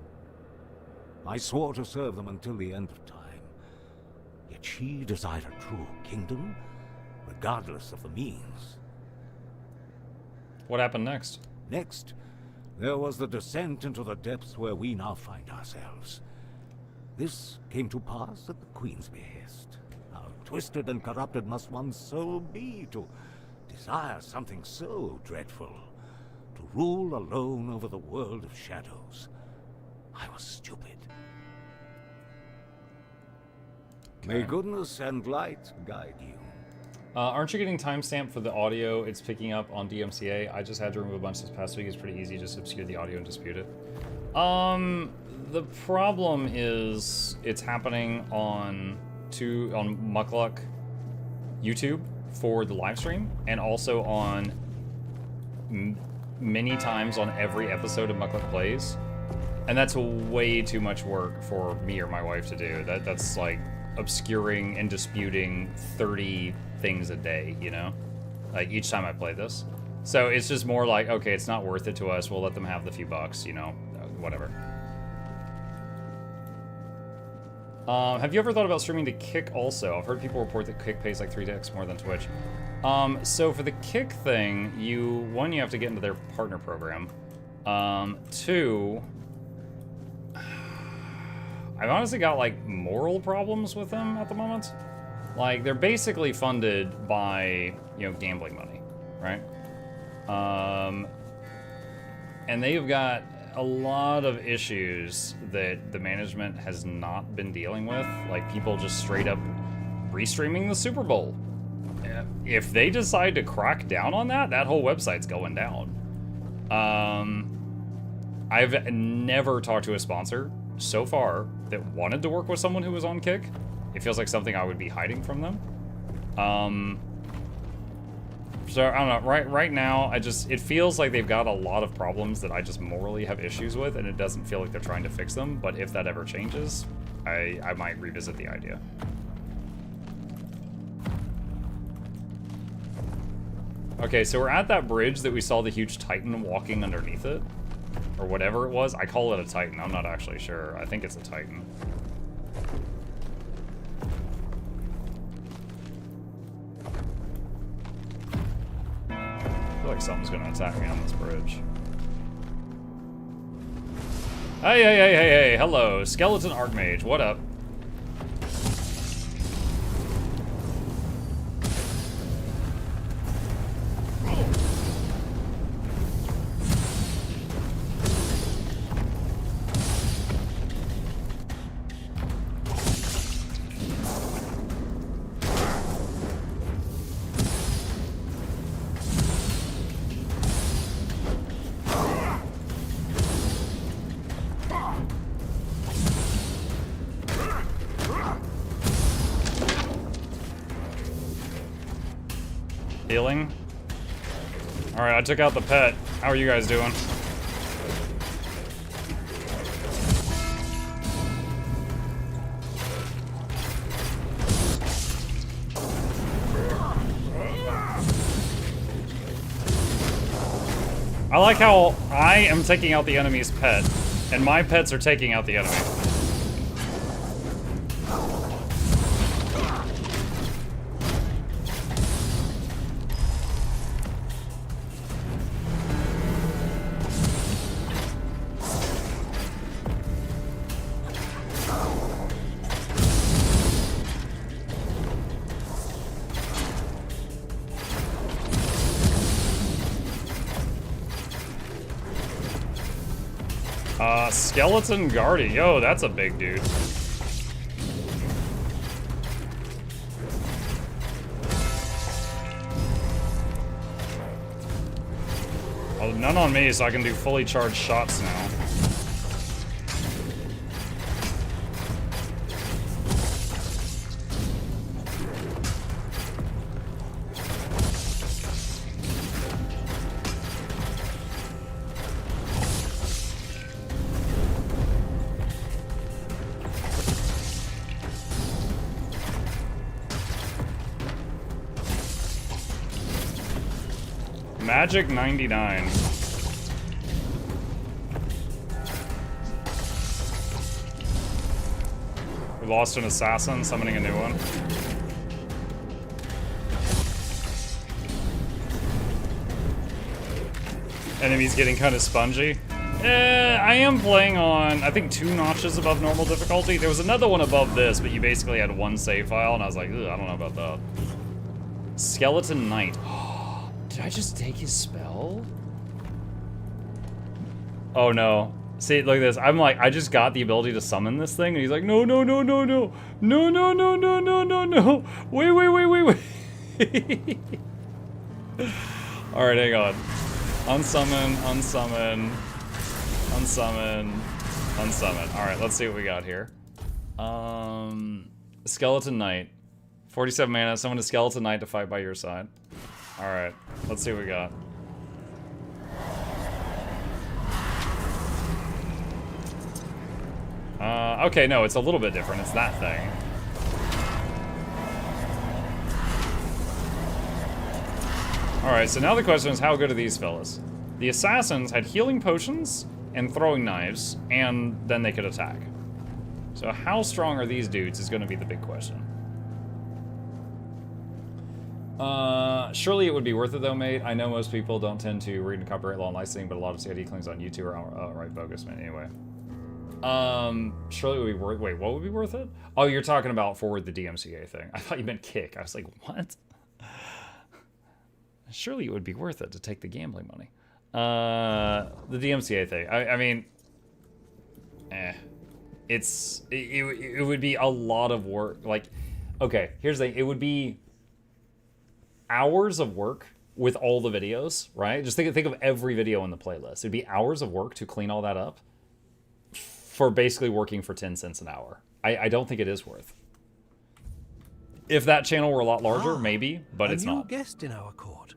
I swore to serve them until the end of time, yet she desired a true kingdom, regardless of the means. What happened next? Next, there was the descent into the depths where we now find ourselves. This came to pass at the Queen's behest. How twisted and corrupted must one's soul be to desire something so dreadful, to rule alone over the world of shadows. I was stupid. May goodness and light guide you. Aren't you getting timestamp for the audio it's picking up on DMCA? I just had to remove a bunch this past week. It's pretty easy, just obscure the audio and dispute it. The problem is it's happening on MuklukYoutube for the live stream, and also on many times on every episode of Mukluk Plays, and that's way too much work for me or my wife to do. That's like obscuring and disputing 30 things a day, you know, like each time I play this. So it's just more like, okay, it's not worth it to us. We'll let them have the few bucks, you know, whatever. Have you ever thought about streaming to Kick also? I've heard people report that Kick pays like 3x more than Twitch. So for the Kick thing, you have to get into their partner program. 2, I've honestly got like moral problems with them at the moment. Like, they're basically funded by, you know, gambling money, right? And they've got a lot of issues that the management has not been dealing with, like people just straight up restreaming the Super Bowl. If they decide to crack down on that, that whole website's going down. I've never talked to a sponsor so far that wanted to work with someone who was on Kick. It feels like something I would be hiding from them. So I don't know, right now, it feels like they've got a lot of problems that I just morally have issues with, and it doesn't feel like they're trying to fix them, but if that ever changes, I might revisit the idea. Okay, so we're at that bridge that we saw the huge Titan walking underneath it, or whatever it was. I call it a Titan, I'm not actually sure. I think it's a Titan. I feel like something's gonna attack me on this bridge. Hey, hello, Skeleton Archmage, what up? Healing. Alright, I took out the pet. How are you guys doing? I like how I am taking out the enemy's pet, and my pets are taking out the enemy. Skeleton Guardian. Yo, that's a big dude. Well, none on me, so I can do fully charged shots now. Magic 99. We lost an assassin, summoning a new one. Enemies getting kind of spongy. I am playing on, I think, 2 notches above normal difficulty. There was another one above this, but you basically had 1 save file, and I was like, ugh, I don't know about that. Skeleton Knight. Did I just take his spell? Oh no. See, look at this. I'm like, I just got the ability to summon this thing, and he's like, no, no, no, no, no. No, no, no, no, no, no, no. Wait, wait, wait, wait, wait. Alright, hang on. Unsummon, unsummon, unsummon, unsummon. Alright, let's see what we got here. Skeleton Knight. 47 mana, summon a Skeleton Knight to fight by your side. Alright, let's see what we got. Okay, no, it's a little bit different. It's that thing. Alright, so now the question is, how good are these fellas? The assassins had healing potions and throwing knives, and then they could attack. So how strong are these dudes is going to be the big question. Surely it would be worth it though, mate. I know most people don't tend to read and copyright law and licensing, but a lot of CID claims on YouTube are outright bogus, man. Anyway. Surely it would be worth, wait, what would be worth it? Oh, you're talking about for the DMCA thing. I thought you meant kick. I was like, what? Surely it would be worth it to take the gambling money. The DMCA thing. I mean, it would be a lot of work. Like, okay, here's the thing. It would be hours of work with all the videos, right? Just think of every video in the playlist. It'd be hours of work to clean all that up for basically working for 10 cents an hour. I don't think it is worth. If that channel were a lot larger, maybe, but it's not. A new guest in our court.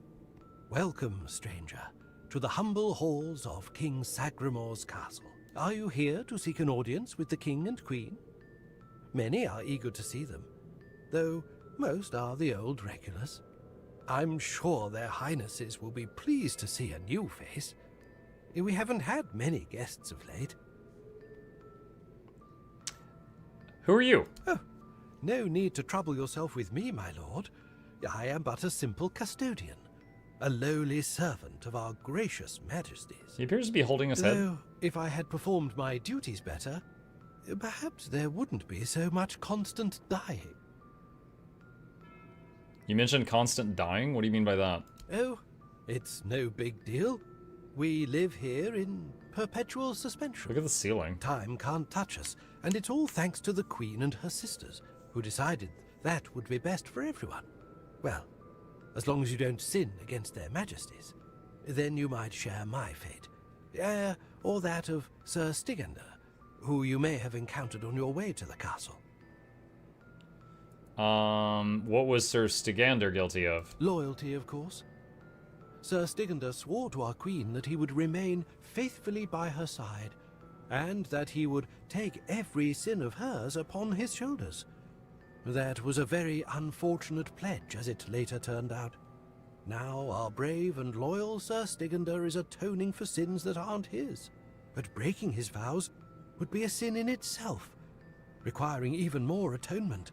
Welcome, stranger, to the humble halls of King Sagramor's castle. Are you here to seek an audience with the king and queen? Many are eager to see them, though most are the old regulars. I'm sure their highnesses will be pleased to see a new face. We haven't had many guests of late. Who are you? Oh, no need to trouble yourself with me, my lord. I am but a simple custodian, a lowly servant of our gracious majesties. He appears to be holding his head. Though, if I had performed my duties better, perhaps there wouldn't be so much constant dying. You mentioned constant dying? What do you mean by that? Oh, it's no big deal. We live here in perpetual suspension. Look at the ceiling. Time can't touch us, and it's all thanks to the Queen and her sisters, who decided that would be best for everyone. Well, as long as you don't sin against their majesties, then you might share my fate. Or that of Sir Stygander, who you may have encountered on your way to the castle. What was Sir Stygander guilty of? Loyalty, of course. Sir Stygander swore to our queen that he would remain faithfully by her side, and that he would take every sin of hers upon his shoulders. That was a very unfortunate pledge, as it later turned out. Now our brave and loyal Sir Stygander is atoning for sins that aren't his. But breaking his vows would be a sin in itself, requiring even more atonement.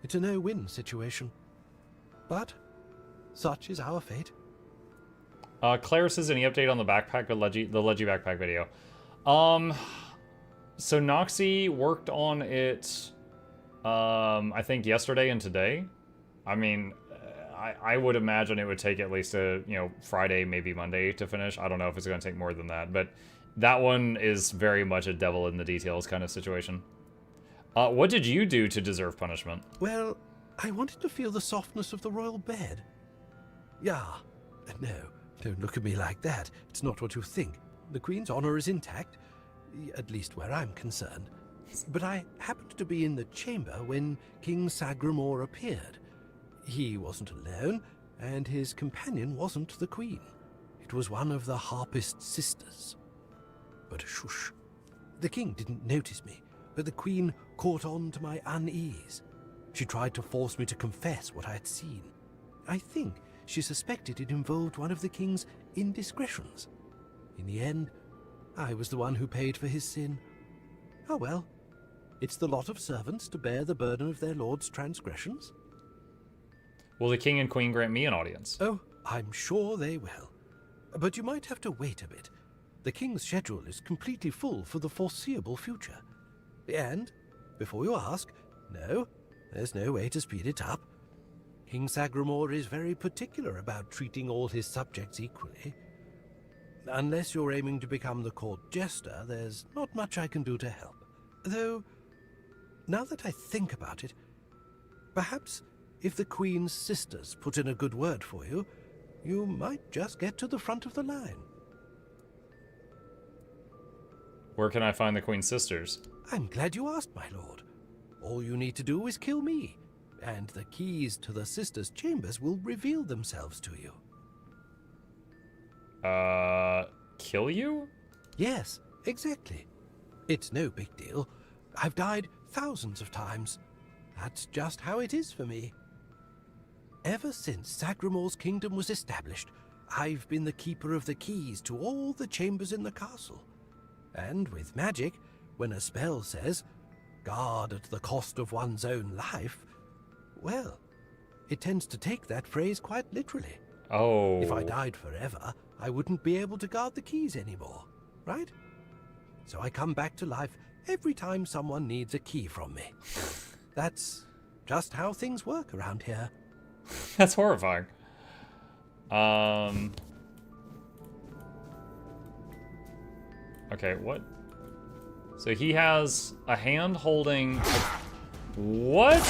It's a no-win situation. But such is our fate. Claire says, any update on the backpack, the Leggy backpack video? So Noxxi worked on it, I think yesterday and today. I mean, I would imagine it would take at least Friday, maybe Monday to finish. I don't know if it's going to take more than that, but that one is very much a devil in the details kind of situation. What did you do to deserve punishment? Well, I wanted to feel the softness of the royal bed. Yeah, no, don't look at me like that. It's not what you think. The Queen's honor is intact, at least where I'm concerned. But I happened to be in the chamber when King Sagramore appeared. He wasn't alone, and his companion wasn't the Queen. It was one of the Harpist sisters. But shush. The King didn't notice me, but the Queen caught on to my unease. She tried to force me to confess what I had seen. I think she suspected it involved one of the King's indiscretions. In the end, I was the one who paid for his sin. Oh well, it's the lot of servants to bear the burden of their lord's transgressions. Will the King and Queen grant me an audience? Oh, I'm sure they will. But you might have to wait a bit. The King's schedule is completely full for the foreseeable future. And, before you ask, no, there's no way to speed it up. King Sagramore is very particular about treating all his subjects equally. Unless you're aiming to become the court jester, there's not much I can do to help. Though, now that I think about it, perhaps if the Queen's sisters put in a good word for you, you might just get to the front of the line. Where can I find the Queen's sisters? I'm glad you asked, my lord. All you need to do is kill me, and the keys to the sisters' chambers will reveal themselves to you. Kill you? Yes, exactly. It's no big deal. I've died thousands of times. That's just how it is for me. Ever since Sagramore's kingdom was established, I've been the keeper of the keys to all the chambers in the castle. And with magic, when a spell says, guard at the cost of one's own life, well, it tends to take that phrase quite literally. Oh. If I died forever, I wouldn't be able to guard the keys anymore, right? So I come back to life every time someone needs a key from me. That's just how things work around here. That's horrifying. Okay, what? So he has a hand holding... What?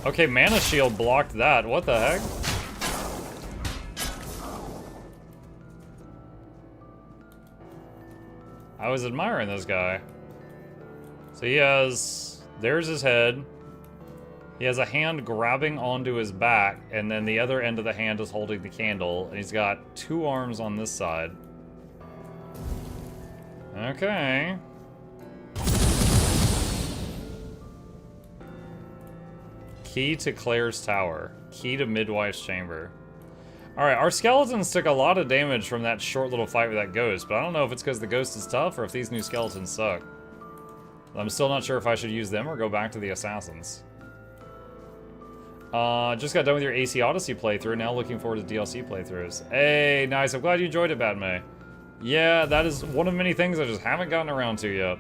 Okay, Mana Shield blocked that. What the heck? I was admiring this guy. So he has... There's his head. He has a hand grabbing onto his back, and then the other end of the hand is holding the candle, and he's got two arms on this side. Okay. Key to Claire's tower. Key to Midwife's chamber. Alright, our skeletons took a lot of damage from that short little fight with that ghost, but I don't know if it's because the ghost is tough or if these new skeletons suck. I'm still not sure if I should use them or go back to the assassins. Just got done with your AC Odyssey playthrough, now looking forward to DLC playthroughs. Hey, nice, I'm glad you enjoyed it, Badmay. Yeah, that is one of many things I just haven't gotten around to yet.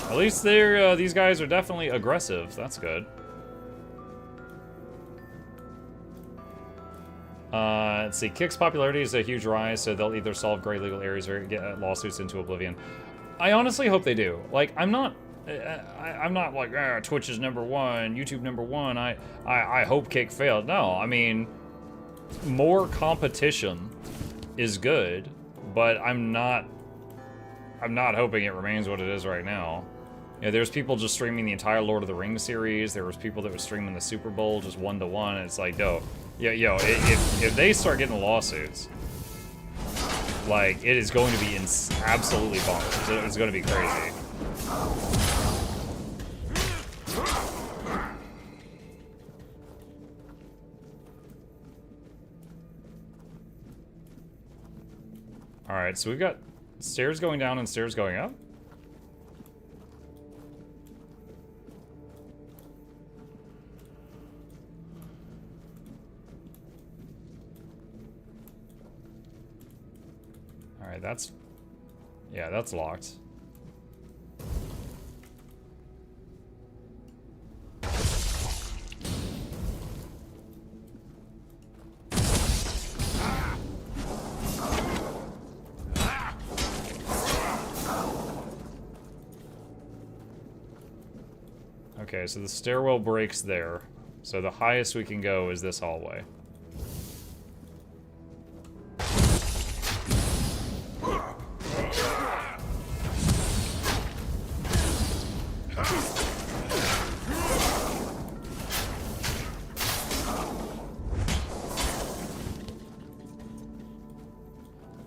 At least they're, these guys are definitely aggressive, that's good. Let's see, Kick's popularity is a huge rise, so they'll either solve gray legal areas or get lawsuits into oblivion. I honestly hope they do. Like, I'm not like, Twitch is #1, YouTube #1, I hope Kick failed. No, I mean, more competition is good, but I'm not hoping it remains what it is right now. You know, there's people just streaming the entire Lord of the Rings series. There was people that were streaming the Super Bowl just 1-to-1. It's like, yo, if they start getting lawsuits, like, it is going to be absolutely bonkers. It's going to be crazy. Alright, so we've got stairs going down and stairs going up. Alright, that's... yeah, that's locked. Okay, so the stairwell breaks there. So the highest we can go is this hallway.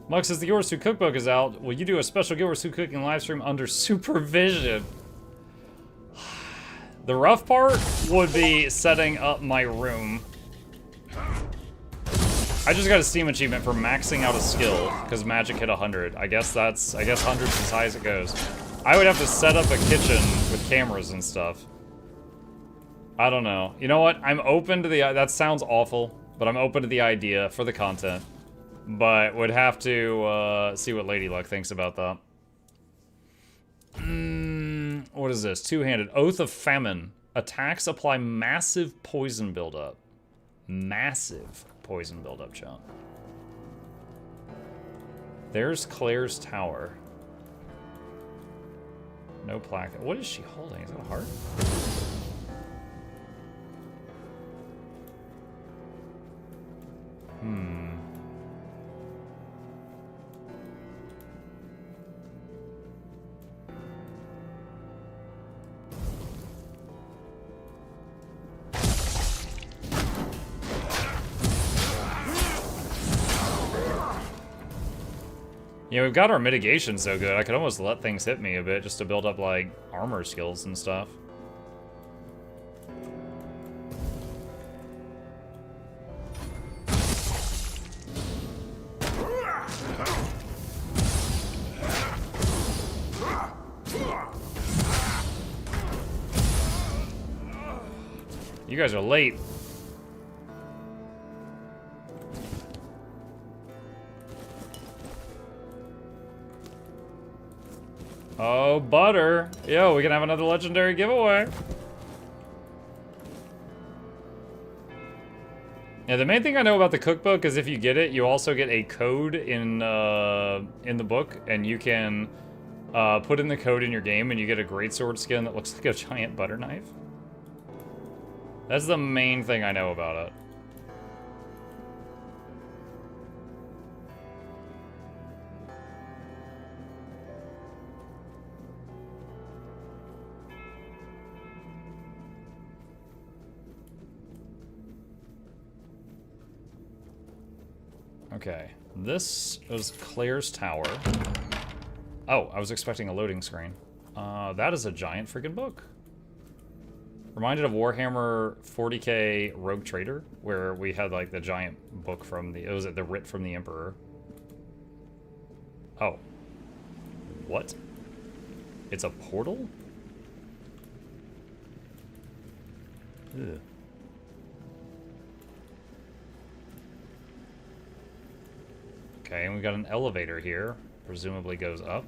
Mux says the Guild Wars 2 cookbook is out. Will you do a special Guild Wars 2 cooking live stream under supervision? The rough part would be setting up my room. I just got a Steam achievement for maxing out a skill because magic hit 100. I guess 100's as high as it goes. I would have to set up a kitchen with cameras and stuff. I don't know. You know what? I'm open to the... that sounds awful, but I'm open to the idea for the content. But would have to see what Lady Luck thinks about that. What is this? Two-handed. Oath of Famine. Attacks apply massive poison buildup. Massive poison buildup, chat. There's Claire's tower. No plaque. What is she holding? Is that a heart? Yeah, we've got our mitigation so good, I could almost let things hit me a bit just to build up, like, armor skills and stuff. You guys are late. Oh, butter. Yo, we can have another legendary giveaway. Yeah, the main thing I know about the cookbook is if you get it, you also get a code in the book, and you can put in the code in your game, and you get a greatsword skin that looks like a giant butter knife. That's the main thing I know about it. Okay, this is Claire's tower. Oh, I was expecting a loading screen. That is a giant freaking book. Reminded of Warhammer 40k Rogue Trader, where we had like the giant book from the, it was the Writ from the Emperor. Oh. What? It's a portal? Ugh. Okay, and we got an elevator here. Presumably goes up.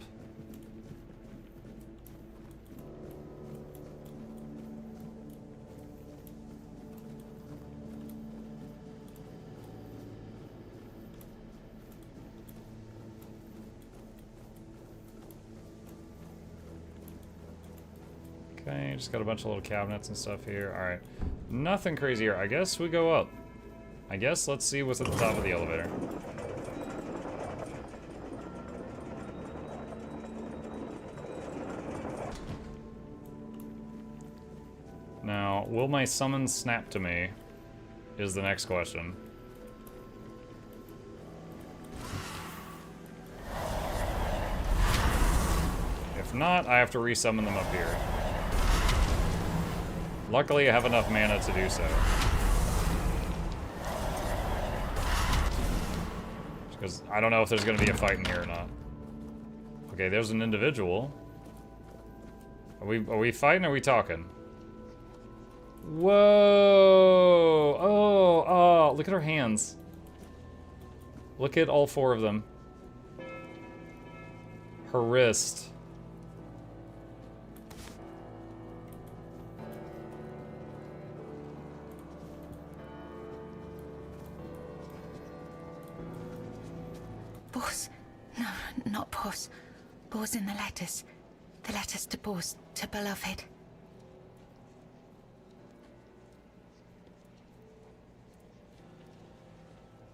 Okay, just got a bunch of little cabinets and stuff here. Alright. Nothing crazy here. I guess we go up. I guess let's see what's at the top of the elevator. Now, will my summons snap to me? Is the next question. If not, I have to resummon them up here. Luckily, I have enough mana to do so. Because I don't know if there's going to be a fight in here or not. Okay, there's an individual. Are we fighting or are we talking? Whoa! Oh, look at her hands. Look at all 4 of them. Her wrist. Boss. No, not Boss. Boss in the letters. The letters to Boss, to beloved.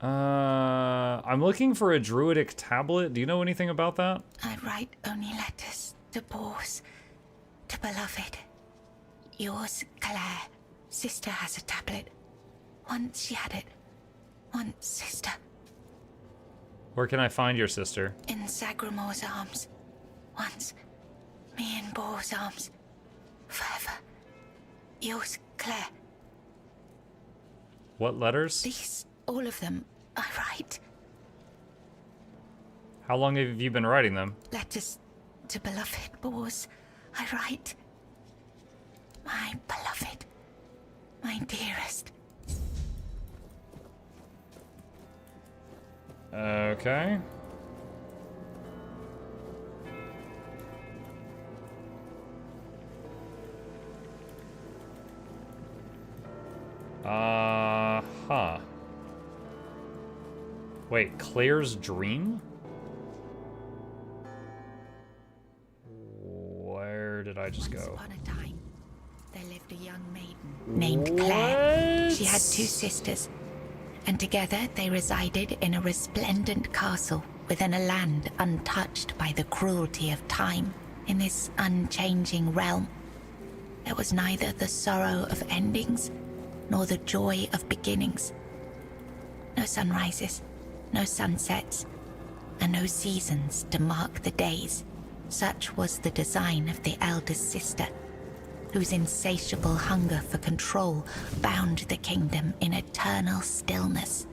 I'm looking for a druidic tablet. Do you know anything about that? I write only letters to Boss, to beloved. Yours, Claire. Sister has a tablet. Once she had it. Once, sister. Where can I find your sister? In Sagramor's arms. Once. Me in Boar's arms. Forever. Yours, Claire. What letters? These, all of them, I write. How long have you been writing them? Letters to beloved Boars. I write. My beloved. My dearest. Okay. Huh. Wait, Claire's dream? Where did I just go? Once upon a time, there lived a young maiden named Claire. She had 2 sisters, and together they resided in a resplendent castle within a land untouched by the cruelty of time. In this unchanging realm, there was neither the sorrow of endings nor the joy of beginnings. No sunrises, no sunsets, and no seasons to mark the days. Such was the design of the eldest sister, whose insatiable hunger for control bound the kingdom in eternal stillness.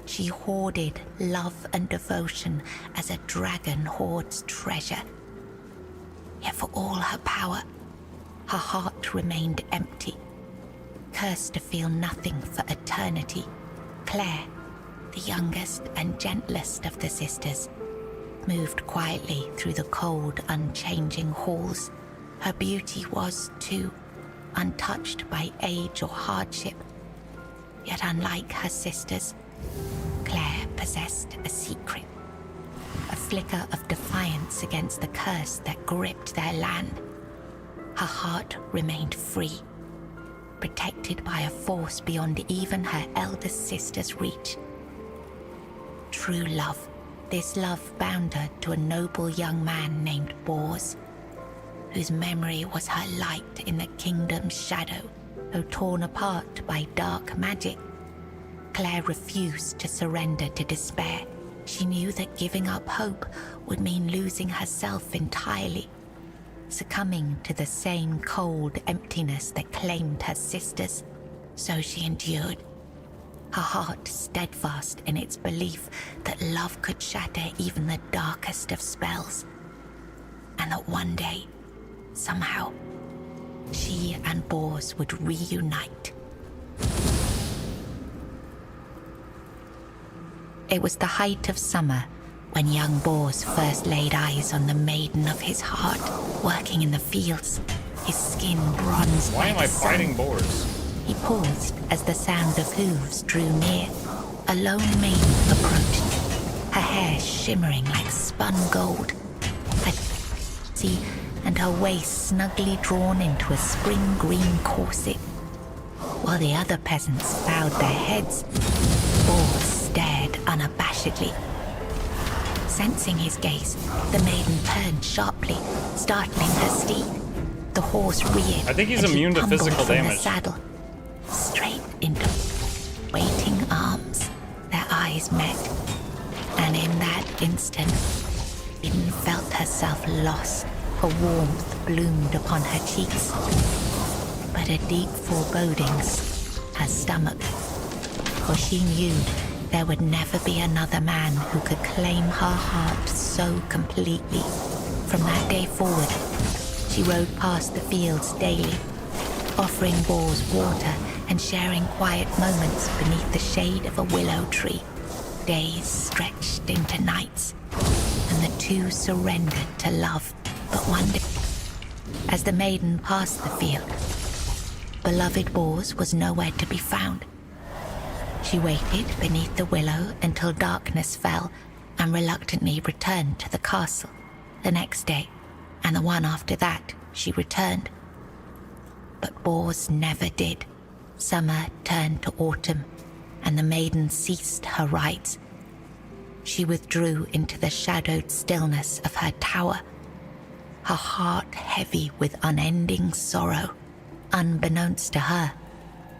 She hoarded love and devotion as a dragon hoards treasure. Yet for all her power, her heart remained empty, cursed to feel nothing for eternity. Claire, the youngest and gentlest of the sisters, moved quietly through the cold, unchanging halls. Her beauty was, too, untouched by age or hardship. Yet unlike her sisters, Claire possessed a secret. A flicker of defiance against the curse that gripped their land. Her heart remained free, protected by a force beyond even her eldest sister's reach. True love. This love bound her to a noble young man named Bors, whose memory was her light in the kingdom's shadow, though torn apart by dark magic. Claire refused to surrender to despair. She knew that giving up hope would mean losing herself entirely, succumbing to the same cold emptiness that claimed her sisters. So she endured, her heart steadfast in its belief that love could shatter even the darkest of spells, and that one day, somehow, she and Bors would reunite. It was the height of summer when young Bors first laid eyes on the maiden of his heart, working in the fields, his skin bronzed Why by am the I sun. fighting Bors? He paused as the sound of hooves drew near. A lone maiden approached, her hair shimmering like spun gold, her sea and her waist snugly drawn into a spring green corset. While the other peasants bowed their heads, Bors stared unabashedly. Sensing his gaze, the maiden turned sharply, startling her steed. The horse reared. I think he's and he immune to tumbled physical from the damage. saddle, straight into waiting arms. Their eyes met, and in that instant, Eden felt herself lost. A warmth bloomed upon her cheeks, but a deep forebodings her stomach, for she knew there would never be another man who could claim her heart so completely. From that day forward, she rode past the fields daily, offering Bors water and sharing quiet moments beneath the shade of a willow tree. Days stretched into nights, and the two surrendered to love. But one day, as the maiden passed the field, beloved Bors was nowhere to be found. She waited beneath the willow until darkness fell and reluctantly returned to the castle. The next day, and the one after that, she returned. But Bors never did. Summer turned to autumn, and the maiden ceased her rites. She withdrew into the shadowed stillness of her tower, her heart heavy with unending sorrow. Unbeknownst to her,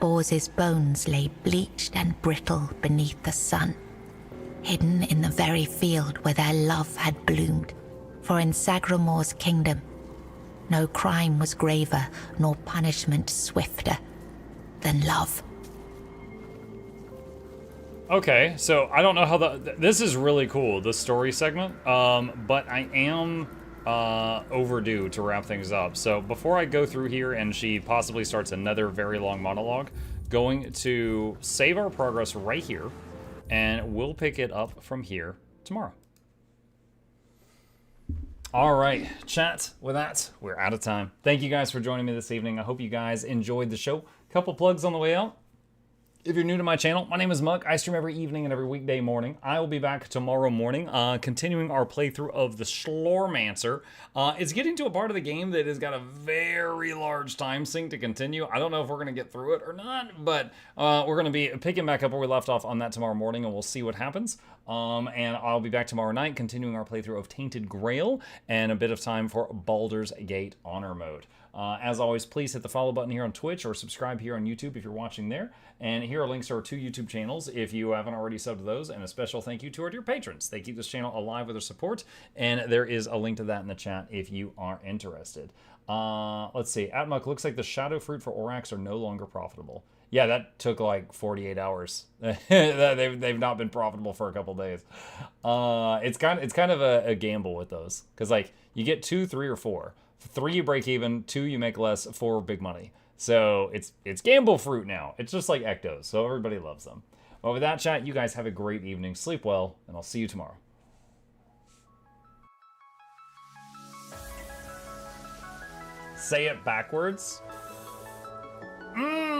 Bors's bones lay bleached and brittle beneath the sun, hidden in the very field where their love had bloomed. For in Sagramor's kingdom, no crime was graver nor punishment swifter than love. Okay, so I don't know how this is really cool, this story segment, but I am overdue to wrap things up. So before I go through here and she possibly starts another very long monologue, going to save our progress right here, and we'll pick it up from here tomorrow. All right, chat, with that, we're out of time. Thank you guys for joining me this evening. I hope you guys enjoyed the show. Couple plugs on the way out. If you're new to my channel, my name is Muk. I stream every evening and every weekday morning. I will be back tomorrow morning, continuing our playthrough of the Schlormancer. It's getting to a part of the game that has got a very large time sink to continue. I don't know if we're going to get through it or not, but we're going to be picking back up where we left off on that tomorrow morning, and we'll see what happens. And I'll be back tomorrow night, continuing our playthrough of Tainted Grail, and a bit of time for Baldur's Gate Honor Mode. As always, please hit the follow button here on Twitch or subscribe here on YouTube if you're watching there. And here are links to our 2 YouTube channels if you haven't already subbed to those. And a special thank you to our dear patrons. They keep this channel alive with their support. And there is a link to that in the chat if you are interested. Let's see. Atmuk, looks like the shadow fruit for Orax are no longer profitable. Yeah, that took like 48 hours. They've not been profitable for a couple days. It's kind of a gamble with those. Because like you get 2, 3, or 4. 3 you break even, 2 you make less, 4 big money. So it's gamble fruit now. It's just like Ectos, so everybody loves them. Well, with that, chat, you guys have a great evening. Sleep well, and I'll see you tomorrow. Say it backwards.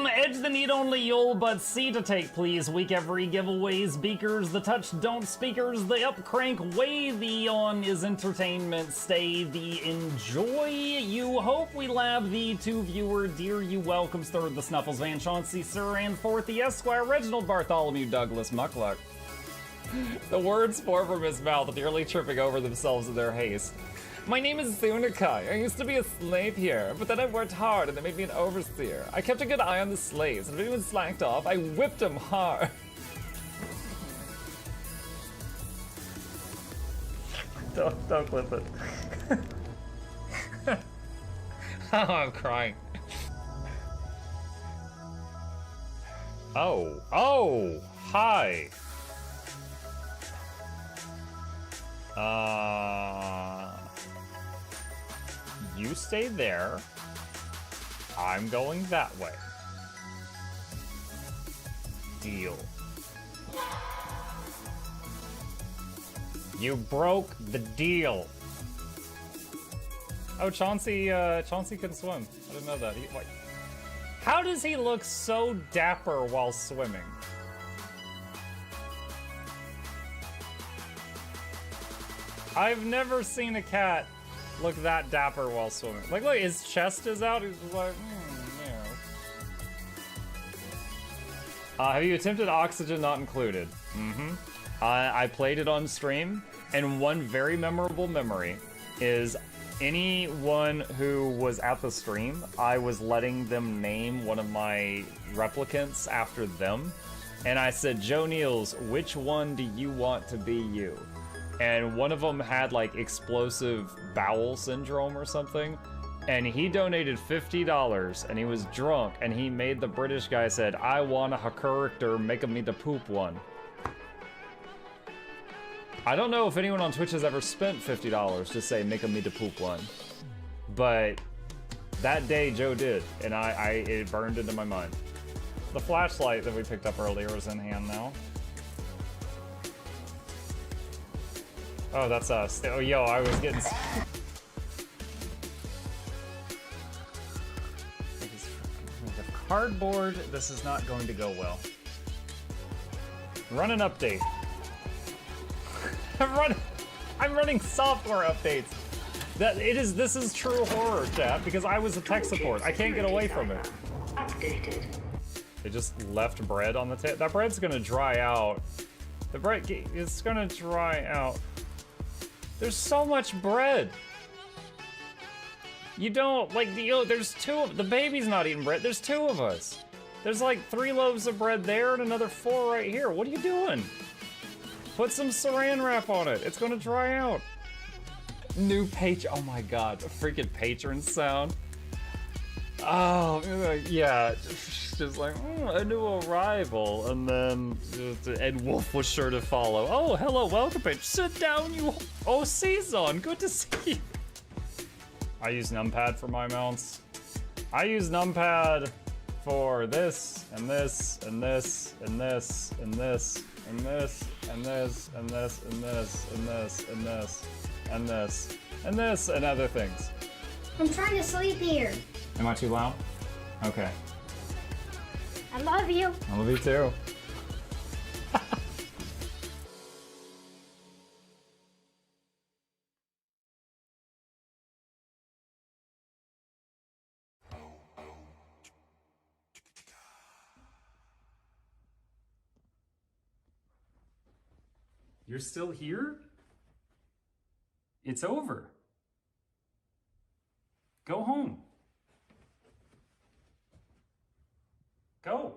Edge the need only you'll but see to take, please. Week every giveaways, beakers, the touch don't speakers, the up crank way, the on is entertainment, stay the enjoy. You hope we lab the 2 viewer, dear you welcomes, third the Snuffles, Van Chauncey, Sir, and fourth the Esquire, Reginald Bartholomew, Douglas, Mukluk. The words pour from his mouth, nearly tripping over themselves in their haste. My name is Zunikai. I used to be a slave here, but then I worked hard and they made me an overseer. I kept a good eye on the slaves, and if anyone slacked off, I whipped them hard. Don't clip it. Oh, I'm crying. Oh, hi. You stay there. I'm going that way. Deal. You broke the deal. Oh, Chauncey can swim. I didn't know that. How does he look so dapper while swimming? I've never seen a cat look that dapper while swimming. Like, look, his chest is out. He's just like, yeah. Have you attempted Oxygen Not Included? Mm-hmm. I played it on stream, and one very memorable memory is anyone who was at the stream, I was letting them name one of my replicants after them. And I said, Joe Niels, which one do you want to be you? And one of them had like explosive bowel syndrome or something. And he donated $50 and he was drunk and he made the British guy said, I want a character, make me the poop one. I don't know if anyone on Twitch has ever spent $50 to say, make me the poop one. But that day Joe did, and it burned into my mind. The flashlight that we picked up earlier is in hand now. Oh, that's us. Oh, yo, I was getting... Cardboard, this is not going to go well. Run an update. I'm running software updates. This is true horror, chat, because I was a tech support. I can't get away from it. Updated. They just left bread on the table. That bread's gonna dry out. The bread, it's gonna dry out. There's so much bread. You don't, like, there's the baby's not eating bread. There's 2 of us. There's like 3 loaves of bread there and another 4 right here. What are you doing? Put some saran wrap on it. It's gonna dry out. New oh my god, a freaking patron sound. Oh, yeah, just like, a new arrival, and then Ed Wolf was sure to follow. Oh, hello, welcome, bitch. Sit down, you. Oh, Season, good to see you. I use numpad for my mounts. I use numpad for this, and this, and this, and this, and this, and this, and this, and this, and this, and this, and this, and this, and this, and other things. I'm trying to sleep here. Am I too loud? Okay. I love you. I love you too. You're still here? It's over. Go home. Go.